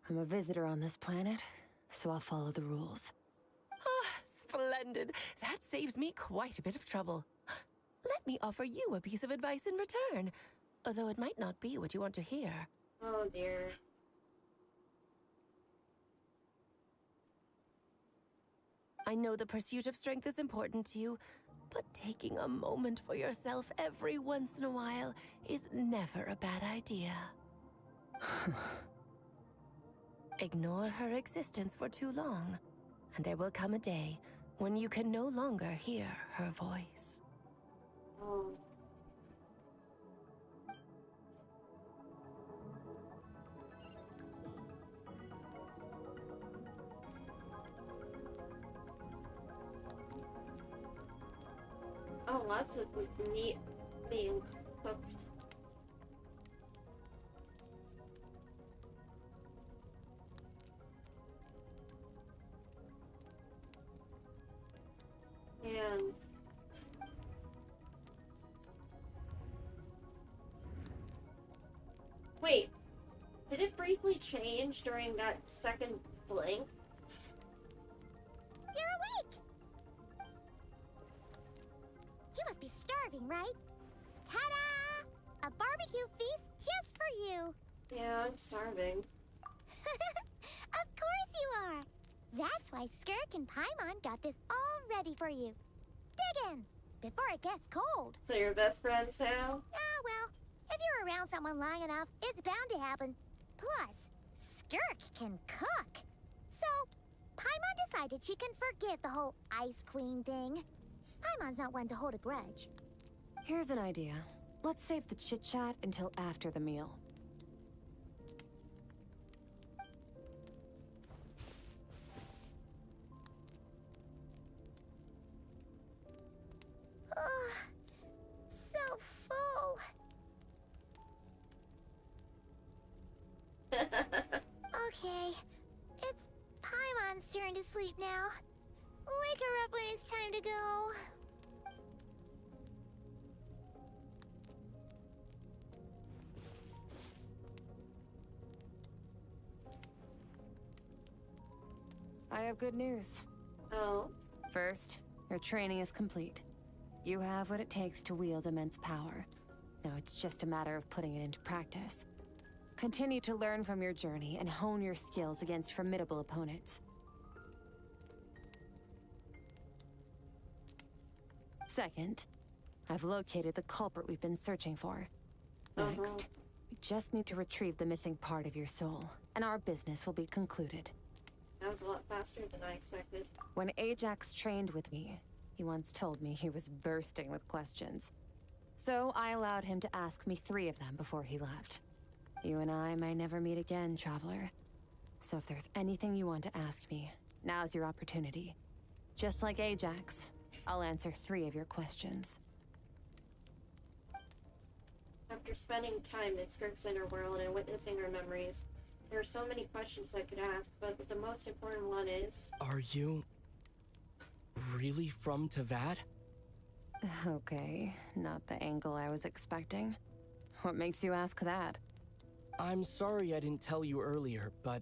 I'm a visitor on this planet, so I'll follow the rules. Ah, splendid. That saves me quite a bit of trouble. Let me offer you a piece of advice in return, although it might not be what you want to hear. Oh dear. I know the pursuit of strength is important to you, but taking a moment for yourself every once in a while is never a bad idea. Ignore her existence for too long, and there will come a day when you can no longer hear her voice. Oh. Oh, lots of meat being cooked. And wait, did it briefly change during that second blink? You're starving, right? Ta-da! A barbecue feast just for you. Yeah, I'm starving. Of course you are. That's why Skirk and Paimon got this all ready for you. Dig in before it gets cold. So you're best friends now? Ah, well, if you're around someone long enough, it's bound to happen. Plus, Skirk can cook. So, Paimon decided she can forget the whole Ice Queen thing. Paimon's not one to hold a grudge. Here's an idea. Let's save the chit-chat until after the meal. So full. Okay, it's Paimon's turn to sleep now. Wake her up when it's time to go. I have good news. Oh? First, your training is complete. You have what it takes to wield immense power. Now it's just a matter of putting it into practice. Continue to learn from your journey and hone your skills against formidable opponents. Second, I've located the culprit we've been searching for. Next, we just need to retrieve the missing part of your soul, and our business will be concluded. That was a lot faster than I expected. When Ajax trained with me, he once told me he was bursting with questions. So I allowed him to ask me 3 of them before he left. You and I may never meet again, Traveler. So if there's anything you want to ask me, now's your opportunity. Just like Ajax, I'll answer 3 of your questions. After spending time in Skirk's inner world and witnessing her memories, there are so many questions I could ask, but the most important one is... Are you... really from Tavad? Okay, not the angle I was expecting. What makes you ask that? I'm sorry I didn't tell you earlier, but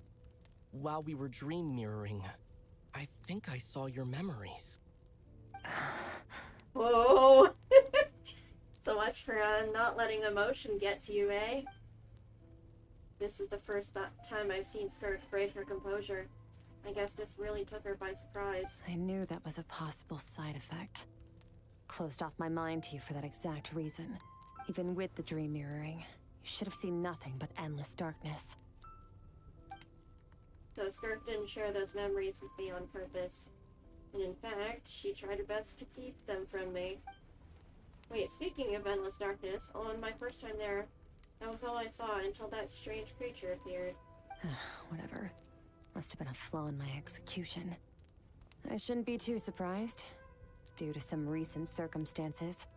while we were dream mirroring, I think I saw your memories. Whoa! So much for not letting emotion get to you, eh? This is the first time I've seen Skirk break her composure. I guess this really took her by surprise. I knew that was a possible side effect. Closed off my mind to you for that exact reason. Even with the dream mirroring, you should have seen nothing but endless darkness. So Skirk didn't share those memories with me on purpose. And in fact, she tried her best to keep them from me. Wait, speaking of endless darkness, on my first time there, that was all I saw until that strange creature appeared. Whatever. Must have been a flaw in my execution. I shouldn't be too surprised. Due to some recent circumstances,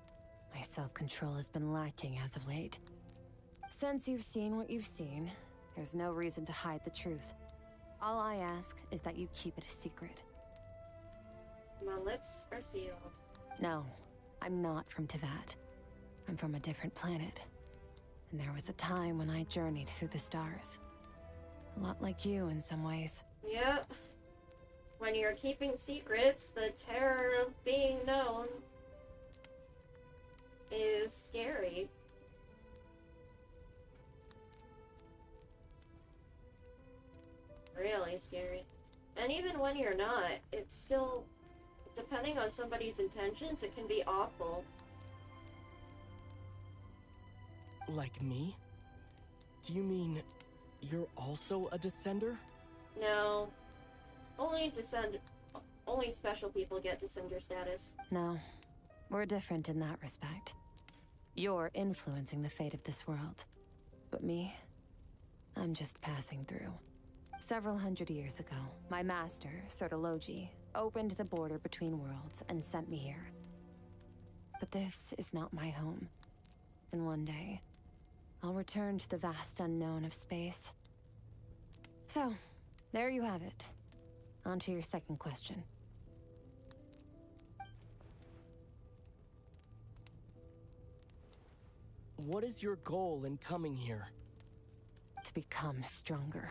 my self-control has been lacking as of late. Since you've seen what you've seen, there's no reason to hide the truth. All I ask is that you keep it a secret. My lips are sealed. No, I'm not from Tavad. I'm from a different planet. And there was a time when I journeyed through the stars. A lot like you in some ways. Yep. When you're keeping secrets, the terror of being known is scary. Really scary. And even when you're not, it's still, depending on somebody's intentions, it can be awful. Like me? Do you mean you're also a descender? No. Only special people get descender status. No, we're different in that respect. You're influencing the fate of this world. But me, I'm just passing through. Several hundred years ago, my master, Sertologi, opened the border between worlds and sent me here. But this is not my home. And one day, I'll return to the vast unknown of space. So, there you have it. On to your second question. What is your goal in coming here? To become stronger.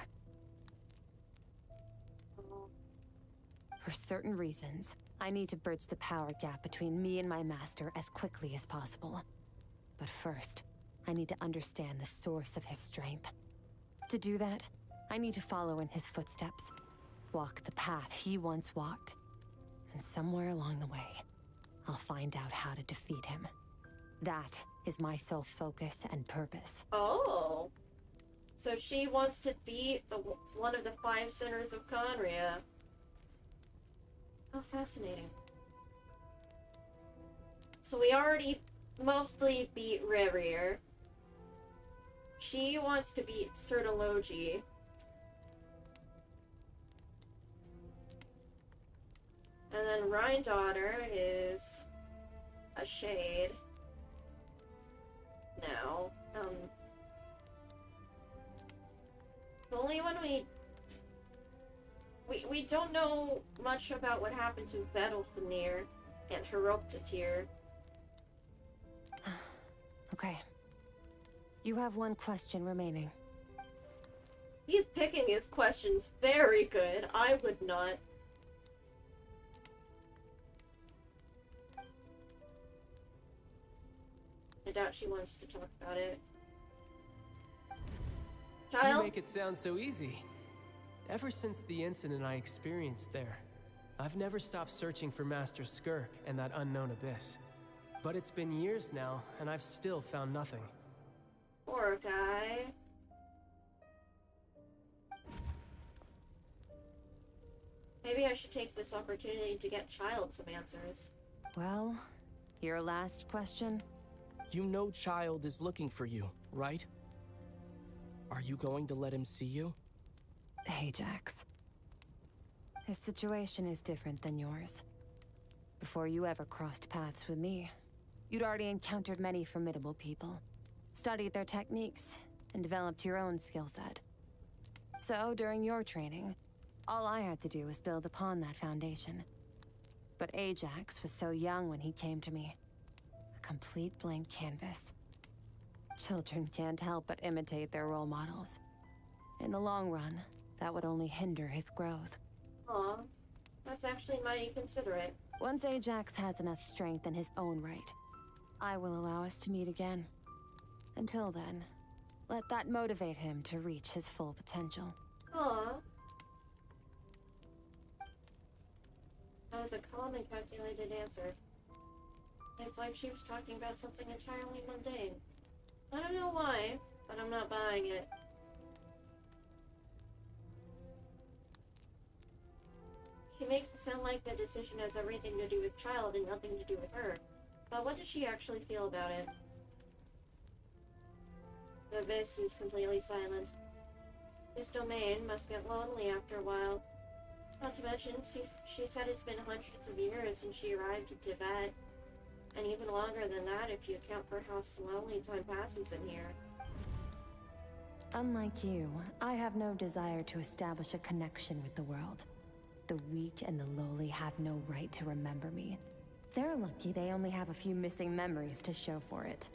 For certain reasons, I need to bridge the power gap between me and my master as quickly as possible. But first, I need to understand the source of his strength. To do that, I need to follow in his footsteps, walk the path he once walked, and somewhere along the way, I'll find out how to defeat him. That is my sole focus and purpose. Oh. So she wants to beat one of the 5 centers of Conria. Oh, fascinating. So we already mostly beat Rerir. She wants to beat Sertology. And then Rhine-Daughter is a shade. Now, the only one we don't know much about what happened to Vedalfenir and Heroptatir. Okay. You have one question remaining. He's picking his questions very good. I would not. I doubt she wants to talk about it. Child? You make it sound so easy. Ever since the incident I experienced there, I've never stopped searching for Master Skirk and that unknown abyss. But it's been years now, and I've still found nothing. Poor guy. Maybe I should take this opportunity to get Child some answers. Well, your last question? You know Child is looking for you, right? Are you going to let him see you? Ajax. His situation is different than yours. Before you ever crossed paths with me, you'd already encountered many formidable people, studied their techniques, and developed your own skill set. So, during your training, all I had to do was build upon that foundation. But Ajax was so young when he came to me. A complete blank canvas. Children can't help but imitate their role models. In the long run, that would only hinder his growth. Aw, that's actually mighty considerate. Once Ajax has enough strength in his own right, I will allow us to meet again. Until then, let that motivate him to reach his full potential. Aw. That was a calm and calculated answer. It's like she was talking about something entirely mundane. I don't know why, but I'm not buying it. She makes it sound like the decision has everything to do with Child and nothing to do with her. But what does she actually feel about it? The abyss is completely silent. This domain must get lonely after a while. Not to mention, she said it's been hundreds of years since she arrived in Tibet. And even longer than that if you account for how slowly time passes in here. Unlike you, I have no desire to establish a connection with the world. The weak and the lowly have no right to remember me. They're lucky they only have a few missing memories to show for it.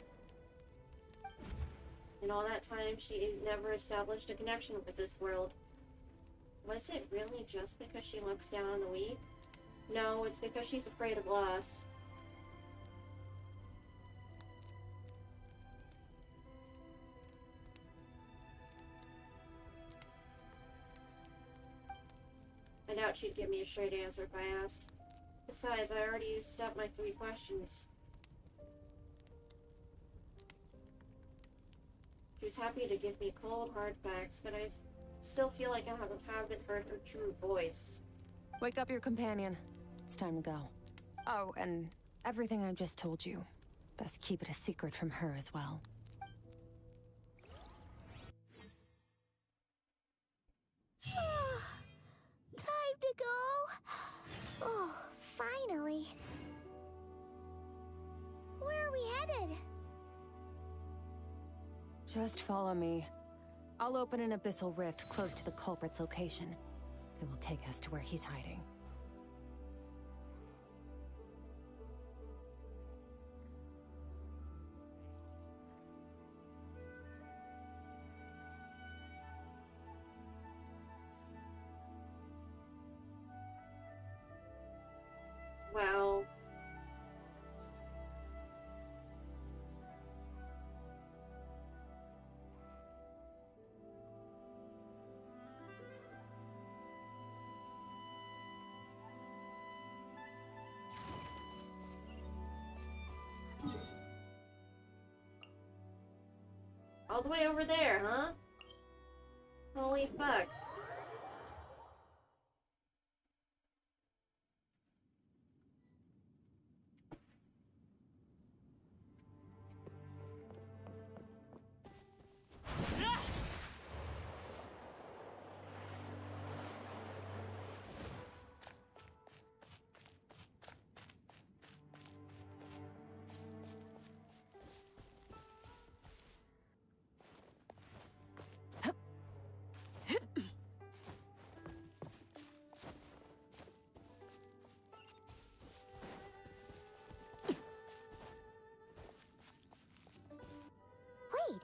In all that time, she never established a connection with this world. Was it really just because she looks down on the weak? No, it's because she's afraid of loss. I doubt she'd give me a straight answer if I asked. Besides, I already used up my 3 questions. She was happy to give me cold, hard facts, but I still feel like I haven't heard her true voice. Wake up your companion. It's time to go. Oh, and everything I just told you. Best keep it a secret from her as well. Time to go. Oh, finally. Where are we headed? Just follow me. I'll open an abyssal rift close to the culprit's location. It will take us to where he's hiding. Wow. All the way over there, huh? Holy fuck. Wait,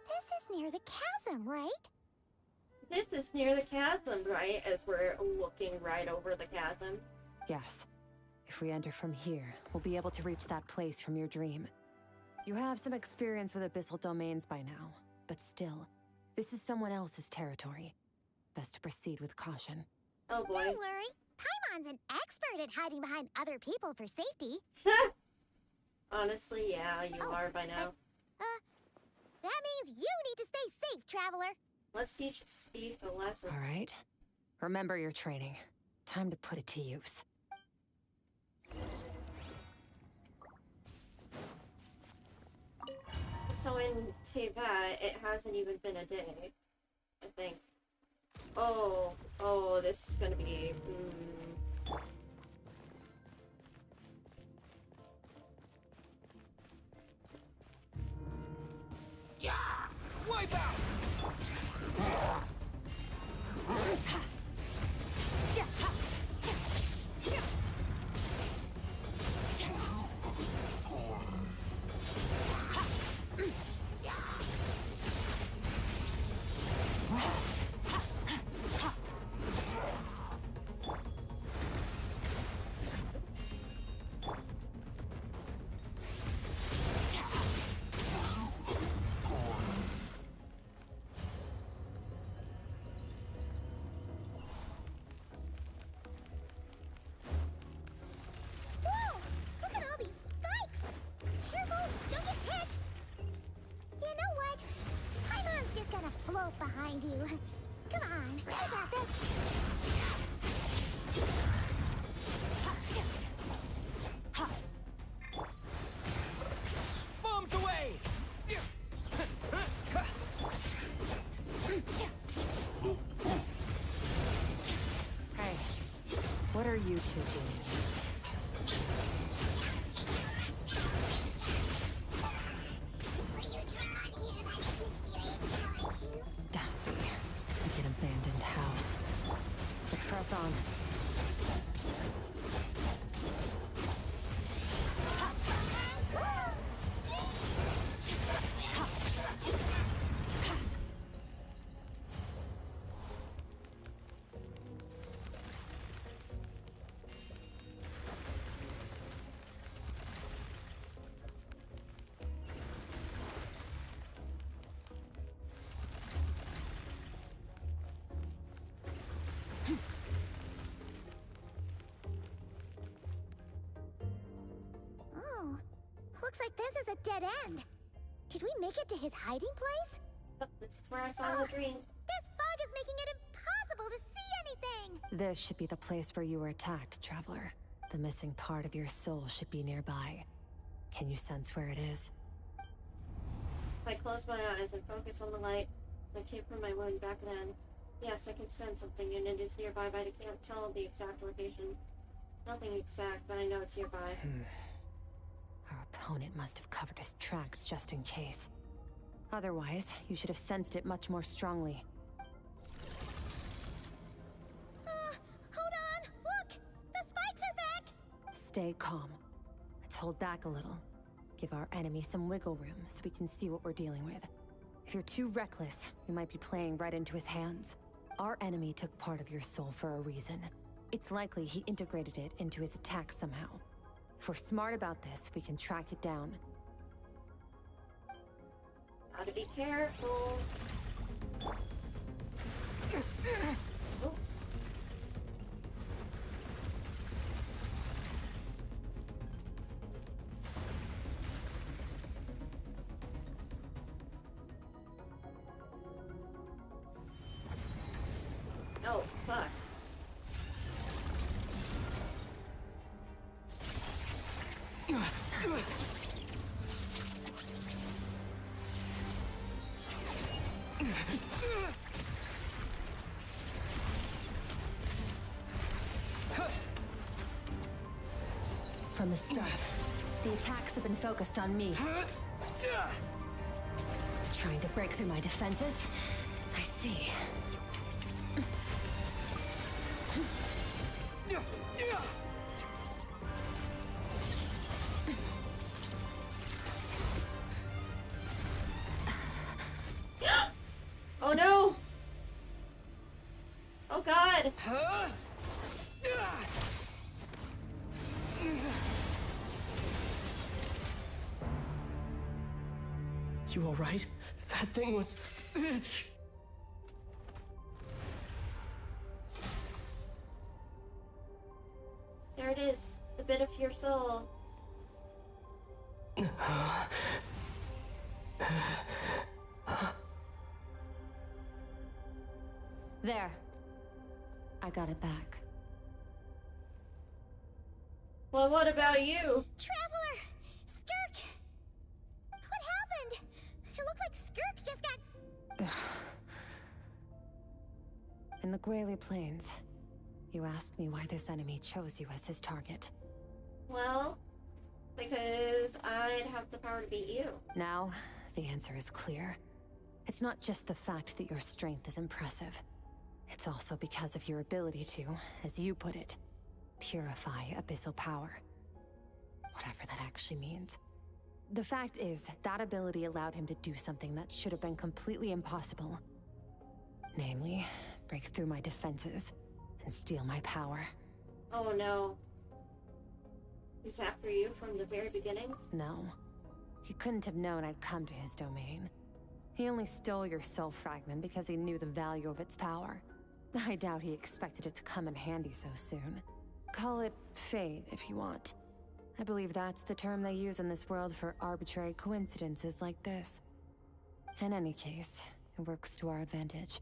this is near the chasm, right? This is near the chasm, right? As we're looking right over the chasm. Yes. If we enter from here, we'll be able to reach that place from your dream. You have some experience with abyssal domains by now, but still, this is someone else's territory. Best to proceed with caution. Oh boy. Don't worry, Paimon's an expert at hiding behind other people for safety. Honestly, yeah, you are by now. That means you need to stay safe, traveler. Let's teach Steve a lesson. All right. Remember your training. Time to put it to use. So in Teyvat, it hasn't even been a day, I think. Oh, this is gonna be... Yeah! Wipe out! Whoa! Look at all these spikes! Careful! Don't get hit! You know what? Paimon's just gonna float behind you. Come on, you got this. Bombs away! Hey, what are you two doing? Dusty, like an abandoned house. Let's press on. Oh, looks like this is a dead end. Did we make it to his hiding place? Oh, this is where I saw the dream. This fog is making it impossible to see anything! This should be the place where you were attacked, Traveler. The missing part of your soul should be nearby. Can you sense where it is? If I close my eyes and focus on the light that came from my wound back then, yes, I can sense something, and it is nearby, but I can't tell the exact location. Nothing exact, but I know it's nearby. Our opponent must have covered his tracks just in case. Otherwise, you should have sensed it much more strongly. Hold on! Look! The spikes are back! Stay calm. Let's hold back a little. Give our enemy some wiggle room so we can see what we're dealing with. If you're too reckless, we might be playing right into his hands. Our enemy took part of your soul for a reason. It's likely he integrated it into his attack somehow. If we're smart about this, we can track it down. Gotta be careful. Oh. Oh, fuck. From the start, the attacks have been focused on me. Trying to break through my defenses? I see. Oh no! Oh god! You alright? That thing was... There it is, the bit of your soul. There. I got it back. Well, what about you? Traveler! Skirk! What happened? It looked like Skirk just got... In the Gwali Plains, you asked me why this enemy chose you as his target. Well, because I'd have the power to beat you. Now, the answer is clear. It's not just the fact that your strength is impressive. It's also because of your ability to, as you put it, purify abyssal power. Whatever that actually means. The fact is, that ability allowed him to do something that should have been completely impossible. Namely, break through my defenses and steal my power. Oh no. He's after you from the very beginning? No. He couldn't have known I'd come to his domain. He only stole your soul fragment because he knew the value of its power. I doubt he expected it to come in handy so soon. Call it fate if you want. I believe that's the term they use in this world for arbitrary coincidences like this. In any case, it works to our advantage.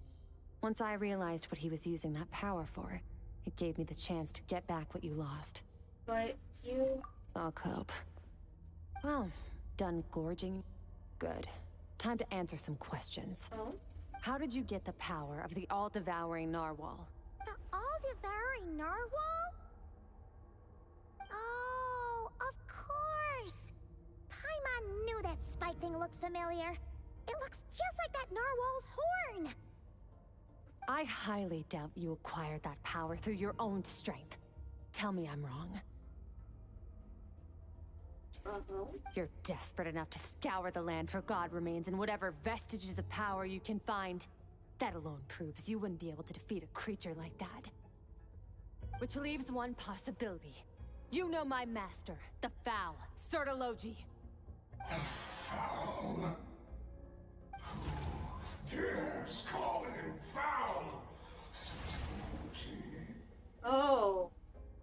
Once I realized what he was using that power for, it gave me the chance to get back what you lost. But you... I'll cope. Well, done gorging? Good. Time to answer some questions. Oh? How did you get the power of the all-devouring narwhal? The all-devouring narwhal? Oh, of course! Paimon knew that spike thing looked familiar. It looks just like that narwhal's horn! I highly doubt you acquired that power through your own strength. Tell me I'm wrong. You're desperate enough to scour the land for god remains and whatever vestiges of power you can find. That alone proves you wouldn't be able to defeat a creature like that. Which leaves one possibility. You know my master, the Foul, Sertologi. The Foul? Who dares call him Foul? Oh.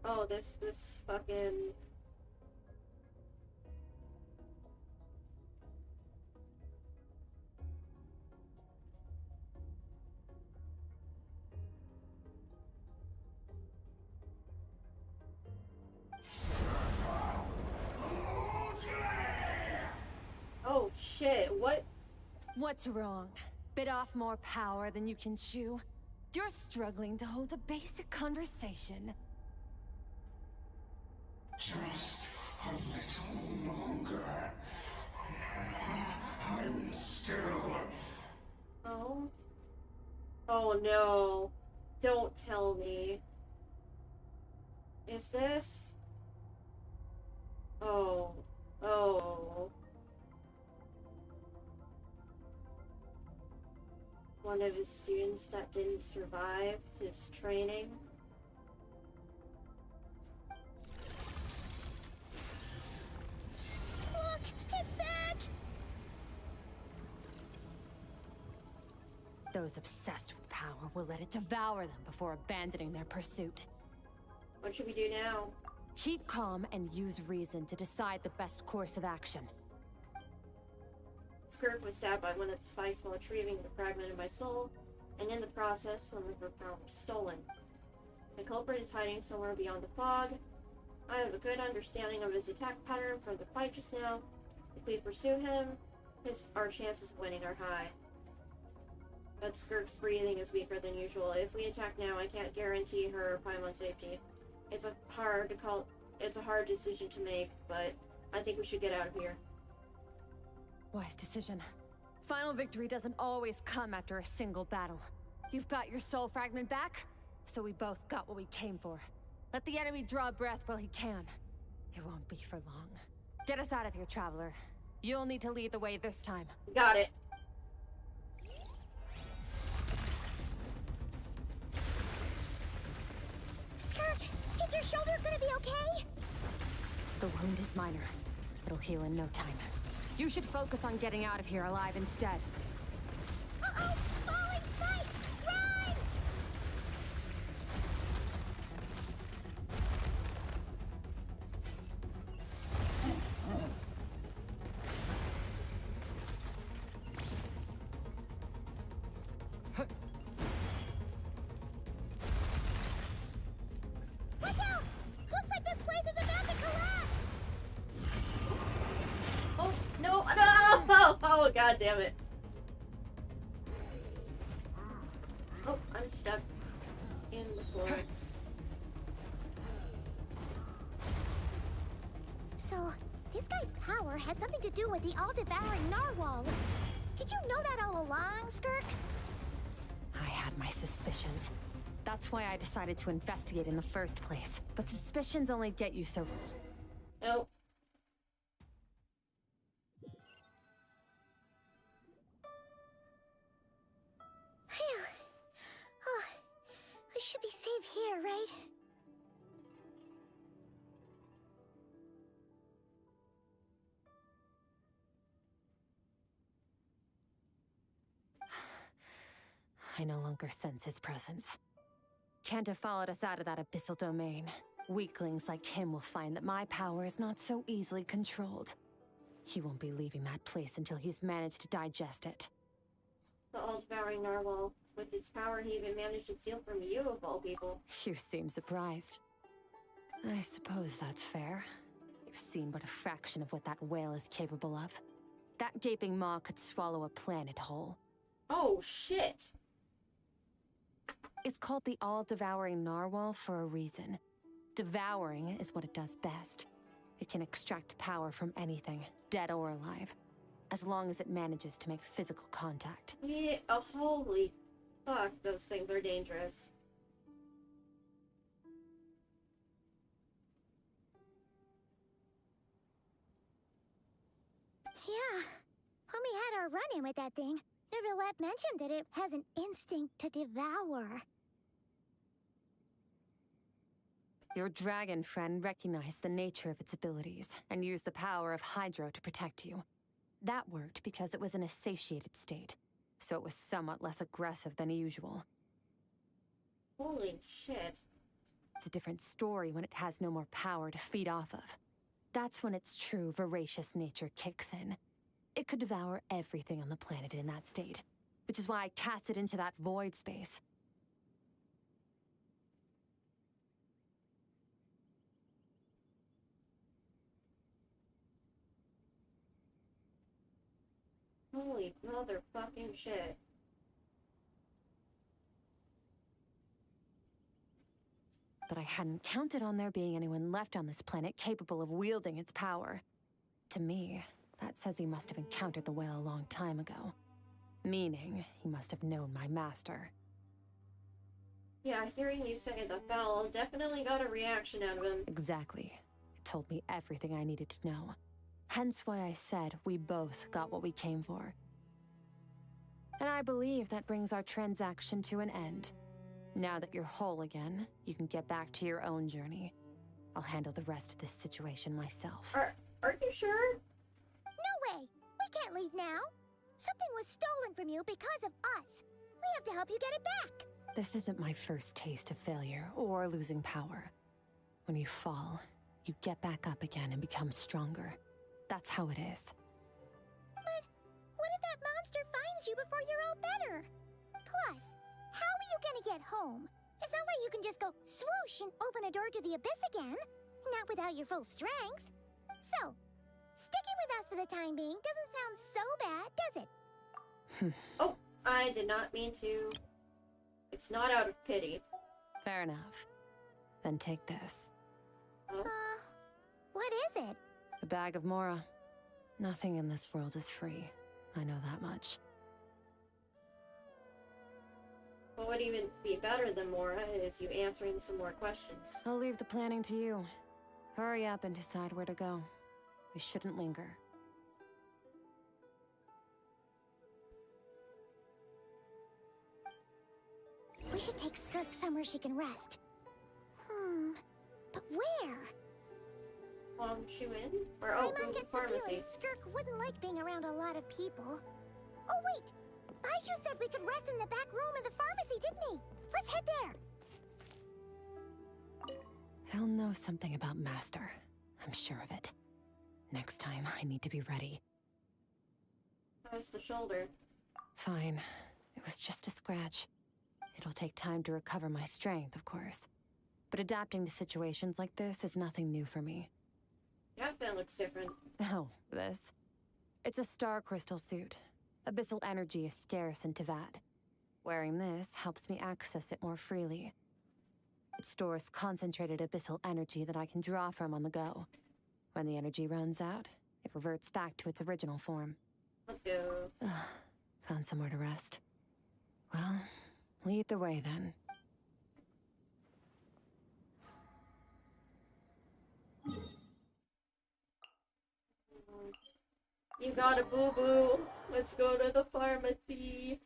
Oh, this fucking... Oh shit, what? What's wrong? Bit off more power than you can chew? You're struggling to hold a basic conversation. Just a little longer. I'm still... Oh? Oh no. Don't tell me. Is this? Oh. Oh. One of his students that didn't survive his training. Those obsessed with power will let it devour them before abandoning their pursuit. What should we do now? Keep calm and use reason to decide the best course of action. Skirk was stabbed by one of the spikes while retrieving the fragment of my soul, and in the process, some of her power was stolen. The culprit is hiding somewhere beyond the fog. I have a good understanding of his attack pattern from the fight just now. If we pursue him, our chances of winning are high. But Skirk's breathing is weaker than usual. If we attack now, I can't guarantee her or Paimon's safety. It's a hard decision to make, but I think we should get out of here. Wise decision. Final victory doesn't always come after a single battle. You've got your soul fragment back, so we both got what we came for. Let the enemy draw breath while he can. It won't be for long. Get us out of here, Traveler. You'll need to lead the way this time. Got it. Skirk, is your shoulder gonna be okay? The wound is minor. It'll heal in no time. You should focus on getting out of here alive instead. Uh-oh! Falling spikes! Run! Watch out! Looks like this place is about to collapse! Oh, no, no! Oh, god damn it. Oh, I'm stuck in the floor. So, this guy's power has something to do with the all-devouring narwhal. Did you know that all along, Skirk? I had my suspicions. That's why I decided to investigate in the first place. But suspicions only get you so... Nope. Phew. Oh, we should be safe here, right? I no longer sense his presence. Can't have followed us out of that abyssal domain. Weaklings like him will find that my power is not so easily controlled. He won't be leaving that place until he's managed to digest it. The all-devouring narwhal. With its power, he even managed to steal from you, of all people. You seem surprised. I suppose that's fair. You've seen but a fraction of what that whale is capable of. That gaping maw could swallow a planet whole. Oh, shit! It's called the all-devouring narwhal for a reason. Devouring is what it does best. It can extract power from anything, dead or alive, as long as it manages to make physical contact. Yeah, oh, holy fuck, those things are dangerous. Yeah. When we had our run-in with that thing, Neverlet mentioned that it has an instinct to devour. Your dragon friend recognized the nature of its abilities and used the power of Hydro to protect you. That worked because it was in a satiated state, so it was somewhat less aggressive than usual. Holy shit. It's a different story when it has no more power to feed off of. That's when its true voracious nature kicks in. It could devour everything on the planet in that state, which is why I cast it into that void space. Holy motherfucking shit. But I hadn't counted on there being anyone left on this planet capable of wielding its power. To me, that says he must have encountered the whale a long time ago. Meaning, he must have known my master. Yeah, hearing you say the foul definitely got a reaction out of him. Exactly. It told me everything I needed to know. Hence why I said we both got what we came for. And I believe that brings our transaction to an end. Now that you're whole again, you can get back to your own journey. I'll handle the rest of this situation myself. Are you sure? No way! We can't leave now! Something was stolen from you because of us! We have to help you get it back. This isn't my first taste of failure or losing power. When you fall, you get back up again and become stronger. That's how it is. But what if that monster finds you before you're all better? Plus, how are you gonna get home? It's not like you can just go swoosh and open a door to the abyss again. Not without your full strength. So, sticking with us for the time being doesn't sound so bad, does it? Oh, I did not mean to. It's not out of pity. Fair enough. Then take this. What is it? A bag of Mora. Nothing in this world is free. I know that much. What would even be better than Mora is you answering some more questions. I'll leave the planning to you. Hurry up and decide where to go. We shouldn't linger. We should take Skirk somewhere she can rest. But where? Shu-in? Or Paimon gets the pharmacy. feeling Skirk wouldn't like being around a lot of people. Oh wait! Baishu said we could rest in the back room of the pharmacy, didn't he? Let's head there! He'll know something about Master. I'm sure of it. Next time, I need to be ready. How's the shoulder? Fine. It was just a scratch. It'll take time to recover my strength, of course. But adapting to situations like this is nothing new for me. Your outfit looks different. Oh, this? It's a star crystal suit. Abyssal energy is scarce in Teyvat. Wearing this helps me access it more freely. It stores concentrated abyssal energy that I can draw from on the go. When the energy runs out, it reverts back to its original form. Let's go. Found somewhere to rest. Well, lead the way then. You got a boo-boo. Let's go to the pharmacy.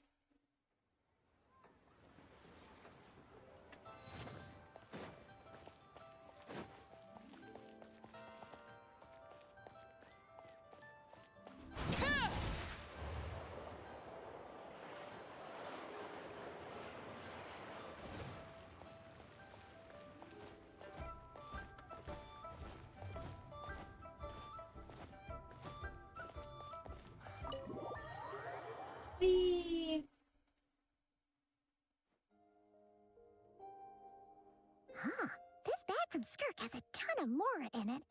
This bag from Skirk has a ton of Mora in it.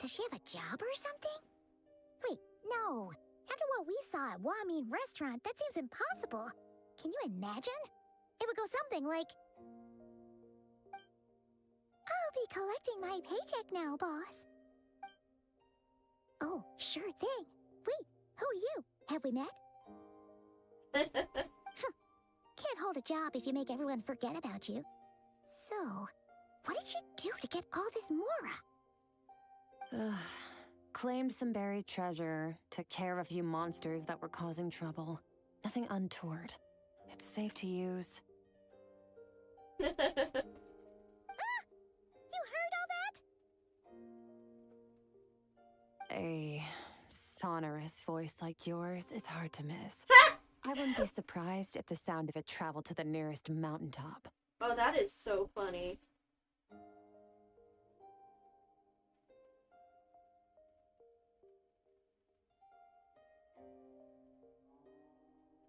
Does she have a job or something? Wait, no. After what we saw at Wamin Restaurant, that seems impossible. Can you imagine? It would go something like... I'll be collecting my paycheck now, boss. Oh, sure thing. Wait, who are you? Have we met? Can't hold a job if you make everyone forget about you. So, what did she do to get all this Mora? Claimed some buried treasure, took care of a few monsters that were causing trouble. Nothing untoward. It's safe to use. You heard all that? A sonorous voice like yours is hard to miss. I wouldn't be surprised if the sound of it traveled to the nearest mountaintop. Oh, that is so funny.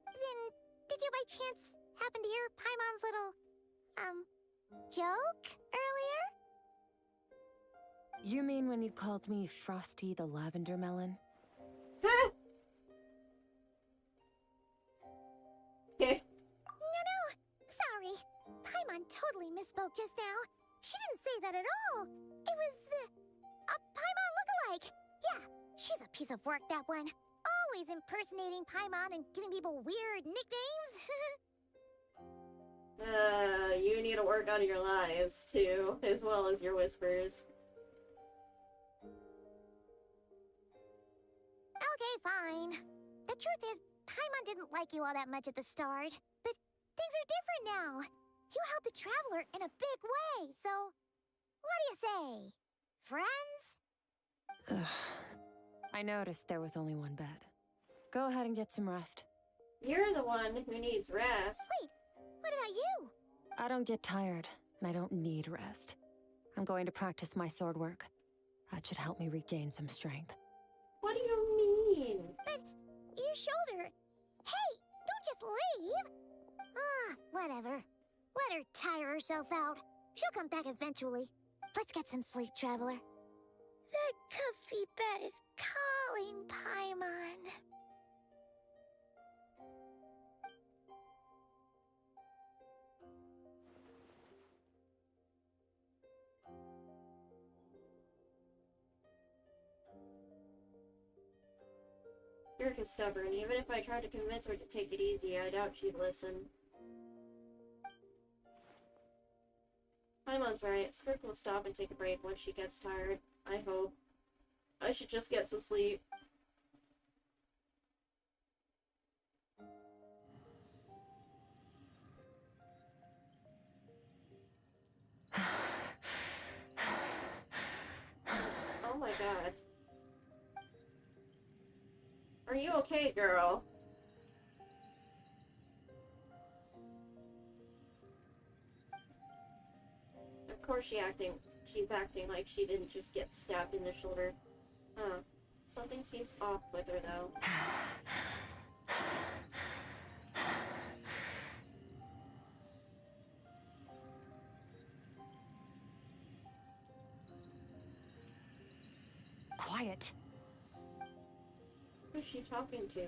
Then, did you by chance happen to hear Paimon's little, joke earlier? You mean when you called me Frosty the Lavender Melon? No, sorry. Paimon totally misspoke just now. She didn't say that at all. It was, a Paimon lookalike. Yeah, she's a piece of work, that one. Always impersonating Paimon and giving people weird nicknames. You need to work on your lies, too, as well as your whispers. Okay, fine. The truth is, Paimon didn't like you all that much at the start, but things are different now. You helped the Traveler in a big way, so what do you say? Friends? Ugh. I noticed there was only one bed. Go ahead and get some rest. You're the one who needs rest. Wait, what about you? I don't get tired, and I don't need rest. I'm going to practice my sword work. That should help me regain some strength. What do you mean? But your shoulder... Hey, don't just leave! Ah, whatever. Let her tire herself out. She'll come back eventually. Let's get some sleep, Traveler. That comfy bed is calling, Paimon. Skirk is stubborn. Even if I tried to convince her to take it easy, I doubt she'd listen. Paimon's right. Skirk will stop and take a break once she gets tired. I hope. I should just get some sleep. Oh my god. Are you okay, girl? Of course she's acting like she didn't just get stabbed in the shoulder. Huh. Something seems off with her, though. Quiet. Who's she talking to?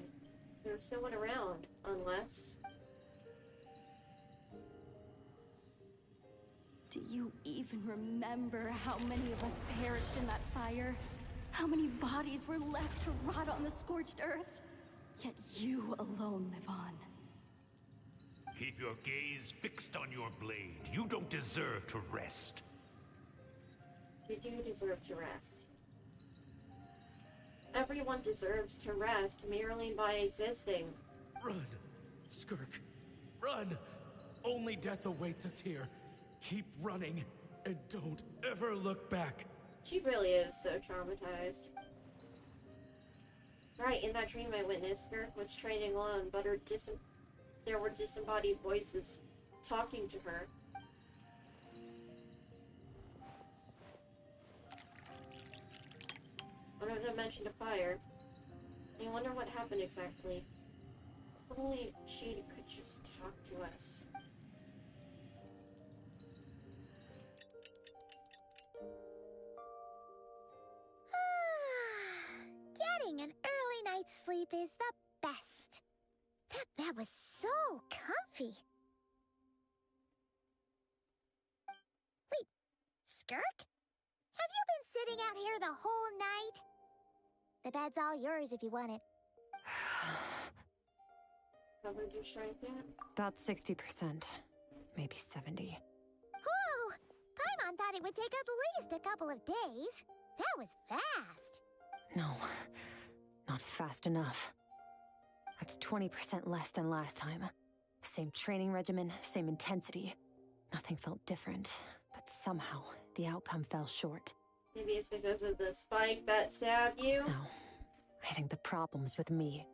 There's no one around, unless... Do you even remember how many of us perished in that fire? How many bodies were left to rot on the scorched earth? Yet you alone live on. Keep your gaze fixed on your blade. You don't deserve to rest. You do deserve to rest. Everyone deserves to rest merely by existing. Run! Skirk! Run! Only death awaits us here. Keep running, and don't ever look back. She really is so traumatized. Right, in that dream I witnessed, Skirk was training alone, but there were disembodied voices talking to her. One of them mentioned a fire. I wonder what happened exactly. If only she could just talk to us. Getting an early night's sleep is the best. That bed was so comfy. Wait, Skirk? Have you been sitting out here the whole night? The bed's all yours if you want it. Covered your strength yet? About 60%. Maybe 70. Whew! Paimon thought it would take at least a couple of days. That was fast. No, not fast enough. That's 20% less than last time. Same training regimen, same intensity. Nothing felt different, but somehow the outcome fell short. Maybe it's because of the spike that stabbed you? No, I think the problem's with me.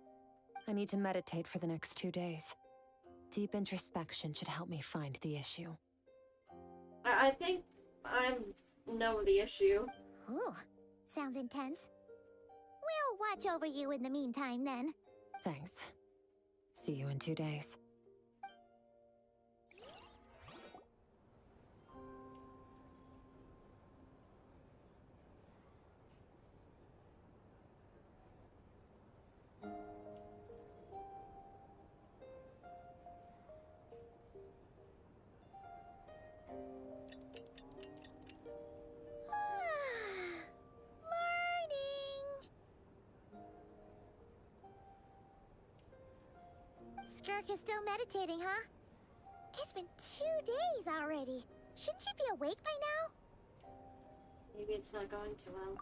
I need to meditate for the next 2 days. Deep introspection should help me find the issue. I think I know the issue. Ooh, sounds intense. We'll watch over you in the meantime, then. Thanks. See you in 2 days. Skirk is still meditating, huh? It's been 2 days already. Shouldn't she be awake by now? Maybe it's not going too well.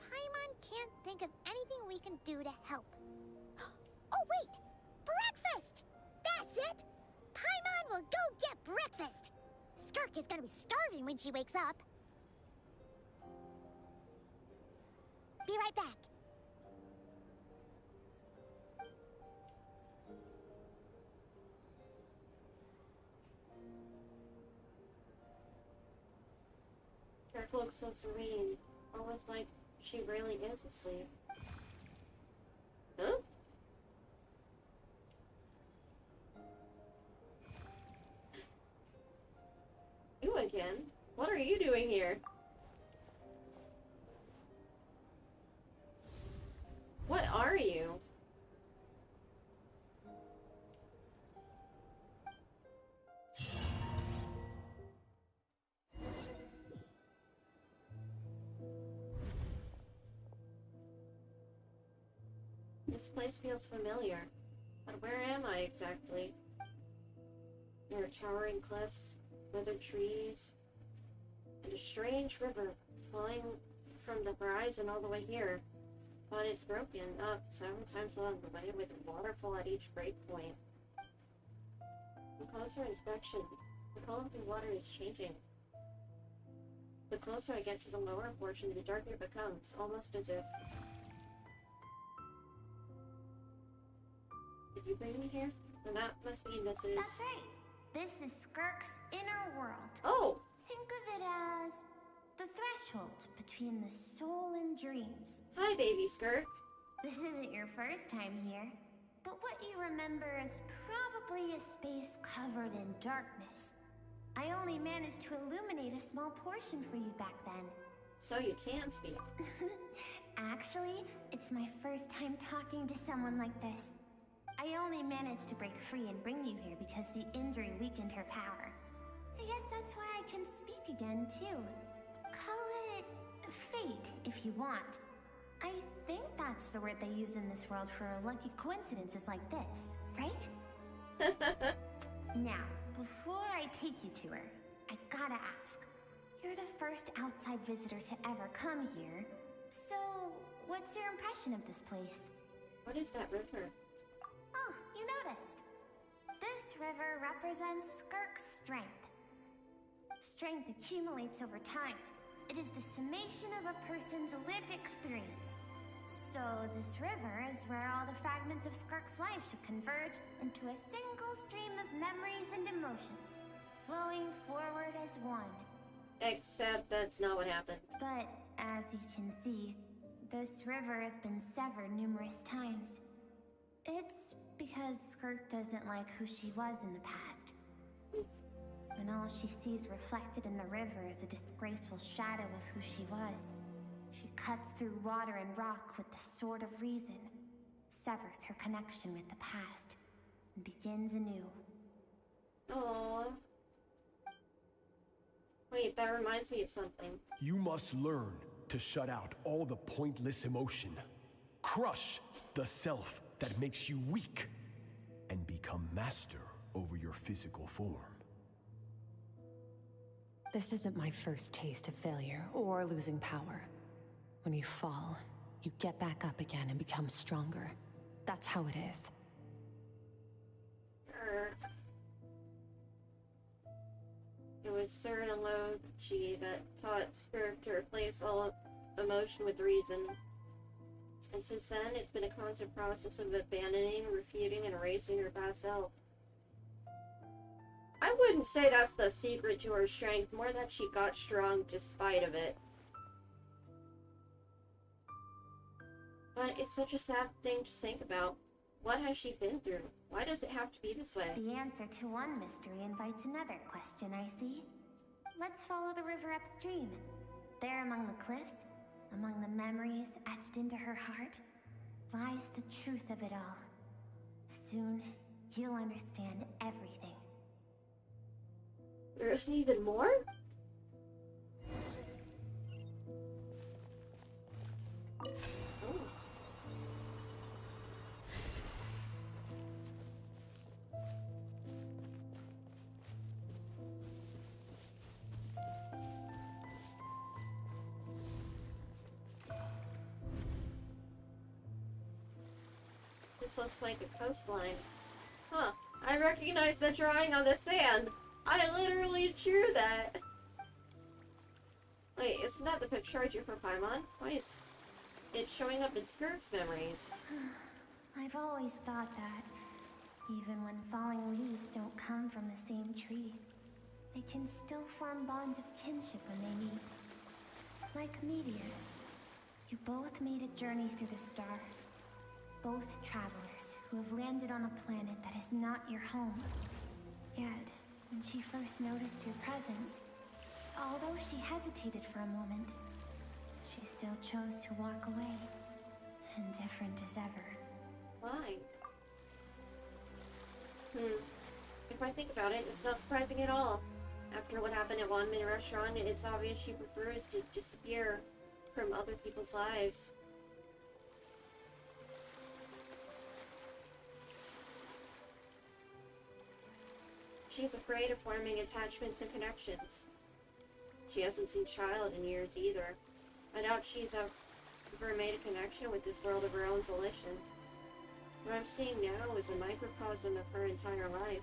Paimon can't think of anything we can do to help. Oh, wait! Breakfast! That's it! Paimon will go get breakfast! Skirk is gonna be starving when she wakes up. Be right back. looks so serene, almost like she really is asleep. Huh? You again? What are you doing here? What are you? This place feels familiar, but where am I exactly? There are towering cliffs, withered trees, and a strange river flowing from the horizon all the way here. But it's broken up several times along the way with a waterfall at each breakpoint. On closer inspection, the color of the water is changing. The closer I get to the lower portion, the darker it becomes, almost as if... Did you bring me here? Then that must mean this is... That's right. This is Skirk's inner world. Oh! Think of it as the threshold between the soul and dreams. Hi, baby Skirk. This isn't your first time here, but what you remember is probably a space covered in darkness. I only managed to illuminate a small portion for you back then. So you can speak. Actually, it's my first time talking to someone like this. I only managed to break free and bring you here because the injury weakened her power. I guess that's why I can speak again, too. Call it fate, if you want. I think that's the word they use in this world for lucky coincidences like this, right? Now, before I take you to her, I gotta ask. You're the first outside visitor to ever come here, so what's your impression of this place? What is that river? Oh, you noticed. This river represents Skirk's strength. Strength accumulates over time. It is the summation of a person's lived experience. So this river is where all the fragments of Skirk's life should converge into a single stream of memories and emotions, flowing forward as one. Except that's not what happened. But, as you can see, this river has been severed numerous times. It's because Skirk doesn't like who she was in the past. And all she sees reflected in the river is a disgraceful shadow of who she was. She cuts through water and rock with the sword of reason, severs her connection with the past, and begins anew. Aww. Wait, that reminds me of something. You must learn to shut out all the pointless emotion. Crush the self that makes you weak, and become master over your physical form. This isn't my first taste of failure or losing power. When you fall, you get back up again and become stronger. That's how it is. It was Sir Nolochi that taught Skirk to replace all emotion with reason. And since then, it's been a constant process of abandoning, refuting, and erasing her past self. I wouldn't say that's the secret to her strength, more that she got strong despite of it. But it's such a sad thing to think about. What has she been through? Why does it have to be this way? The answer to one mystery invites another question, I see. Let's follow the river upstream. There among the cliffs, among the memories etched into her heart, lies the truth of it all. Soon, you'll understand everything. There's even more? Oh. This looks like a coastline. Huh. I recognize the drawing on the sand. I literally drew that. Wait, isn't that the picture I drew for Paimon? Why is it showing up in Skirk's memories? I've always thought that, even when falling leaves don't come from the same tree, they can still form bonds of kinship when they meet. Like meteors, you both made a journey through the stars. Both travelers who have landed on a planet that is not your home. Yet, when she first noticed your presence, although she hesitated for a moment, she still chose to walk away, indifferent as ever. Why? If I think about it, it's not surprising at all. After what happened at Wanmin Restaurant, it's obvious she prefers to disappear from other people's lives. She's afraid of forming attachments and connections. She hasn't seen Child in years either. I doubt she's ever made a connection with this world of her own volition. What I'm seeing now is a microcosm of her entire life.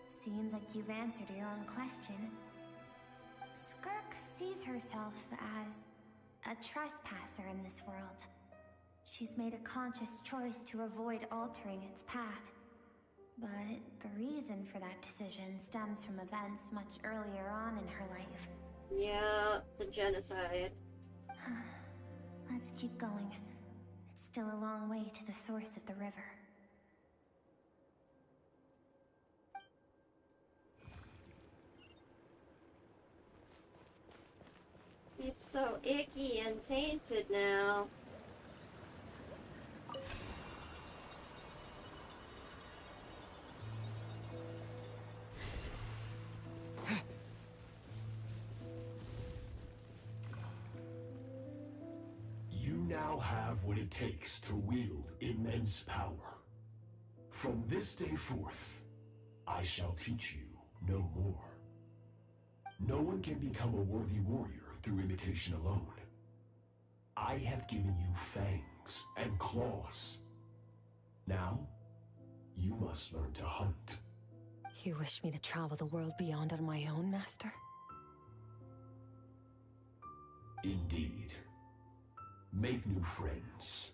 Seems like you've answered your own question. Skirk sees herself as a trespasser in this world. She's made a conscious choice to avoid altering its path. But the reason for that decision stems from events much earlier on in her life. Yeah, the genocide. Let's keep going. It's still a long way to the source of the river. It's so icky and tainted now. You now have what it takes to wield immense power. From this day forth, I shall teach you no more. No one can become a worthy warrior through imitation alone. I have given you fangs and claws. Now, you must learn to hunt. You wish me to travel the world beyond on my own, Master? Indeed. Make new friends.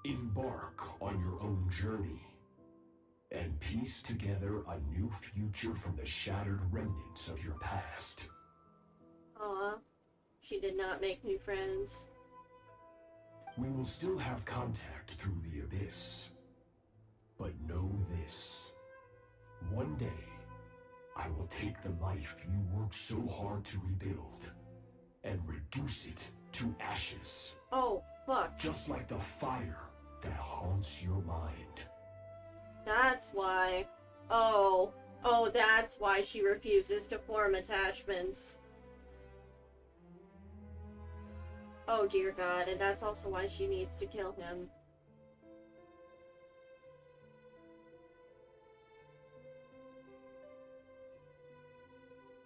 Embark on your own journey. And piece together a new future from the shattered remnants of your past. Aw, she did not make new friends. We will still have contact through the abyss. But know this. One day, I will take the life you worked so hard to rebuild and reduce it to ashes. Oh, fuck. Just like the fire that haunts your mind. That's why. Oh, that's why she refuses to form attachments. Oh dear God, and that's also why she needs to kill him.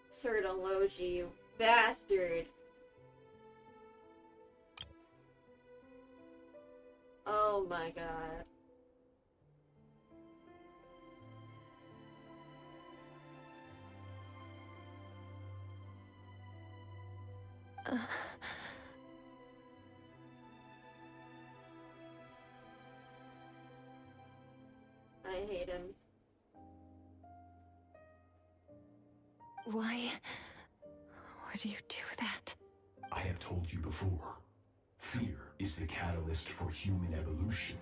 Sertology, you bastard. Oh my God. I hate him. Why do you do that? I have told you before. Fear is the catalyst for human evolution.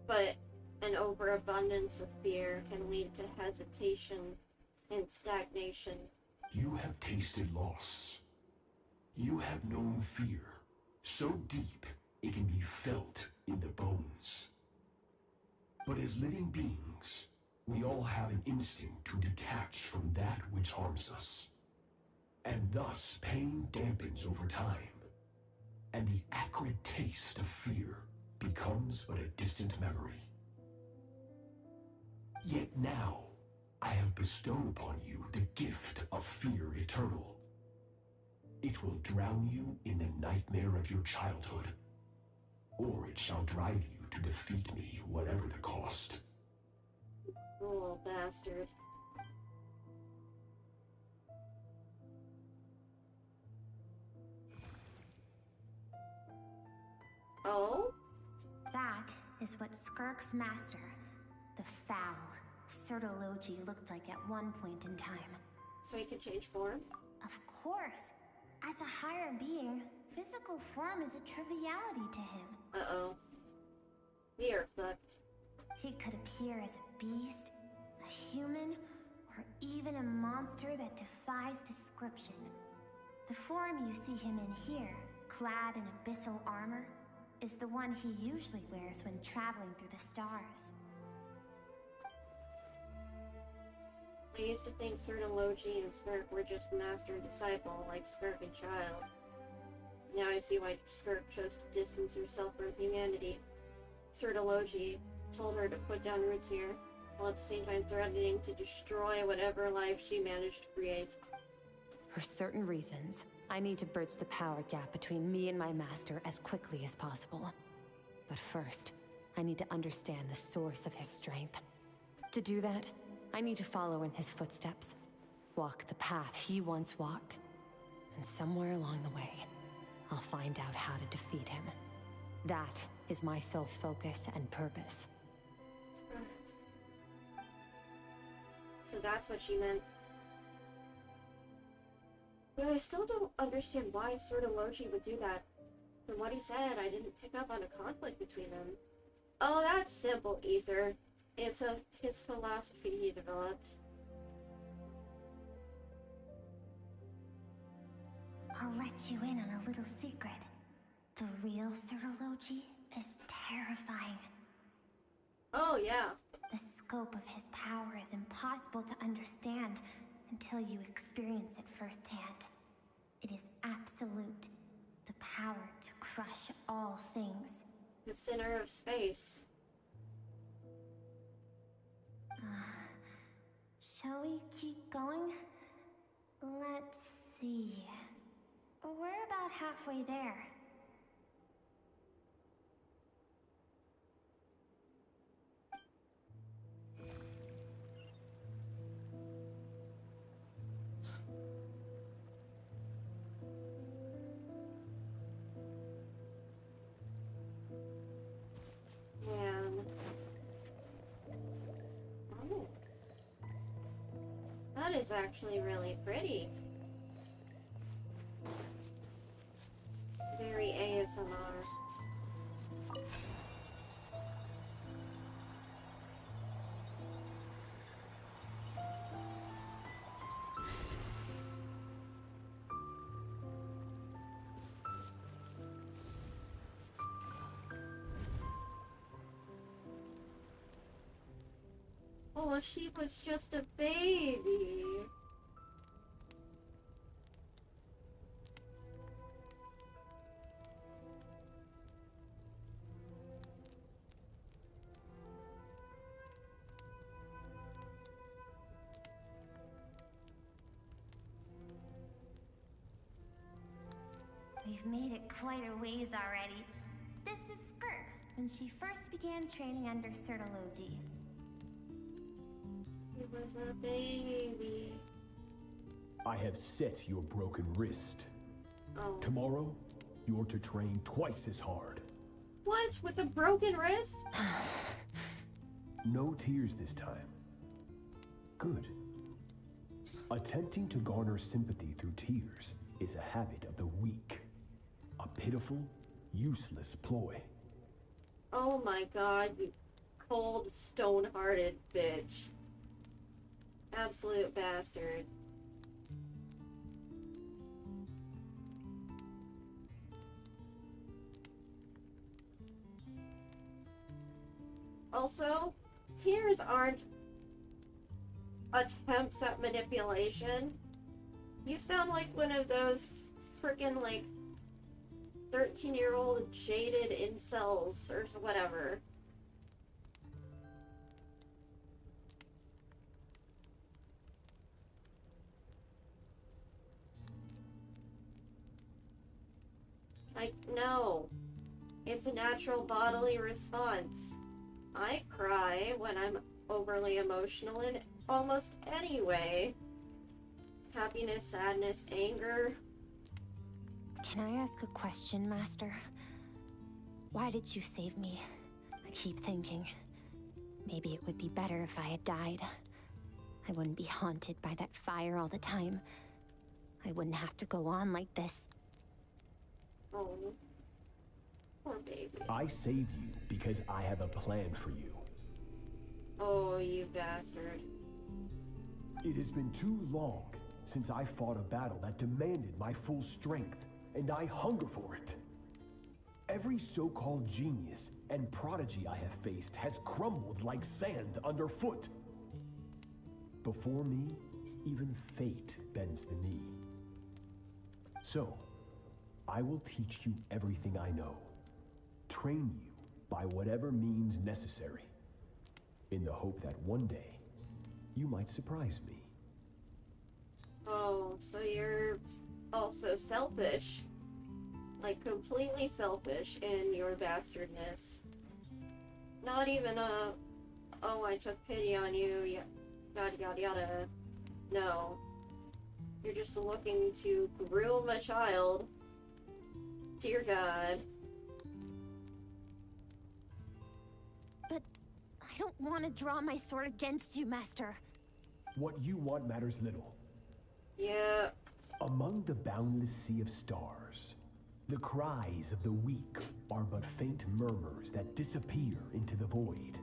But an overabundance of fear can lead to hesitation and stagnation. You have tasted loss. You have known fear, so deep it can be felt in the bones. But as living beings, we all have an instinct to detach from that which harms us. And thus pain dampens over time, and the acrid taste of fear becomes but a distant memory. Yet now, I have bestowed upon you the gift of fear eternal. It will drown you in the nightmare of your childhood, or it shall drive you to defeat me, whatever the cost. Cruel bastard. Oh? That is what Skirk's master, the foul Sertology, looked like at one point in time. So he can change form? Of course. As a higher being, physical form is a triviality to him. Uh-oh. We are fucked. He could appear as a beast, a human, or even a monster that defies description. The form you see him in here, clad in abyssal armor, is the one he usually wears when traveling through the stars. I used to think Logi and Skirk were just master and disciple, like Skirk and Child. Now I see why Skirk chose to distance herself from humanity. Logi told her to put down roots here, while at the same time threatening to destroy whatever life she managed to create. For certain reasons, I need to bridge the power gap between me and my master as quickly as possible. But first, I need to understand the source of his strength. To do that, I need to follow in his footsteps, walk the path he once walked, and somewhere along the way, I'll find out how to defeat him. That is my sole focus and purpose. So that's what she meant. But I still don't understand why Logi would do that. From what he said, I didn't pick up on a conflict between them. Oh, that's simple, Ether. It's his philosophy he developed. I'll let you in on a little secret. The real Logi is terrifying. Oh, yeah. The scope of his power is impossible to understand until you experience it firsthand. It is absolute. The power to crush all things. The center of space. Shall we keep going? Let's see. We're about halfway there. Man. Oh. That is actually really pretty. Very ASMR. Oh, she was just a baby. We've made it quite a ways already. This is Skirk, when she first began training under Logi. He was a baby. I have set your broken wrist. Oh. Tomorrow, you're to train twice as hard. What? With a broken wrist? No tears this time. Good. Attempting to garner sympathy through tears is a habit of the weak. A pitiful, useless ploy. Oh my god, you cold, stone-hearted bitch. Absolute bastard. Also, tears aren't attempts at manipulation. You sound like one of those frickin' like 13-year-old jaded incels or whatever. No. It's a natural bodily response. I cry when I'm overly emotional in almost any way. Happiness, sadness, anger. Can I ask a question, Master? Why did you save me? I keep thinking, maybe it would be better if I had died. I wouldn't be haunted by that fire all the time. I wouldn't have to go on like this. Oh, poor baby. I saved you because I have a plan for you. Oh, you bastard. It has been too long since I fought a battle that demanded my full strength, and I hunger for it. Every so-called genius and prodigy I have faced has crumbled like sand underfoot. Before me, even fate bends the knee. So, I will teach you everything I know. Train you by whatever means necessary, in the hope that one day, you might surprise me. Oh, so you're also selfish. Like, completely selfish in your bastardness. Not even a, oh, I took pity on you, yada yada yada. No. You're just looking to groom a child. Dear God. But I don't want to draw my sword against you, Master. What you want matters little. Yeah. Among the boundless sea of stars, the cries of the weak are but faint murmurs that disappear into the void.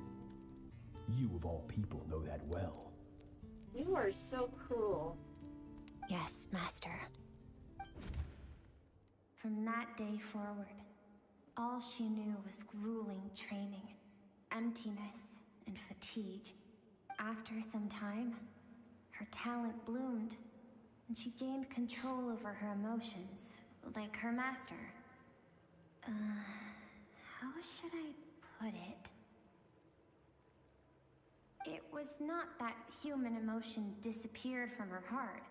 You of all people know that well. You are so cruel. Yes, Master. From that day forward, all she knew was grueling training, emptiness, and fatigue. After some time, her talent bloomed, and she gained control over her emotions, like her master. How should I put it? It was not that human emotion disappeared from her heart,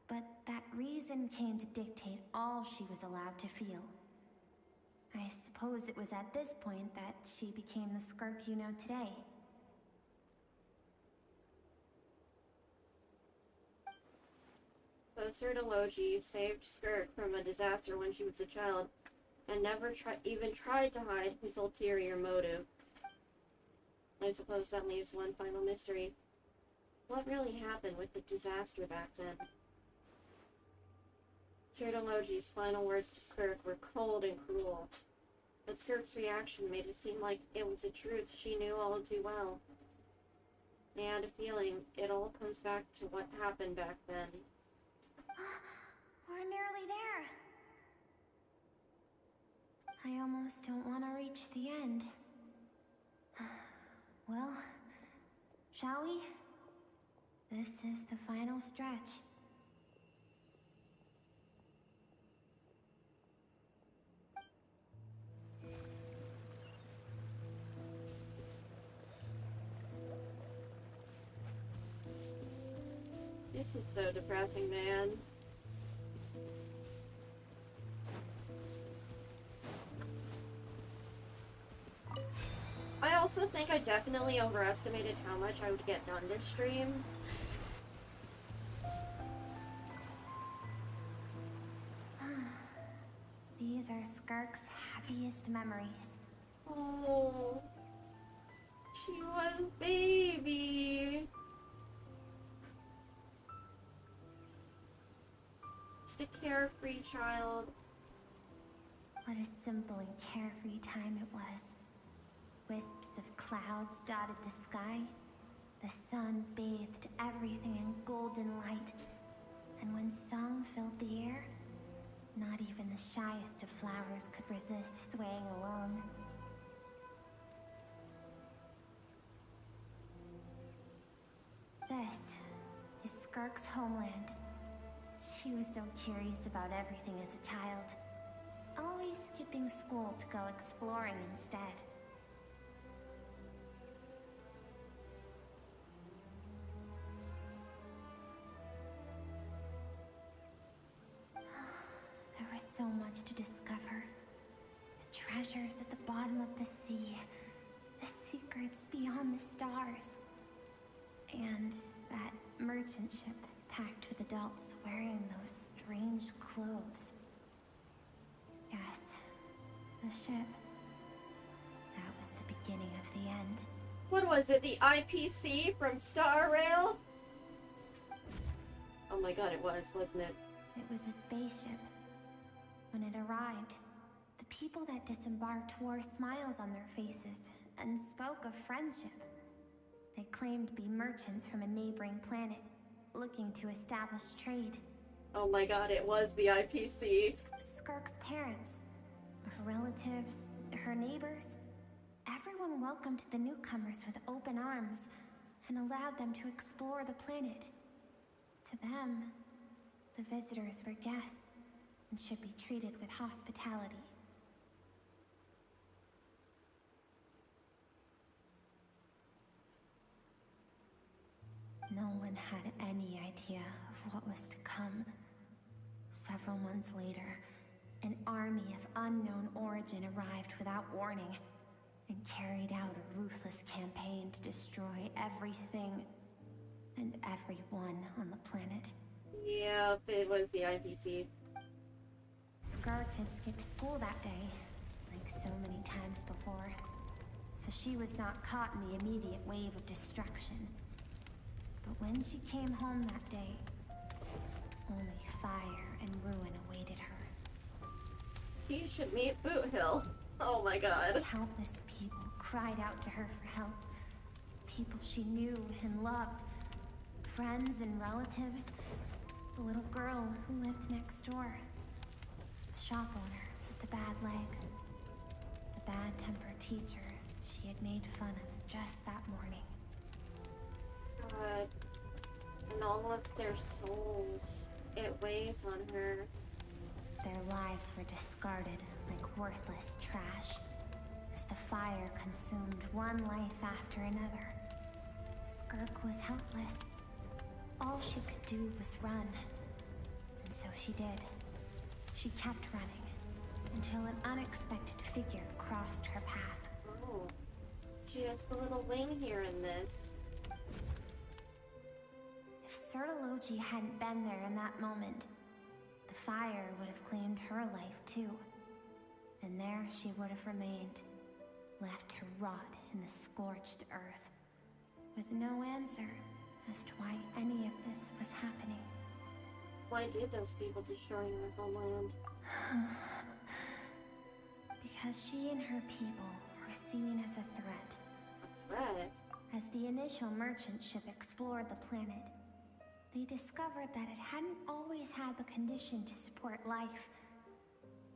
but that reason came to dictate all she was allowed to feel. I suppose it was at this point that she became the Skirk you know today. So Sertology saved Skirk from a disaster when she was a child, and never even tried to hide his ulterior motive. I suppose that leaves one final mystery. What really happened with the disaster back then? Sertology's final words to Skirk were cold and cruel, but Skirk's reaction made it seem like it was a truth she knew all too well. I had a feeling it all comes back to what happened back then. We're nearly there. I almost don't want to reach the end. Well, shall we? This is the final stretch. This is so depressing, man. I also think I definitely overestimated how much I would get done this stream. These are Skirk's happiest memories. Oh, she was baby. Just a carefree child. What a simple and carefree time it was. Wisps of clouds dotted the sky. The sun bathed everything in golden light. And when song filled the air, not even the shyest of flowers could resist swaying along. This is Skirk's homeland. She was so curious about everything as a child, always skipping school to go exploring instead. There was so much to discover. The treasures at the bottom of the sea, the secrets beyond the stars, and that merchant ship packed with adults wearing those strange clothes. Yes, the ship. That was the beginning of the end. What was it, the IPC from Star Rail? Oh my god, it was, wasn't it? It was a spaceship. When it arrived, the people that disembarked wore smiles on their faces and spoke of friendship. They claimed to be merchants from a neighboring planet, looking to establish trade. Oh my god, it was the IPC. Skirk's parents, her relatives, her neighbors, everyone welcomed the newcomers with open arms and allowed them to explore the planet. To them, the visitors were guests and should be treated with hospitality. No one had any idea of what was to come. Several months later, an army of unknown origin arrived without warning and carried out a ruthless campaign to destroy everything and everyone on the planet. Yep, it was the IPC. Skirk had skipped school that day, like so many times before, so she was not caught in the immediate wave of destruction. But when she came home that day, only fire and ruin awaited her. You should meet Boot Hill. Oh my god. Countless people cried out to her for help. People she knew and loved. Friends and relatives. The little girl who lived next door. The shop owner with the bad leg. The bad-tempered teacher she had made fun of just that morning. God. And all of their souls. It weighs on her. Their lives were discarded like worthless trash as the fire consumed one life after another. Skirk was helpless. All she could do was run. And so she did. She kept running until an unexpected figure crossed her path. Oh. She has the little wing here in this. If Sertology hadn't been there in that moment, the fire would have claimed her life too. And there she would have remained, left to rot in the scorched earth, with no answer as to why any of this was happening. Why did those people destroy her homeland? Because she and her people were seen as a threat. A threat? As the initial merchant ship explored the planet, they discovered that it hadn't always had the condition to support life.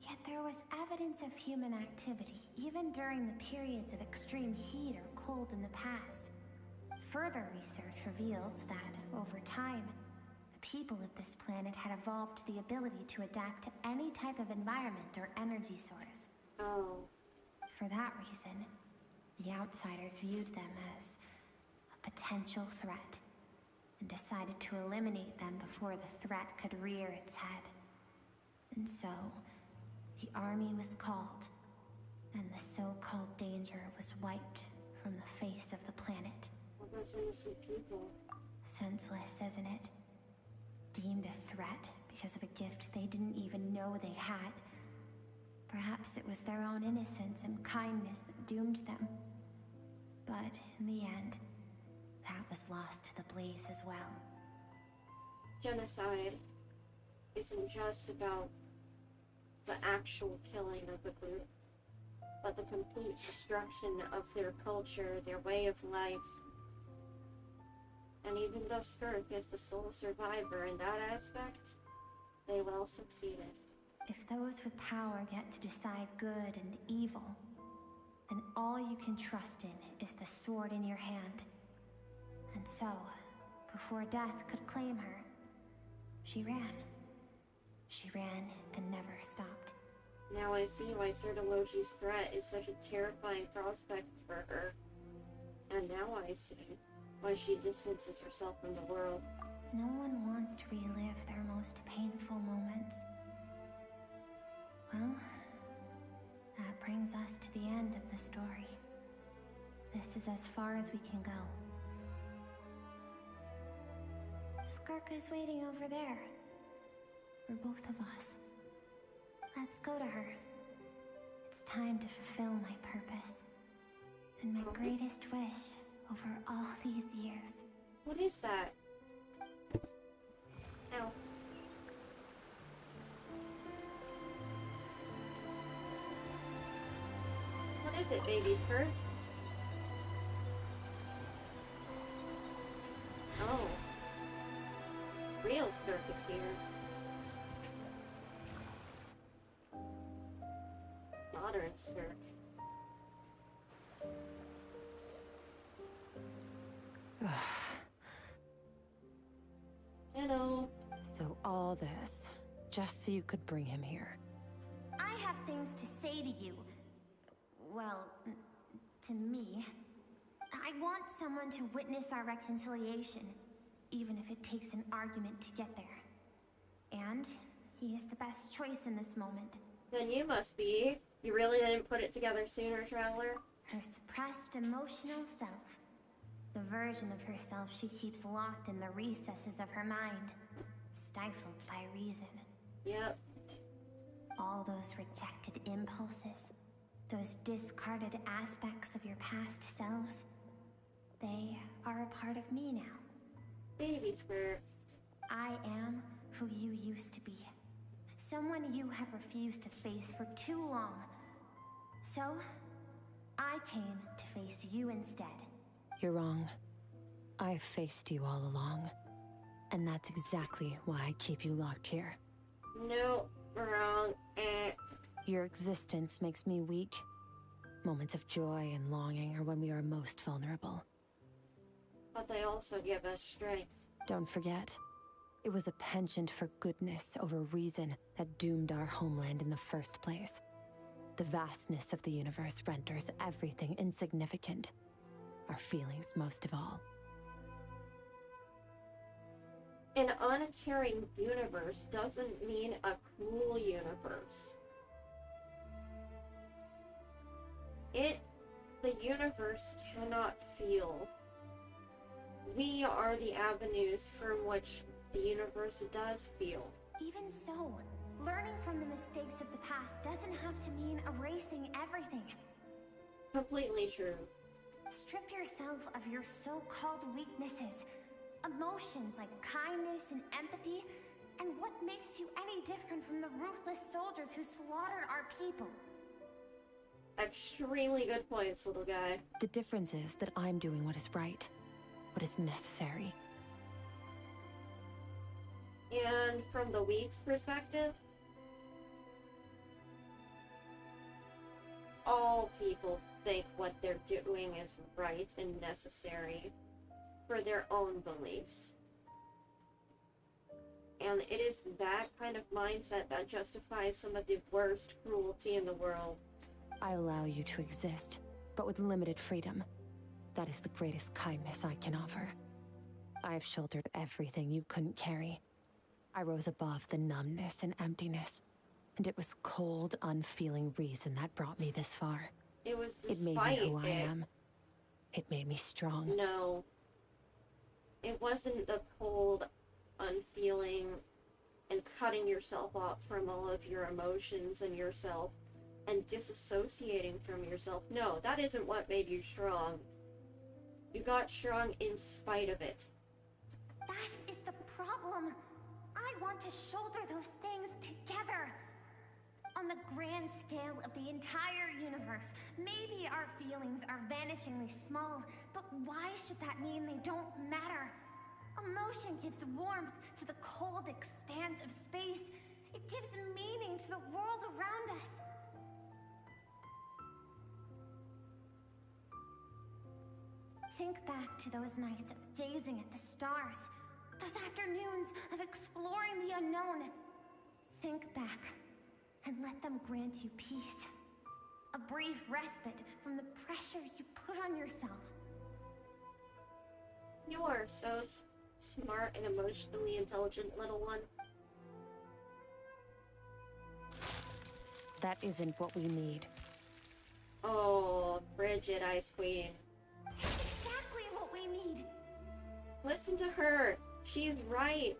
Yet there was evidence of human activity, even during the periods of extreme heat or cold in the past. Further research revealed that, over time, the people of this planet had evolved the ability to adapt to any type of environment or energy source. Oh. For that reason, the outsiders viewed them as a potential threat, and decided to eliminate them before the threat could rear its head. And so, the army was called, and the so-called danger was wiped from the face of the planet. All those innocent people. Senseless, isn't it? Deemed a threat because of a gift they didn't even know they had. Perhaps it was their own innocence and kindness that doomed them. But in the end, that was lost to the blaze as well. Genocide isn't just about the actual killing of a group, but the complete destruction of their culture, their way of life. And even though Skirk is the sole survivor in that aspect, they well succeeded. If those with power get to decide good and evil, then all you can trust in is the sword in your hand. And so, before death could claim her, she ran. She ran and never stopped. Now I see why Sertology's threat is such a terrifying prospect for her. And now I see why she distances herself from the world. No one wants to relive their most painful moments. Well, that brings us to the end of the story. This is as far as we can go. Skirk is waiting over there. For both of us. Let's go to her. It's time to fulfill my purpose. And my greatest wish over all these years. What is that? Ow. What is it, baby Skirk? Oh. Real Skirk is here. Modern Skirk. Hello. So all this, just so you could bring him here. I have things to say to you. Well, to me. I want someone to witness our reconciliation, even if it takes an argument to get there. And he is the best choice in this moment. Then you must be. You really didn't put it together sooner, Traveler? Her suppressed emotional self. The version of herself she keeps locked in the recesses of her mind, stifled by reason. Yep. All those rejected impulses, those discarded aspects of your past selves, they are a part of me now. Baby Skirk. I am who you used to be. Someone you have refused to face for too long. So, I came to face you instead. You're wrong. I've faced you all along. And that's exactly why I keep you locked here. No, wrong. Your existence makes me weak. Moments of joy and longing are when we are most vulnerable. But they also give us strength. Don't forget, it was a penchant for goodness over reason that doomed our homeland in the first place. The vastness of the universe renders everything insignificant. Our feelings most of all. An uncaring universe doesn't mean a cruel universe. The universe cannot feel. We are the avenues from which the universe does feel. Even so, learning from the mistakes of the past doesn't have to mean erasing everything. Completely true. Strip yourself of your so-called weaknesses, emotions like kindness and empathy, and what makes you any different from the ruthless soldiers who slaughtered our people. Extremely good points, little guy. The difference is that I'm doing what is right, what is necessary. And from the weak's perspective, all people think what they're doing is right and necessary for their own beliefs. And it is that kind of mindset that justifies some of the worst cruelty in the world. I allow you to exist, but with limited freedom. That is the greatest kindness I can offer. I have shouldered everything you couldn't carry. I rose above the numbness and emptiness, and it was cold, unfeeling reason that brought me this far. It was It made me who I am. It made me strong. No. It wasn't the cold, unfeeling, and cutting yourself off from all of your emotions and yourself, and disassociating from yourself. No, that isn't what made you strong. You got strong in spite of it. That is the problem. I want to shoulder those things together. On the grand scale of the entire universe, maybe our feelings are vanishingly small, but why should that mean they don't matter? Emotion gives warmth to the cold expanse of space. It gives meaning to the world around us. Think back to those nights of gazing at the stars, those afternoons of exploring the unknown. Think back and let them grant you peace. A brief respite from the pressure you put on yourself. You are so smart and emotionally intelligent, little one. That isn't what we need. Oh, frigid Ice Queen. It's exactly what we need. Listen to her. She's right.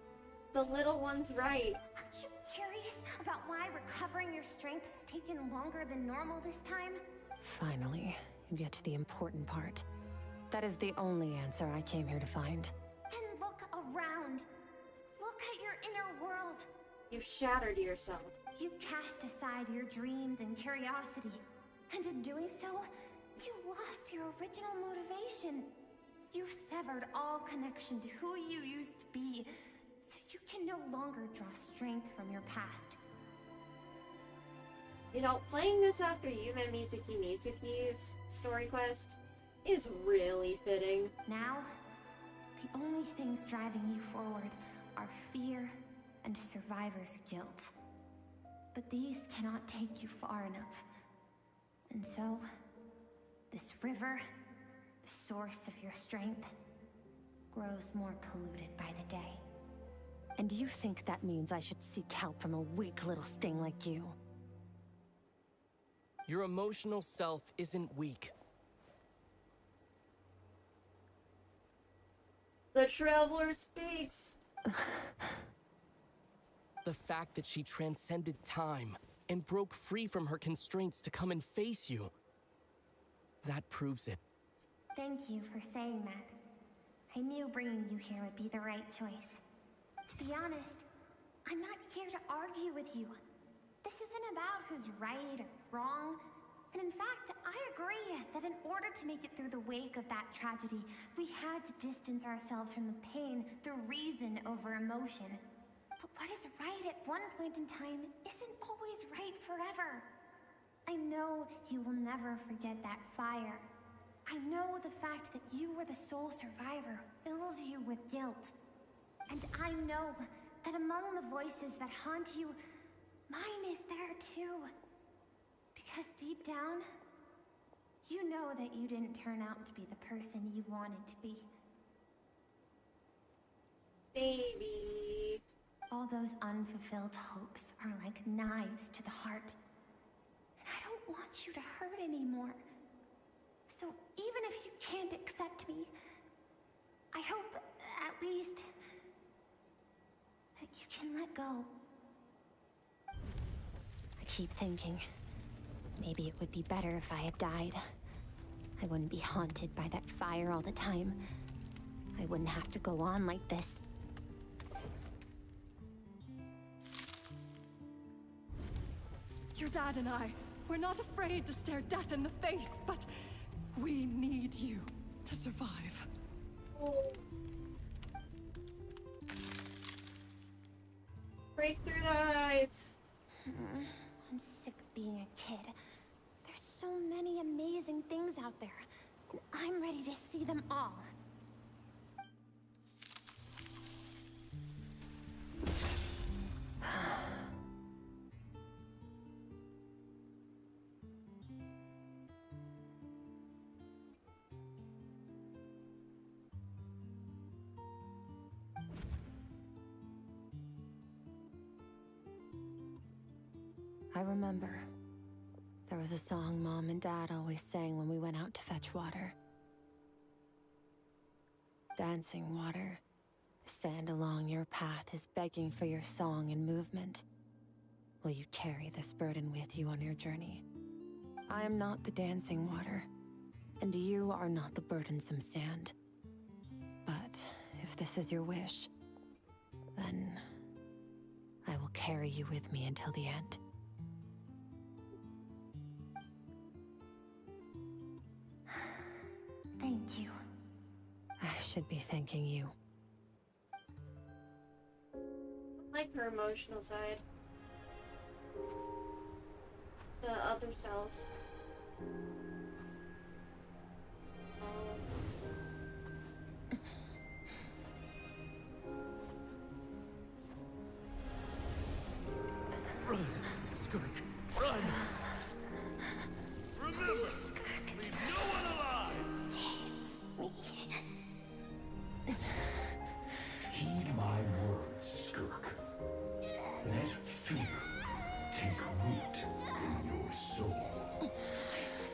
The little one's right. Aren't you curious about why recovering your strength has taken longer than normal this time? Finally, you get to the important part. That is the only answer I came here to find. And look around. Look at your You've shattered yourself. You cast aside your dreams and curiosity, and in doing so, you lost your original motivation. You've severed all connection to who you used to be, so you can no longer draw strength from your past. You know, playing this after you met Mizuki's story quest is really fitting. Now, the only things driving you forward are fear and survivor's guilt. But these cannot take you far enough. And so, this river, the source of your strength, grows more polluted by the day. And you think that means I should seek help from a weak little thing like you? Your emotional self isn't weak. The Traveler speaks! The fact that she transcended time and broke free from her constraints to come and face you, that proves it. Thank you for saying that. I knew bringing you here would be the right choice. To be honest, I'm not here to argue with you. This isn't about who's right or wrong. And in fact, I agree that in order to make it through the wake of that tragedy, we had to distance ourselves from the pain through reason over emotion. But what is right at one point in time isn't always right forever. I know you will never forget that fire. I know the fact that you were the sole survivor fills you with guilt. And I know that among the voices that haunt you, mine is there too. Because deep down, you know that you didn't turn out to be the person you wanted to be. Baby. All those unfulfilled hopes are like knives to the heart. And I don't want you to hurt anymore. So even if you can't accept me, I hope, at least, that you can let go. I keep thinking, maybe it would be better if I had died. I wouldn't be haunted by that fire all the time. I wouldn't have to go on like this. Your dad and I, we're not afraid to stare death in the face, but we need you to survive. Break through the eyes. I'm sick of being a kid. There's so many amazing things out there, and I'm ready to see them all. I remember. There was a song Mom and Dad always sang when we went out to fetch water. Dancing water. The sand along your path is begging for your song and movement. Will you carry this burden with you on your journey? I am not the dancing water, and you are not the burdensome sand. But if this is your wish, then I will carry you with me until the end. Thank you. I should be thanking you. Like her emotional side. The other self. Run, Skirk, run! Remember, leave no one alive! Heed my words, Skirk. Let fear take root in your soul.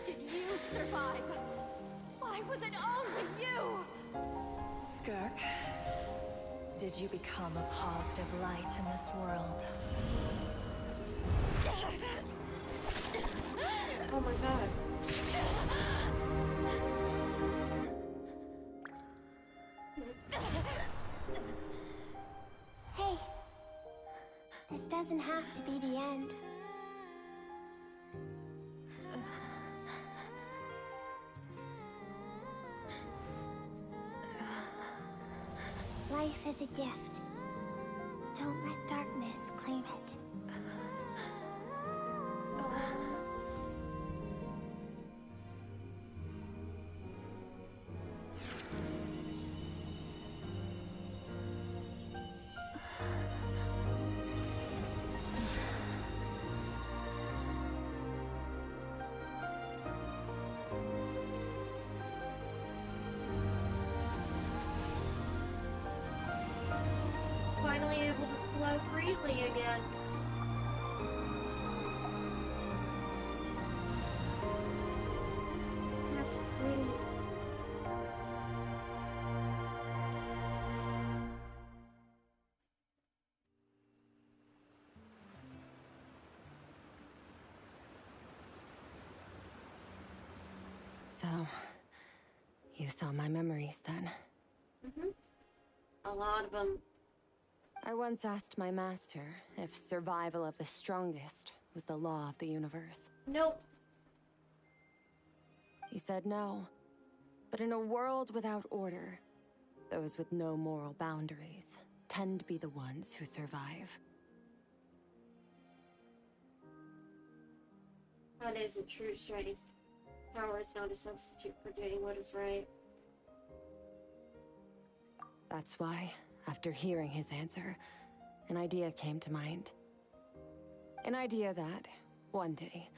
Did you survive? Why was it only you? Skirk, did you become a positive light in this world? Oh my god. Hey, this doesn't have to be the end. Life is a gift. Don't let darkness claim it. Finally able to flow freely again. That's pretty. So, you saw my memories then? A lot of them. I once asked my master if survival of the strongest was the law of the universe. Nope. He said no. But in a world without order, those with no moral boundaries tend to be the ones who survive. That isn't true strength. Power is not a substitute for doing what is right. That's why, after hearing his answer, an idea came to mind. An idea that, one day,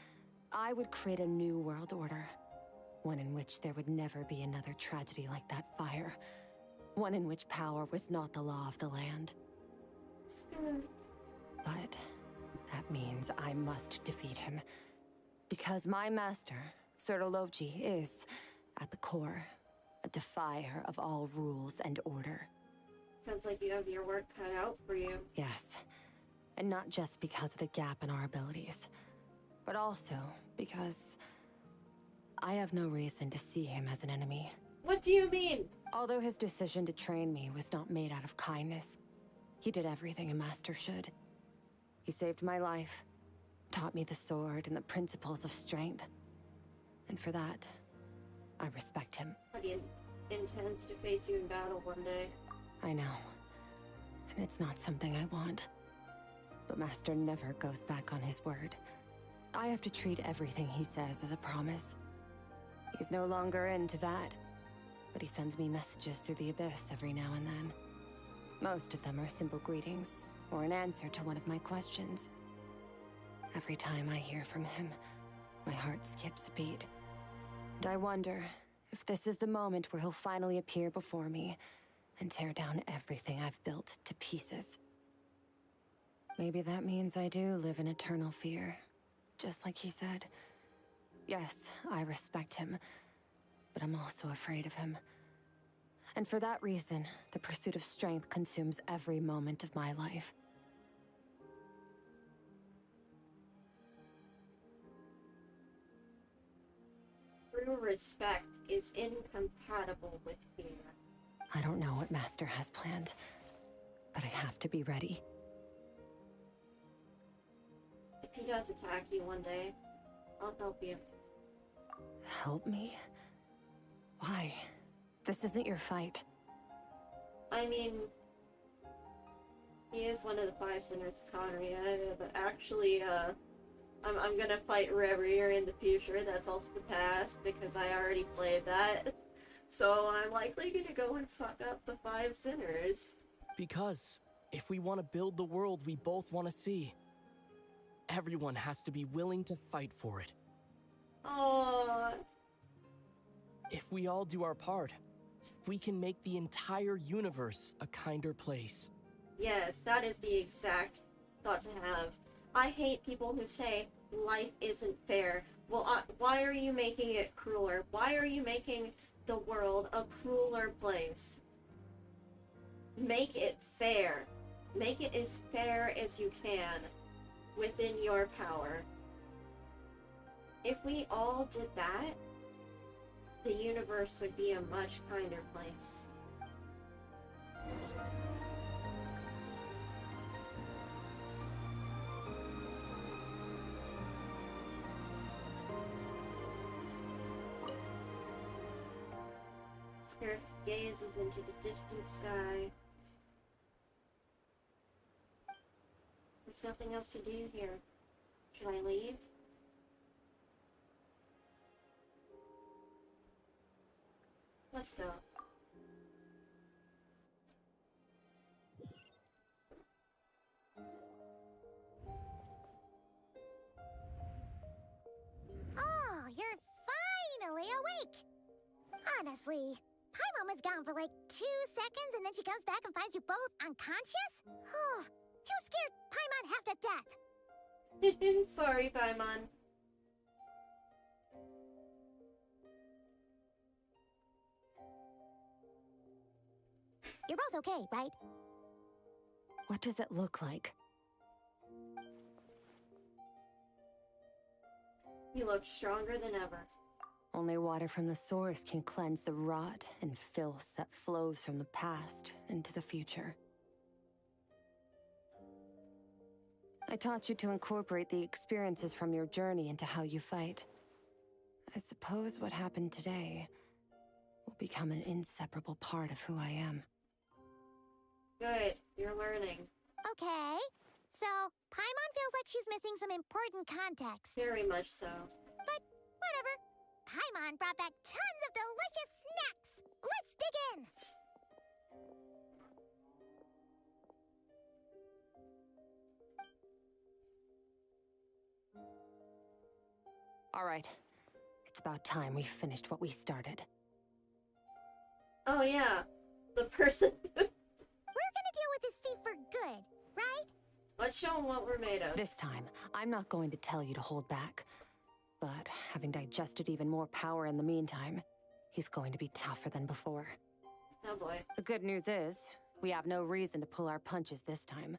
I would create a new world order. One in which there would never be another tragedy like that fire. One in which power was not the law of the land. But that means I must defeat him. Because my master, Sertologi, is, at the core, a defier of all rules and order. Sounds like you have your work cut out for you. Yes. And not just because of the gap in our abilities, but also because I have no reason to see him as an enemy. What do you mean? Although his decision to train me was not made out of kindness, he did everything a master should. He saved my life, taught me the sword and the principles of strength. And for that, I respect him. But he intends to face you in battle one day. I know. And it's not something I want. But Master never goes back on his word. I have to treat everything he says as a promise. He's no longer into that, but he sends me messages through the Abyss every now and then. Most of them are simple greetings, or an answer to one of my questions. Every time I hear from him, my heart skips a beat. And I wonder if this is the moment where he'll finally appear before me and tear down everything I've built to pieces. Maybe that means I do live in eternal fear, just like he said. Yes, I respect him, but I'm also afraid of him. And for that reason, the pursuit of strength consumes every moment of my life. True respect is incompatible with fear. I don't know what Master has planned, but I have to be ready. If he does attack you one day, I'll help you. Help me? Why? This isn't your fight. I mean, he is one of the 5 sinners of Conria, but actually, I'm gonna fight Reverie in the future. That's also the past, because I already played that. So I'm likely gonna go and fuck up the 5 sinners. Because if we want to build the world we both want to see, everyone has to be willing to fight for it. Aww. If we all do our part, we can make the entire universe a kinder place. Yes, that is the exact thought to have. I hate people who say life isn't fair. Well, why are you making it crueler? Why are you making the world a crueler place? Make it fair. Make it as fair as you can within your power. If we all did that, the universe would be a much kinder place. Skirk gazes into the distant sky. There's nothing else to do here. Should I leave? Let's go. Oh, you're finally awake! Honestly, Paimon was gone for like 2 seconds and then she comes back and finds you both unconscious? Oh, you scared Paimon half to death! Sorry, Paimon. You're both okay, right? What does it look like? You look stronger than ever. Only water from the source can cleanse the rot and filth that flows from the past into the future. I taught you to incorporate the experiences from your journey into how you fight. I suppose what happened today will become an inseparable part of who I am. Good, you're learning. Okay, so Paimon feels like she's missing some important context. Very much so. But whatever. Paimon brought back tons of delicious snacks. Let's dig in. All right. It's about time we finished what we started. Oh yeah, the person. We're gonna deal with this thief for good, right? Let's show him what we're made of. This time, I'm not going to tell you to hold back. But having digested even more power in the meantime, he's going to be tougher than before. Oh boy. The good news is, we have no reason to pull our punches this time.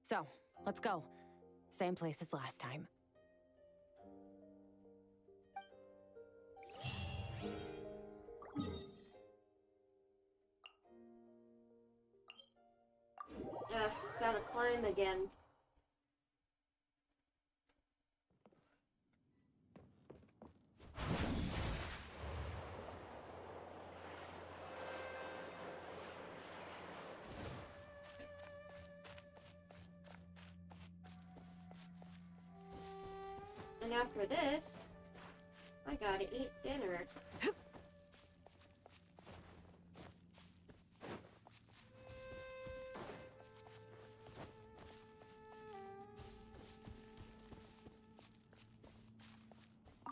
So, let's go. Same place as last time. Ugh, gotta climb again. And after this, I gotta eat dinner.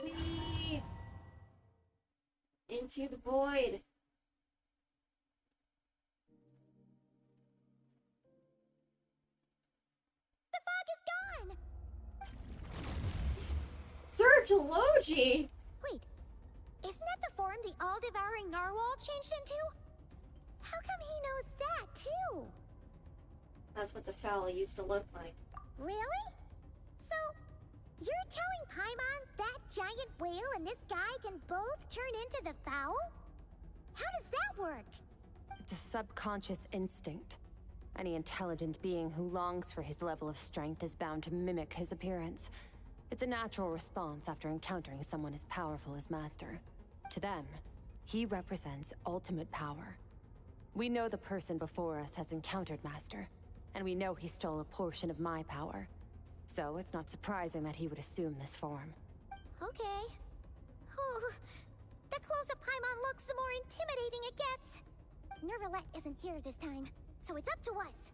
Whee! Into the void. The fog is gone! Surge Logi! Wait, isn't that the form the all-devouring narwhal changed into? How come he knows that, too? That's what the fowl used to look like. Really? So, you're telling Paimon that giant whale and this guy can both turn into the fowl? How does that work? It's a subconscious instinct. Any intelligent being who longs for his level of strength is bound to mimic his appearance. It's a natural response after encountering someone as powerful as Master. To them, he represents ultimate power. We know the person before us has encountered Master, and we know he stole a portion of my power. So it's not surprising that he would assume this form. Okay. Oh, the closer Paimon looks, the more intimidating it gets. Nervalette isn't here this time, so it's up to us.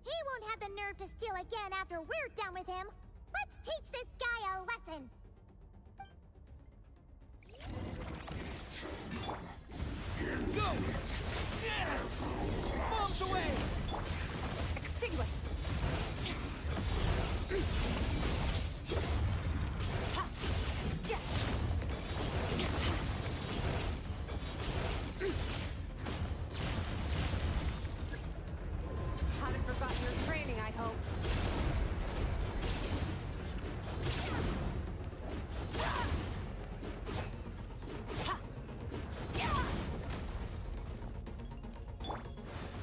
He won't have the nerve to steal again after we're done with him. Let's teach this guy a lesson! Go! Yeah! Bombs away! Extinguished! Haven't forgotten your training, I hope.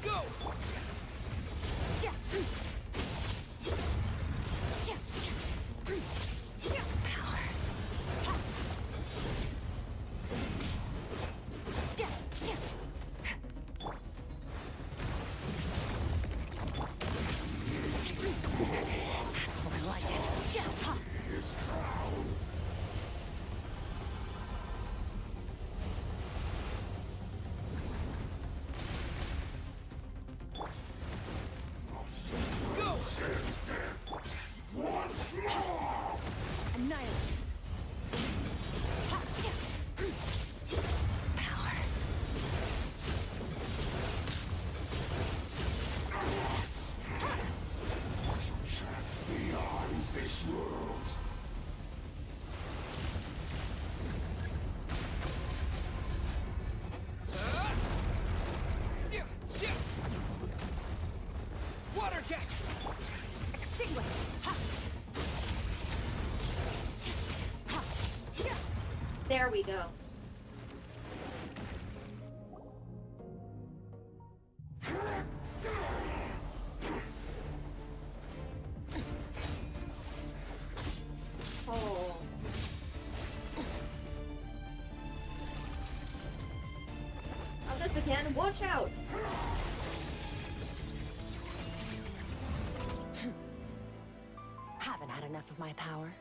Go! There we go. Oh. Oh, this again. Watch out! Haven't had enough of my power.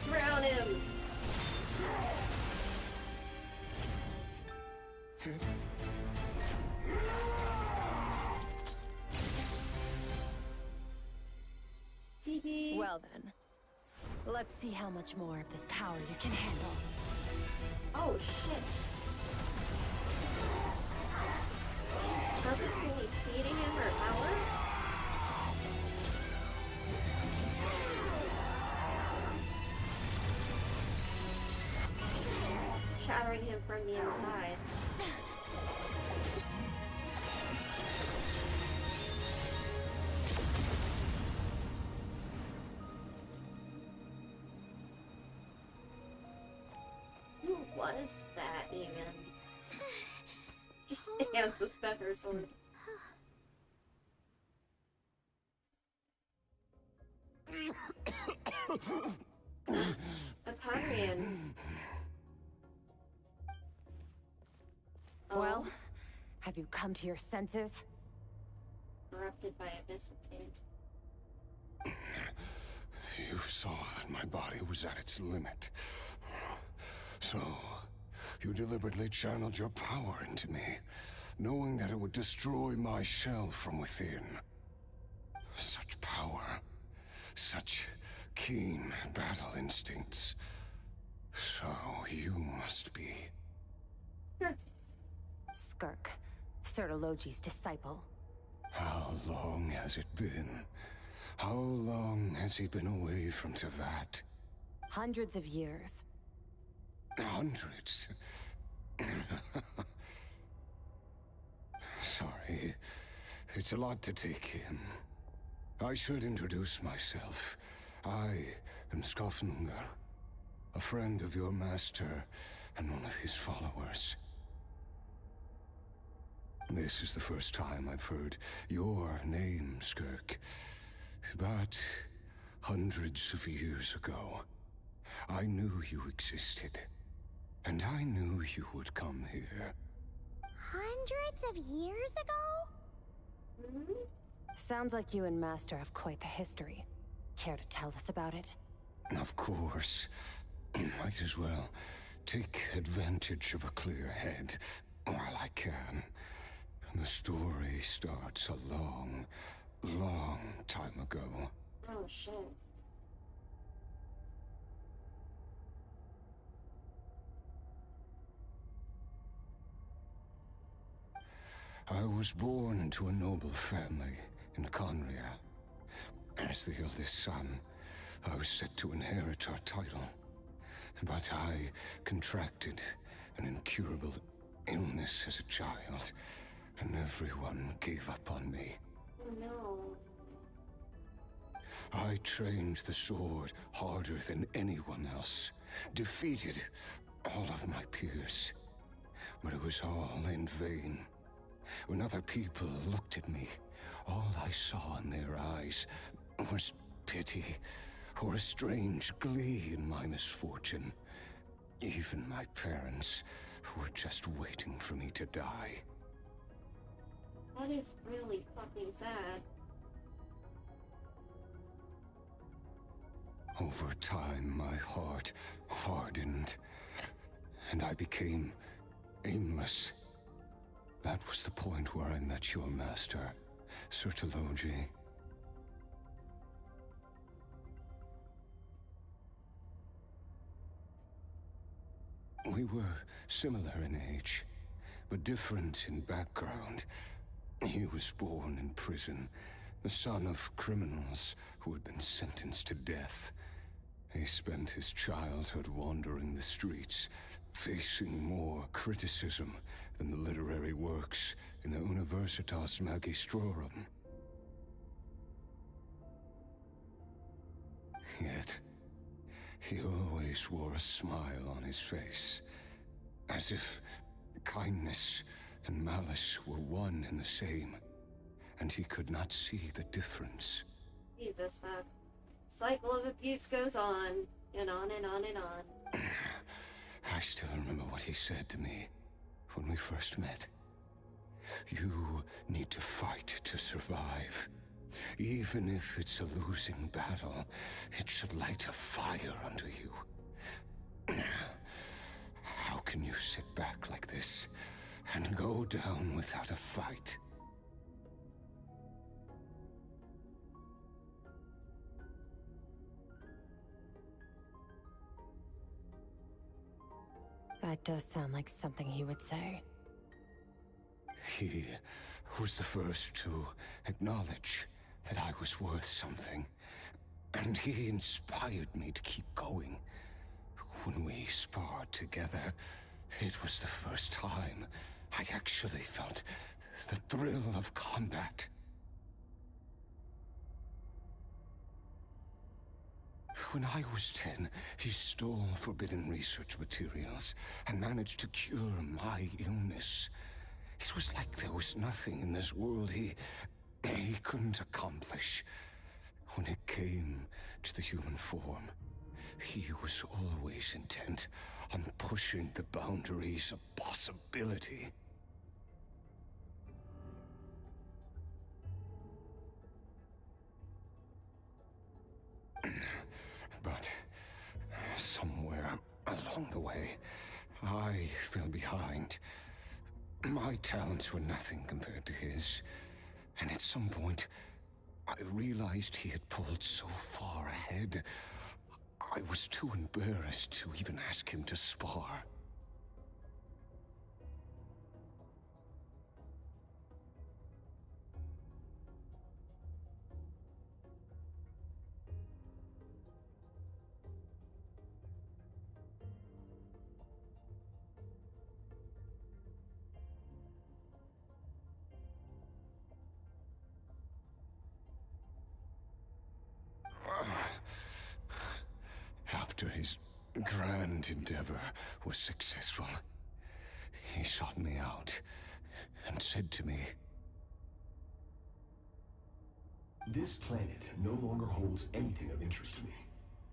Drown him! Well then, let's see how much more of this power you can handle. Oh shit. Purposefully feeding him her power? Shattering him from the inside. Who was that even? Just hands with pepper sword. A Conrian. Well, have you come to your senses? Corrupted by abyssal taint. You saw that my body was at its limit. So, you deliberately channeled your power into me, knowing that it would destroy my shell from within. Such power, such keen battle instincts. So, you must be... Skirk, Sertologi's disciple. How long has it been? How long has he been away from Tevat? Hundreds of years. Hundreds? Sorry. It's a lot to take in. I should introduce myself. I am Skofnunga, a friend of your master and one of his followers. This is the first time I've heard your name, Skirk. But hundreds of years ago, I knew you existed. And I knew you would come here. Hundreds of years ago? Sounds like you and Master have quite the history. Care to tell us about it? Of course. Might as well take advantage of a clear head while I can. The story starts a long, long time ago. Oh shit. I was born into a noble family in Conria. As the eldest son, I was set to inherit our title. But I contracted an incurable illness as a child, and everyone gave up on me. Oh no. I trained the sword harder than anyone else, defeated all of my peers. But it was all in vain. When other people looked at me, all I saw in their eyes was pity, or a strange glee in my misfortune. Even my parents were just waiting for me to die. That is really fucking sad. Over time, my heart hardened, and I became aimless. That was the point where I met your master, Sertologi. We were similar in age, but different in background. He was born in prison, the son of criminals who had been sentenced to death. He spent his childhood wandering the streets, facing more criticism than the literary works in the Universitas Magistrorum. Yet, he always wore a smile on his face, as if kindness and malice were one and the same, and he could not see the difference. Jesus, fuck. Cycle of abuse goes on, and on and on and on. I still remember what he said to me when we first met. You need to fight to survive. Even if it's a losing battle, it should light a fire under you. How can you sit back like this and go down without a fight? That does sound like something he would say. He was the first to acknowledge that I was worth something, and he inspired me to keep going. When we sparred together, it was the first time I'd actually felt the thrill of combat. When I was 10, he stole forbidden research materials and managed to cure my illness. It was like there was nothing in this world he couldn't accomplish. When it came to the human form, he was always intent on pushing the boundaries of possibility. But somewhere along the way, I fell behind. My talents were nothing compared to his, and at some point, I realized he had pulled so far ahead, I was too embarrassed to even ask him to spar. After his grand endeavor was successful, he sought me out and said to me, "This planet no longer holds anything of interest to me,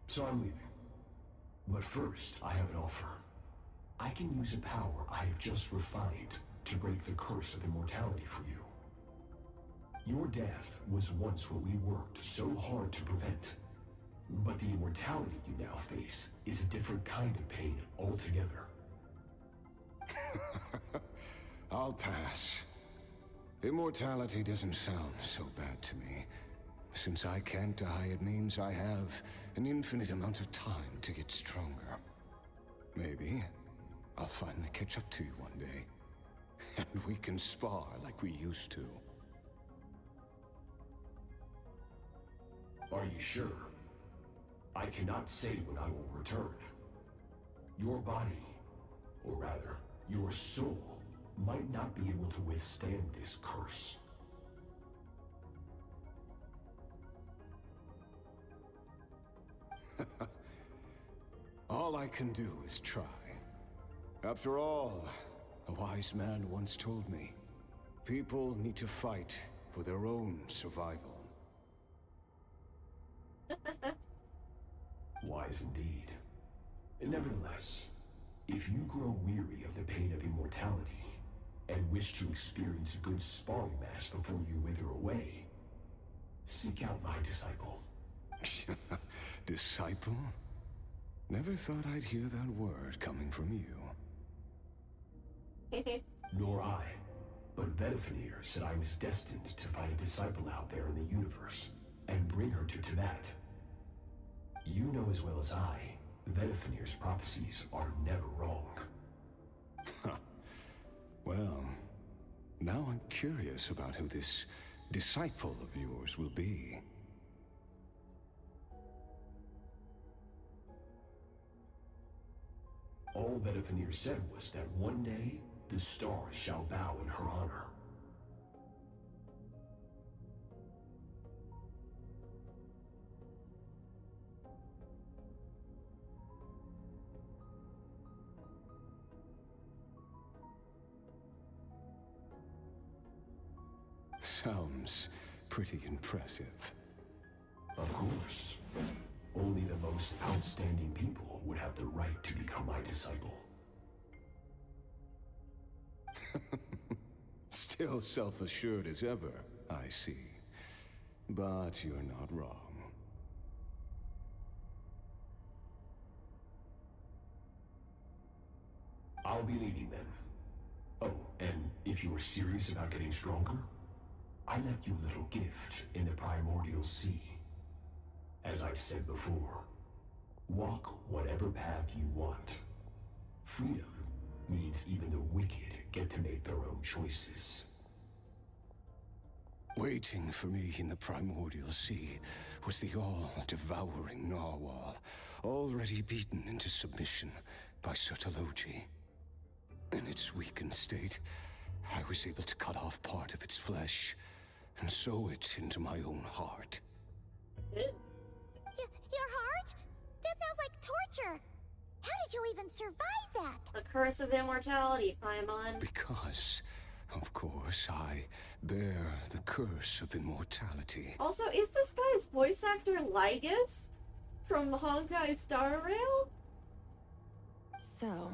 so I'm leaving. But first, I have an offer. I can use a power I have just refined to break the curse of immortality for you. Your death was once what we worked so hard to prevent. But the immortality you now face is a different kind of pain altogether." I'll pass. Immortality doesn't sound so bad to me. Since I can't die, it means I have an infinite amount of time to get stronger. Maybe I'll finally catch up to you one day, and we can spar like we used to. Are you sure? I cannot say when I will return. Your body, or rather, your soul, might not be able to withstand this curse. All I can do is try. After all, a wise man once told me, people need to fight for their own survival. Wise indeed. Nevertheless, if you grow weary of the pain of immortality and wish to experience a good sparring match before you wither away, seek out my disciple. Disciple? Never thought I'd hear that word coming from you. Nor I. But Vedifenir said I was destined to find a disciple out there in the universe and bring her to Tibet. You know as well as I, Vedifenir's prophecies are never wrong. Well, now I'm curious about who this disciple of yours will be. All that Avenir said was that one day, the stars shall bow in her honor. Sounds pretty impressive. Of course. Only the most outstanding people would have the right to become my disciple. Still self-assured as ever, I see. But you're not wrong. I'll be leading them. Oh, and if you are serious about getting stronger, I left you a little gift in the primordial sea. As I've said before, walk whatever path you want. Freedom means even the wicked get to make their own choices. Waiting for me in the primordial sea was the all-devouring narwhal, already beaten into submission by Sertologi. In its weakened state, I was able to cut off part of its flesh and sew it into my own heart. Your heart? That sounds like torture. How did you even survive that? The curse of immortality, Paimon. Because, of course, I bear the curse of immortality. Also, is this guy's voice actor Lygus from Honkai Star Rail? So,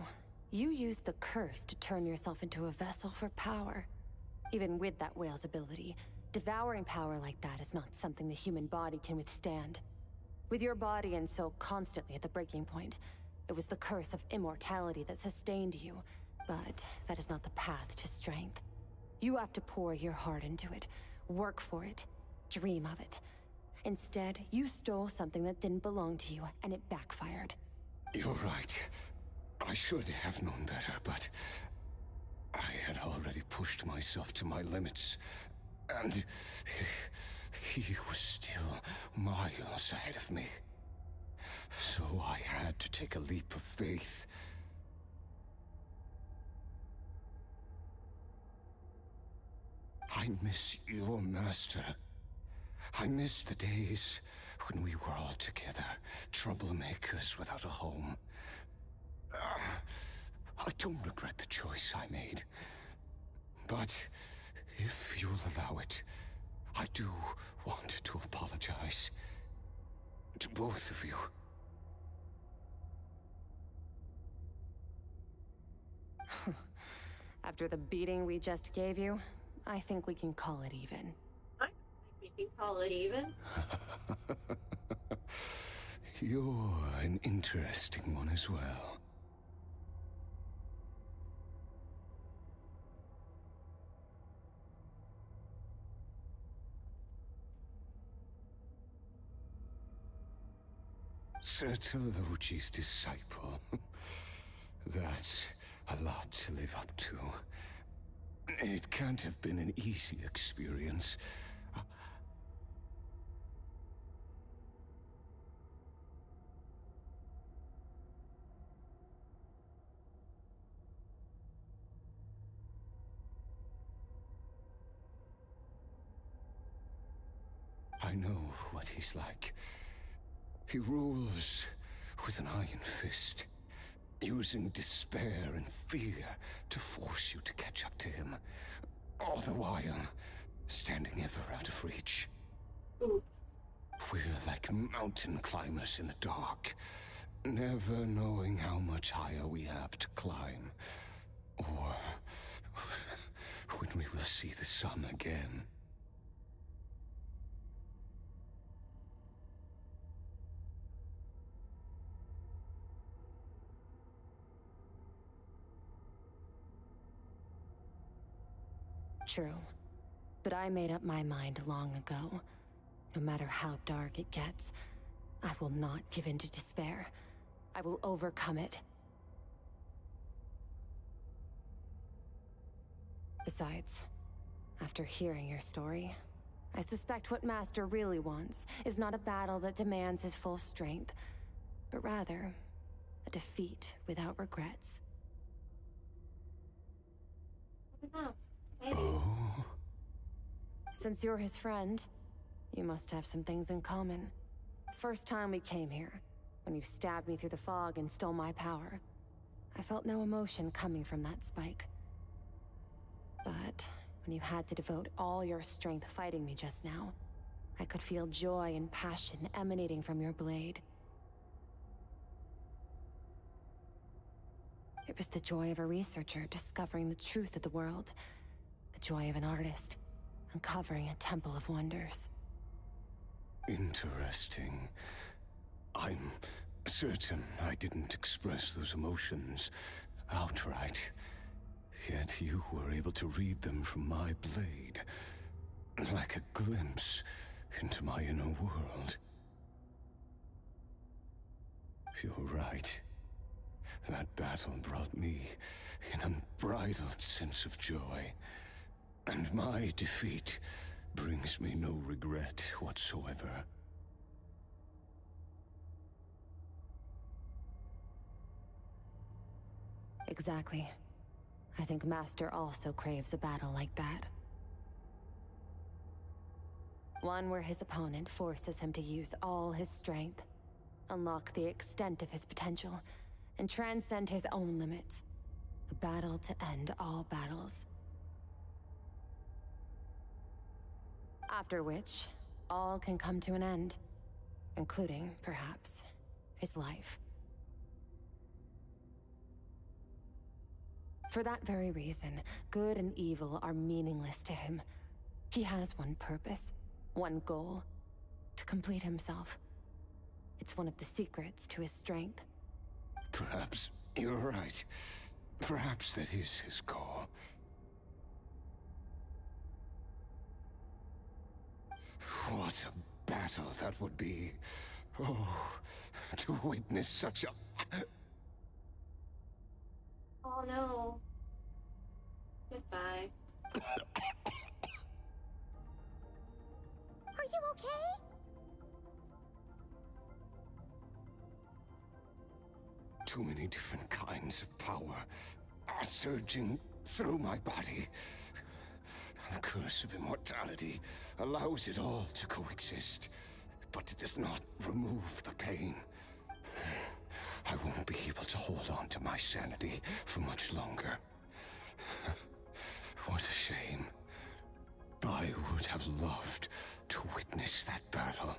you used the curse to turn yourself into a vessel for power. Even with that whale's ability, devouring power like that is not something the human body can withstand. With your body and soul constantly at the breaking point, it was the curse of immortality that sustained you. But that is not the path to strength. You have to pour your heart into it, work for it, dream of it. Instead, you stole something that didn't belong to you, and it backfired. You're right. I should have known better, but I had already pushed myself to my limits, and he was still miles ahead of me. So I had to take a leap of faith. I miss your master. I miss the days when we were all together, troublemakers without a home. I don't regret the choice I made. But if you'll allow it, I do want to apologize. To both of you. After the beating we just gave you, I think we can call it even. I think we can call it even. You're an interesting one as well. Sertologi's disciple. That's a lot to live up to. It can't have been an easy experience. I know what he's like. He rules with an iron fist, using despair and fear to force you to catch up to him, all the while standing ever out of reach. Ooh. We're like mountain climbers in the dark, never knowing how much higher we have to climb, or when we will see the sun again. True. But I made up my mind long ago. No matter how dark it gets, I will not give in to despair. I will overcome it. Besides, after hearing your story, I suspect what Master really wants is not a battle that demands his full strength, but rather, a defeat without regrets. Oh, maybe. Oh? Since you're his friend, you must have some things in common. First time we came here, when you stabbed me through the fog and stole my power, I felt no emotion coming from that spike. But when you had to devote all your strength fighting me just now, I could feel joy and passion emanating from your blade. It was the joy of a researcher discovering the truth of the world, the joy of an artist uncovering a temple of wonders. Interesting. I'm certain I didn't express those emotions outright. Yet you were able to read them from my blade, like a glimpse into my inner world. You're right. That battle brought me an unbridled sense of joy, and my defeat brings me no regret whatsoever. Exactly. I think Master also craves a battle like that. One where his opponent forces him to use all his strength, unlock the extent of his potential, and transcend his own limits. A battle to end all battles. After which, all can come to an end, including, perhaps, his life. For that very reason, good and evil are meaningless to him. He has one purpose, one goal: to complete himself. It's one of the secrets to his strength. Perhaps you're right. Perhaps that is his call. What a battle that would be. Oh, to witness such a... Oh no. Goodbye. Are you okay? Too many different kinds of power are surging through my body. The curse of immortality allows it all to coexist, but it does not remove the pain. I won't be able to hold on to my sanity for much longer. What a shame. I would have loved to witness that battle.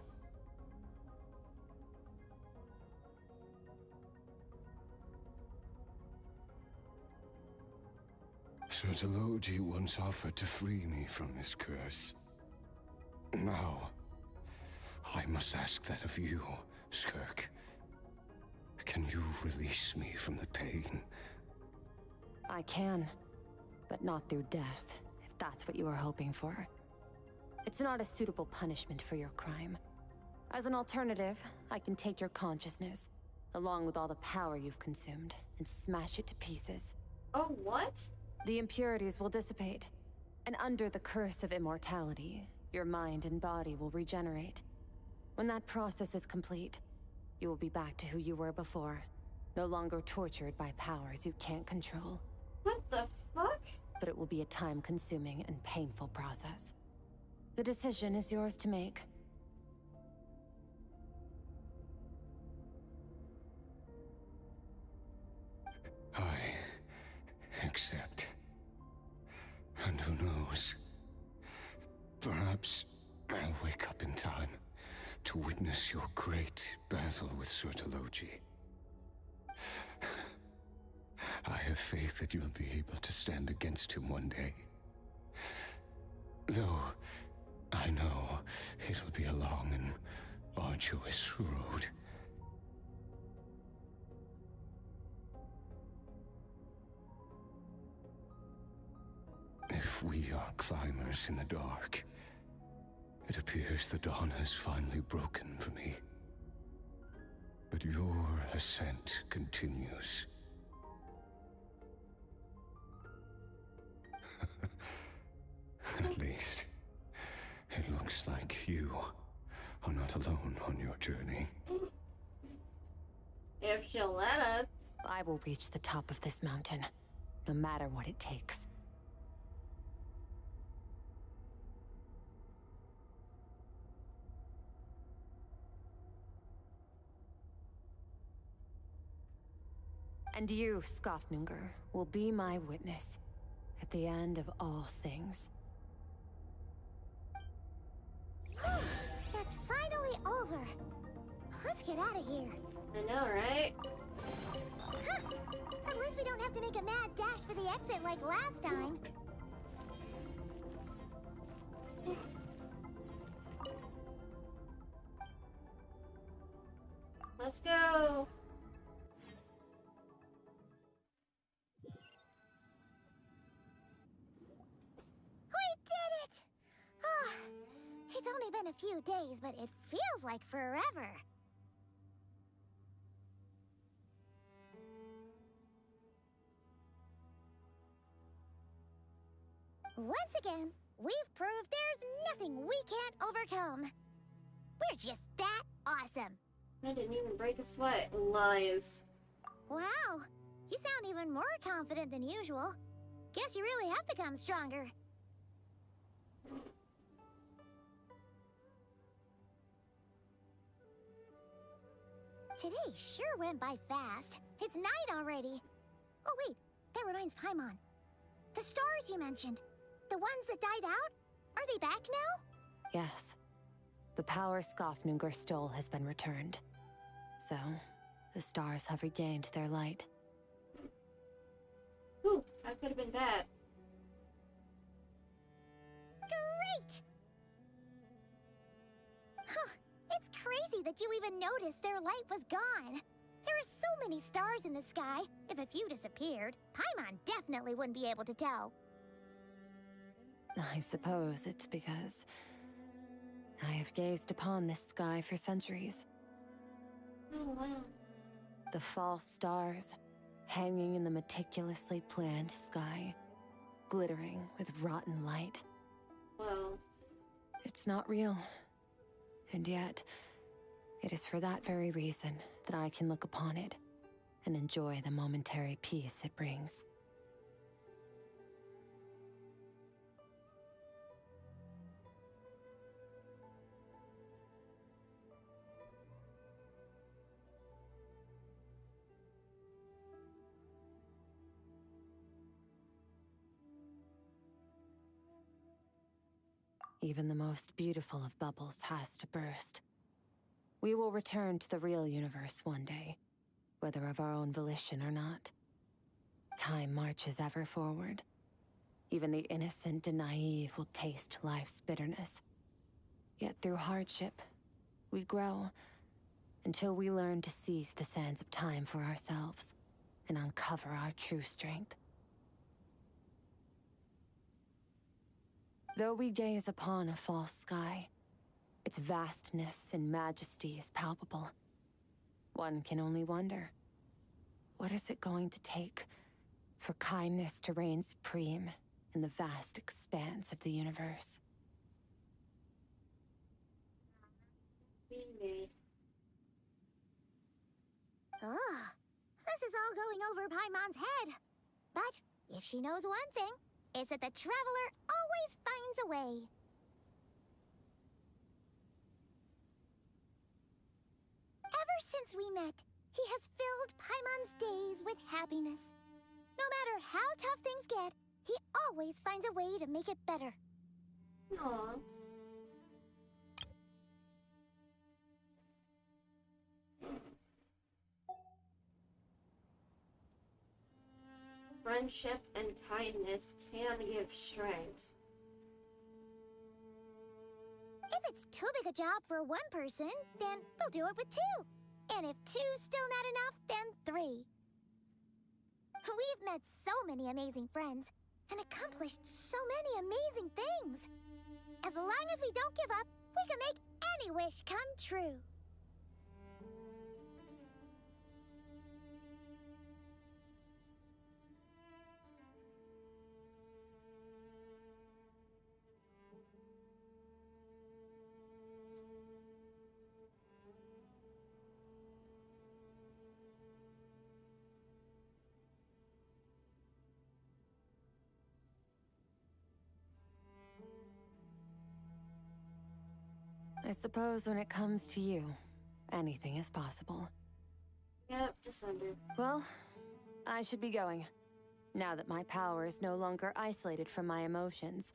Sertologi once offered to free me from this curse. Now, I must ask that of you, Skirk. Can you release me from the pain? I can, but not through death, if that's what you were hoping for. It's not a suitable punishment for your crime. As an alternative, I can take your consciousness, along with all the power you've consumed, and smash it to pieces. Oh, what? The impurities will dissipate, and under the curse of immortality, your mind and body will regenerate. When that process is complete, you will be back to who you were before, no longer tortured by powers you can't control. What the fuck? But it will be a time-consuming and painful process. The decision is yours to make. I accept. And who knows? Perhaps I'll wake up in time to witness your great battle with Sertologi. I have faith that you'll be able to stand against him one day. Though I know it'll be a long and arduous road. If we are climbers in the dark, it appears the dawn has finally broken for me. But your ascent continues. At least, it looks like you are not alone on your journey. Yeah, If she'll let us. I will reach the top of this mountain, no matter what it takes. And you, Skofnunger, will be my witness at the end of all things. That's finally over. Let's get out of here. I know, right? Huh. At least we don't have to make a mad dash for the exit like last time. Let's go. We did it! Oh, it's only been a few days, but it feels like forever. Once again, we've proved there's nothing we can't overcome. We're just that awesome. I didn't even break a sweat. Lies. Wow, you sound even more confident than usual. Guess you really have become stronger. Today sure went by fast. It's night already. Oh wait, that reminds Paimon. The stars you mentioned, the ones that died out, are they back now? Yes. The power Skofnunger stole has been returned. So, the stars have regained their light. Whew, that could have been bad. Great! Huh, it's crazy that you even noticed their light was gone. There are so many stars in the sky. If a few disappeared, Paimon definitely wouldn't be able to tell. I suppose it's because I have gazed upon this sky for centuries. Oh, wow. The false stars, hanging in the meticulously planned sky, glittering with rotten light. Whoa. It's not real. And yet, it is for that very reason that I can look upon it and enjoy the momentary peace it brings. Even the most beautiful of bubbles has to burst. We will return to the real universe one day, whether of our own volition or not. Time marches ever forward. Even the innocent and naive will taste life's bitterness. Yet through hardship, we grow, until we learn to seize the sands of time for ourselves and uncover our true strength. Though we gaze upon a false sky, its vastness and majesty is palpable. One can only wonder, what is it going to take for kindness to reign supreme in the vast expanse of the universe? Ugh, this is all going over Paimon's head. But if she knows one thing, it's that the Traveler always finds a way. Ever since we met, he has filled Paimon's days with happiness. No matter how tough things get, he always finds a way to make it better. Aww. Friendship and kindness can give strength. If it's too big a job for one person, then we'll do it with two. And if two's still not enough, then three. We've met so many amazing friends and accomplished so many amazing things. As long as we don't give up, we can make any wish come true. I suppose when it comes to you, anything is possible. Yep, Descender. Well, I should be going. Now that my power is no longer isolated from my emotions,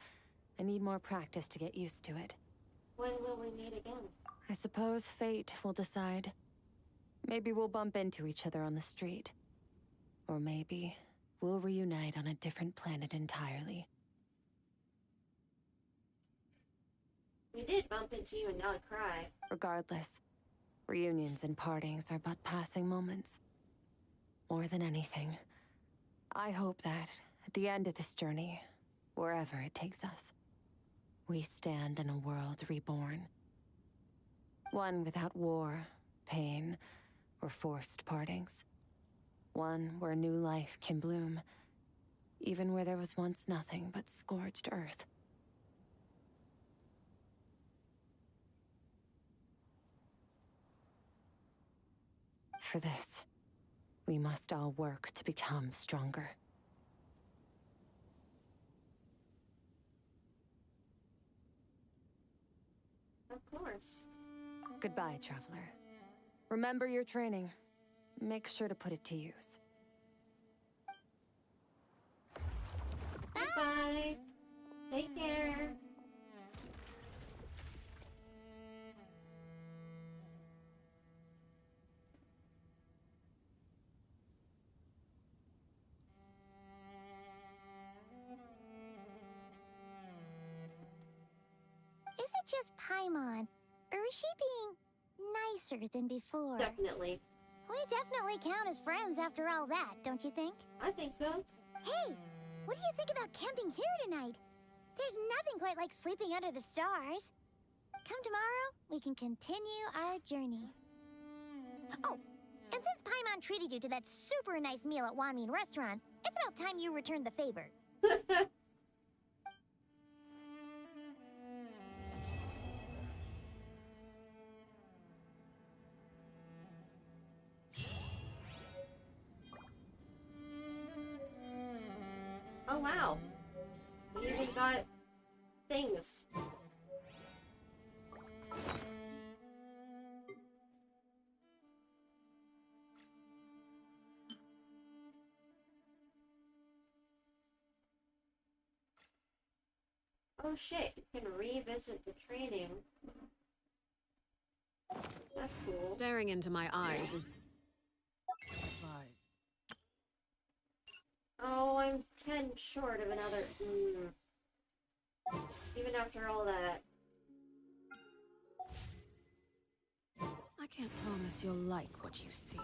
I need more practice to get used to it. When will we meet again? I suppose fate will decide. Maybe we'll bump into each other on the street. Or maybe we'll reunite on a different planet entirely. We did bump into you and not cry. Regardless, reunions and partings are but passing moments. More than anything, I hope that, at the end of this journey, wherever it takes us, we stand in a world reborn. One without war, pain, or forced partings. One where new life can bloom, even where there was once nothing but scorched earth. For this, we must all work to become stronger. Of course. Goodbye, traveler. Remember your training. Make sure to put it to use. Bye-bye. Take care. Is it just Paimon? Or is she being nicer than before? Definitely. We definitely count as friends after all that, don't you think? I think so. Hey, what do you think about camping here tonight? There's nothing quite like sleeping under the stars. Come tomorrow, we can continue our journey. Oh, and since Paimon treated you to that super nice meal at Wanmin Restaurant, it's about time you returned the favor. Oh wow. We even got things. Oh shit, you can revisit the training. That's cool. Staring into my eyes is... Oh, I'm 10 short of another... Even after all that. I can't promise you'll like what you see.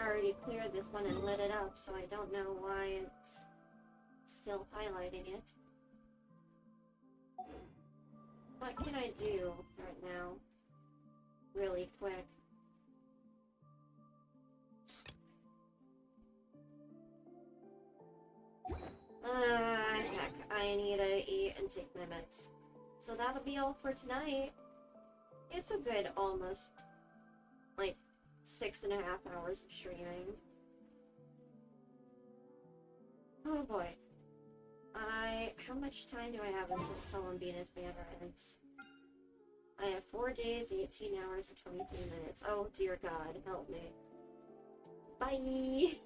I already cleared this one and lit it up, so I don't know why it's still highlighting it. What can I do right now? Really quick. Heck, I need to eat and take my meds. So that'll be all for tonight. It's a good almost, like, 6.5 hours of streaming. Oh boy. How much time do I have until Columbina's banner ends? I have 4 days, 18 hours, and 23 minutes. Oh dear God, help me. Bye!